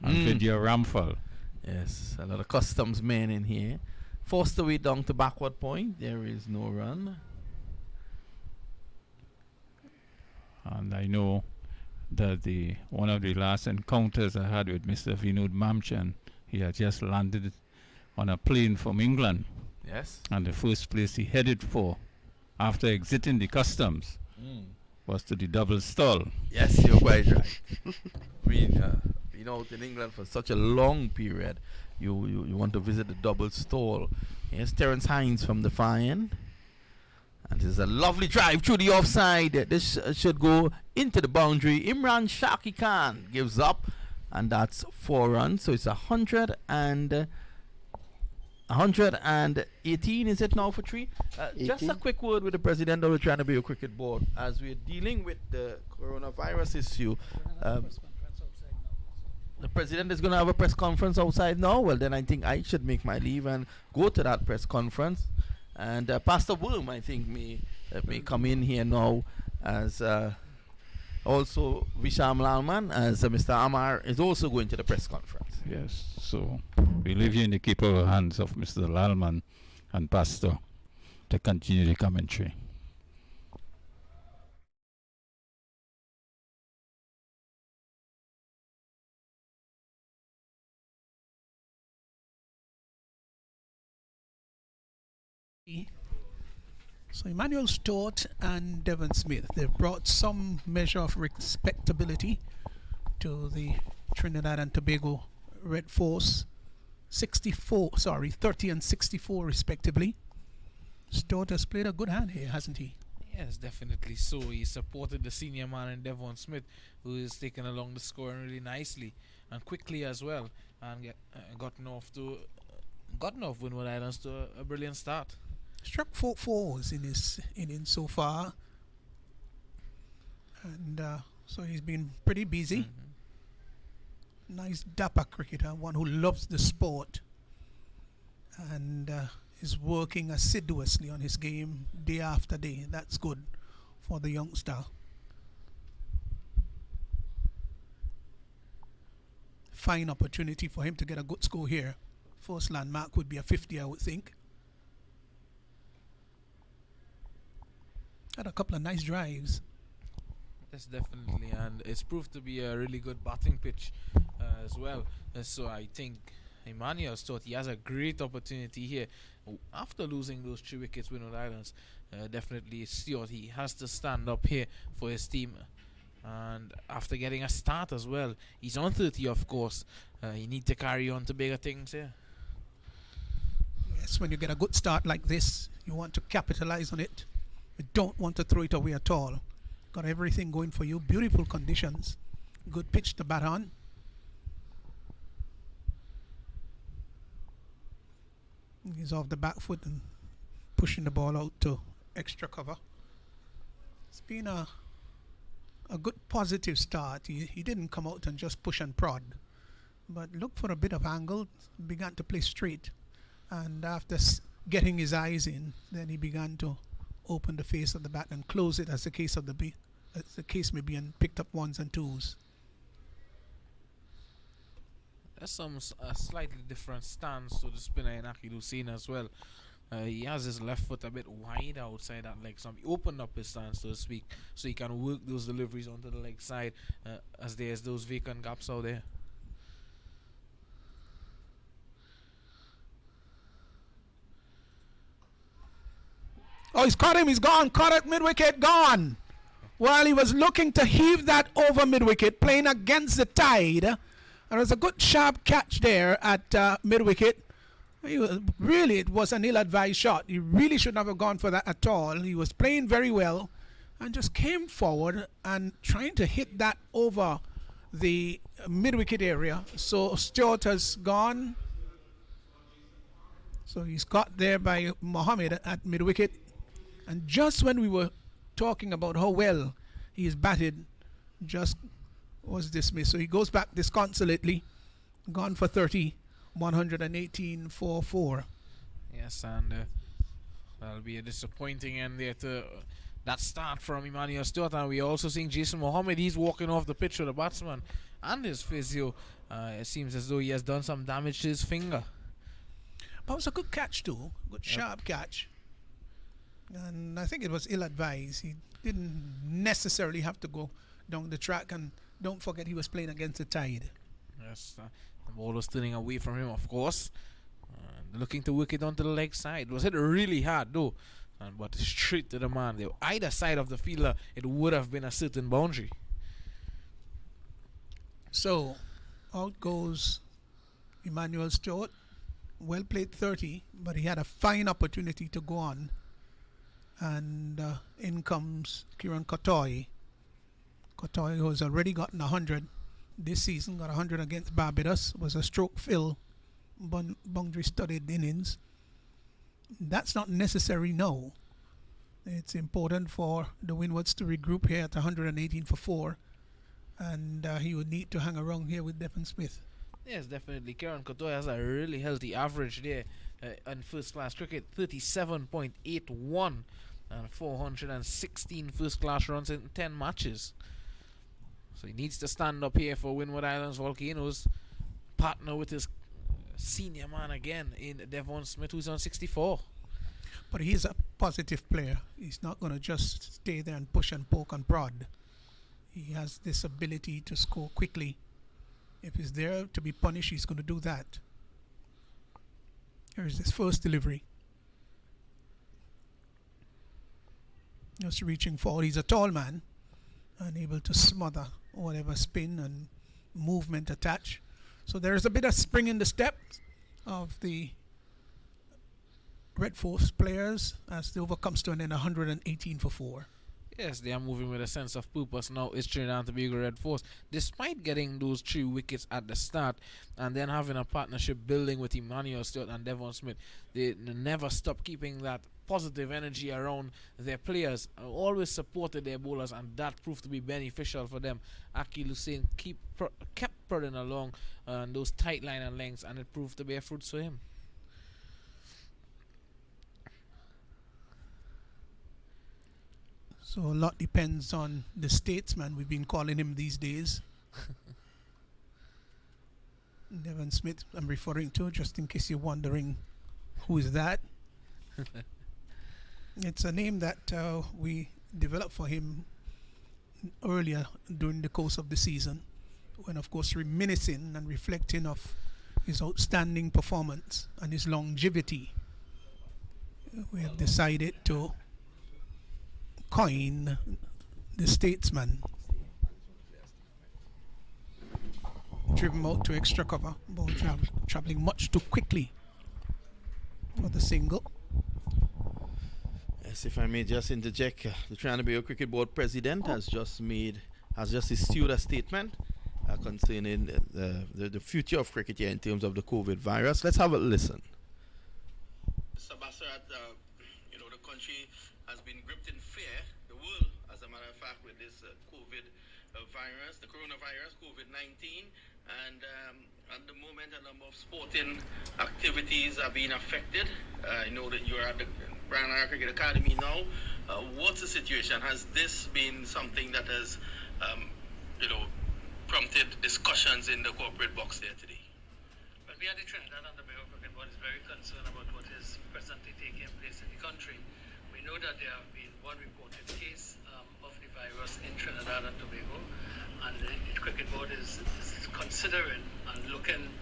and Vidya Ramphal. Yes, a lot of customs men in here. Forced away down to backward point. There is no run. And I know that one of the last encounters I had with Mr. Vinod Mamchan, he had just landed on a plane from England. Yes. And the first place he headed for after exiting the customs was to the double stall. Yes, you're quite right. I mean, been out in England for such a long period. You want to visit the double stall. Here's Terence Hines from the far end. And this is a lovely drive through the offside. This should go into the boundary. Imran Shaki Khan gives up, and that's 4 runs. So it's 118, is it now for 3? Just a quick word with the president of the Trinidad and Tobago Cricket Board as we're dealing with the coronavirus issue. The president is going to have a press conference outside now. Well, then I think I should make my leave and go to that press conference. And Pastor Worm, I think, may come in here now, as also Visham Lalman, as Mr. Amar is also going to the press conference. Yes, so we leave you in the capable hands of Mr. Lalman and Pastor to continue the commentary. So Emmanuel Stewart and Devon Smith, they've brought some measure of respectability to the Trinidad and Tobago Red Force. 30 and 64 respectively. Stewart has played a good hand here, hasn't he? Yes, definitely so. He supported the senior man in Devon Smith, who is taking along the scoring really nicely and quickly as well, and gotten off Winwood Islands to a brilliant start. Struck 4 fours in his innings so far, and so he's been pretty busy. Nice dapper cricketer, one who loves the sport and is working assiduously on his game day after day. That's good for the youngster. Fine opportunity for him to get a good score here. First landmark would be a 50, I would think. Had a couple of nice drives. Yes, definitely, and it's proved to be a really good batting pitch as well. So I think Emmanuel thought he has a great opportunity here. After losing those 3 wickets, Winwood Islands, definitely Stewart, he has to stand up here for his team. And after getting a start as well, he's on 30, of course. He needs to carry on to bigger things here. Yes, when you get a good start like this, you want to capitalize on it. You don't want to throw it away at all. Got everything going for you. Beautiful conditions. Good pitch to bat on. He's off the back foot and pushing the ball out to extra cover. It's been a good positive start. He didn't come out and just push and prod, but looked for a bit of angle, began to play straight, and after getting his eyes in, then he began to open the face of the bat and close it, as the case may be, and picked up 1s and 2s. There's some slightly different stance to the spinner in Aki Lucena as well. He has his left foot a bit wide outside that leg, so he opened up his stance, so to speak, so he can work those deliveries onto the leg side as there's those vacant gaps out there. Oh, he's caught him. He's gone. Caught at mid-wicket. Gone. While he was looking to heave that over mid-wicket, playing against the tide. And it was a good sharp catch there at mid-wicket. It was an ill-advised shot. He really should not have gone for that at all. He was playing very well and just came forward and trying to hit that over the mid-wicket area. So Stewart has gone. So he's caught there by Mohammed at mid-wicket. And just when we were talking about how well he is batted, just was dismissed. So he goes back disconsolately, gone for 30, 118 for 4. Yes, and that'll be a disappointing end there to that start from Emmanuel Stewart. And we're also seeing Jason Mohammed. He's walking off the pitch with the batsman and his physio. It seems as though he has done some damage to his finger. But it was a good catch too, good sharp catch. And I think it was ill-advised. He didn't necessarily have to go down the track, and don't forget he was playing against the tide. Yes, the ball was turning away from him, of course. Looking to work it onto the leg side. It was hit really hard though, but straight to the man. Either side of the fielder, it would have been a certain boundary. So, out goes Emmanuel Stewart. Well played 30, but he had a fine opportunity to go on. And in comes Kieran Kotoy. Kotoy, who has already gotten 100 this season, got 100 against Barbados, was a stroke fill, boundary studded innings. That's not necessary now. It's important for the Windwards to regroup here at 118 for 4 and he would need to hang around here with Devon Smith. Yes, definitely. Kieran Couture has a really healthy average there in first class cricket, 37.81 and 416 first class runs in 10 matches. So he needs to stand up here for Winwood Islands Volcanoes, partner with his senior man again in Devon Smith, who's on 64. But he's a positive player. He's not going to just stay there and push and poke and prod. He has this ability to score quickly. If he's there to be punished, he's going to do that. Here's his first delivery. Just reaching forward. He's a tall man and able to smother whatever spin and movement attached. So there's a bit of spring in the step of the Red Force players as the over comes to an end 118 for 4. Yes, they are moving with a sense of purpose now. It's Trinidad and Tobago Red Force. Despite getting those 3 wickets at the start and then having a partnership building with Emmanuel Stewart and Devon Smith, they never stop keeping that positive energy around their players. Always supported their bowlers, and that proved to be beneficial for them. Akil Hussain kept prodding along those tight line and lengths, and it proved to bear fruits for him. So a lot depends on the statesman we've been calling him these days. Devon Smith, I'm referring to, just in case you're wondering who is that. It's a name that we developed for him earlier during the course of the season, when of course reminiscing and reflecting of his outstanding performance and his longevity. We have decided to coin the statesman. Driven out to extra cover, ball traveling much too quickly for the single. Yes, if I may just interject, the Trinidad and Tobago Cricket Board President has just issued a statement concerning the future of cricket here in terms of the COVID virus. Let's have a listen. Mr. Bassarat, the country has been gripped in fear, the world, as a matter of fact, with this COVID virus, the coronavirus, COVID-19, and at the moment a number of sporting activities are being affected. I know that you're at the Grand Island Cricket Academy now. What's the situation? Has this been something that has, prompted discussions in the corporate box there today? But we at the Trinidad and Tobago Cricket Board is very concerned about what is presently taking place in the country. We know that there have been one reported case of the virus in Trinidad and Tobago, and the Cricket Board is considering and looking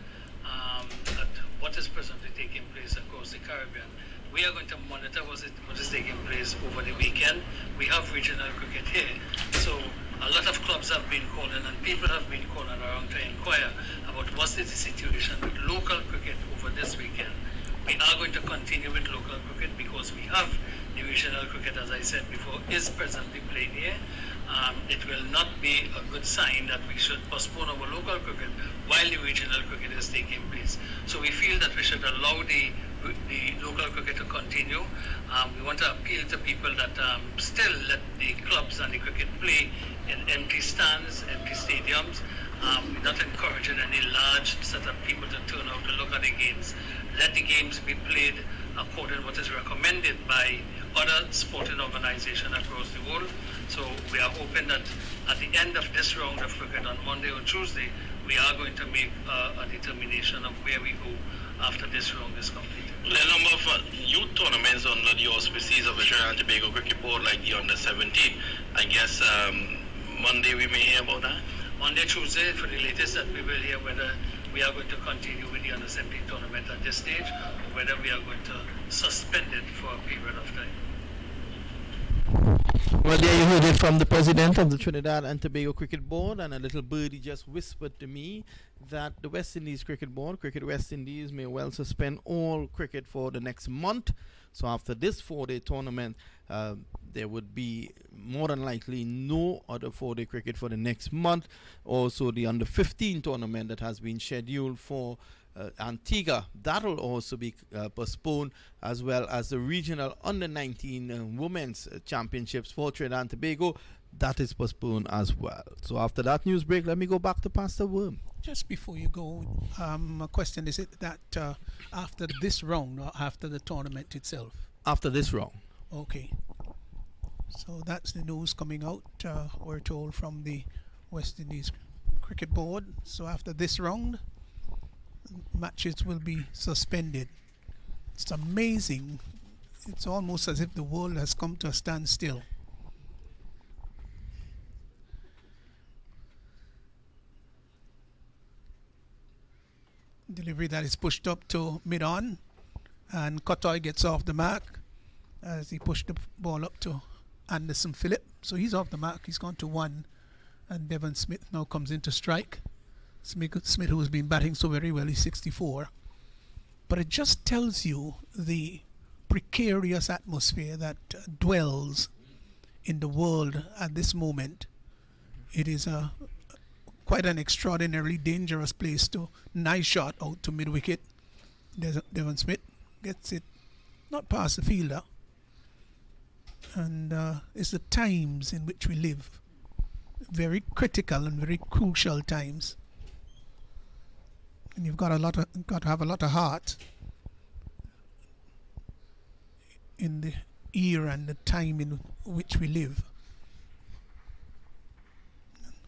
at what is presently taking place across the Caribbean. We are going to monitor what is taking place over the weekend. We have regional cricket here, so a lot of clubs have been calling and people have been calling around to inquire about what is the situation with local cricket over this weekend. We are going to continue with local cricket because we have the regional cricket, as I said before, is presently playing here. It will not be a good sign that we should postpone our local cricket while the regional cricket is taking place. So we feel that we should allow the local cricket to continue. We want to appeal to people that still let the clubs and the cricket play in empty stands, empty stadiums. We're not encouraging any large set of people to turn out to look at the games. Let the games be played according to what is recommended by other sporting organizations across the world. So we are hoping that at the end of this round of cricket on Monday or Tuesday, we are going to make a determination of where we go after this round is completed. There are a number of youth tournaments under the auspices of the Trinidad and Tobago Cricket Board, like the Under-17. I guess Monday we may hear about that? Monday, Tuesday, for the latest that we will hear whether we are going to continue with the Under-17 tournament at this stage, or whether we are going to suspend it for a period of time. Well, there you heard it from the president of the Trinidad and Tobago Cricket Board, and a little birdie just whispered to me that the West Indies Cricket Board, Cricket West Indies, may well suspend all cricket for the next month. So after this 4-day tournament, there would be more than likely no other 4-day cricket for the next month. Also, the Under-15 tournament that has been scheduled for Antigua, that will also be postponed, as well as the regional Under-19 Women's Championships for Trinidad and Tobago. that is postponed as well. So after that news break, let me go back to Pastor Worm. Just before you go, a question: is it that after this round or after the tournament itself? After this round. Okay. So that's the news coming out. We're told from the West Indies Cricket Board. So after this round, matches will be suspended. It's amazing. It's almost as if the world has come to a standstill. Delivery that is pushed up to mid-on, and Kotoy gets off the mark as he pushed the ball up to Anderson Phillip. So he's off the mark. He's gone to 1, and Devon Smith now comes in to strike. Smith, who has been batting so very well, is 64. But it just tells you the precarious atmosphere that dwells in the world at this moment. It is quite an extraordinarily dangerous place to nice shot out to mid-wicket. Devon Smith gets it not past the fielder. And it's the times in which we live. Very critical and very crucial times. And you've got to have a lot of heart in the era and the time in which we live.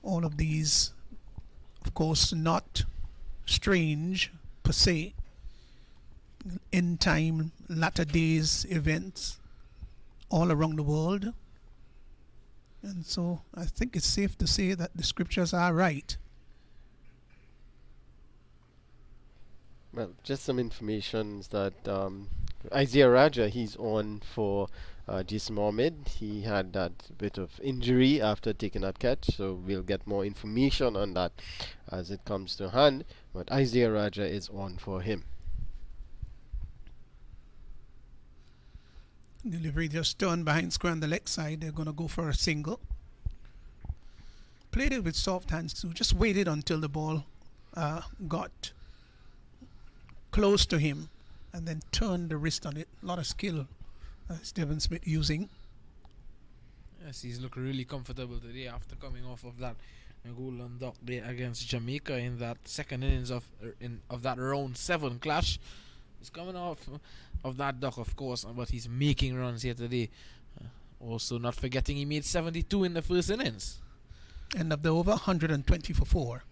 All of these, of course, not strange per se. End time, latter days events all around the world. And so I think it's safe to say that the scriptures are right. Well, just some information that Isaiah Raja, he's on for Jason Mohammed. He had that bit of injury after taking that catch, so we'll get more information on that as it comes to hand. But Isaiah Raja is on for him. Delivery just turned behind square on the leg side. They're going to go for a single. Played it with soft hands too. Just waited until the ball got close to him and then turned the wrist on it. A lot of skill Devon Smith using. Yes, he's looked really comfortable today after coming off of that goal on dock day against Jamaica in that second innings of that round 7 clash. He's coming off of that duck, of course, but he's making runs here today. Also, not forgetting he made 72 in the first innings. End of the over, 120 for 4.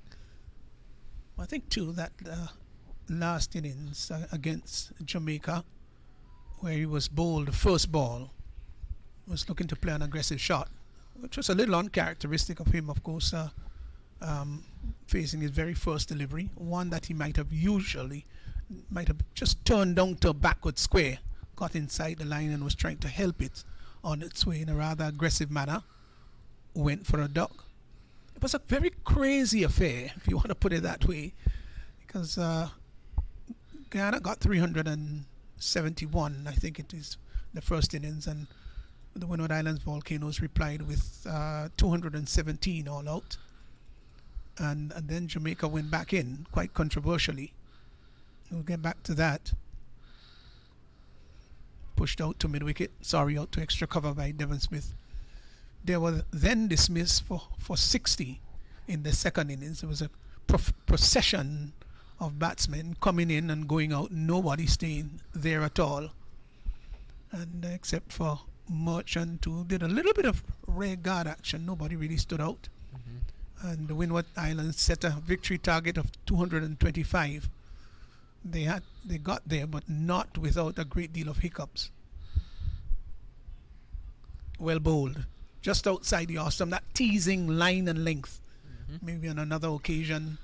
I think, too, that last innings against Jamaica, where he was bowled the first ball, was looking to play an aggressive shot, which was a little uncharacteristic of him, of course, facing his very first delivery, one that he might have just turned down to a backward square, got inside the line and was trying to help it on its way in a rather aggressive manner, went for a duck. It was a very crazy affair, if you want to put it that way, because Guyana got 371, I think it is, the first innings, and the Winwood Islands Volcanoes replied with 217 all out. And then Jamaica went back in, quite controversially. We'll get back to that. Pushed out to mid-wicket, out to extra cover by Devon Smith. They were then dismissed for 60 in the second innings. It was a procession of batsmen coming in and going out, nobody staying there at all. And except for Merchant, who did a little bit of rear guard action, nobody really stood out. And the Winwood Islands set a victory target of 225. They got there, but not without a great deal of hiccups. Well bowled, just outside the awesome, that teasing line and length. Maybe on another occasion,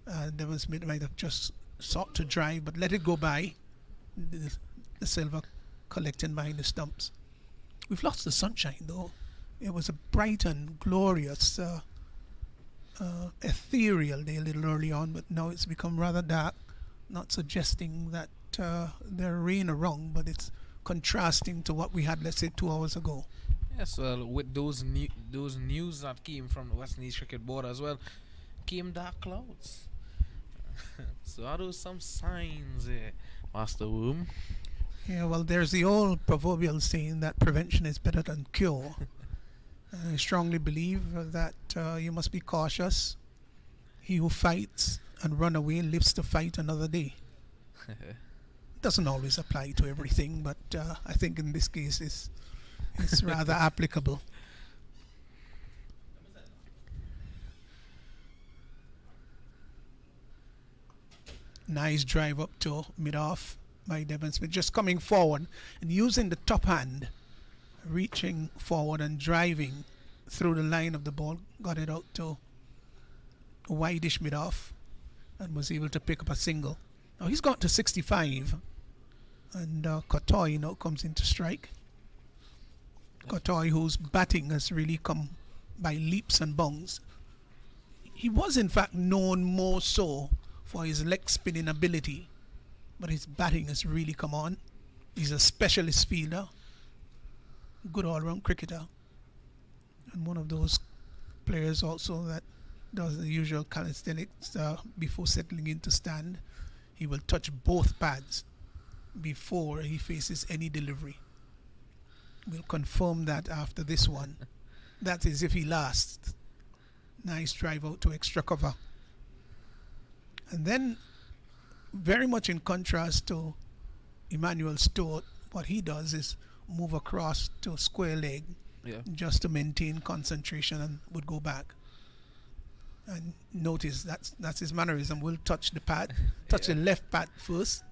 Devon Smith might have just sought to drive, but let it go by. The silver collecting behind the stumps. We've lost the sunshine, though. It was a bright and glorious, ethereal day a little early on, but now it's become rather dark. Not suggesting that there's rain around, but it's contrasting to what we had, let's say, 2 hours ago. Yes, well, with those news that came from the West Indies Cricket Board as well, came dark clouds. So are those some signs, Master Woom? Yeah, well, there's the old proverbial saying that prevention is better than cure. I strongly believe that you must be cautious. He who fights and run away lives to fight another day. Doesn't always apply to everything, but I think in this case it's rather applicable. Nice drive up to mid-off by Devon Smith, just coming forward and using the top hand, reaching forward and driving through the line of the ball, got it out to a wideish mid-off and was able to pick up a single. Now he's got to 65 and Kotoy now comes into strike. Kotoy, whose batting has really come by leaps and bounds. He was in fact known more so for his leg spinning ability, but his batting has really come on. He's a specialist fielder, good all-round cricketer, and one of those players also that does the usual calisthenics before settling into stand. He will touch both pads before he faces any delivery. We'll confirm that after this one. That is if he lasts. Nice drive out to extra cover. And then, very much in contrast to Emmanuel Stewart, what he does is move across to a square leg just to maintain concentration and would go back. And notice that's his mannerism. Will touch the pad, touch the left pad first,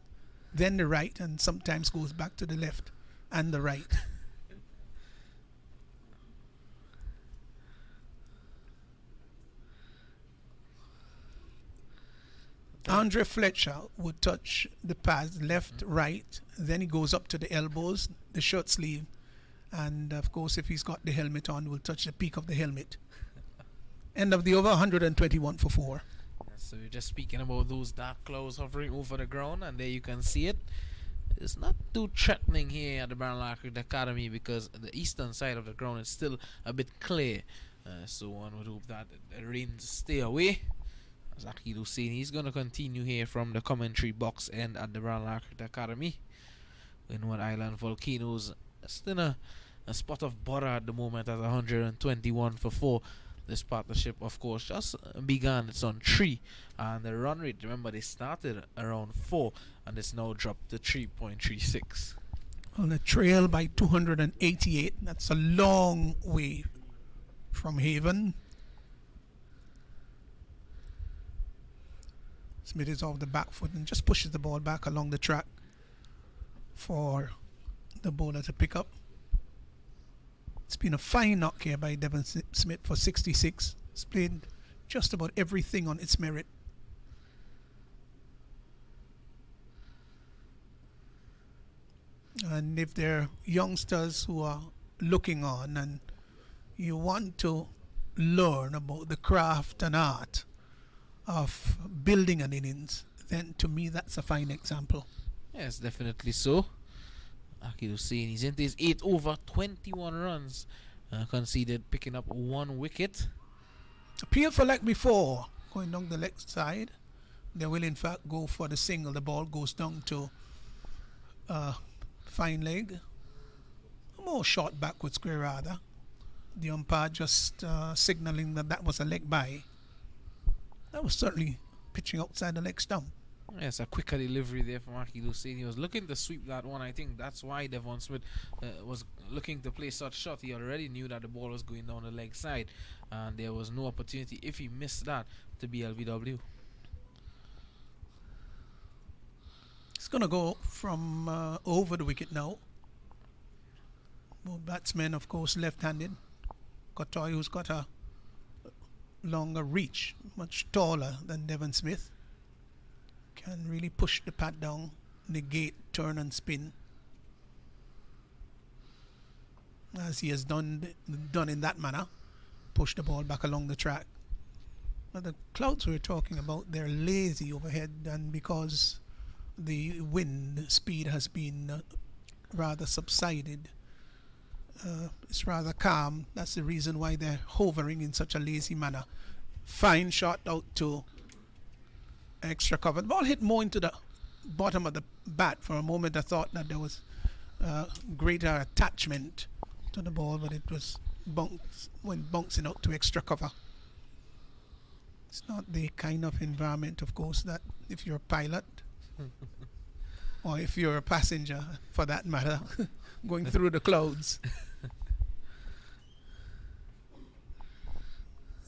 then the right, and sometimes goes back to the left and the right. Andre Fletcher would touch the pads left, right, then he goes up to the elbows, the shirt sleeve, and of course if he's got the helmet on, will touch the peak of the helmet. End of the over, 121 for 4. So we're just speaking about those dark clouds hovering over the ground, and there you can see it. It's not too threatening here at the Barnlow Cricket Academy because the eastern side of the ground is still a bit clear. So one would hope that the rains stay away. Zakir Hussein, he's going to continue here from the commentary box end at the Barnlow Cricket Academy. Winwood Island Volcanoes still a spot of bother at the moment at 121 for 4. This partnership, of course, just began. It's on 3, and the run rate, remember, they started around 4, and it's now dropped to 3.36. On the trail by 288. That's a long way from Haven. Smith is off the back foot and just pushes the ball back along the track for the bowler to pick up. It's been a fine knock here by Devon Smith for 66. It's played just about everything on its merit. And if there are youngsters who are looking on and you want to learn about the craft and art of building an innings, then to me that's a fine example. Yes, definitely so. Zakir Hussein, he's into his 8 over 21 runs, conceded, picking up 1 wicket. Appeal for leg before, going down the leg side. They will in fact go for the single. The ball goes down to fine leg. More short backward square rather. The umpire just signalling that that was a leg by. That was certainly pitching outside the leg stump. Yes, a quicker delivery there from Zakir Hussein. He was looking to sweep that one. I think that's why Devon Smith was looking to play such shot. He already knew that the ball was going down the leg side, and there was no opportunity, if he missed that, to be LBW. It's going to go from over the wicket now. Both batsmen, of course, left-handed. Kotoy, who's got a longer reach, much taller than Devon Smith, can really push the pad down, negate, turn and spin, as he has done in that manner. Push the ball back along the track. But the clouds we're talking about, they're lazy overhead, and because the wind speed has been rather subsided, it's rather calm. That's the reason why they're hovering in such a lazy manner. Fine shot out to extra cover. The ball hit more into the bottom of the bat. For a moment I thought that there was greater attachment to the ball, but it was when bouncing out to extra cover. It's not the kind of environment, of course, that if you're a pilot or if you're a passenger, for that matter, going through the clouds.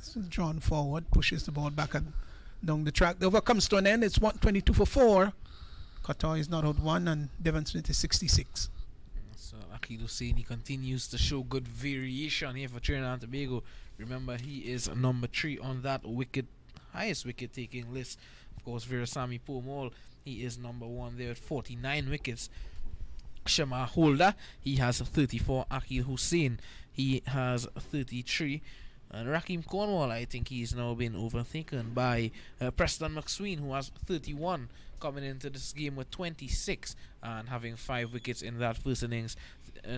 So drawn forward, pushes the ball back and down the track. The over comes to an end. It's 122 for 4. Qatar is not out 1 and Devon Smith is 66. So Akil Hussein, he continues to show good variation here for Trinidad and Tobago. Remember, he is number 3 on that highest wicket taking list. Of course, Virasamy Pomol, he is number 1 there at 49 wickets. Shema Holder, he has 34. Akil Hussein, he has 33. And Raheem Cornwall, I think he's now been overtaken by Preston McSween, who has 31, coming into this game with 26 and having 5 wickets in that first innings,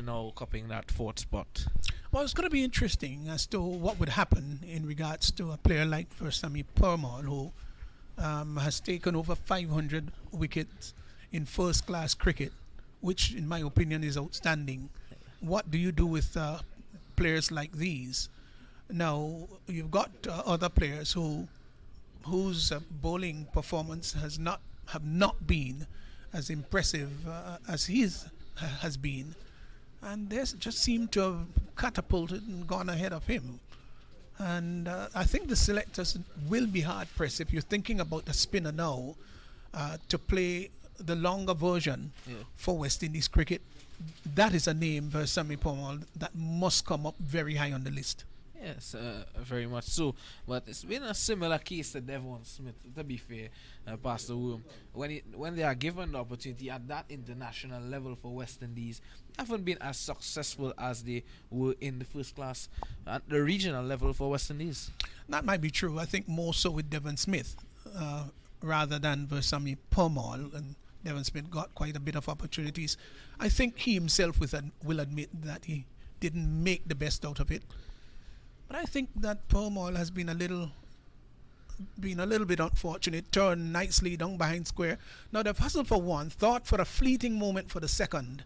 now cupping that 4th spot. Well, it's going to be interesting as to what would happen in regards to a player like Versamy Permal, who has taken over 500 wickets in first-class cricket, which, in my opinion, is outstanding. What do you do with players like these? Now, you've got other players whose bowling performance have not been as impressive as his has been, and they just seem to have catapulted and gone ahead of him. And I think the selectors will be hard pressed if you're thinking about the spinner now to play the longer version for West Indies cricket. That is a name, Versamy Pomol, that must come up very high on the list. Yes, very much so. But it's been a similar case to Devon Smith, to be fair, Pastor Worm. When they are given the opportunity at that international level for West Indies, they haven't been as successful as they were in the first class at the regional level for West Indies. That might be true. I think more so with Devon Smith rather than Versamy Pomol. And Devon Smith got quite a bit of opportunities. I think he himself will admit that he didn't make the best out of it. But I think that Permal has been a little bit unfortunate. Turned nicely down behind square. Now they've hustled for 1, thought for a fleeting moment for the second,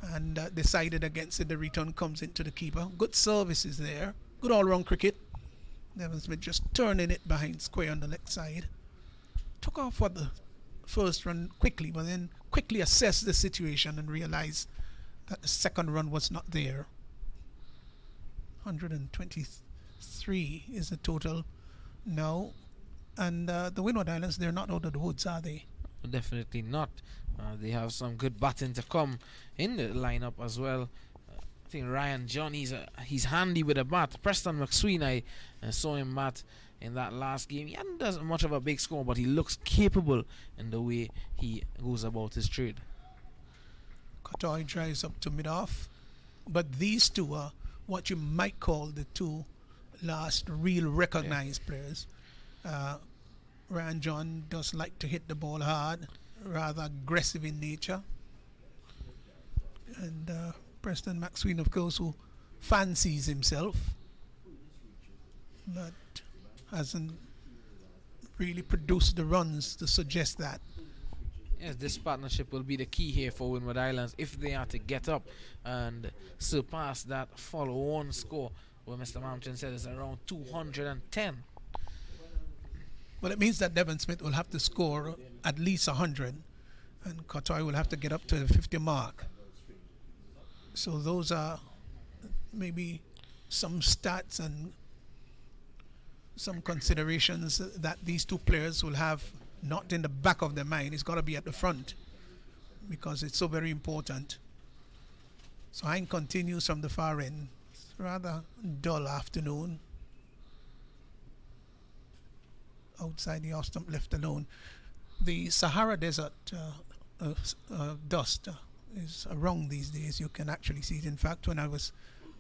and decided against it. The return comes into the keeper. Good services there. Good all-round cricket. Devon Smith just turning it behind square on the left side. Took off for the first run quickly, but then quickly assessed the situation and realized that the second run was not there. 123 is the total now, and the Winwood Islands, they're not out of the woods, are they? Definitely not. They have some good batting to come in the lineup as well. I think Ryan John, he's handy with a bat. Preston McSween, I saw him bat in that last game. He hadn't done much of a big score, but he looks capable in the way he goes about his trade. Qatar drives up to mid-off, but these two are what you might call the 2 last real recognized players. Ryan John does like to hit the ball hard, rather aggressive in nature. And Preston McSween, of course, who fancies himself, but hasn't really produced the runs to suggest that. Yes, this partnership will be the key here for Winwood Islands if they are to get up and surpass that follow-on score where Mr. Mountain said is around 210. Well, it means that Devon Smith will have to score at least 100 and Qatar will have to get up to the 50 mark. So those are maybe some stats and some considerations that these two players will have not in the back of their mind. It's got to be at the front because it's so very important. So Hein continues from the far end. It's a rather dull afternoon. Outside the off stump left alone. The Sahara Desert dust is around these days. You can actually see it. In fact, when I was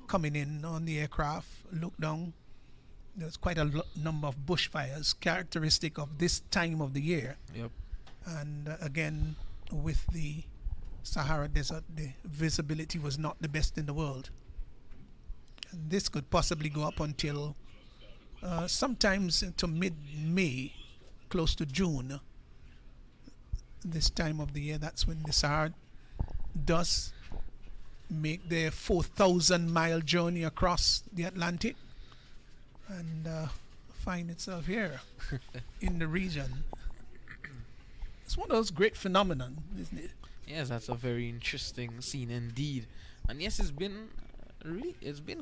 coming in on the aircraft, looked down, there's quite a number of bushfires characteristic of this time of the year. Yep. And again, with the Sahara Desert, the visibility was not the best in the world. And this could possibly go up until sometimes to mid-May, close to June. This time of the year, that's when the Sahara dust make their 4,000-mile journey across the Atlantic and find itself here in the region. It's one of those great phenomenon, isn't it? Yes, that's a very interesting scene indeed. And yes, it's been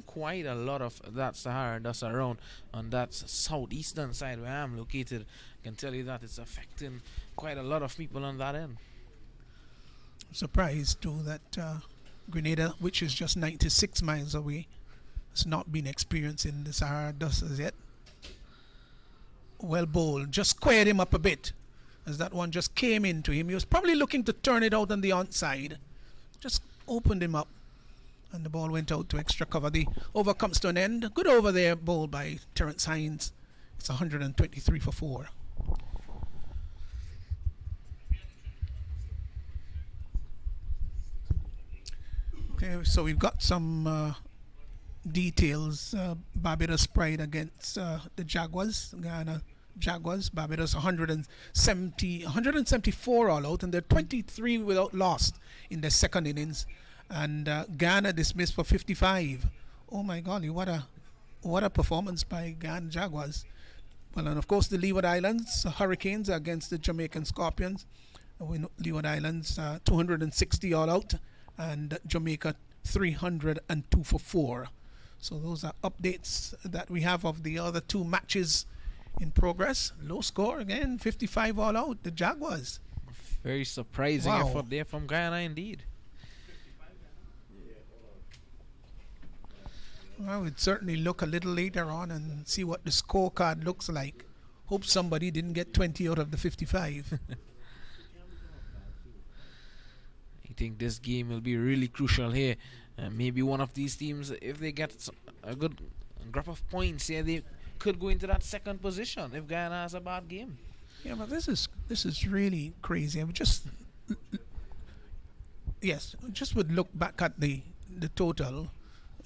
quite a lot of that Sahara dust around on that southeastern side where I'm located. I can tell you that it's affecting quite a lot of people on that end. Surprised too that Grenada, which is just 96 miles away, has not been experiencing the Sahara dust as yet. Well bowled, just squared him up a bit as that one just came into him. He was probably looking to turn it out on the onside, just opened him up, and the ball went out to extra cover. The over comes to an end. Good over there, bowled by Terence Hines. It's 123 for 4. Okay, so we've got some details. Barbados Pride against the Jaguars, Guyana Jaguars. Barbados 174 all out, and they're 23 without loss in the second innings. And Guyana dismissed for 55. Oh my golly, what a performance by Guyana Jaguars. Well, and of course the Leeward Islands Hurricanes against the Jamaican Scorpions. Leeward Islands 260 all out, and Jamaica 302 for 4. So those are updates that we have of the other two matches in progress. Low score again, 55 all out, the Jaguars. Very surprising Wow. effort there from Guyana indeed. Well, we'd certainly look a little later on and see what the scorecard looks like. Hope somebody didn't get 20 out of the 55. I think this game will be really crucial here. Maybe one of these teams, if they get a good grab of points here, they could go into that second position if Guyana has a bad game. Yeah, but this is really crazy. I would just would look back at the total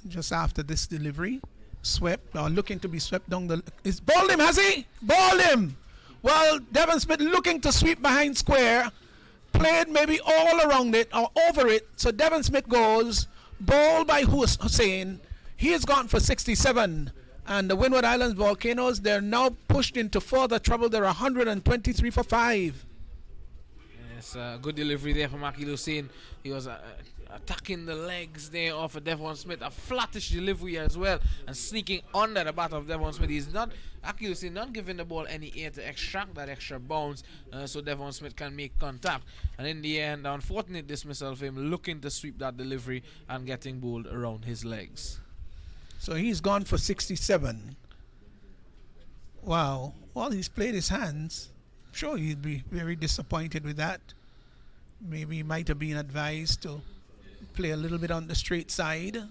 just after this delivery. Swept or looking to be swept down the. Is balled him? Has he balled him? Well, Devon Smith looking to sweep behind square, played maybe all around it or over it. So Devon Smith goes ball by Hussein. He has gone for 67. And the Windward Islands Volcanoes, they're now pushed into further trouble. They're 123 for 5. Yes, good delivery there from Akil Hussein. He was attacking the legs there of Devon Smith. A flattish delivery as well. And sneaking under the bat of Devon Smith. He's not, Akil Hussein not giving the ball any air to extract that extra bounce so Devon Smith can make contact. And in the end, unfortunate dismissal of him looking to sweep that delivery and getting bowled around his legs. So he's gone for 67. Wow. Well, he's played his hands. I'm sure he'd be very disappointed with that. Maybe he might have been advised to play a little bit on the straight side,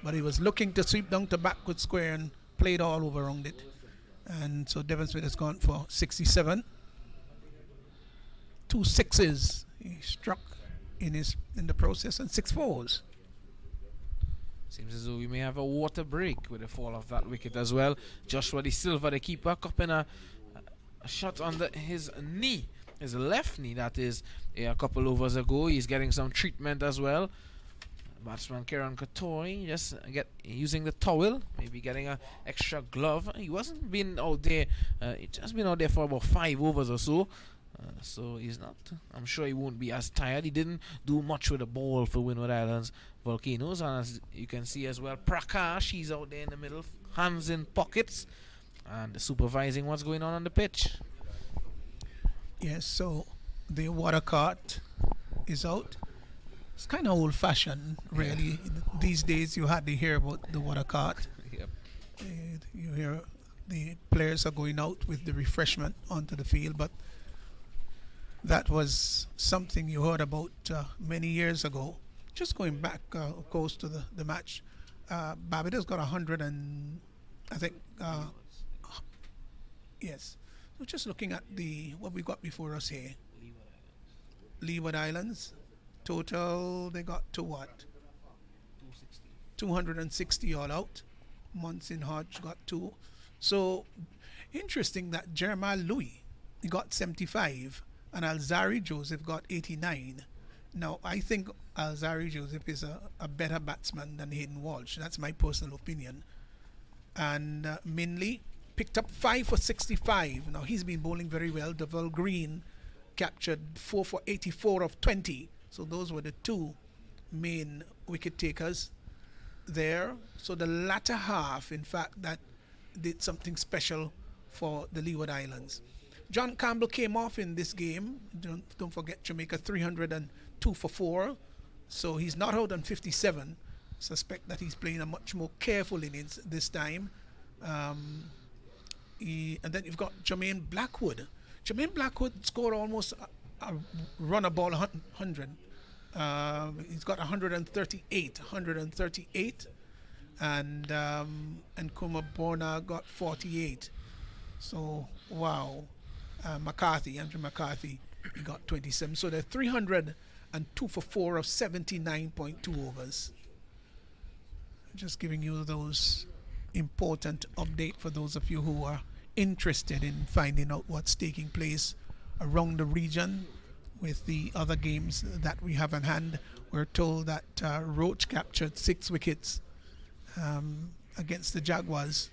but he was looking to sweep down to backward square and played all over around it. And so Devon Smith has gone for 67. 2 6s he struck in the process, and 6 4s. Seems as though we may have a water break with the fall of that wicket as well. Joshua De Silva, the keeper, cupping a shot on his knee, his left knee, that is, a couple overs ago. He's getting some treatment as well. Batsman Kieran Katori just using the towel, maybe getting an extra glove. He wasn't been out there, he just been out there for about 5 overs or so. So he's not, I'm sure he won't be as tired. He didn't do much with the ball for Winwood Islands Volcanoes, and as you can see as well, Prakash, he's out there in the middle, hands in pockets, and supervising what's going on the pitch. Yes, so the water cart is out. It's kind of old-fashioned, really. These days you hardly hear about the water cart. Yep. You hear the players are going out with the refreshment onto the field, but that was something you heard about many years ago. Just going back, of course, to the match, Barbados got 100 and I think, yes. So just looking at what we got before us here. Leeward Islands, total they got to what? 260 all out. Munson Hodge got 2. So interesting that Jeremiah Louis, he got 75. And Alzari Joseph got 89. Now, I think Alzari Joseph is a better batsman than Hayden Walsh. That's my personal opinion. And Minley picked up 5 for 65. Now he's been bowling very well. Devon Green captured 4 for 84 of 20. So those were the two main wicket takers there. So the latter half, in fact, that did something special for the Leeward Islands. John Campbell came off in this game. Don't forget Jamaica 302 for 4. So he's not out on 57. Suspect that he's playing a much more careful innings this time. And then you've got Jermaine Blackwood. Jermaine Blackwood scored almost a run a ball 100. He's got 138, and Kuma Borna got 48. So wow, Andrew McCarthy, he got 27. So they're 302 for 4 of 79.2 overs. Just giving you those important update for those of you who are interested in finding out what's taking place around the region with the other games that we have in hand. We're told that Roach captured 6 wickets against the Jaguars,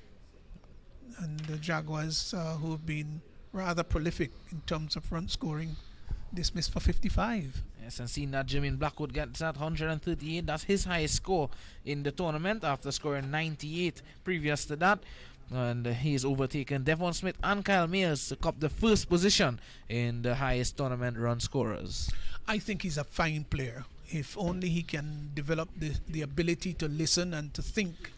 and the Jaguars who have been rather prolific in terms of run scoring, dismissed for 55. Yes, and seeing that Jermaine Blackwood gets that 138, that's his highest score in the tournament after scoring 98 previous to that. And he's overtaken Devon Smith and Kyle Mayers to cop the first position in the highest tournament run scorers. I think he's a fine player. If only he can develop the ability to listen and to think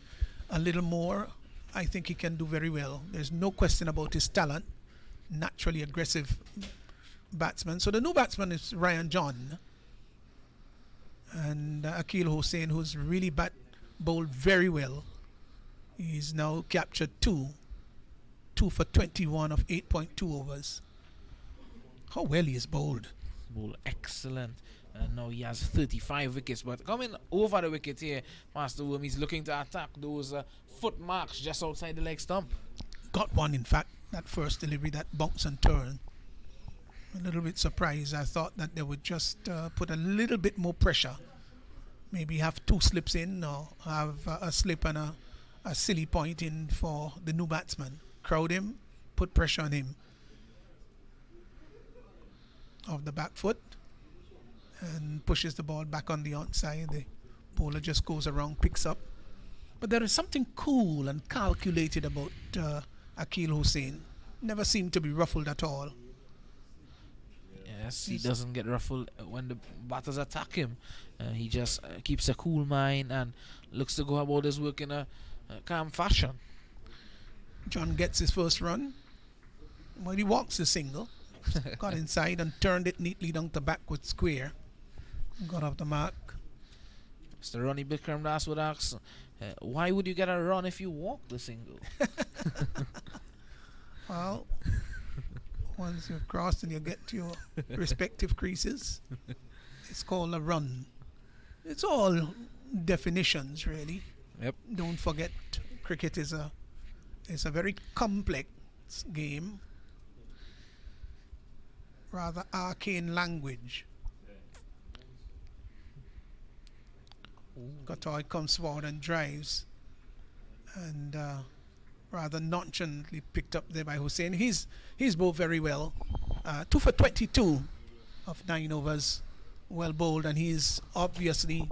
a little more, I think he can do very well. There's no question about his talent. Naturally aggressive batsman. So the new batsman is Ryan John, and Akil Hussain, who's really bowled very well. He's now captured 2 for 21 of 8.2 overs. How well he is bowled. Bowled excellent. And now he has 35 wickets. But coming over the wicket here, Master Worm, he's looking to attack those foot marks just outside the leg stump. Got one, in fact, that first delivery, that bounce and turn. A little bit surprised. I thought that they would just put a little bit more pressure. Maybe have 2 slips in, or have a slip and a silly point in for the new batsman. Crowd him, put pressure on him. Off the back foot, and pushes the ball back on the onside. The bowler just goes around, picks up. But there is something cool and calculated about Akil Hussain. Never seemed to be ruffled at all. Yes, he doesn't get ruffled when the batters attack him. He just keeps a cool mind and looks to go about his work in a calm fashion. John gets his first run. Well, he walks a single. Got inside and turned it neatly down to backward square. Got off the mark. Mr. Ronnie Bikram Das would ask, why would you get a run if you walk the single? Well, once you've crossed and you get to your respective creases, it's called a run. It's all definitions, really. Yep. Don't forget, cricket is a very complex game, rather arcane language. Katoy comes forward and drives, and rather nonchalantly picked up there by Hussain. He's bowled very well. 2 for 22 of 9 overs, well bowled, and he's obviously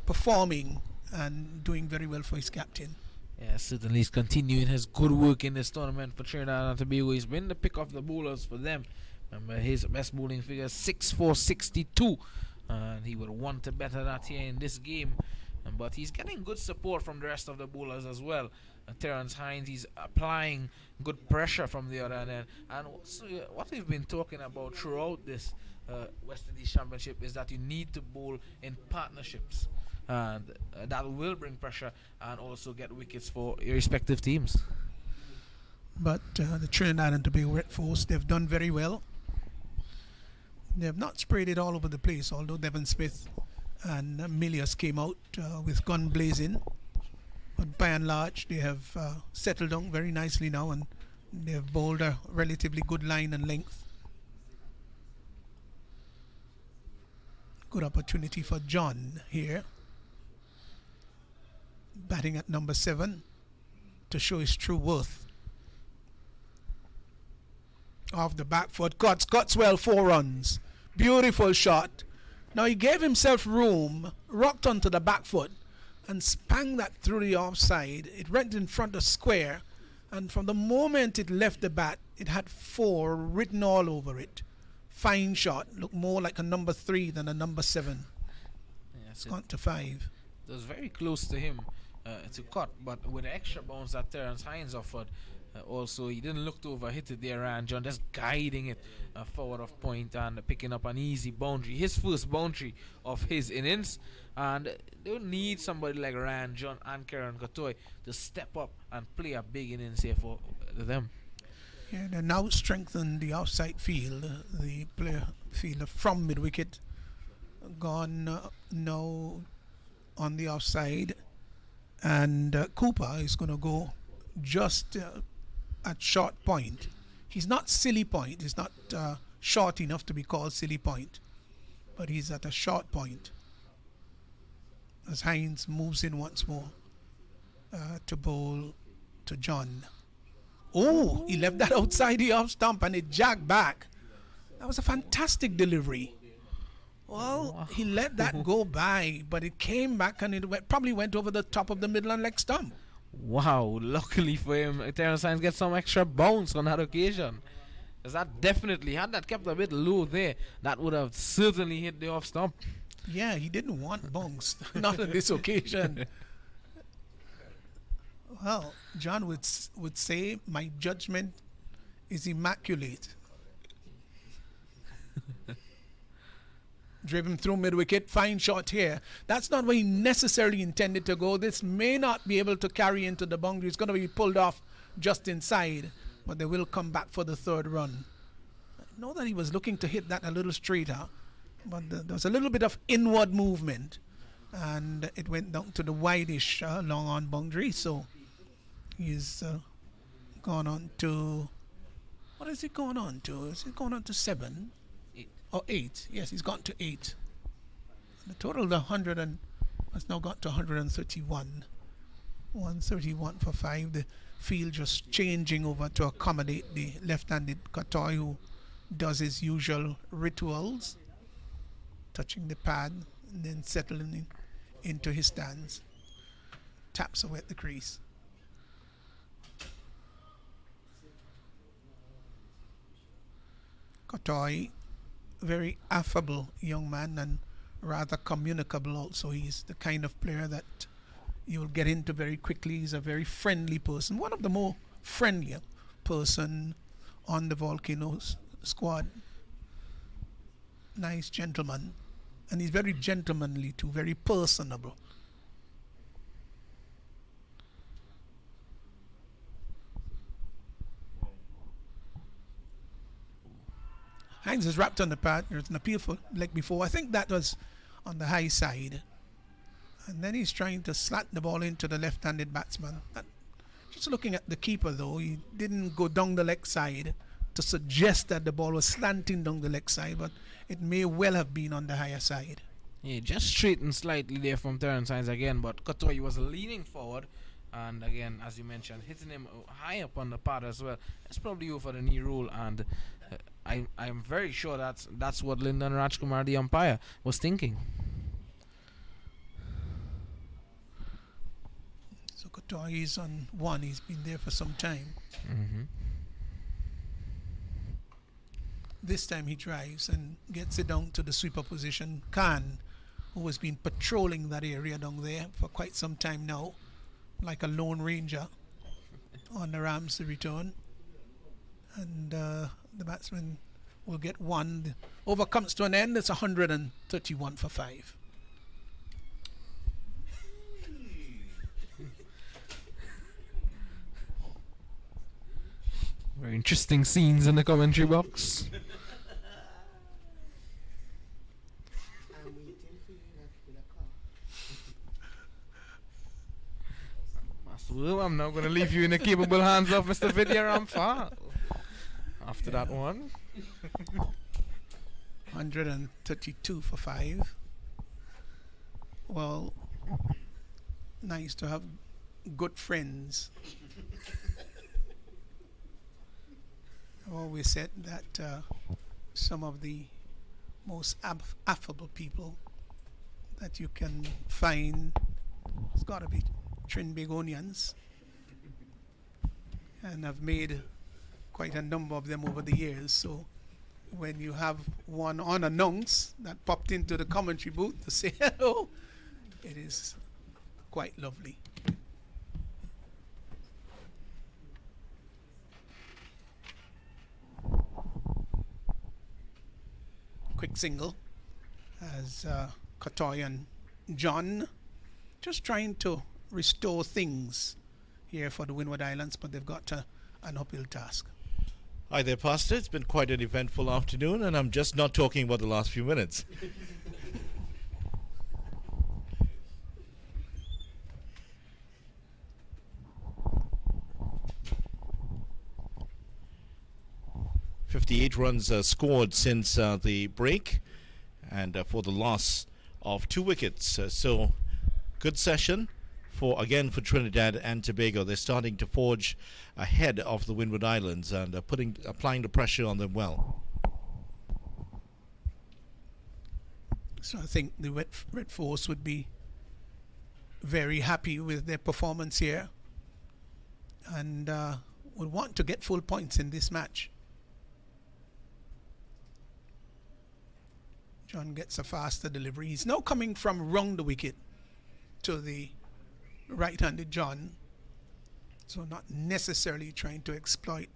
performing and doing very well for his captain. Yeah, certainly he's continuing his good work in this tournament for Trinidad and Tobago. He's been the pick of the bowlers for them. Remember, his best bowling figure is 6 for 62, and he would want to better that here in this game. But he's getting good support from the rest of the bowlers as well. Terence Hines, he's applying good pressure from the other end. And also, what we've been talking about throughout this West Indies Championship is that you need to bowl in partnerships. And that will bring pressure and also get wickets for your respective teams. But the Trinidad and Tobago Red Force, they've done very well. They have not sprayed it all over the place, although Devon Smith and Milius came out with gun blazing. But by and large, they have settled down very nicely now, and they have bowled a relatively good line and length. Good opportunity for John here. Batting at number 7 to show his true worth. Off the back foot, cuts well, 4 runs. Beautiful shot. Now he gave himself room, rocked onto the back foot, and spang that through the offside. It went in front of square, and from the moment it left the bat, it had 4 written all over it. Fine shot. Looked more like a number 3 than a number 7. It's gone to 5. It was very close to him to cut, but with the extra bounce that Terence Hines offered, also he didn't look to overhit it there, and John just guiding it forward of point and picking up an easy boundary, his first boundary of his innings. And they will need somebody like Ryan John and Karen Kotoy to step up and play a big innings here for them. Yeah, they now strengthen the outside field. The fielder from mid-wicket gone now on the outside, and Cooper is going to go just at short point. He's not silly point. He's not short enough to be called silly point, but he's at a short point as Hines moves in once more to bowl to John. Oh, he left that outside the off stump and it jagged back. That was a fantastic delivery. Well, he let that go by, but it came back and it probably went over the top of the middle and leg stump. Wow, luckily for him, Terence Hines gets some extra bounce on that occasion. Because that definitely, had that kept a bit low there, that would have certainly hit the off stump. Yeah, he didn't want bounce, not on this occasion. Well, John would say, my judgment is immaculate. Driven through mid-wicket, fine shot here. That's not where he necessarily intended to go. This may not be able to carry into the boundary. It's going to be pulled off just inside, but they will come back for the 3rd run. I know that he was looking to hit that a little straighter, but there was a little bit of inward movement, and it went down to the wideish long on boundary. So he's gone on to, what is it going on to? Is it going on to 7? Or 8. Yes, he's gone to 8. The total of 100 and has now got to 131. 131 for 5. The field just changing over to accommodate the left-handed Kotoy, who does his usual rituals, touching the pad and then settling into his stance. Taps away at the crease. Kotoy, very affable young man and rather communicable also. He's the kind of player that you'll get into very quickly. He's a very friendly person, one of the more friendlier person on the Volcanoes squad. Nice gentleman, and he's very gentlemanly too, very personable. Hines is wrapped on the pad. There's an appeal for leg before. I think that was on the high side. And then he's trying to slat the ball into the left-handed batsman. Just looking at the keeper, though, he didn't go down the leg side to suggest that the ball was slanting down the leg side, but it may well have been on the higher side. Yeah, just straightened slightly there from Terence Hines again, but Kotoy was leaning forward, and again, as you mentioned, hitting him high up on the pad as well. It's probably over the knee rule, and I'm very sure that's what Lyndon Rajkumar, the umpire, was thinking. So Kotoy is on 1. He's been there for some time. Mm-hmm. This time he drives and gets it down to the sweeper position. Khan, who has been patrolling that area down there for quite some time now, like a lone ranger on the Rams to return. And the batsman will get 1. The over comes to an end. It's 131 for 5. Very interesting scenes in the commentary box. Well, I'm now going to leave you in the capable hands of Mr. Vidya Ramphal. After that one. 132 for 5. Well, nice to have good friends. I've always said that some of the most affable people that you can find, it's got to be Trinbagonians, and I've made quite a number of them over the years. So when you have one unannounced that popped into the commentary booth to say hello, it is quite lovely. Quick single as Katoy and John just trying to restore things here for the Winwood Islands, but they've got an uphill task. Hi there, Pastor. It's been quite an eventful afternoon, and I'm just not talking about the last few minutes. "58 runs scored since the break, and for the loss of 2 wickets. So, good session for Trinidad and Tobago. They're starting to forge ahead of the Winwood Islands and applying the pressure on them well. So I think the Red Force would be very happy with their performance here, and would want to get full points in this match. John gets a faster delivery. He's now coming from round the wicket to the right-handed John, so not necessarily trying to exploit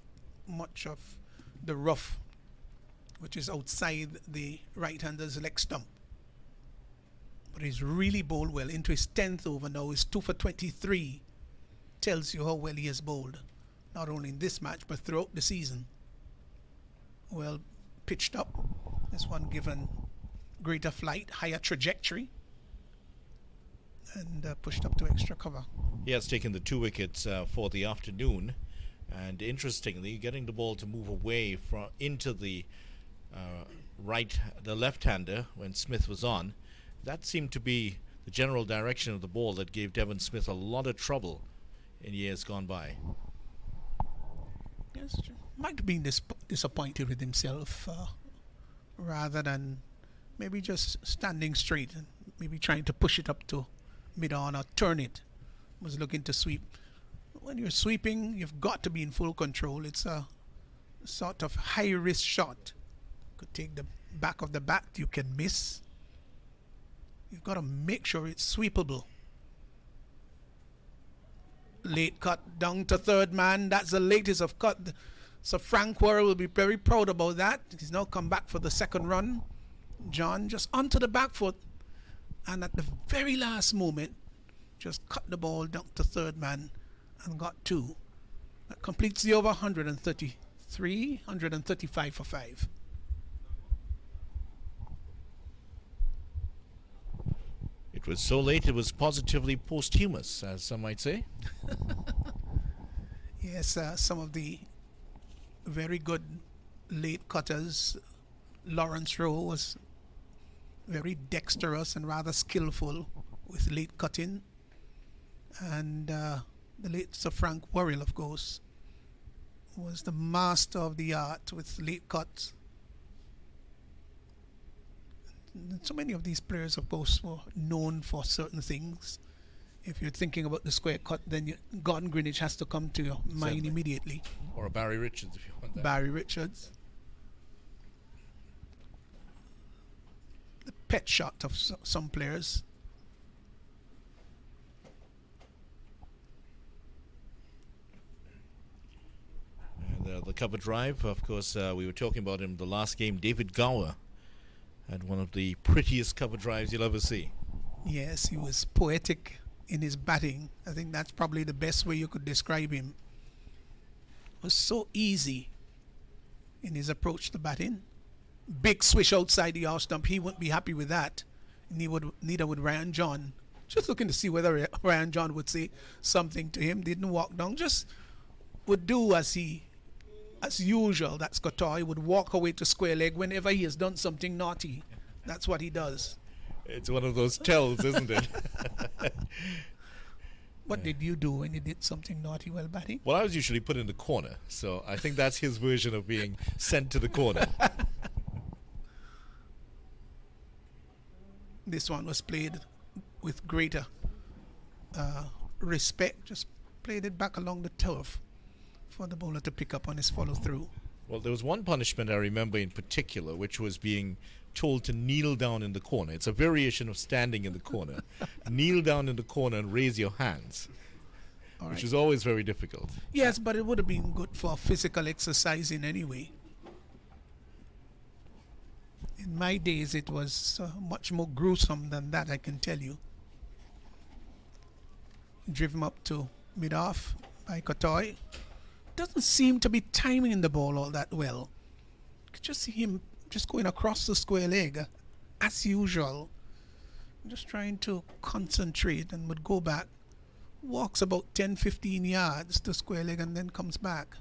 much of the rough, which is outside the right-hander's leg stump. But he's really bowled well. Into his 10th over now, he's 2 for 23. Tells you how well he has bowled, not only in this match but throughout the season. Well pitched up. This one given greater flight, higher trajectory, and pushed up to extra cover. He has taken the 2 wickets for the afternoon, and interestingly, getting the ball to move away from into the left-hander when Smith was on. That seemed to be the general direction of the ball that gave Devon Smith a lot of trouble in years gone by. Yes, might have been disappointed with himself, rather than maybe just standing straight and maybe trying to push it up to mid-on or turn it. Was looking to sweep. When you're sweeping, you've got to be in full control. It's a sort of high-risk shot. Could take the back of the bat, you can miss. You've got to make sure it's sweepable. Late cut down to third man. That's the latest of cut. So Frank Worrell will be very proud about that. He's now come back for the second run. John just onto the back foot, and at the very last moment just cut the ball down to third man and got 2. That completes the over. 135 for 5. It was so late it was positively posthumous, as some might say. Yes, some of the very good late cutters. Lawrence Rowe was very dexterous and rather skillful with late cutting, and the late Sir Frank Worrell, of course, was the master of the art with late cuts. And so many of these players, of course, were known for certain things. If you're thinking about the square cut, then Gordon Greenwich has to come to your mind immediately. Or a Barry Richards, if you want that. Barry Richards. The pet shot of some players. And the cover drive, of course, we were talking about him the last game. David Gower had one of the prettiest cover drives you'll ever see. Yes, he was poetic in his batting. I think that's probably the best way you could describe him. It was so easy in his approach to batting. Big swish outside the off stump. He wouldn't be happy with that. Neither would Ryan John. Just looking to see whether Ryan John would say something to him. Didn't walk down. Just would do as usual. That's Katoy. Would walk away to square leg whenever he has done something naughty. That's what he does. It's one of those tells, isn't it? What did you do when you did something naughty while batting? Well, I was usually put in the corner, so I think that's his version of being sent to the corner. This one was played with greater respect. Just played it back along the turf for the bowler to pick up on his follow through. Well, there was one punishment I remember in particular, which was being told to kneel down in the corner. It's a variation of standing in the corner. Kneel down in the corner and raise your hands, which is always very difficult. Yes, but it would have been good for physical exercising anyway. In my days, it was much more gruesome than that, I can tell you. Driven up to mid-off by Kotoy. Doesn't seem to be timing the ball all that well. You could just see him just going across the square leg as usual. Just trying to concentrate and would go back. Walks about 10-15 yards to square leg and then comes back.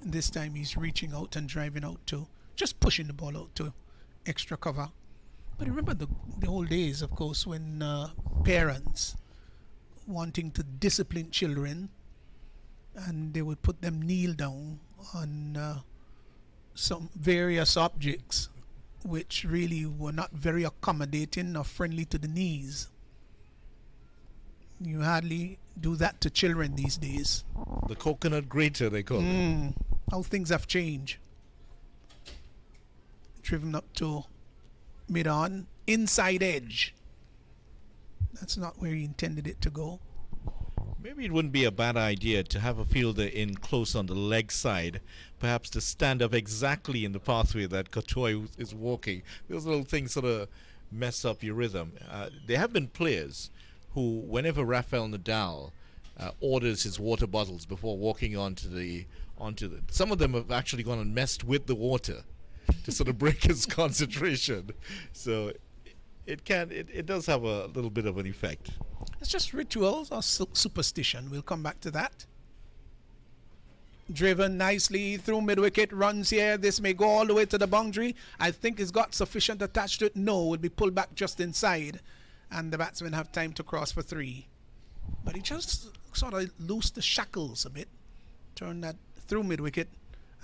And this time he's reaching out and driving out to, just pushing the ball out to extra cover. But remember the old days, of course, when parents wanting to discipline children, and they would put them kneel down on some various objects which really were not very accommodating or friendly to the knees. You hardly do that to children these days. The coconut grater, they call it. How things have changed. Driven up to mid-on, inside edge. That's not where he intended it to go. Maybe it wouldn't be a bad idea to have a fielder in close on the leg side, perhaps to stand up exactly in the pathway that Kotoy is walking. Those little things sort of mess up your rhythm. There have been players who, whenever Rafael Nadal orders his water bottles before walking onto the, some of them have actually gone and messed with the water to sort of break his concentration. So it does have a little bit of an effect. It's just rituals or superstition. We'll come back to that. Driven nicely through mid-wicket, runs here. This may go all the way to the boundary. I think it's got sufficient attached to it. No, will be pulled back just inside. And the batsmen have time to cross for 3. But he just sort of loosed the shackles a bit. Turned that through mid-wicket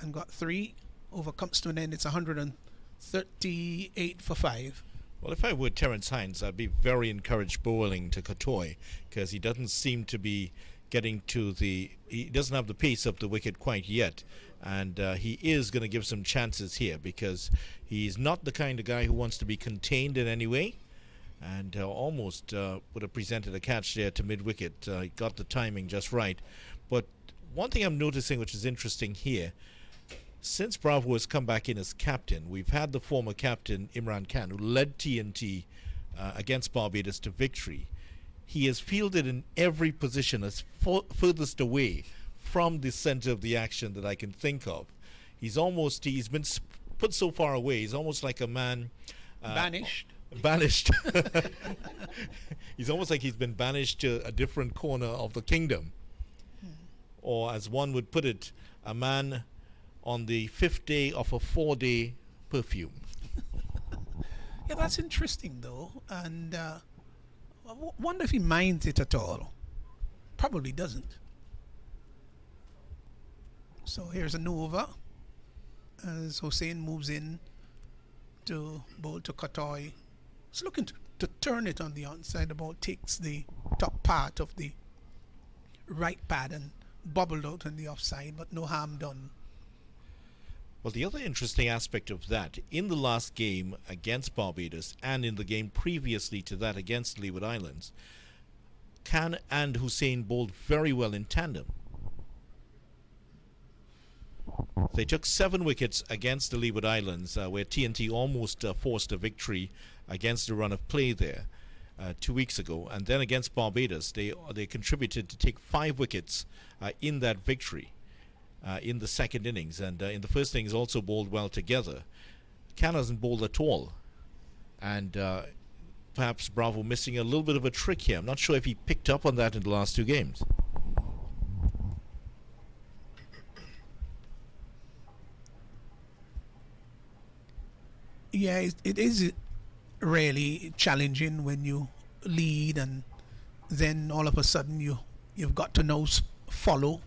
and got 3. Over comes to an end. It's 138 for 5. Well, if I were Terence Hines, I'd be very encouraged bowling to Kotoy, because he doesn't seem to be getting to he doesn't have the pace of the wicket quite yet, and he is going to give some chances here, because he's not the kind of guy who wants to be contained in any way, and almost would have presented a catch there to mid-wicket. He got the timing just right. But one thing I'm noticing which is interesting here, since Bravo has come back in as captain, we've had the former captain Imran Khan, who led TNT against Barbados to victory. He has fielded in every position as furthest away from the center of the action that I can think of. He's been put so far away, he's almost like a man... Banished. He's almost like he's been banished to a different corner of the kingdom. Or as one would put it, a man on the 5th day of a 4-day perfume. Yeah, that's interesting though, and I wonder if he minds it at all. Probably doesn't. So here's a new over as Hossein moves in to bowl to Kotoy. He's looking to turn it on the onside. The ball takes the top part of the right pad and bobbled out on the offside, but no harm done. Well, the other interesting aspect of that, in the last game against Barbados and in the game previously to that against Leeward Islands, Khan and Hussein bowled very well in tandem. They took 7 wickets against the Leeward Islands, where TNT almost forced a victory against a run of play there 2 weeks ago. And then against Barbados, they contributed to take 5 wickets in that victory. In the second innings, and in the first innings also bowled well together. Khan hasn't bowled at all, and perhaps Bravo missing a little bit of a trick here. I'm not sure if he picked up on that in the last 2 games. Yeah, it is really challenging when you lead and then all of a sudden you've got to now follow,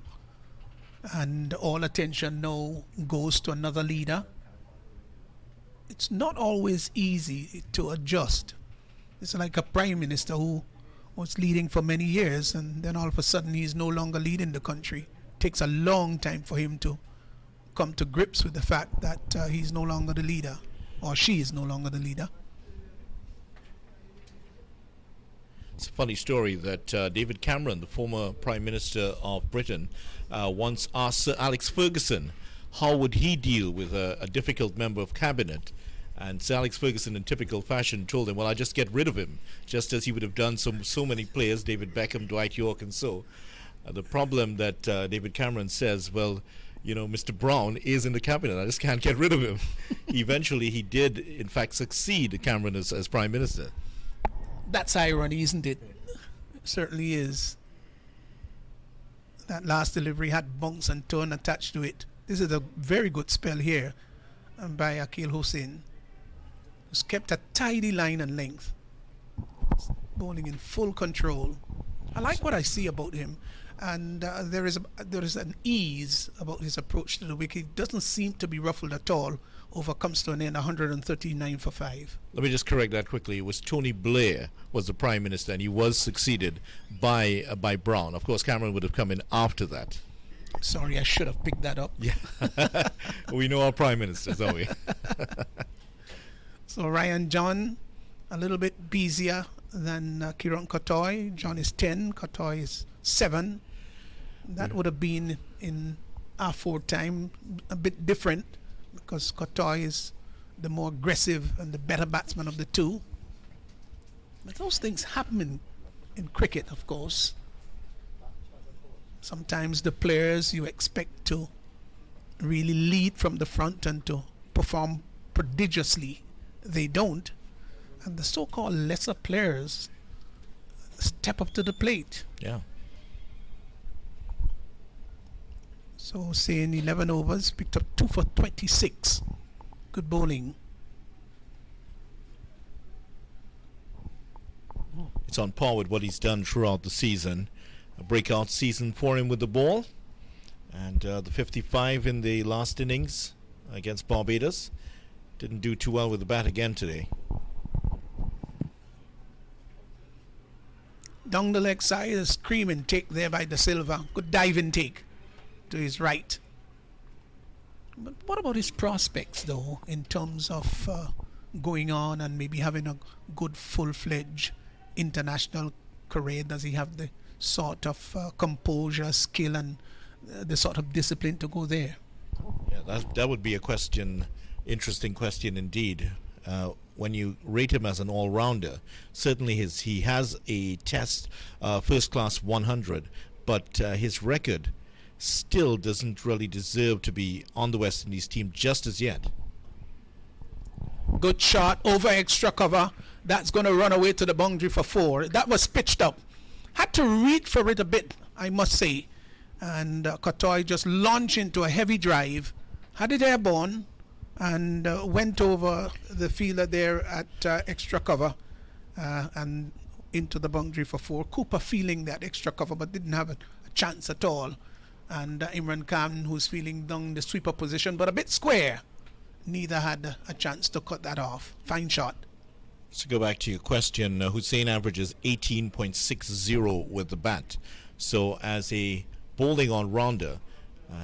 and all attention now goes to another leader. It's not always easy to adjust. It's like a prime minister who was leading for many years and then all of a sudden he's no longer leading the country. It takes a long time for him to come to grips with the fact that he's no longer the leader, or she is no longer the leader. It's a funny story that David Cameron, the former Prime Minister of Britain, once asked Sir Alex Ferguson how would he deal with a difficult member of cabinet. And Sir Alex Ferguson, in typical fashion, told him, well, I just get rid of him, just as he would have done so many players, David Beckham, Dwight York, and so. The problem that David Cameron says, well, you know, Mr. Brown is in the cabinet. I just can't get rid of him. Eventually, he did, in fact, succeed Cameron as Prime Minister. That's irony, isn't it? It certainly is. That last delivery had bounce and turn attached to it. This is a very good spell here by Akil Hussain. He's kept a tidy line and length. Bowling in full control. I like what I see about him. And there is an ease about his approach to the wicket. He doesn't seem to be ruffled at all. Over comes to an end, 139 for 5. Let me just correct that quickly. It was Tony Blair was the Prime Minister, and he was succeeded by Brown. Of course, Cameron would have come in after that. Sorry, I should have picked that up. Yeah, we know our Prime Ministers, don't we? So Ryan John, a little bit busier than Kiran Kotoy. John is 10, Kotoy is 7. That would have been in our 4 time a bit different, because Kotoy is the more aggressive and the better batsman of the two. But those things happen in cricket, of course. Sometimes the players you expect to really lead from the front and to perform prodigiously, they don't. And the so-called lesser players step up to the plate. Yeah. So, say in 11 overs, picked up 2 for 26. Good bowling. It's on par with what he's done throughout the season. A breakout season for him with the ball. And the 55 in the last innings against Barbados. Didn't do too well with the bat again today. Down the leg side, a screaming take there by De Silva. Good diving take to his right. But what about his prospects, though, in terms of going on and maybe having a good full-fledged international career? Does he have the sort of composure, skill, and the sort of discipline to go there? Yeah, that would be a question, interesting question indeed. When you rate him as an all-rounder, certainly he has a test first-class 100, but his record still doesn't really deserve to be on the West Indies team just as yet. Good shot over extra cover. That's going to run away to the boundary for 4. That was pitched up. Had to reach for it a bit, I must say. And Kotoy just launched into a heavy drive, had it airborne, and went over the fielder there at extra cover and into the boundary for 4. Cooper feeling that extra cover but didn't have a chance at all. And Imran Khan, who's feeling down the sweeper position but a bit square, neither had a chance to cut that off. Fine shot. So go back to your question. Hussain averages 18.60 with the bat. So as a bowling all-rounder,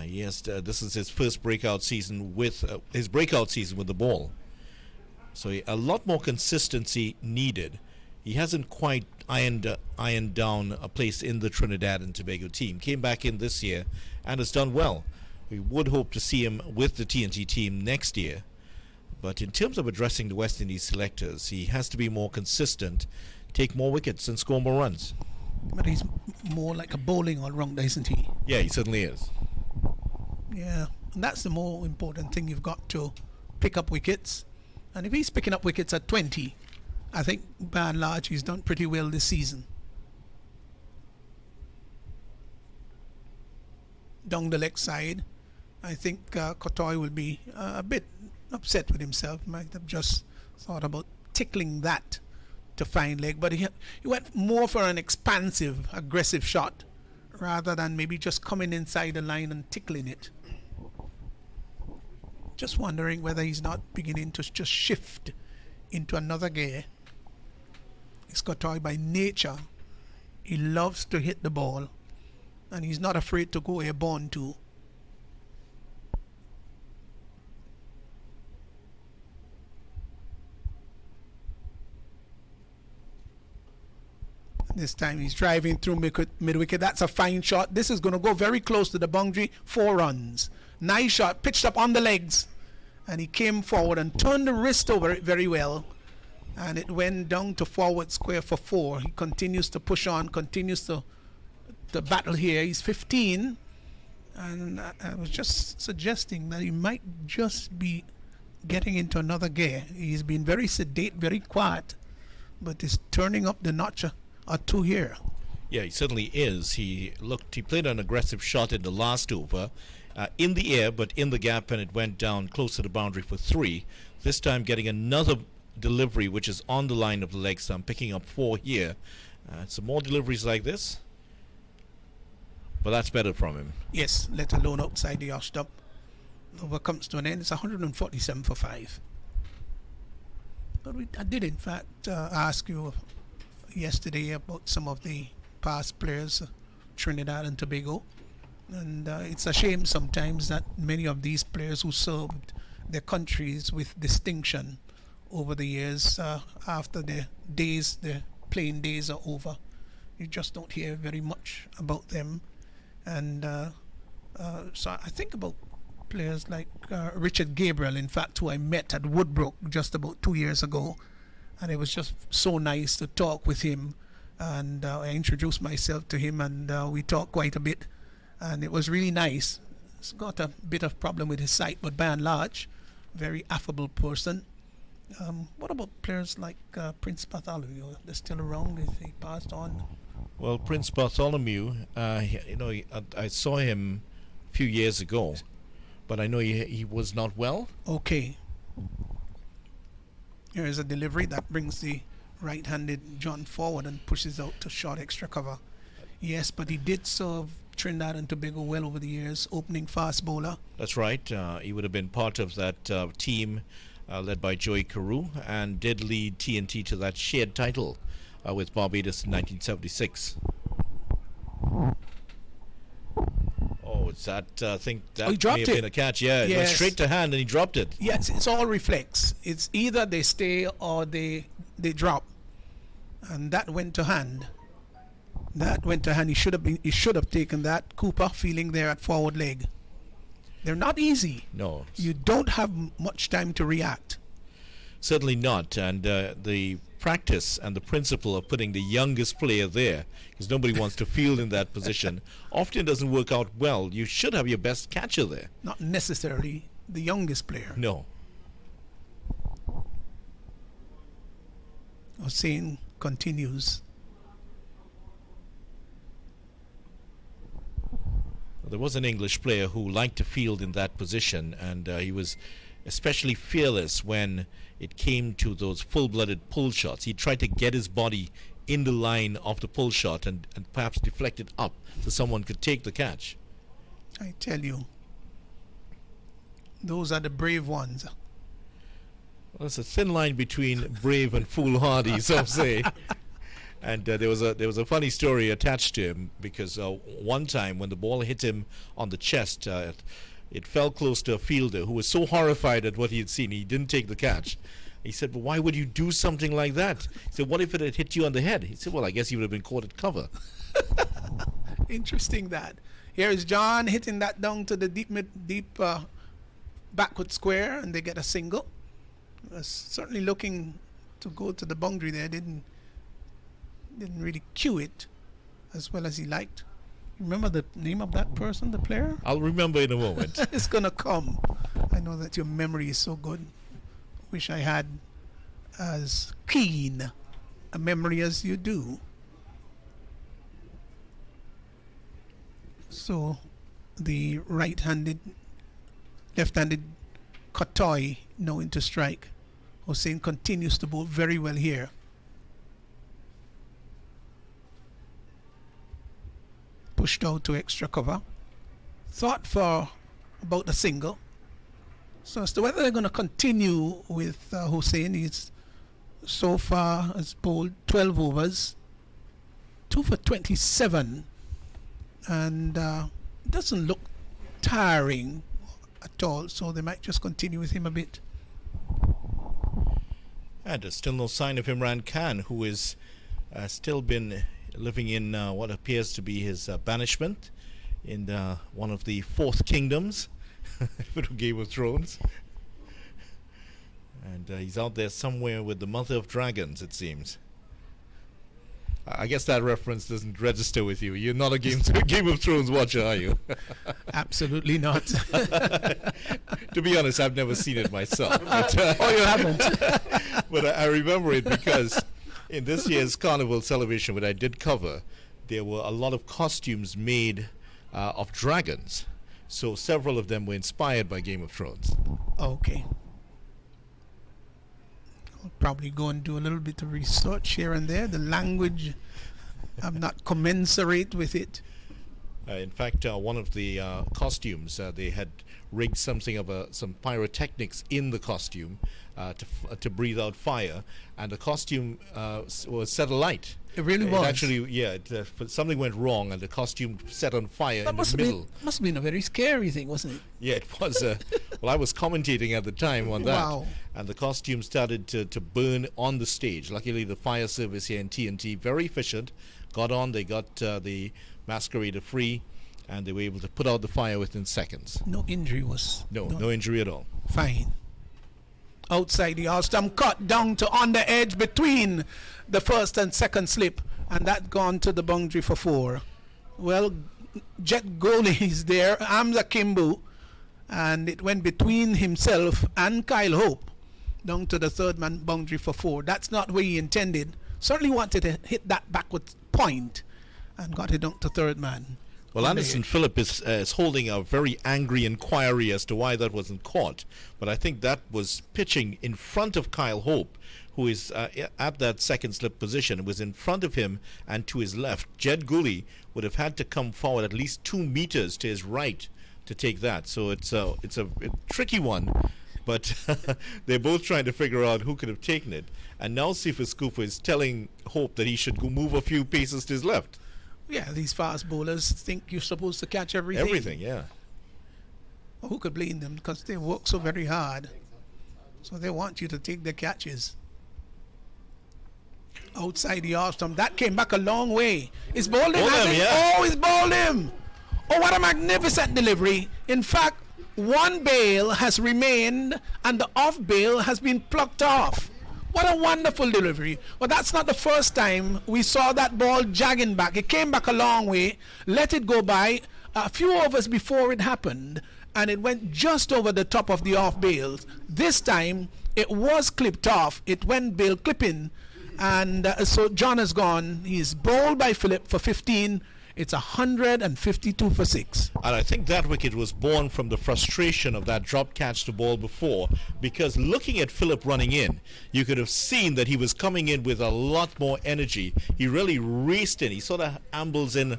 yes, this is his first breakout season with the ball. So a lot more consistency needed. He hasn't quite ironed down a place in the Trinidad and Tobago team. Came back in this year and has done well. We would hope to see him with the TNT team next year. But in terms of addressing the West Indies selectors, he has to be more consistent, take more wickets and score more runs. But he's more like a bowling all-rounder, isn't he? Yeah, he certainly is. Yeah, and that's the more important thing. You've got to pick up wickets. And if he's picking up wickets at 20, I think by and large he's done pretty well this season. Down the leg side, I think Kotoy will be a bit upset with himself. Might have just thought about tickling that to find leg, but he went more for an expansive, aggressive shot rather than maybe just coming inside the line and tickling it. Just wondering whether he's not beginning to just shift into another gear. Scottoy by nature, he loves to hit the ball, and he's not afraid to go airborne too. This time he's driving through mid-wicket. That's a fine shot. This is going to go very close to the boundary. 4 runs. Nice shot. Pitched up on the legs. And he came forward and turned the wrist over it very well. And it went down to forward square for 4. He continues to push on, continues to battle here. He's 15. And I was just suggesting that he might just be getting into another gear. He's been very sedate, very quiet. But he's turning up the notch or 2 here. Yeah, he certainly is. He played an aggressive shot in the last over, in the air, but in the gap, and it went down close to the boundary for 3. This time getting another delivery, which is on the line of the leg stump, picking up 4 here. Some more deliveries like this, but that's better from him. Yes, let alone outside the off stump. Over comes to an end. It's 147 for 5. But I did, in fact, ask you yesterday about some of the past players, Trinidad and Tobago, and it's a shame sometimes that many of these players who served their countries with distinction over the years, after their playing days are over, you just don't hear very much about them. And so I think about players like Richard Gabriel, in fact, who I met at Woodbrook just about 2 years ago. And it was just so nice to talk with him, and I introduced myself to him, and we talked quite a bit, and it was really nice. He's got a bit of problem with his sight, but by and large, very affable person. What about players like Prince Bartholomew? They're still around? Is he passed on? Well, Prince Bartholomew, I saw him a few years ago, but I know he was not well. Okay. Here is a delivery that brings the right-handed John forward and pushes out to short extra cover. Yes, but he did serve Trinidad and Tobago well over the years, opening fast bowler. That's right. He would have been part of that team led by Joey Carew, and did lead TNT to that shared title with Barbados in 1976. Oh, it's that thing that he dropped may have it. been a catch. Yeah, it went straight to hand and he dropped it. Yes, it's all reflex. It's either they stay or they drop, and that went to hand. That went to hand. He should have taken that. Cooper feeling there at forward leg. They're not easy. No, you don't have much time to react. Certainly not. And the practice and the principle of putting the youngest player there, because nobody wants to field in that position, often doesn't work out well. You should have your best catcher there. Not necessarily the youngest player. No. Hussein continues. There was an English player who liked to field in that position, and he was especially fearless when it came to those full-blooded pull shots. He tried to get his body in the line of the pull shot and perhaps deflect it up so someone could take the catch. I tell you, those are the brave ones. Well, it's a thin line between brave and foolhardy, some say. And there was a funny story attached to him, because one time when the ball hit him on the chest, it fell close to a fielder who was so horrified at what he had seen, he didn't take the catch. He said, "But why would you do something like that?" He said, "What if it had hit you on the head?" He said, "Well, I guess you would have been caught at cover." Interesting that. Here is John hitting that down to the deep backward square, and they get a single. Certainly looking to go to the boundary there. Didn't really cue it as well as he liked. Remember the name of that person, the player? I'll remember in a moment. It's gonna come. I know that your memory is so good. Wish I had as keen a memory as you do. So the left-handed Kotoy now into strike. Hussein continues to bowl very well here. Pushed out to extra cover. Thought for about a single. So as to whether they're going to continue with Hussein, he's so far has bowled 12 overs, 2 for 27, and doesn't look tiring at all, so they might just continue with him a bit. And there's still no sign of Imran Khan, who is still been living in what appears to be his banishment in one of the Fourth Kingdoms for Game of Thrones. And he's out there somewhere with the Mother of Dragons, it seems. I guess that reference doesn't register with you. You're not a Game of Thrones watcher, are you? Absolutely not. To be honest, I've never seen it myself. But, oh, you haven't? But I remember it because in this year's Carnival celebration, what I did cover, there were a lot of costumes made of dragons. So several of them were inspired by Game of Thrones. Okay. I'll probably go and do a little bit of research here and there. The language, I'm not commensurate with it. In fact, one of the costumes, they had rigged something of some pyrotechnics in the costume to breathe out fire, and the costume was set alight. It really was. Actually, yeah, something went wrong, and the costume set on fire in the middle. Must have been a very scary thing, wasn't it? Yeah, it was. Well, I was commentating at the time on that, wow. And the costume started to burn on the stage. Luckily, the fire service here in TNT, very efficient, got on. They got the masquerader free, and they were able to put out the fire within seconds. No injury was. No injury at all. Fine. Outside the all-stump, cut down to on the edge between the first and second slip, and that gone to the boundary for 4. Well, Jet Goolie is there, Hamza Kimbu, and it went between himself and Kyle Hope down to the third man boundary for 4. That's not where he intended. Certainly wanted to hit that backward point and got it down to third man. Well, Anderson Phillip is holding a very angry inquiry as to why that wasn't caught. But I think that was pitching in front of Kyle Hope, who is at that second slip position. It was in front of him and to his left. Jed Goolie would have had to come forward at least 2 meters to his right to take that. So it's a tricky one. But they're both trying to figure out who could have taken it. And now Cephas Cooper is telling Hope that he should go move a few paces to his left. Yeah, these fast bowlers think you're supposed to catch everything. Everything, yeah. Well, who could blame them? Because they work so very hard. So they want you to take their catches. Outside the off-stump. That came back a long way. It's bowled him, yeah. Oh, it's bowled him. Oh, what a magnificent delivery. In fact, one bail has remained and the off bail has been plucked off. What a wonderful delivery. Well, that's not the first time we saw that ball jagging back. It came back a long way, let it go by a few overs before it happened, and it went just over the top of the off bails. This time, it was clipped off. It went bail clipping, and so John has gone. He's bowled by Phillip for 15. It's 152 for 6. And I think that wicket was born from the frustration of that drop catch to ball before, because looking at Phillip running in, you could have seen that he was coming in with a lot more energy. He really raced in. He sort of ambles in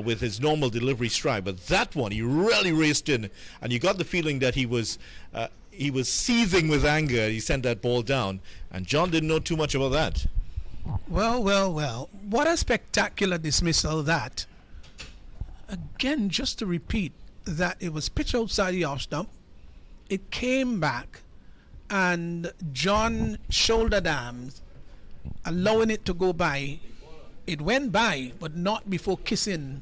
with his normal delivery stride, but that one, he really raced in, and you got the feeling that he was seething with anger. He sent that ball down, and John didn't know too much about that. Well. What a spectacular dismissal that. Again, just to repeat that it was pitched outside the off stump. It came back and John shouldered arms, allowing it to go by. It went by, but not before kissing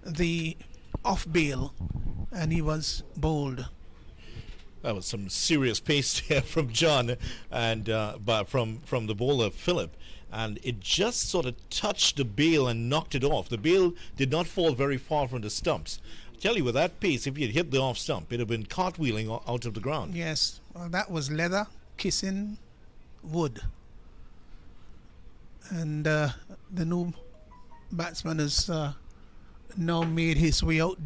the off bail, and he was bowled. That was some serious pace there from John, and but from the bowler Phillip. And it just sort of touched the bail and knocked it off. The bail did not fall very far from the stumps. I tell you, with that pace, if you had hit the off stump, it would have been cartwheeling out of the ground. Yes, well, that was leather kissing wood. And the new batsman has now made his way out.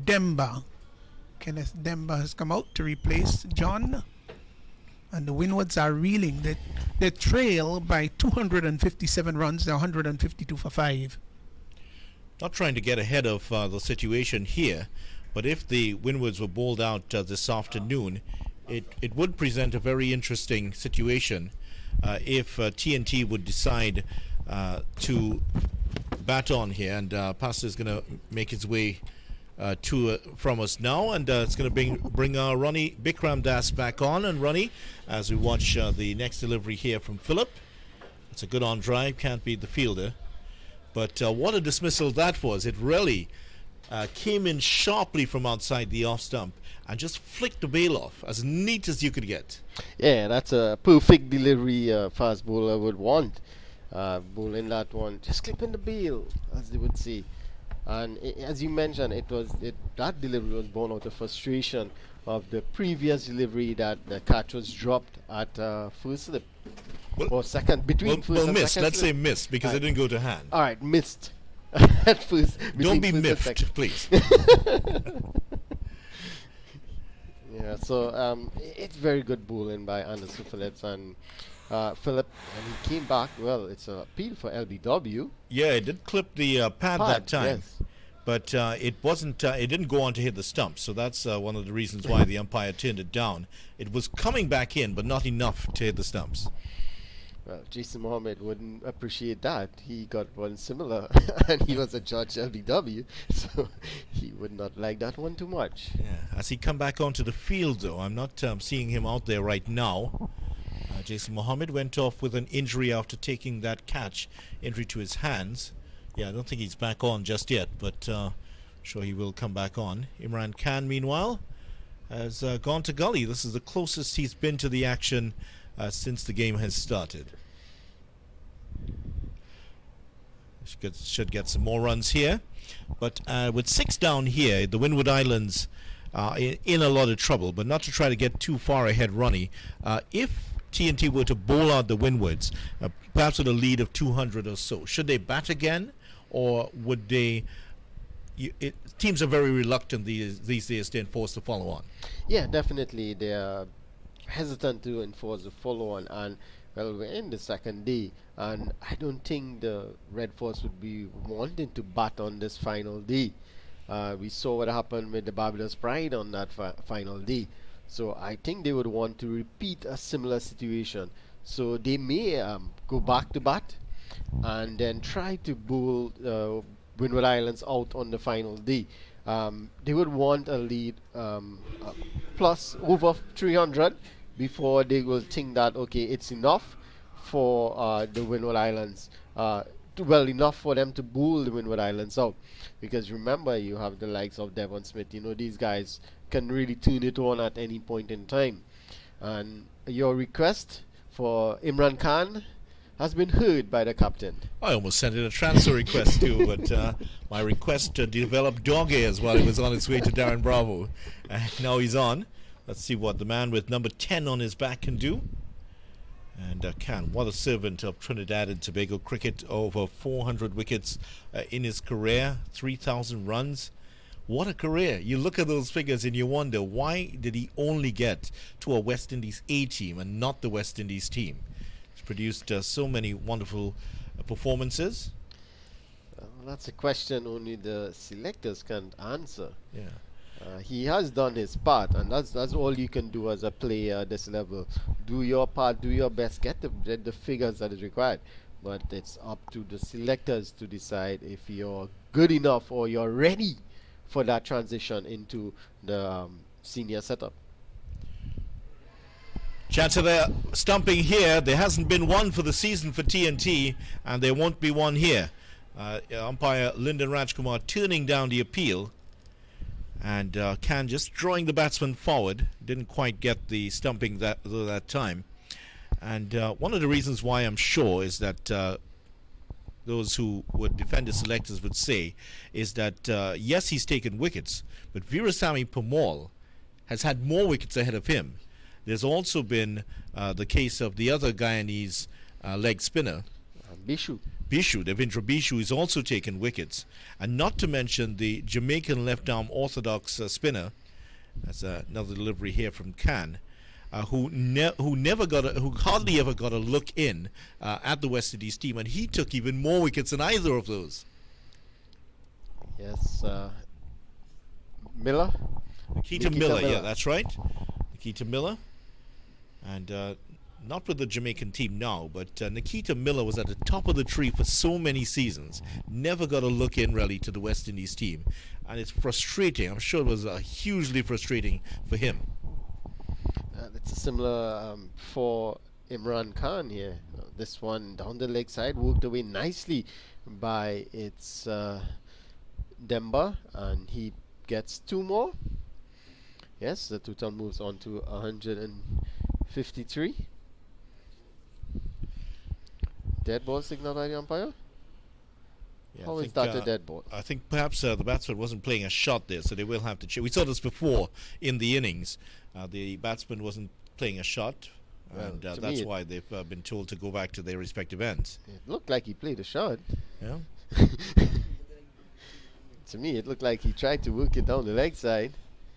Kenneth Demba has come out to replace John. And the Windwards are reeling. They trail by 257 runs. They're 152 for 5. Not trying to get ahead of the situation here, but if the Windwards were bowled out this afternoon, it would present a very interesting situation if TNT would decide to bat on here. And Pastor is going to make his way from us now, and it's going to bring Ronnie Bikram Das back on. And Ronnie, as we watch the next delivery here from Phillip, it's a good on drive, can't beat the fielder. But what a dismissal that was. It really came in sharply from outside the off stump and just flicked the bail off, as neat as you could get. Yeah, that's a perfect delivery fast bowler would want. Bowling that one, just clipping the bail, as they would say. And as you mentioned, that delivery was born out of frustration of the previous delivery that the catch was dropped at first slip. Or second, between first and missed. second Let's slip. say missed, because it didn't go to hand. All right, missed. At first. Don't be first and miffed, second. please. Yeah, so it's very good bowling by Anderson Phillips and Phillip, and he came back. Well, it's an appeal for LBW. Yeah, it did clip the pad that time, yes. but it wasn't. It didn't go on to hit the stump, so that's one of the reasons why the umpire turned it down. It was coming back in, but not enough to hit the stumps. Well, Jason Mohammed wouldn't appreciate that. He got one similar, and he was a judge LBW, so he would not like that one too much. Yeah, as he come back onto the field, though, I'm not seeing him out there right now. Jason Mohammed went off with an injury after taking that catch, injury to his hands. Yeah, I don't think he's back on just yet, but sure he will come back on. Imran Khan, meanwhile, has gone to gully. This is the closest he's been to the action since the game has started. Should get some more runs here. But with 6 down here, the Winwood Islands are in a lot of trouble. But not to try to get too far ahead, Ronnie. If TNT were to bowl out the Windwards, perhaps with a lead of 200 or so, should they bat again? Or would they... teams are very reluctant these days to enforce the follow-on. Yeah, definitely. They are hesitant to enforce the follow-on, and well, we're in the second day, and I don't think the Red Force would be wanting to bat on this final day. We saw what happened with the Barbados Pride on that final day, so I think they would want to repeat a similar situation. So they may go back to bat and then try to bowl Winwood Islands out on the final day. They would want a lead plus over 300 before they will think that, okay, it's enough for the Winwood Islands, enough for them to bowl the Winwood Islands out. Because remember, you have the likes of Devon Smith. These guys can really tune it on at any point in time. And your request for Imran Khan has been heard by the captain. I almost sent in a transfer request too, but my request to develop dog ears while he was on his way to Darren Bravo. Now he's on. Let's see what the man with number 10 on his back can do. And Khan, what a servant of Trinidad and Tobago cricket, over 400 wickets in his career, 3,000 runs. What a career. You look at those figures and you wonder, why did he only get to a West Indies A team and not the West Indies team? He's produced so many wonderful performances. That's a question only the selectors can answer. Yeah. He has done his part, and that's all you can do as a player at this level. Do your part, do your best, get the figures that is required. But it's up to the selectors to decide if you're good enough or you're ready for that transition into the senior setup. Chance of their stumping here. There hasn't been one for the season for TNT, and there won't be one here. Umpire Lyndon Rajkumar turning down the appeal. And Khan just drawing the batsman forward. Didn't quite get the stumping that time. And one of the reasons why I'm sure is that those who would defend the selectors would say is that, yes, he's taken wickets, but Veerasamy Permaul has had more wickets ahead of him. There's also been the case of the other Guyanese leg spinner, Bishu, Devendra Bishu, is also taken wickets, and not to mention the Jamaican left-arm orthodox spinner. That's another delivery here from Khan. who hardly ever got a look in at the West Indies team, and he took even more wickets than either of those. Yes, Miller. Nikita Miller, yeah, that's right. Nikita Miller, and not with the Jamaican team now, but Nikita Miller was at the top of the tree for so many seasons. Never got a look in really to the West Indies team, and it's frustrating. I'm sure it was hugely frustrating for him. It's similar for Imran Khan here. This one down the leg side worked away nicely by its Demba, and he gets 2 more. Yes, the total moves on to 153. Dead ball signal by the umpire? Yeah, How is that a dead ball? I think perhaps the batsman wasn't playing a shot there, so they will have to check. We saw this before in the innings. The batsman wasn't playing a shot, and that's why they've been told to go back to their respective ends. It looked like he played a shot. Yeah. To me, it looked like he tried to work it down the leg side.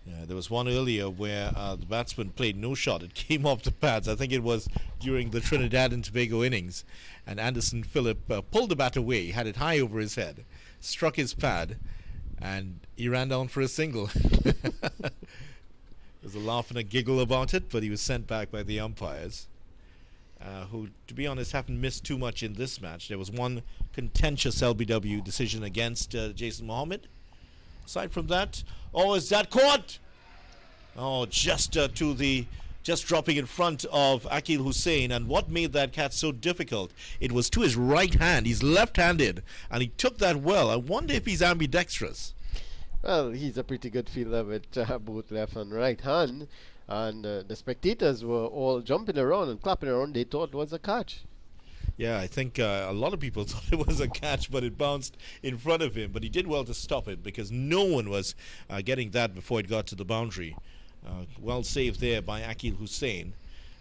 Yeah, there was one earlier where the batsman played no shot. It came off the pads. I think it was during the Trinidad and Tobago innings. And Anderson Phillip pulled the bat away, had it high over his head, struck his pad, and he ran down for a single. There's a laugh and a giggle about it, but he was sent back by the umpires, who, to be honest, haven't missed too much in this match. There was one contentious LBW decision against Jason Mohammed. Aside from that, is that caught? Oh, just dropping in front of Akil Hussain. And what made that catch so difficult? It was to his right hand. He's left-handed, and he took that well. I wonder if he's ambidextrous. Well, he's a pretty good fielder with both left and right hand. And the spectators were all jumping around and clapping around. They thought it was a catch. Yeah, I think a lot of people thought it was a catch, but it bounced in front of him. But he did well to stop it because no one was getting that before it got to the boundary. Well saved there by Akil Hussain.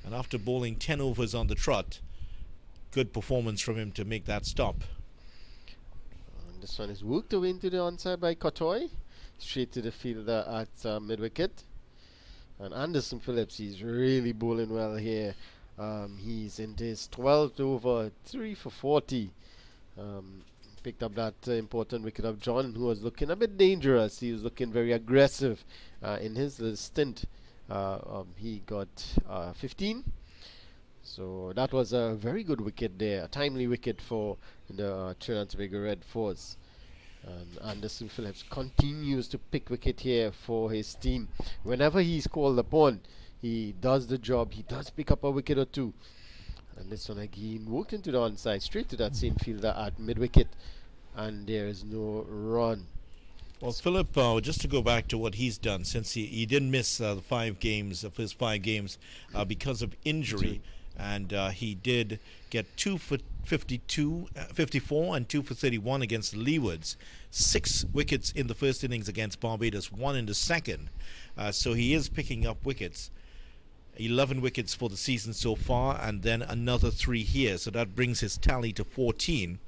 And after bowling 10 overs on the trot, good performance from him to make that stop. And this one is worked away into the onside by Kotoy. Straight to the fielder at mid-wicket. And Anderson Phillips, he's really bowling well here. He's into his 12th over, 3 for 40. Picked up that important wicket of John, who was looking a bit dangerous. He was looking very aggressive in his stint. He got 15. So that was a very good wicket there, a timely wicket for the Trinidad and Tobago Red Force. And Anderson Phillips continues to pick wicket here for his team. Whenever he's called upon, he does the job. He does pick up a wicket or two. And this one again worked into the onside, straight to that same fielder at mid-wicket. And there is no run. Well, Philip, just to go back to what he's done, since he didn't miss the 5 games, of his 5 games, because of injury. And he did get 2 for 54 and 2 for 31 against the Leewards. 6 wickets in the first innings against Barbados, 1 in the second. So he is picking up wickets. 11 wickets for the season so far, and then another 3 here. So that brings his tally to 14.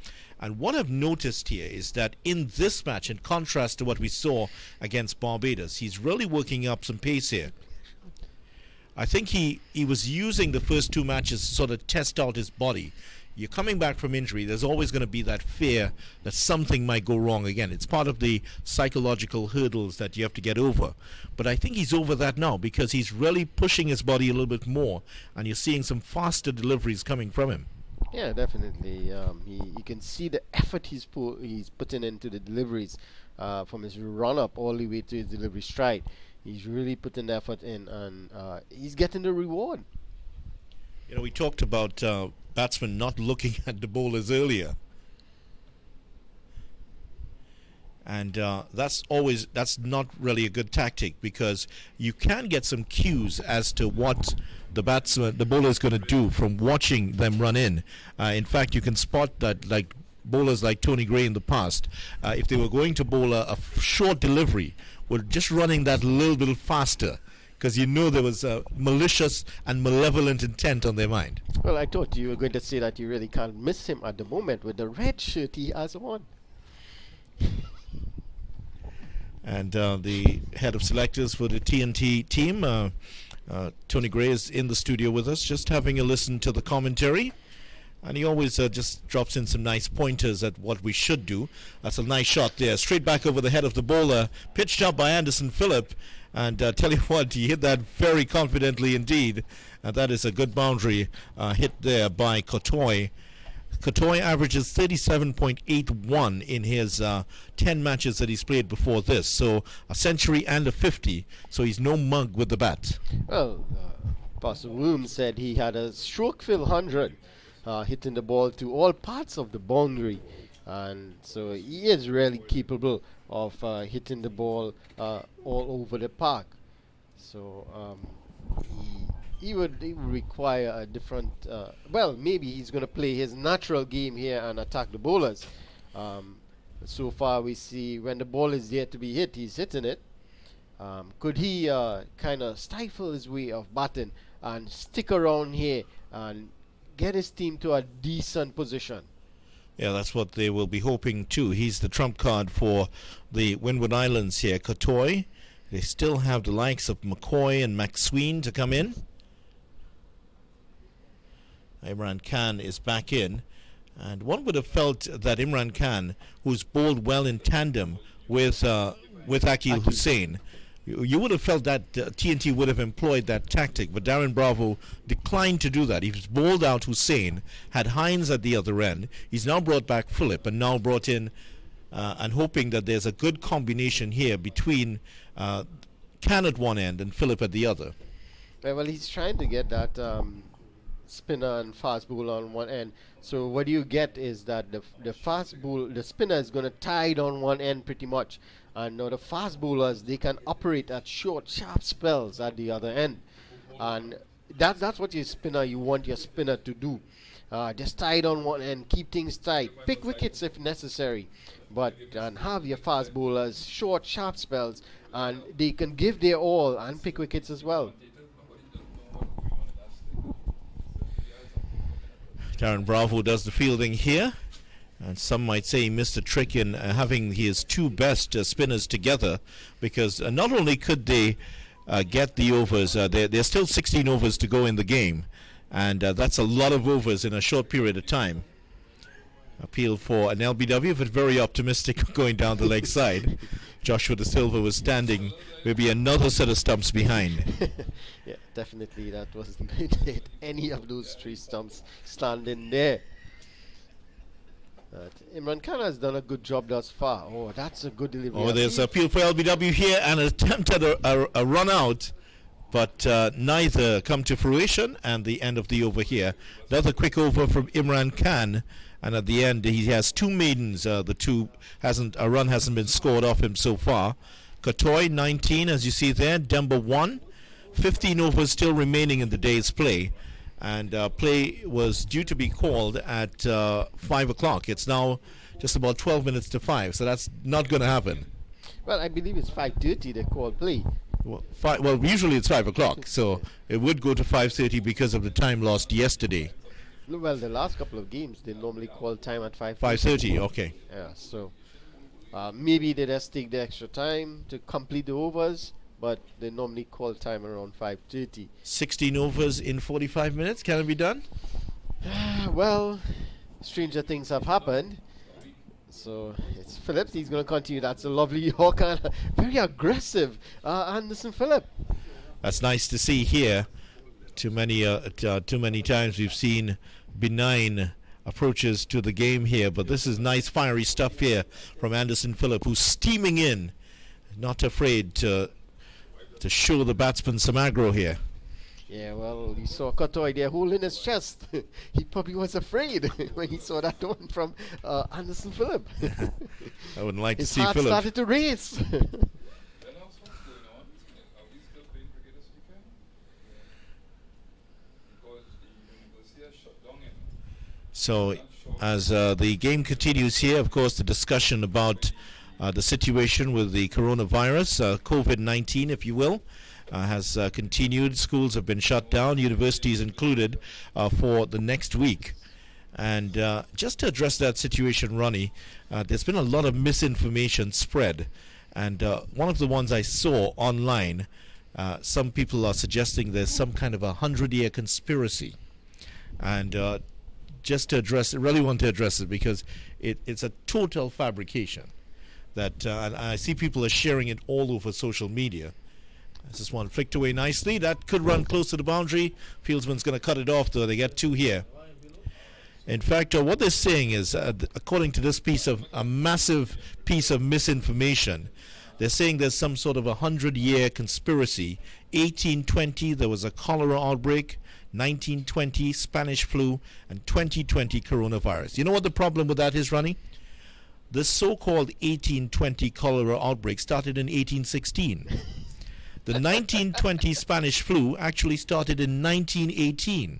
And what I've noticed here is that in this match, in contrast to what we saw against Barbados, he's really working up some pace here. I think he was using the first 2 matches to sort of test out his body. You're coming back from injury, there's always going to be that fear that something might go wrong again. It's part of the psychological hurdles that you have to get over. But I think he's over that now because he's really pushing his body a little bit more, and you're seeing some faster deliveries coming from him. Yeah, definitely. You can see the effort he's putting into the deliveries from his run-up all the way to his delivery stride. He's really putting the effort in, and he's getting the reward. You know, we talked about batsmen not looking at the bowlers earlier. And that's not really a good tactic, because you can get some cues as to what the bowler is going to do from watching them run in. In fact, you can spot that, like bowlers like Tony Gray in the past, if they were going to bowl a short delivery, were just running that a little bit faster, because you know there was a malicious and malevolent intent on their mind. Well, I thought you were going to say that you really can't miss him at the moment with the red shirt he has on. And the head of selectors for the TNT team, Tony Gray is in the studio with us, just having a listen to the commentary. And he always just drops in some nice pointers at what we should do. That's a nice shot there. Straight back over the head of the bowler. Pitched up by Anderson Phillip. And tell you what, he hit that very confidently indeed. And that is a good boundary hit there by Kotoy. Kotoy averages 37.81 in his 10 matches that he's played before this. So a century and a 50. So he's no mug with the bat. Well, Pastor Woom said he had a stroke-filled 100. Hitting the ball to all parts of the boundary, and so he is really capable of hitting the ball all over the park. So he would require a different well, maybe he's going to play his natural game here and attack the bowlers. So far we see when the ball is there to be hit, he's hitting it. Could he kind of stifle his way of batting and stick around here and get his team to a decent position? Yeah, that's what they will be hoping too. He's the trump card for the Winwood Islands here. Kotoy, they still have the likes of McCoy and McSween to come in. Imran Khan is back in, and one would have felt that Imran Khan, who's bowled well in tandem with Akil Hussain, you would have felt that TNT would have employed that tactic, but Darren Bravo declined to do that. He's bowled out Hussain, had Hines at the other end. He's now brought back Phillip and now brought in and hoping that there's a good combination here between Khan at one end and Phillip at the other. Well, he's trying to get that spinner and fast bowler on one end. So what you get is that the fast bowler, the spinner is going to tie it on one end pretty much. And now the fast bowlers, they can operate at short, sharp spells at the other end. And that's what you want your spinner to do. Just tie it on one end, keep things tight. Pick wickets if necessary. And have your fast bowlers short, sharp spells. And they can give their all and pick wickets as well. Darren Bravo does the fielding here. And some might say he missed a trick in having his two best spinners together, because not only could they get the overs, there's still 16 overs to go in the game, and that's a lot of overs in a short period of time. Appeal for an LBW, but very optimistic going down the leg side. Joshua De Silva was standing maybe another set of stumps behind. Yeah, definitely that wasn't hit any of those three stumps standing there. Imran Khan has done a good job thus far. Oh, that's a good delivery. Oh, there's appeal for LBW here and an attempt at a run out, but neither come to fruition, and the end of the over here. Another quick over from Imran Khan, and at the end he has two maidens. A run hasn't been scored off him so far. Kotoy 19, as you see there. Demba 1. 15 overs still remaining in the day's play. And play was due to be called at 5 o'clock. It's now just about 12 minutes to 5, so that's not going to happen. Well, I believe it's 5:30 they call play. Well, usually it's 5 o'clock, so it would go to 5:30 because of the time lost yesterday. Well, the last couple of games, they normally call time at 5:30. 5:30, okay. Yeah, so maybe they just take the extra time to complete the overs, but they normally call time around 5:30. 16 overs in 45 minutes. Can it be done? Well, stranger things have happened. So it's Phillips. He's going to continue. That's a lovely Yorker. Very aggressive Anderson Phillip. That's nice to see here. Too many times we've seen benign approaches to the game here, but this is nice fiery stuff here from Anderson Phillip, who's steaming in, not afraid to show the batsman some aggro here. Yeah, well, you saw Kotoy there holding his chest. He probably was afraid when he saw that one from Anderson Phillip. I wouldn't like to see His heart Phillip. started to race. So as the game continues here, of course, the discussion about the situation with the coronavirus, COVID-19, if you will, has continued. Schools have been shut down, universities included, for the next week. And just to address that situation, Ronnie, there's been a lot of misinformation spread. And one of the ones I saw online some people are suggesting there's some kind of a 100-year conspiracy. And just to address it, really want to address it because it's a total fabrication. That and I see people are sharing it all over social media. This one flicked away nicely. That could run close to the boundary. Fieldsman's going to cut it off, though. They get 2 here. In fact, what they're saying is, according to this piece of a massive piece of misinformation, they're saying there's some sort of a 100-year conspiracy. 1820, there was a cholera outbreak. 1920, Spanish flu. And 2020, coronavirus. You know what the problem with that is, Ronnie? This so-called 1820 cholera outbreak started in 1816. The 1920 Spanish flu actually started in 1918.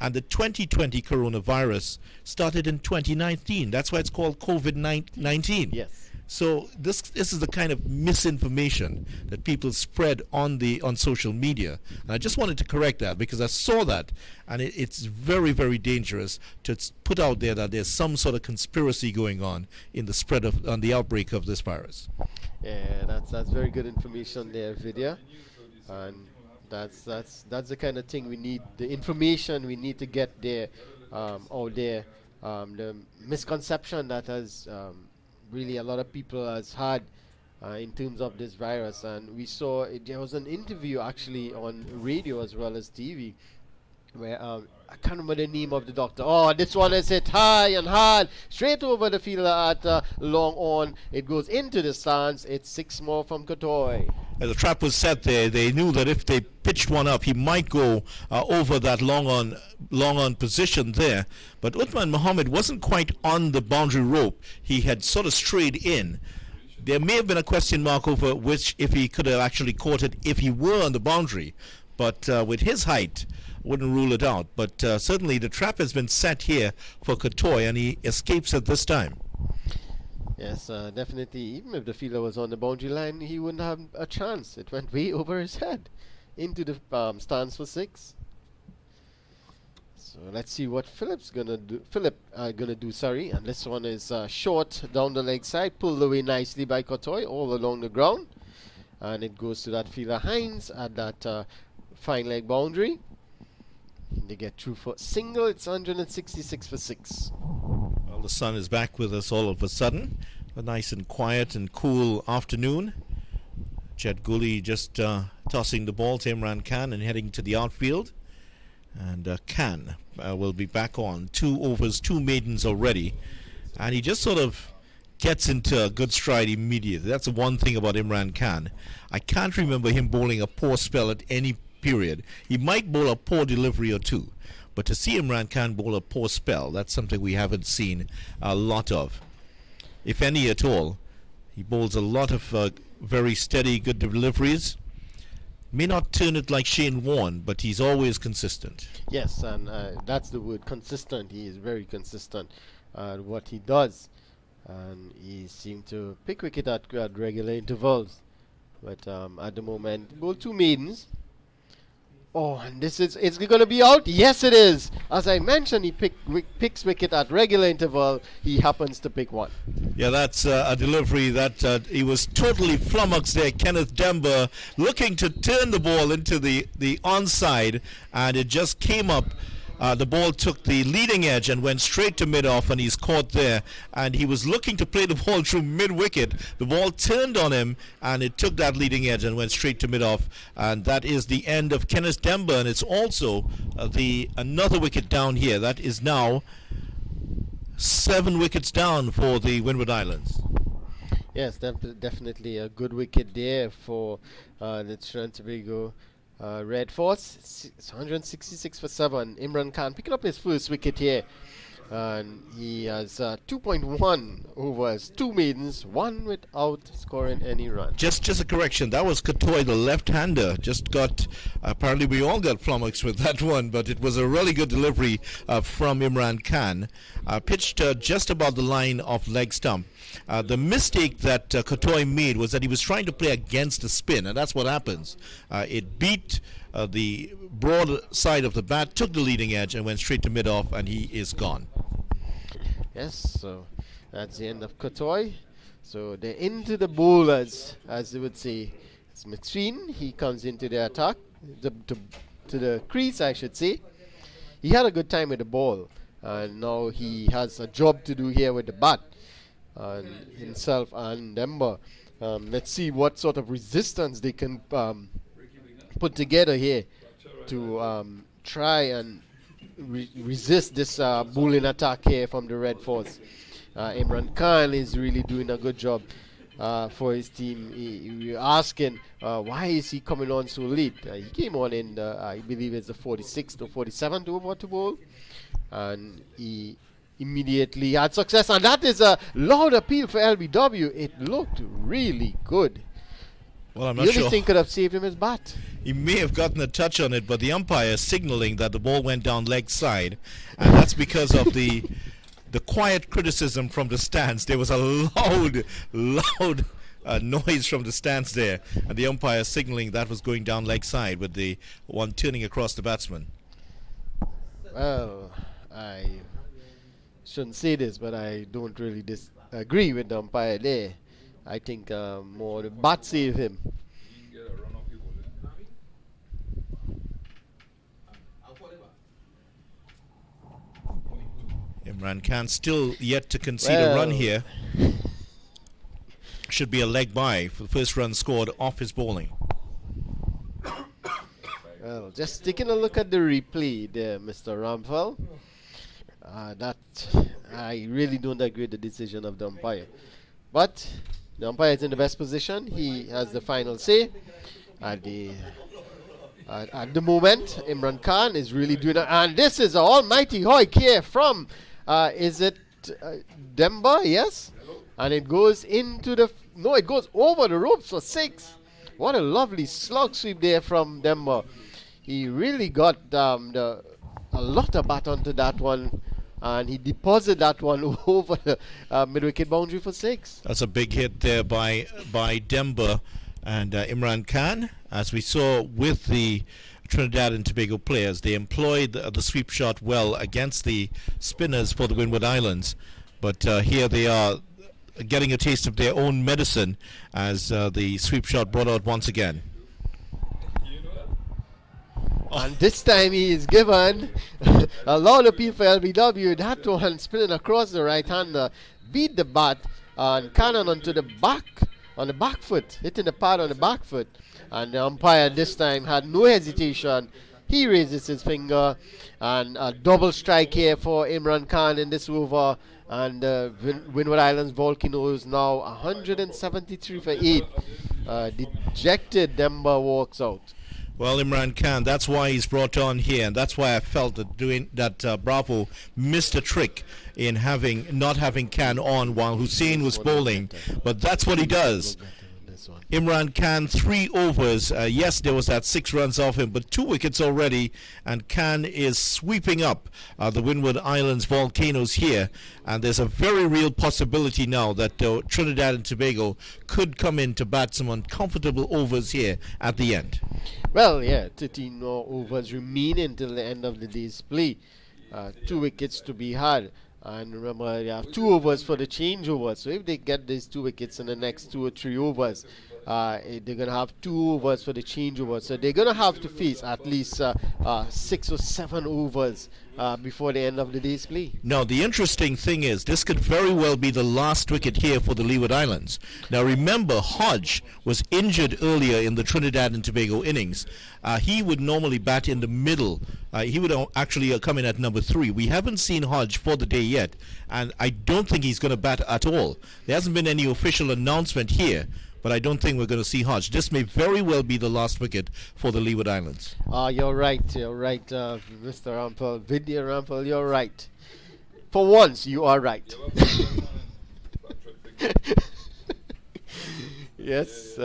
And the 2020 coronavirus started in 2019. That's why it's called COVID-19. Yes. So this is the kind of misinformation that people spread on social media. And I just wanted to correct that because I saw that, and it's very, very dangerous to put out there that there's some sort of conspiracy going on in the spread on the outbreak of this virus. Yeah, that's very good information there, Vidya. And that's the kind of thing we need. The information we need to get there out there. The misconception that has really a lot of people has had in terms of this virus, and we saw there was an interview actually on radio as well as TV where I can't remember the name of the doctor. Oh, this one is hit high and hard straight over the fielder at long on. It goes into the stands. It's 6 more from Kotoy. As the trap was set there, they knew that if they pitched one up, he might go over that long on position there. But Uthman Muhammad wasn't quite on the boundary rope. He had sort of strayed in. There may have been a question mark over which if he could have actually caught it if he were on the boundary. But with his height, wouldn't rule it out. But certainly the trap has been set here for Kotoy, and he escapes at this time. Yes, definitely. Even if the fielder was on the boundary line, he wouldn't have a chance. It went way over his head into the stands for 6. So let's see what Philip gonna do. Sorry, and this one is short down the leg side, pulled away nicely by Kotoy all along the ground, and it goes to that fielder Hines at that fine leg boundary. They get through for single. It's 166 for 6. Well, the sun is back with us all of a sudden. A nice and quiet and cool afternoon. Jed Goolie just tossing the ball to Imran Khan and heading to the outfield. And Khan will be back on. 2 overs, 2 maidens already. And he just sort of gets into a good stride immediately. That's the one thing about Imran Khan. I can't remember him bowling a poor spell at any period. He might bowl a poor delivery or 2. But to see Imran Khan bowl a poor spell, that's something we haven't seen a lot of. If any at all. He bowls a lot of very steady, good deliveries. May not turn it like Shane Warne, but he's always consistent. Yes, and that's the word, consistent. He is very consistent at what he does. And he seemed to pick wicket at regular intervals. But at the moment, bowled 2 maidens. Oh, and it's going to be out? Yes, it is. As I mentioned, he picks wicket at regular interval. He happens to pick one. Yeah, that's a delivery that he was totally flummoxed there. Kenneth Demba looking to turn the ball into the onside, and it just came up. The ball took the leading edge and went straight to mid-off, and he's caught there. And he was looking to play the ball through mid-wicket. The ball turned on him, and it took that leading edge and went straight to mid-off. And that is the end of Kenneth Demba, and it's also another wicket down here. That is now 7 wickets down for the Winwood Islands. Yes, definitely a good wicket there for the Trinidad and Tobago Red Force. 166 for 7. Imran Khan picking up his first wicket here. And he has 2.1 overs, 2 maidens, 1 without scoring any run. Just a correction. That was Kotoy, the left-hander. Apparently we all got flummoxed with that one, but it was a really good delivery from Imran Khan. Pitched just about the line of leg stump. The mistake that Kotoy made was that he was trying to play against the spin, and that's what happens. It beat the broad side of the bat, took the leading edge, and went straight to mid-off, and he is gone. Yes, so that's the end of Kotoy. So they're into the bowlers, as they would say. It's McSween. He comes into the attack, to the crease, I should say. He had a good time with the ball, and now he has a job to do here with the bat. And himself and Demba. Let's see what sort of resistance they can put together here to try and resist this bowling attack here from the Red Force. Imran Khan is really doing a good job for his team. We're asking why is he coming on so late. He came on in I believe it's the 46th or 47th over to bowl, and he immediately had success, and that is a loud appeal for LBW. It looked really good. Well, I'm The not only sure. thing could have saved him is bat. He may have gotten a touch on it, but the umpire is signaling that the ball went down leg side, and that's because of the quiet criticism from the stands. There was a loud noise from the stands there, and the umpire signaling that was going down leg side with the one turning across the batsman. Well, I shouldn't say this, but I don't really disagree with the umpire there. I think more the bat saved him. Imran Khan still yet to concede a run here. Should be a leg by for the first run scored off his bowling. Well, just taking a look at the replay there, Mr. Ramphal. That I really don't agree with the decision of the umpire. But the umpire is in the best position. He has the final say. At the moment, Imran Khan is really doing it. And this is an almighty hoik here from, is it Demba? Yes? And it goes into the, no, it goes over the ropes for 6. What a lovely slug sweep there from Demba. He really got a lot of bat onto that one, and he deposited that one over the mid-wicket boundary for 6. That's a big hit there by Demba and Imran Khan. As we saw with the Trinidad and Tobago players, they employed the sweep shot well against the spinners for the Winwood Islands. But here they are getting a taste of their own medicine as the sweep shot brought out once again. And this time he is given a lot of appeal for LBW. That one spinning across the right hander beat the bat and Cannon onto the back, on the back foot, hitting the pad on the back foot. And the umpire this time had no hesitation. He raises his finger, and a double strike here for Imran Khan in this over. And Winwood Islands Volcanoes now 173 for 8. Dejected Demba walks out. Well, Imran Khan, that's why he's brought on here, and that's why I felt that Bravo missed a trick in not having Khan on while Hussein was bowling. But that's what he does. Imran Khan, 3 overs. Yes, there was that 6 runs off him, but 2 wickets already, and Khan is sweeping up the Winwood Islands Volcanoes here. And there's a very real possibility now that Trinidad and Tobago could come in to bat some uncomfortable overs here at the end. Well, yeah, 13 more overs remain until the end of the day's play. 2 wickets to be had. And remember, they have 2 overs for the changeover. So if they get these 2 wickets in the next 2 or 3 overs, they're going to have 2 overs for the changeover. So they're going to have to face at least 6 or 7 overs before the end of the day's play. Now, the interesting thing is, this could very well be the last wicket here for the Leeward Islands. Now, remember, Hodge was injured earlier in the Trinidad and Tobago innings. He would normally bat in the middle. He would actually come in at number 3. We haven't seen Hodge for the day yet, and I don't think he's going to bat at all. There hasn't been any official announcement here, but I don't think we're going to see Hodge. This may very well be the last wicket for the Leeward Islands. You're right, Mr. Rampel. Vidya Rampel, you're right. For once, you are right. Yes,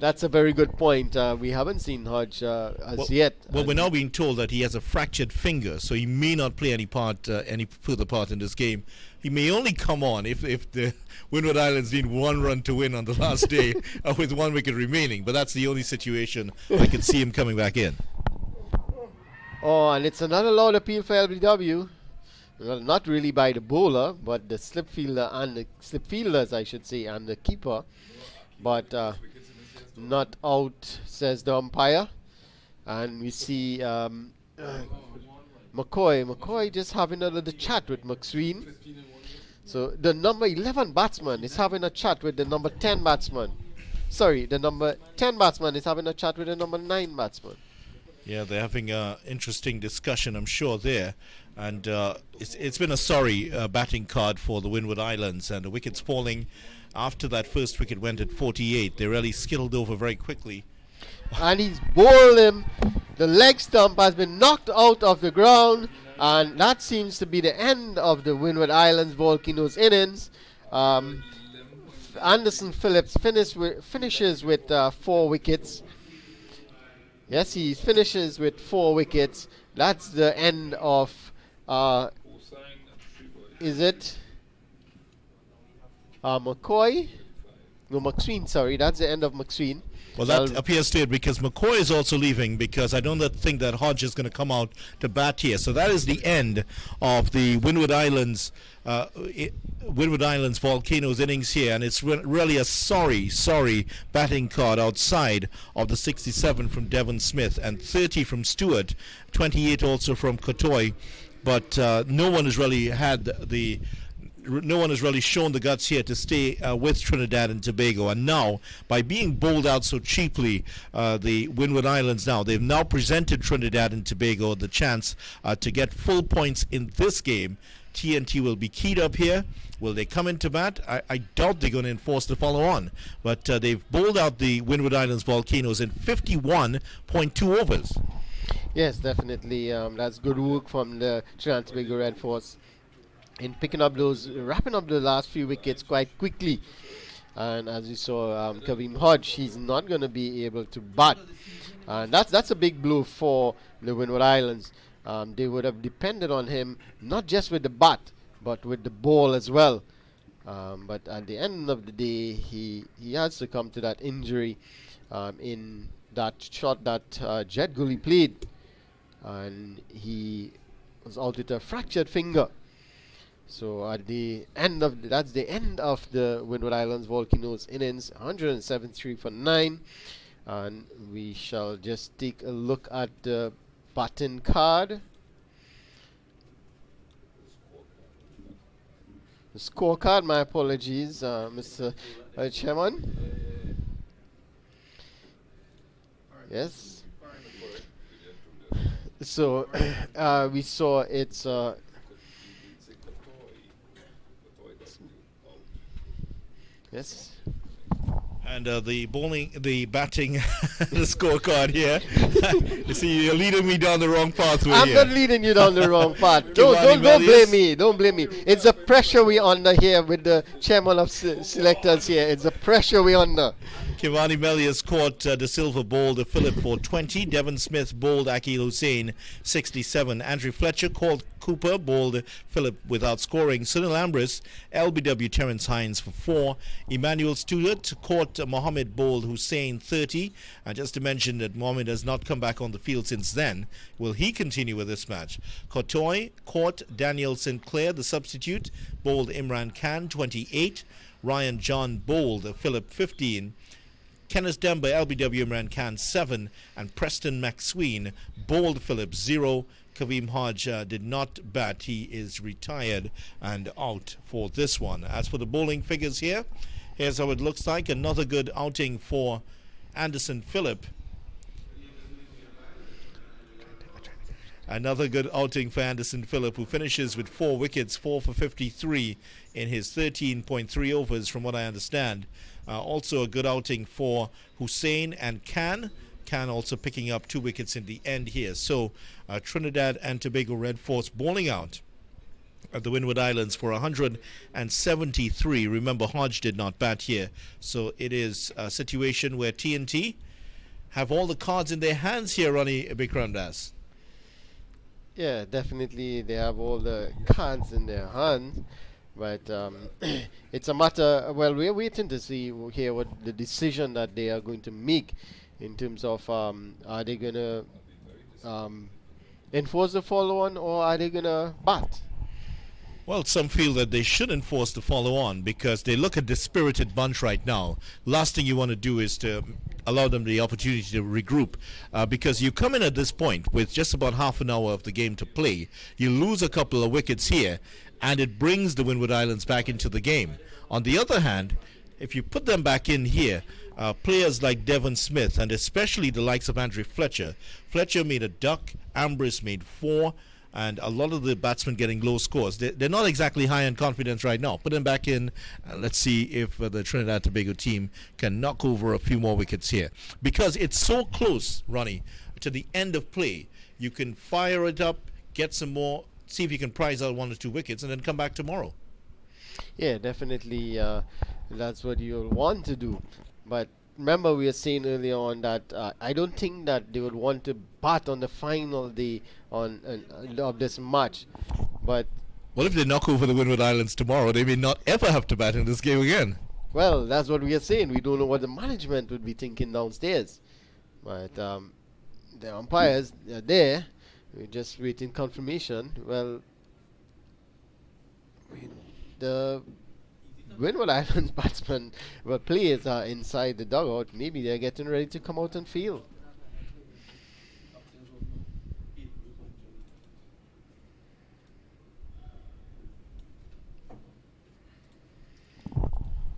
that's a very good point. We haven't seen Hodge yet. Well, we're now being told that he has a fractured finger, so he may not play any further part in this game. He may only come on if the Winwood Islands need 1 run to win on the last day with 1 wicket remaining. But that's the only situation I can see him coming back in. Oh, and it's another loud appeal for LBW. Well, not really by the bowler, but the slip fielder and the slip fielders, I should say, and the keeper. But not out, says the umpire. And we see McCoy just having a little chat with McSween. So the number 11 batsman is having a chat with the number 10 batsman. Sorry, the number 10 batsman is having a chat with the number 9 batsman. Yeah, they're having an interesting discussion, I'm sure, there. And it's been a sorry batting card for the Winwood Islands. And the wickets falling after that first wicket went at 48. They really skittled over very quickly. And he's bowled him. The leg stump has been knocked out of the ground. And that seems to be the end of the Winwood Islands Volcanoes innings. Anderson Phillips finishes with 4 wickets. Yes, he finishes with 4 wickets. That's the end of... is it McCoy? No, McSween, sorry. That's the end of McSween. Well, that appears to it because McCoy is also leaving because I don't think that Hodge is going to come out to bat here. So that is the end of the Winwood Islands Volcanoes innings here, and it's really a sorry batting card outside of the 67 from Devon Smith and 30 from Stewart, 28 also from Kotoy, but no one has really shown the guts here to stay with Trinidad and Tobago. And now, by being bowled out so cheaply, the Winwood Islands they've now presented Trinidad and Tobago the chance to get full points in this game. TNT will be keyed up here. Will they come into bat? I doubt they're going to enforce the follow-on. But they've bowled out the Winwood Islands Volcanoes in 51.2 overs. Yes, definitely. That's good work from the Trinidad and Tobago Red Force in wrapping up the last few wickets quite quickly. And as you saw, Kaveem Hodge, he's not going to be able to bat. And that's a big blow for the Winwood Islands. They would have depended on him, not just with the bat, but with the ball as well. But at the end of the day, he has succumbed to that injury in that shot that Jet Goolie played. And he was out with a fractured finger. So at the end of that's the end of the Winwood Islands Volcanoes innings, 173 for 9, and we shall just take a look at the batting card. The scorecard. My apologies, Mr. Chairman. Yes. So we saw it's. Yes. And the batting, the scorecard here. You see, you're leading me down the wrong pathway. I'm not leading you down the wrong path. Don't blame me. Don't blame me. It's the pressure we under here with the chairman of selectors here. It's the pressure we under. Kivani Melius caught De Silva bowled Phillip for 20. Devon Smith bowled Akil Hussain 67. Andrew Fletcher called Cooper bowled Phillip without scoring. Sunil Ambrose, LBW Terence Hines for 4. Emmanuel Stewart caught Mohammed bowled Hussain 30. And just to mention that Mohammed has not come back on the field since then. Will he continue with this match? Kotoy caught Daniel Sinclair, the substitute, bowled Imran Khan 28. Ryan John bowled Phillip 15. Kenneth Demba, LBW Imran Khan 7, and Preston McSween bowled Phillip 0. Kaveem Hodge did not bat. He is retired and out for this one. As for the bowling figures here, here's how it looks like. Another good outing for Anderson Phillip. Another good outing for Anderson Phillip, who finishes with 4 wickets, 4 for 53 in his 13.3 overs, from what I understand. Also a good outing for Hussain and Khan. Khan also picking up 2 wickets in the end here. So Trinidad and Tobago Red Force bowling out at the Winwood Islands for 173. Remember, Hodge did not bat here. So it is a situation where TNT have all the cards in their hands here, Ronnie Bikramdas. Yeah, definitely they have all the cards in their hands. But it's a matter, well, we're waiting to see here what the decision that they are going to make in terms of are they going to enforce the follow-on, or are they going to bat? Well, some feel that they should enforce the follow-on because they look a dispirited bunch right now. Last thing you want to do is to allow them the opportunity to regroup, because you come in at this point with just about half an hour of the game to play. You lose a couple of wickets here, and it brings the Winwood Islands back into the game. On the other hand, if you put them back in here, players like Devon Smith and especially the likes of Andrew Fletcher. Fletcher made a duck, Ambrose made 4, and a lot of the batsmen getting low scores. They're not exactly high in confidence right now. Put them back in. Let's see if the Trinidad and Tobago team can knock over a few more wickets here. Because it's so close, Ronnie, to the end of play. You can fire it up, get some more, see if you can prize out 1 or 2 wickets, and then come back tomorrow. Yeah, definitely. That's what you'll want to do. But remember, we were saying earlier on that I don't think that they would want to bat on the final day of this match. But well, if they knock over the Winwood Islands tomorrow, they may not ever have to bat in this game again. Well, that's what we are saying. We don't know what the management would be thinking downstairs. But the umpires are there. We're just waiting confirmation. Well, the Winwood Islands batsmen, players are inside the dugout. Maybe they're getting ready to come out and field.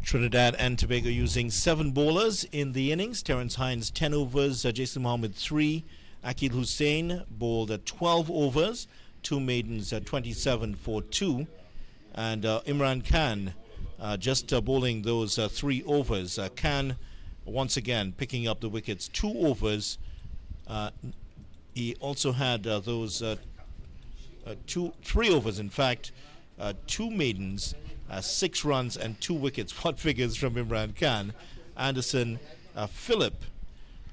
Trinidad and Tobago using 7 bowlers in the innings. Terence Hines 10 overs, Jason Mohammed 3, Akil Hussain bowled at 12 overs, 2 maidens at 27 for 2, and Imran Khan just bowling those 3 overs. Khan once again picking up the wickets, 2 overs. He also had those 3 overs, in fact, 2 maidens, 6 runs and 2 wickets. What figures from Imran Khan. Anderson Phillip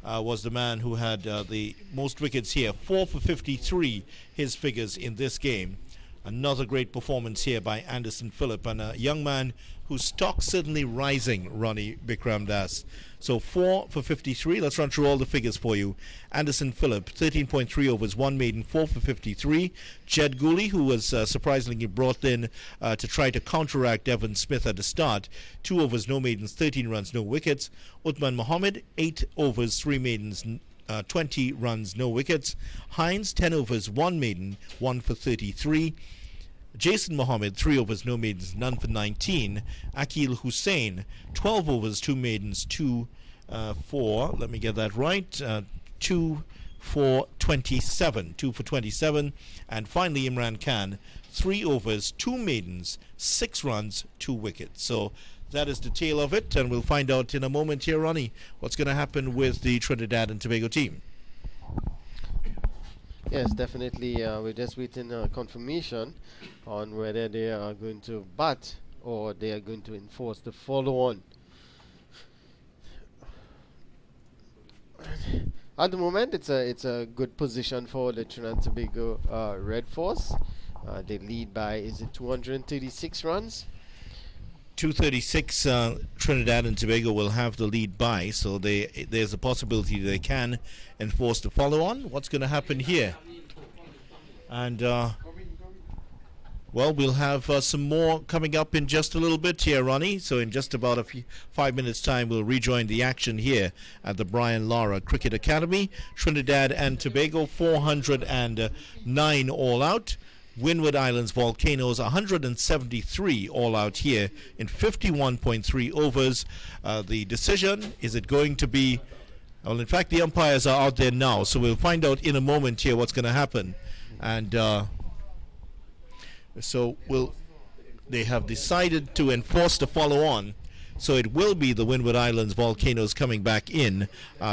was the man who had the most wickets here, 4 for 53, his figures in this game. Another great performance here by Anderson Phillip, and a young man whose stock certainly rising, Ronnie Bikram Das. So 4 for 53. Let's run through all the figures for you. Anderson Phillip, 13.3 overs, 1 maiden, 4 for 53. Jed Goolie, who was surprisingly brought in to try to counteract Devon Smith at the start, 2 overs, no maidens, 13 runs, no wickets. Uthman Mohammed, 8 overs, 3 maidens, 20 runs, no wickets. Hines, 10 overs, 1 maiden, 1 for 33. Jason Mohammed, 3 overs, no maidens, none for 19. Akil Hussain, 12 overs, 2 maidens, 2 for, let me get that right, 2 for 27. 2 for 27. And finally, Imran Khan, 3 overs, 2 maidens, 6 runs, 2 wickets. So that is the tale of it, and we'll find out in a moment here, Ronnie, what's going to happen with the Trinidad and Tobago team. Yes, definitely. We're just waiting confirmation on whether they are going to bat or they are going to enforce the follow-on. At the moment, it's a good position for the Trinidad and Tobago Red Force. They lead by, is it 236 runs? 236, Trinidad and Tobago will have the lead by, so there's a possibility they can enforce the follow-on. What's going to happen here? And, well, we'll have some more coming up in just a little bit here, Ronnie. So in just about 5 minutes' time, we'll rejoin the action here at the Brian Lara Cricket Academy. Trinidad and Tobago, 409 all out. Winwood Islands Volcanoes, 173 all out here in 51.3 overs. The decision, is it going to be, well, in fact, the umpires are out there now, so we'll find out in a moment here what's going to happen. And so they have decided to enforce the follow-on, so it will be the Winwood Islands Volcanoes coming back in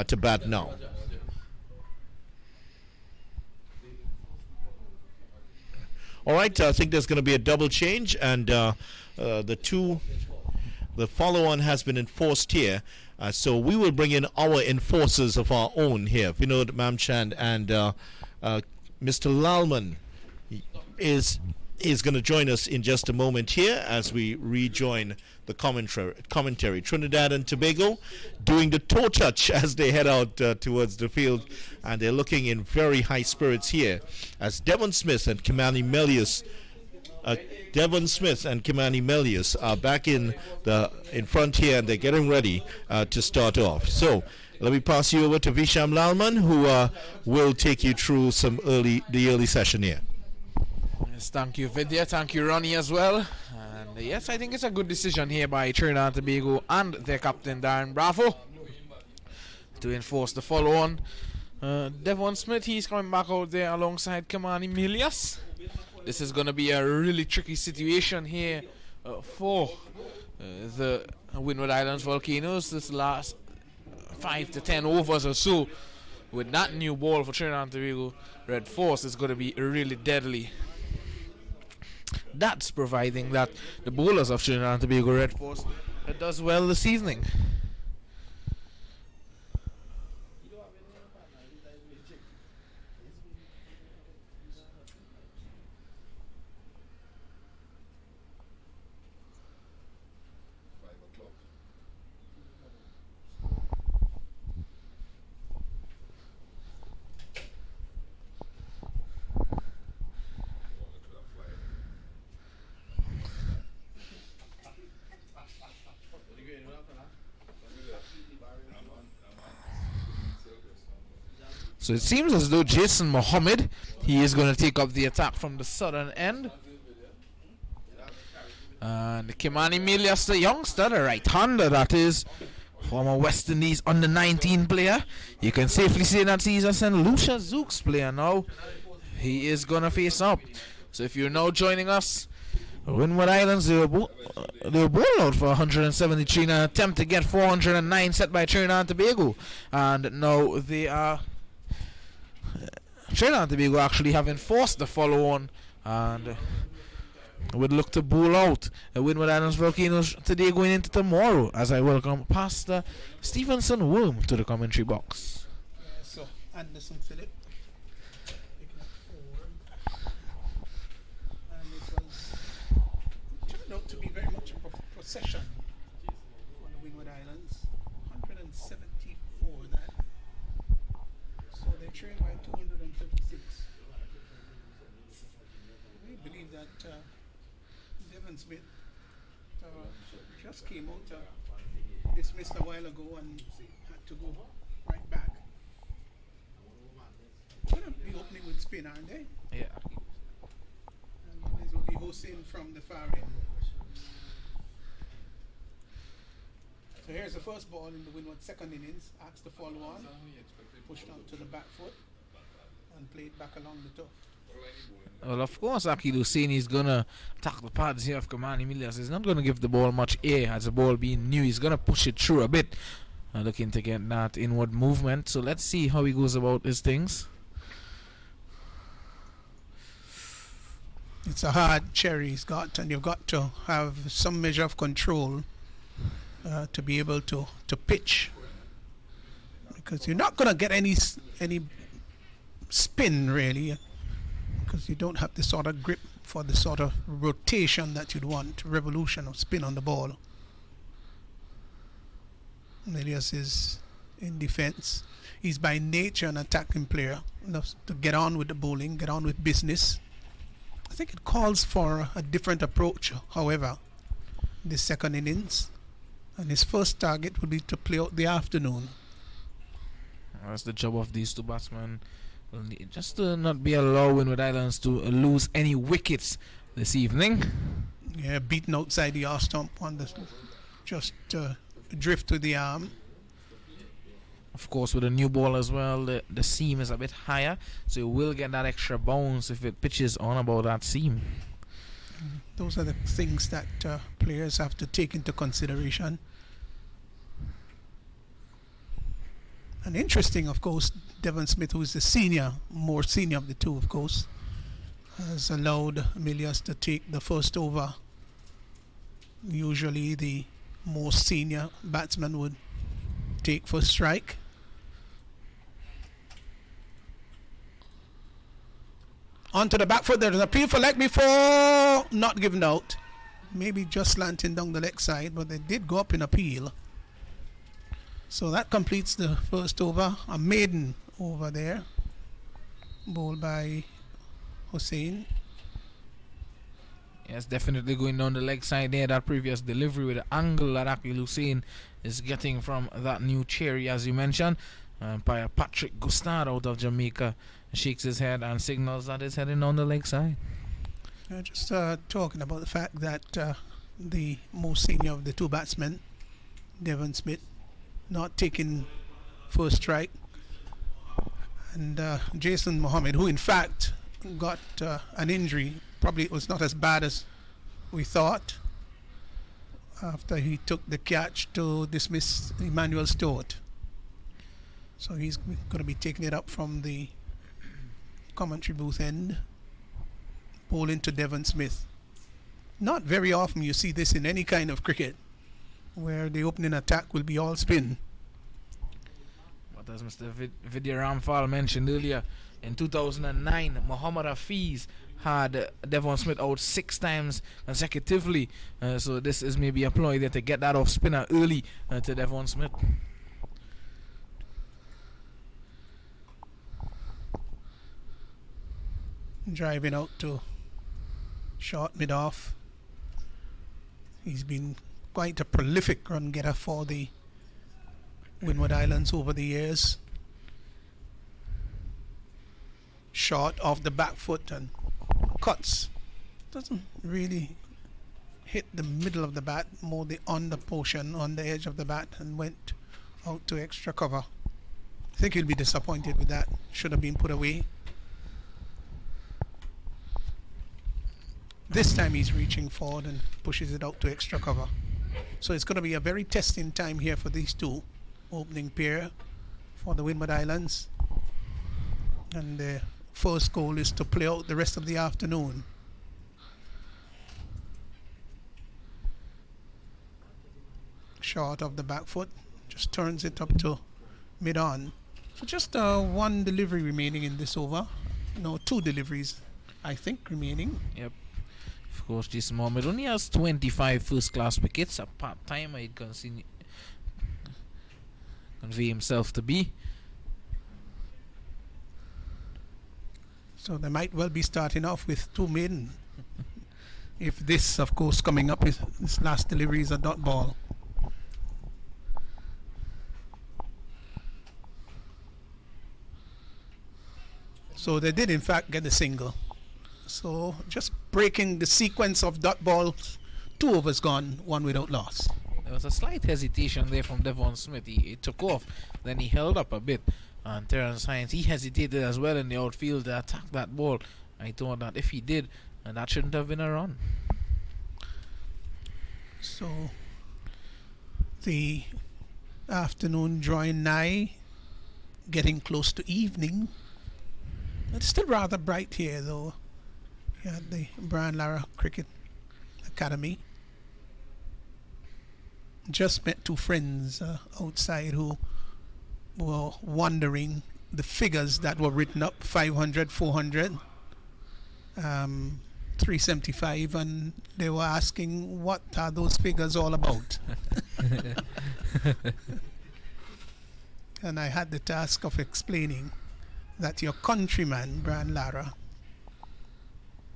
to bat now. All right, I think there's going to be a double change, and the follow-on has been enforced here. So we will bring in our enforcers of our own here. Vinod Mamchand and Mr. Lalman is going to join us in just a moment here as we rejoin the commentary. Trinidad and Tobago doing the toe touch as they head out towards the field, and they're looking in very high spirits here as Devon Smith and Kimani Melius are back in front here, and they're getting ready to start off. So Let me pass you over to Visham Lalman, who will take you through the early session here. Yes, thank you, Vidya. Thank you, Ronnie, as well. And yes, I think it's a good decision here by Trinidad and Tobago and their captain, Darren Bravo, to enforce the follow-on. Devon Smith, he's coming back out there alongside Kamani Milias. This is going to be a really tricky situation here for the Winwood Islands Volcanoes. This last 5 to 10 overs or so with that new ball for Trinidad and Tobago Red Force is going to be really deadly. That's providing that the bowlers of Trinidad and Tobago Red Force does well this evening. So it seems as though Jason Mohammed, he is going to take up the attack from the southern end. And Kimani Milias, the youngster, the right-hander that is, former West Indies under-19 player. You can safely say that he's a St. Lucia Zooks player now. He is going to face up. So if you're now joining us, Winwood Islands, they were bowled out for 173 in an attempt to get 409 set by Trinidad and Tobago. And now they are... Trinidad and Tobago actually have enforced the follow-on and would look to bowl out the Winwood Islands Volcanoes today going into tomorrow, as I welcome Pastor Stevenson Worm to the commentary box. So Anderson Phillip picking up 4, and it turned out to be very much a procession for the Winwood Islands. 174 that. So they trained by 236. We believe that Devon Smith just came out dismissed a while ago and had to go right back. Going to be opening with spin, aren't they? Yeah. And this will be Hossein from the far end. So here's the first ball in the Winwood second innings. Asked to follow on, pushed on to the back foot, and played back along the toe. Well, of course, Akil Hussein is going to attack the pads here of Kamani Milias. He's not going to give the ball much air as the ball being new. He's going to push it through a bit, looking to get that inward movement. So let's see how he goes about his things. It's a hard cherry he's got, and you've got to have some measure of control to be able to pitch, because you're not going to get any spin really, because you don't have the sort of grip for the sort of rotation that you'd want, revolution of spin on the ball. Milias is in defense. He's by nature an attacking player, loves to get on with the bowling, get on with business. I think it calls for a different approach, however, this second innings. And his first target would be to play out the afternoon. That's the job of these two batsmen. Just to not be allowing Winwood Islands to lose any wickets this evening. Yeah, beaten outside the arm stump on the just drift to the arm. Of course, with a new ball as well, the seam is a bit higher, so you will get that extra bounce if it pitches on about that seam. Those are the things that players have to take into consideration. And interesting, of course, Devon Smith, who is the more senior of the two, of course, has allowed Milias to take the first over. Usually the more senior batsman would take first strike. Onto the back foot, there's an appeal for leg before, not given out. Maybe just slanting down the leg side, but they did go up in appeal. So that completes the first over. A maiden over there, bowled by Hussein. Yes, definitely going down the leg side there. That previous delivery with the angle that Akil Hussein is getting from that new cherry, as you mentioned. By Patrick Gustard out of Jamaica. Shakes his head and signals that he's heading down the leg side. Just talking about the fact that the most senior of the two batsmen, Devon Smith, not taking first strike. And Jason Mohammed, who in fact got an injury, probably it was not as bad as we thought, after he took the catch to dismiss Emmanuel Stewart. So he's going to be taking it up from the commentary booth end, bowling to Devon Smith. Not very often you see this in any kind of cricket, where the opening attack will be all spin. But as Mr. Vidya Ramphal mentioned earlier, in 2009, Muhammad Hafiz had Devon Smith out 6 times consecutively. So this is maybe a ploy there to get that off spinner early to Devon Smith. Driving out to short mid-off. He's been quite a prolific run getter for the Winwood Islands over the years. Short off the back foot and cuts. Doesn't really hit the middle of the bat, more the under portion on the edge of the bat, and went out to extra cover. I think he'll be disappointed with that. Should have been put away. This time he's reaching forward and pushes it out to extra cover. So it's going to be a very testing time here for these two. Opening pair for the Winwood Islands. And the first goal is to play out the rest of the afternoon. Short of the back foot. Just turns it up to mid-on. So just one delivery remaining in this over. No, 2 deliveries, I think, remaining. Yep. Of course, Jason Mohammed only has 25 first-class wickets. A part-timer he'd convey himself to be. So they might well be starting off with 2 maiden. If this, of course, coming up is this last delivery is a dot ball. So they did in fact get a single. So just breaking the sequence of dot balls, 2 overs gone, 1 without loss. There was a slight hesitation there from Devon Smith. He took off, then he held up a bit. And Terence Hines, he hesitated as well in the outfield to attack that ball. I thought that if he did, that shouldn't have been a run. So the afternoon drawing nigh, getting close to evening. It's still rather bright here though. At the Brian Lara Cricket Academy. Just met 2 friends outside who were wondering the figures that were written up, 500, 400, 375, and they were asking what are those figures all about. And I had the task of explaining that your countryman, Brian Lara,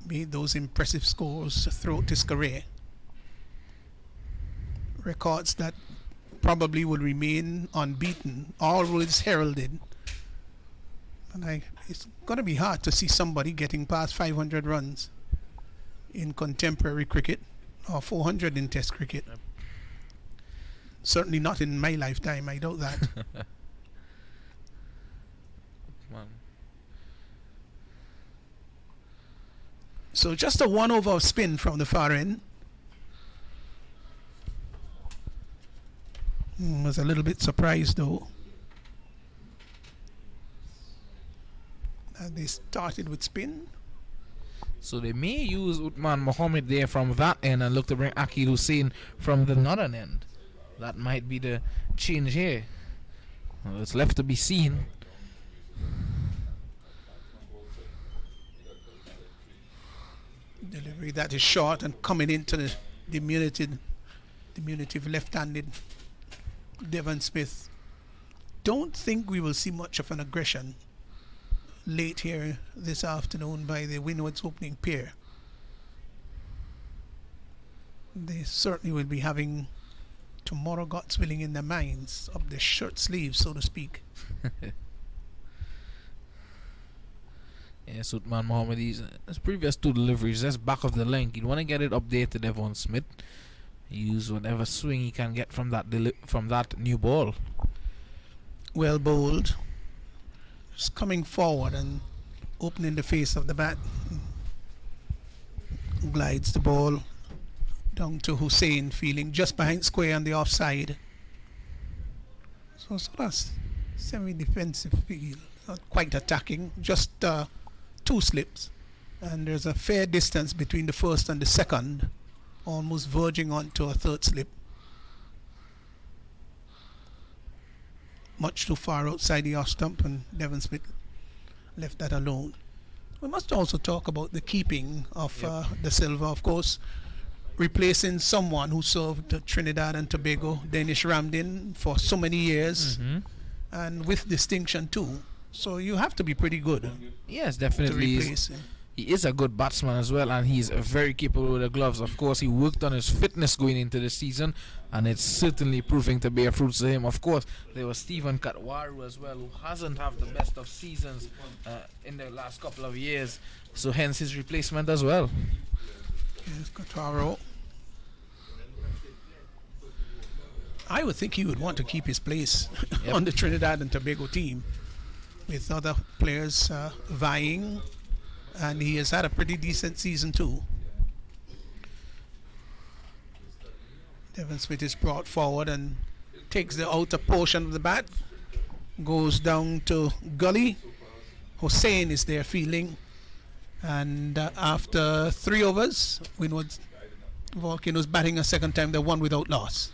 made those impressive scores throughout his career. Records that probably will remain unbeaten, always heralded. And it's going to be hard to see somebody getting past 500 runs in contemporary cricket, or 400 in Test cricket. Certainly not in my lifetime, I doubt that. So just a 1 over spin from the far end. Was a little bit surprised though. And they started with spin. So they may use Uthman Mohammed there from that end and look to bring Akil Hussein from the northern end. That might be the change here. Well, it's left to be seen. Delivery that is short and coming into the diminutive left-handed Devon Smith. Don't think we will see much of an aggression late here this afternoon by the Winwood's opening pair. They certainly will be having tomorrow God's willing in their minds, up their shirt sleeves, so to speak. Yes, Uthman Mohammed, his previous two deliveries, that's back of the length. You want to get it up there to Devon Smith. Use whatever swing he can get from that new ball. Well bowled. Just coming forward and opening the face of the bat. Glides the ball down to Hussain, feeling just behind square on the offside. So that's semi-defensive field, not quite attacking, just 2 slips, and there's a fair distance between the first and the second, almost verging onto a third slip. Much too far outside the off stump, and Devon Smith left that alone. We must also talk about the keeping of the Silver, of course, replacing someone who served Trinidad and Tobago, Danish Ramdin, for so many years, and with distinction too. So you have to be pretty good. Yes, definitely. To replace him. He is a good batsman as well, and he's very capable with the gloves. Of course, he worked on his fitness going into the season, and it's certainly proving to bear fruits to him. Of course, there was Stephen Katwaru as well, who hasn't had the best of seasons in the last couple of years, so hence his replacement as well. Yes, Katwaru. I would think he would want to keep his place on the Trinidad and Tobago team, with other players vying, and he has had a pretty decent season too. Devon Smith is brought forward and takes the outer portion of the bat, goes down to Goolie. Hussain is there fielding, and after 3 overs, Winwood Volcanoes batting a second time. They won without loss.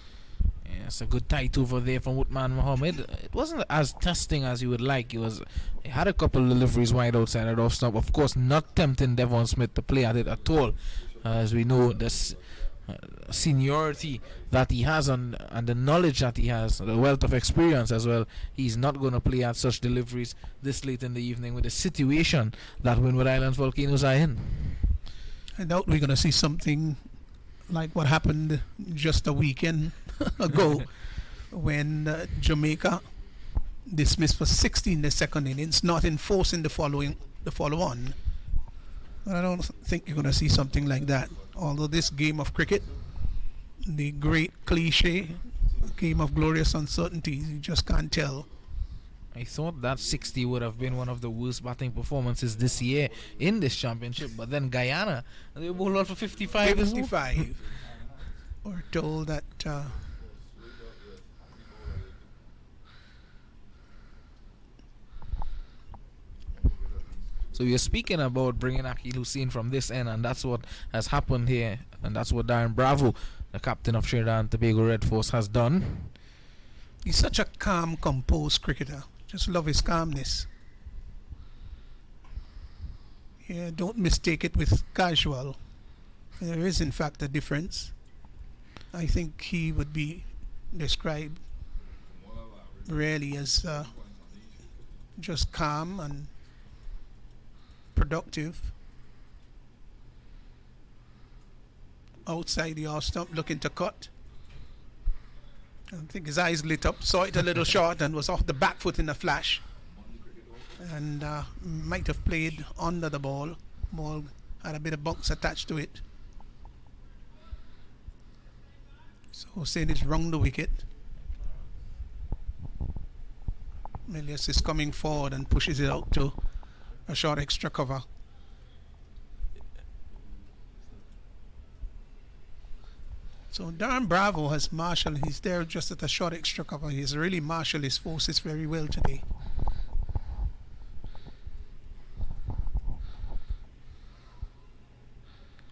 Yes, a good tight over there from Uthman Mohammed. It wasn't as testing as you would like. It had a couple of deliveries wide outside at off stump. Of course, not tempting Devon Smith to play at it at all. As we know, this seniority that he has and the knowledge that he has, the wealth of experience as well, he's not going to play at such deliveries this late in the evening with the situation that Winwood Islands Volcanoes are in. I doubt we're going to see something like what happened just a weekend ago when Jamaica dismissed for 16 the second innings, not enforcing the follow-on. I don't think you're going to see something like that. Although this game of cricket, the great cliche, game of glorious uncertainties, you just can't tell. I thought that 60 would have been one of the worst batting performances this year in this championship, but then Guyana, they bowled out for 55. 55. We're told that so you're speaking about bringing Akil Hussain from this end, and that's what has happened here, and that's what Darren Bravo, the captain of Trinidad and Tobago Red Force, has done. He's such a calm, composed cricketer. Just love his calmness. Yeah, don't mistake it with casual. There is, in fact, a difference. I think he would be described really as just calm and productive. Outside the off stump, looking to cut. I think his eyes lit up, saw it a little short, and was off the back foot in a flash. And might have played under the ball. Ball had a bit of bounce attached to it. So Hussain is round the wicket. Milius is coming forward and pushes it out to a short extra cover. So Darren Bravo has marshaled. He's there just at a short extra cover. He's really marshaled his forces very well today.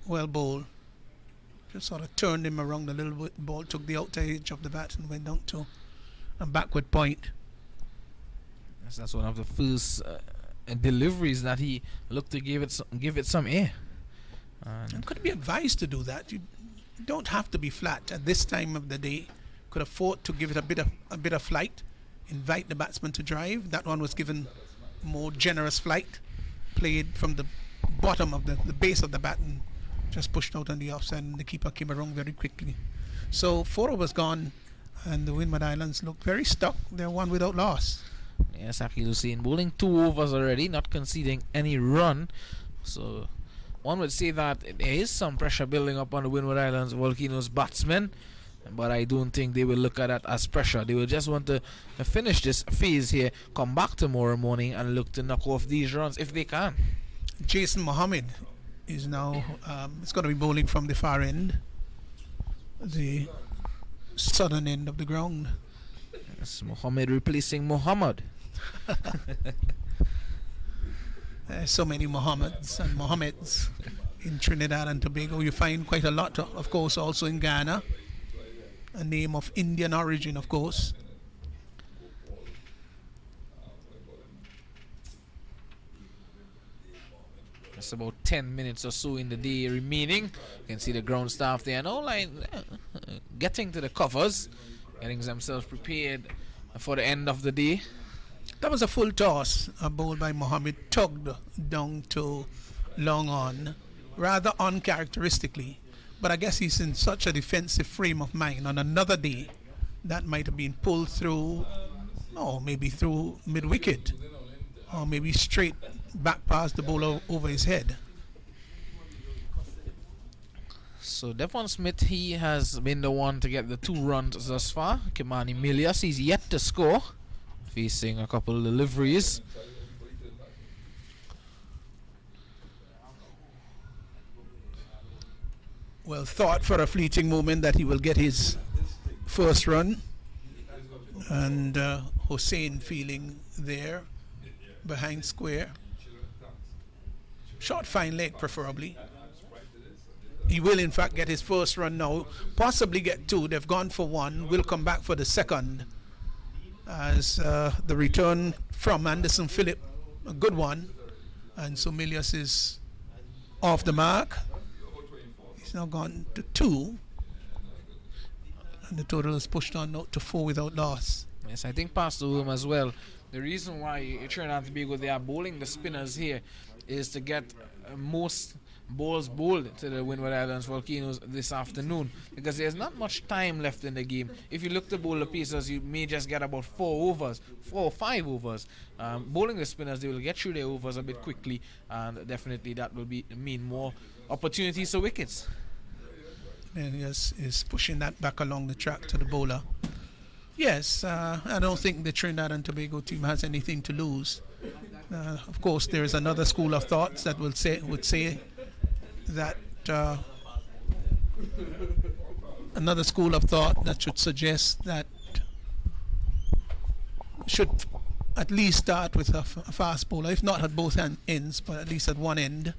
Well bowled. Just sort of turned him around a little bit. Ball took the outer edge of the bat and went down to a backward point. Yes, that's one of the first deliveries that he looked to give it some air. And could be advised to do that. You don't have to be flat at this time of the day. Could afford to give it a bit of flight, invite the batsman to drive. That one was given more generous flight, played from the bottom of the base of the bat and just pushed out on the offside, and the keeper came around very quickly. So 4 overs gone, and the Winwood Islands look very stuck. They're 1 without loss. Yes, Akil Hussein bowling 2 overs already, not conceding any run. So one would say that there is some pressure building up on the Winwood Islands Volcanoes batsmen, but I don't think they will look at that as pressure. They will just want to finish this phase here, come back tomorrow morning and look to knock off these runs if they can. Jason Mohammed is now it's going to be bowling from the far end, the southern end of the ground. It's Mohammed replacing Muhammad. There's so many Mohammeds and Mohammeds in Trinidad and Tobago. You find quite a lot, of course, also in Ghana. A name of Indian origin, of course. It's about 10 minutes or so in the day remaining. You can see the ground staff there now, like getting to the covers, getting themselves prepared for the end of the day. That was a full toss, a bowl by Mohammed, tugged down to long on, rather uncharacteristically. But I guess he's in such a defensive frame of mind. On another day, that might have been pulled through, maybe through mid-wicket, or maybe straight back past the bowler over his head. So Devon Smith, he has been the one to get the 2 runs thus far. Kimani Milias, he's yet to score, facing a couple of deliveries. Well, thought for a fleeting moment that he will get his first run, and Hussein feeling there behind square. Short fine leg preferably. He will in fact get his first run now, possibly get 2. They've gone for 1, will come back for the second, as the return from Anderson Phillip, a good one, and so Milias is off the mark. He's now gone to 2, and the total is pushed on out to 4 without loss. Yes, I think past the room as well. The reason why Trinidad and Tobago, they are bowling the spinners here, is to get most balls bowled to the Winwood Islands Volcanoes this afternoon, because there's not much time left in the game. If you look to bowl the pacers, you may just get about 4 or 5 overs. Bowling the spinners, they will get through their overs a bit quickly, and definitely that will mean more opportunities for wickets. And yes, is pushing that back along the track to the bowler. Yes, I don't think the Trinidad and Tobago team has anything to lose. Of course, there is another school of thoughts that would say that another school of thought that should suggest that should at least start with a fast bowler, if not at both ends, but at least at one end,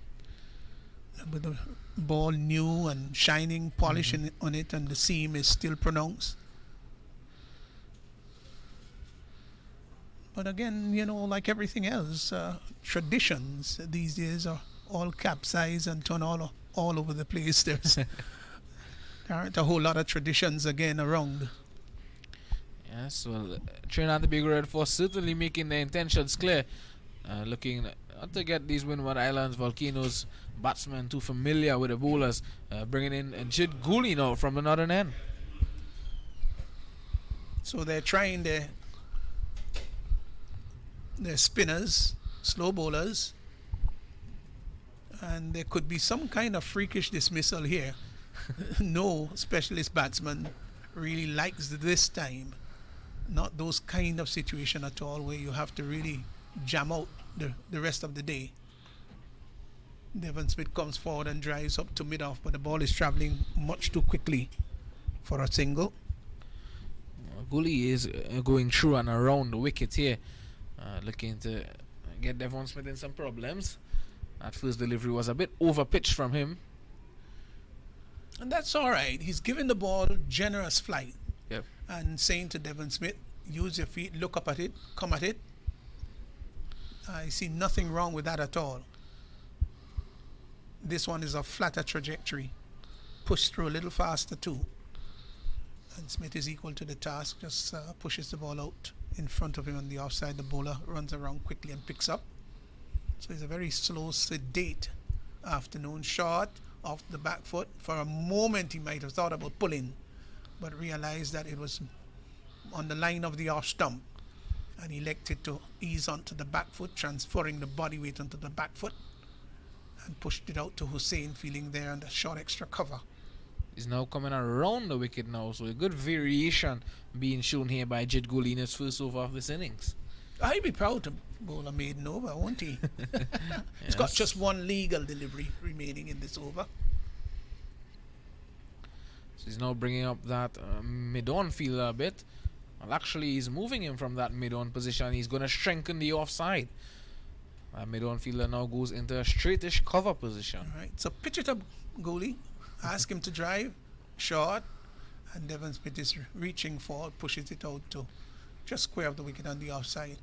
with the ball new and shining polish on it, and the seam is still pronounced. But again, like everything else, traditions these days are all capsized and turn all over the place. There aren't a whole lot of traditions again around. Yes, well, Trinidad and Tobago Red Force certainly making their intentions clear, looking to get these Windward Islands Volcanoes batsmen too familiar with the bowlers, bringing in Jid Goolie now from the northern end. So they're trying their spinners, slow bowlers, and there could be some kind of freakish dismissal here. No specialist batsman really likes this time. Not those kind of situation at all where you have to really jam out the rest of the day. Devon Smith comes forward and drives up to mid-off, but the ball is travelling much too quickly for a single. Goolie is going through and around the wicket here, looking to get Devon Smith in some problems. That first delivery was a bit over-pitched from him. And that's all right. He's giving the ball generous flight. Yep. And saying to Devon Smith, use your feet, look up at it, come at it. I see nothing wrong with that at all. This one is a flatter trajectory. Push through a little faster too. And Smith is equal to the task, just pushes the ball out in front of him on the offside. The bowler runs around quickly and picks up. So it's a very slow, sedate afternoon. Short off the back foot. For a moment, he might have thought about pulling, but realized that it was on the line of the off stump, and elected to ease onto the back foot, transferring the body weight onto the back foot, and pushed it out to Hussein, feeling there on the short extra cover. He's now coming around the wicket now, so a good variation being shown here by Jed Goolie in his first over of this innings. I'd be proud to bowl a maiden over, won't he? He's got just one legal delivery remaining in this over. So he's now bringing up that mid-on fielder a bit. Well, actually, he's moving him from that mid-on position. He's going to strengthen the offside. Mid-on fielder now goes into a straightish cover position. All right, so pitch it up, Goolie. Ask him to drive short, and Devon Smith is reaching forward, pushes it out to just square of the wicket on the offside.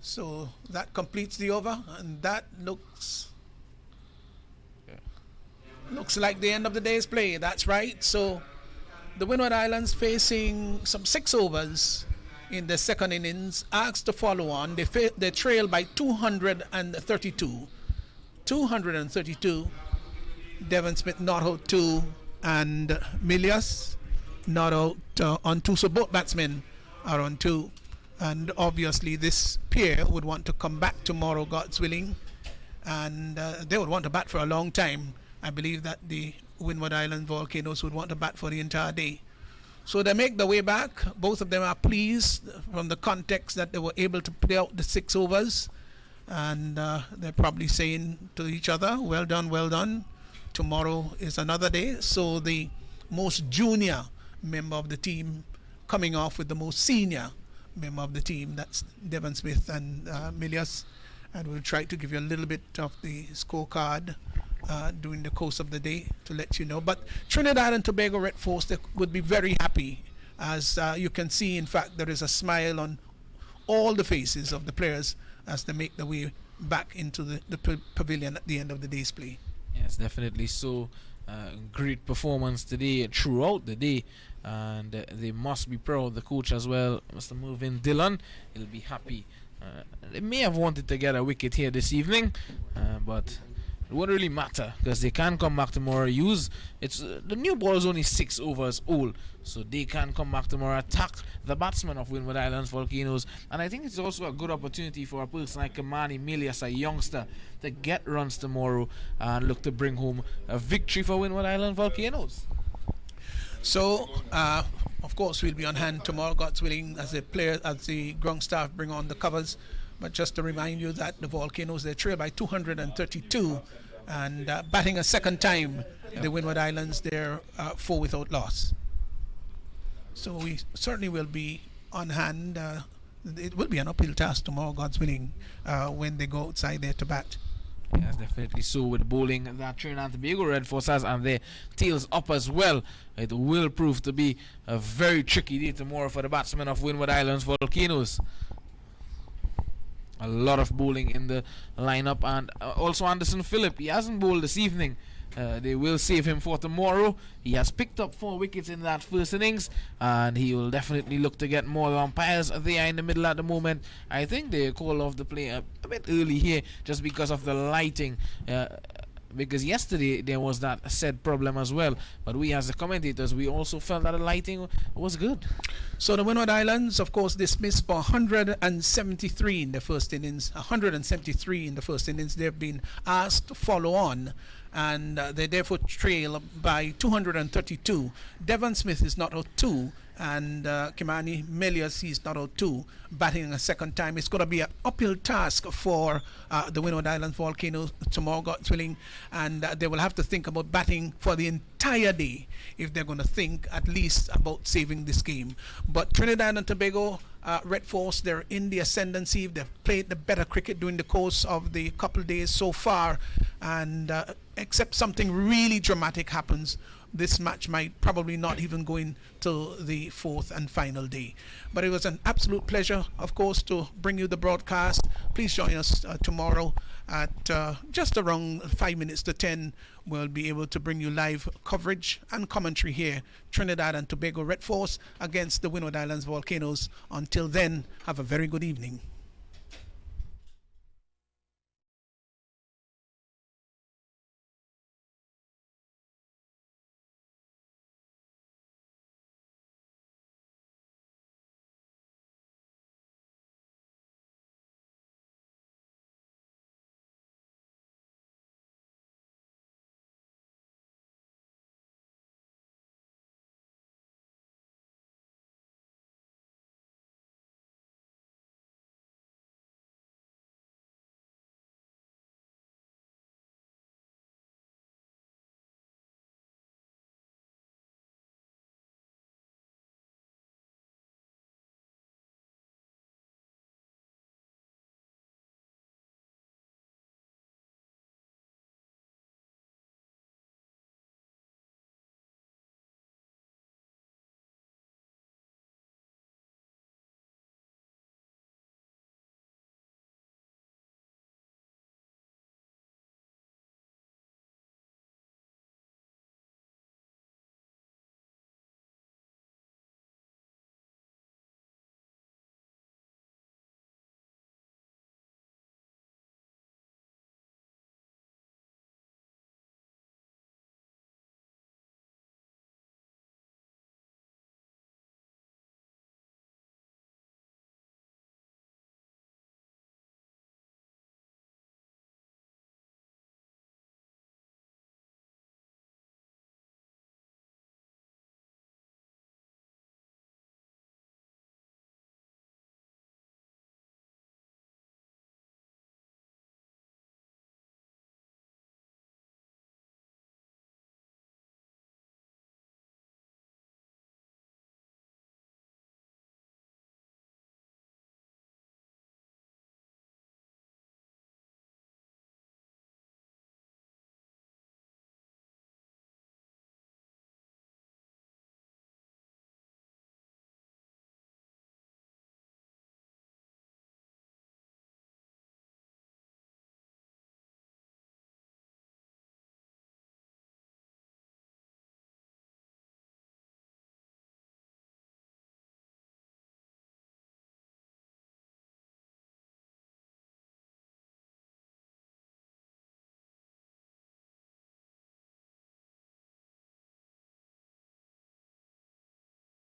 So that completes the over, and that looks like the end of the day's play. That's right. So the Winwood Islands facing some 6 overs in the second innings, asked to follow on. They trail by 232. 232. Devon Smith not out 2, and Milius not out on 2. So both batsmen are on 2. And obviously this pair would want to come back tomorrow, God's willing. And they would want to bat for a long time. I believe that the Winwood Island Volcanoes would want to bat for the entire day. So they make their way back. Both of them are pleased from the context that they were able to play out the 6 overs. And they're probably saying to each other, well done, well done. Tomorrow is another day. So the most junior member of the team coming off with the most senior member of the team, that's Devon Smith and Milius. And we'll try to give you a little bit of the scorecard during the course of the day to let you know. But Trinidad and Tobago Red Force, they would be very happy. As you can see, in fact, there is a smile on all the faces of the players as they make their way back into the pavilion at the end of the day's play. Yes, definitely so. Great performance today, throughout the day, and they must be proud. The coach as well, Mr. Mervyn Dillon, he'll be happy. They may have wanted to get a wicket here this evening, but it won't really matter because they can come back tomorrow. The new ball is only 6 overs old, so they can come back tomorrow, attack the batsmen of Winwood Islands Volcanoes. And I think it's also a good opportunity for a person like Kamani Milius, a youngster, to get runs tomorrow and look to bring home a victory for Winwood Island Volcanoes. So, of course, we'll be on hand tomorrow, God's willing, as the ground staff bring on the covers. But just to remind you that the Volcanoes, they trail by 232, and batting a second time, the Winwood Islands, they're 4 without loss. So we certainly will be on hand. It will be an uphill task tomorrow, God's willing, when they go outside there to bat. Yes, definitely so. With bowling that Trinidad and Tobago Red Force has and their tails up as well, it will prove to be a very tricky day tomorrow for the batsmen of Winwood Islands Volcanoes. A lot of bowling in the lineup, and also Anderson Phillip. He hasn't bowled this evening. They will save him for tomorrow. He has picked up 4 wickets in that first innings, and he will definitely look to get more umpires. They are in the middle at the moment. I think they call off the play a bit early here just because of the lighting. Because yesterday there was that said problem as well, but we as the commentators, we also felt that the lighting was good. So the Winwood Islands, of course, dismissed for 173 in the first innings. 173 in the first innings. They've been asked to follow on, and they therefore trail by 232. Devon Smith is not out 2, and Kimani Melias, he's not out 2, batting a second time. It's going to be an uphill task for the Winwood Islands Volcanoes tomorrow, God's willing, and they will have to think about batting for the entire day if they're going to think at least about saving this game. But Trinidad and Tobago Red Force, they're in the ascendancy. They've played the better cricket during the course of the couple days so far, and except something really dramatic happens, this match might probably not even go into the 4th and final day. But it was an absolute pleasure, of course, to bring you the broadcast. Please join us tomorrow at just around 5 minutes to 10. We'll be able to bring you live coverage and commentary here. Trinidad and Tobago Red Force against the Winwood Islands Volcanoes. Until then, have a very good evening.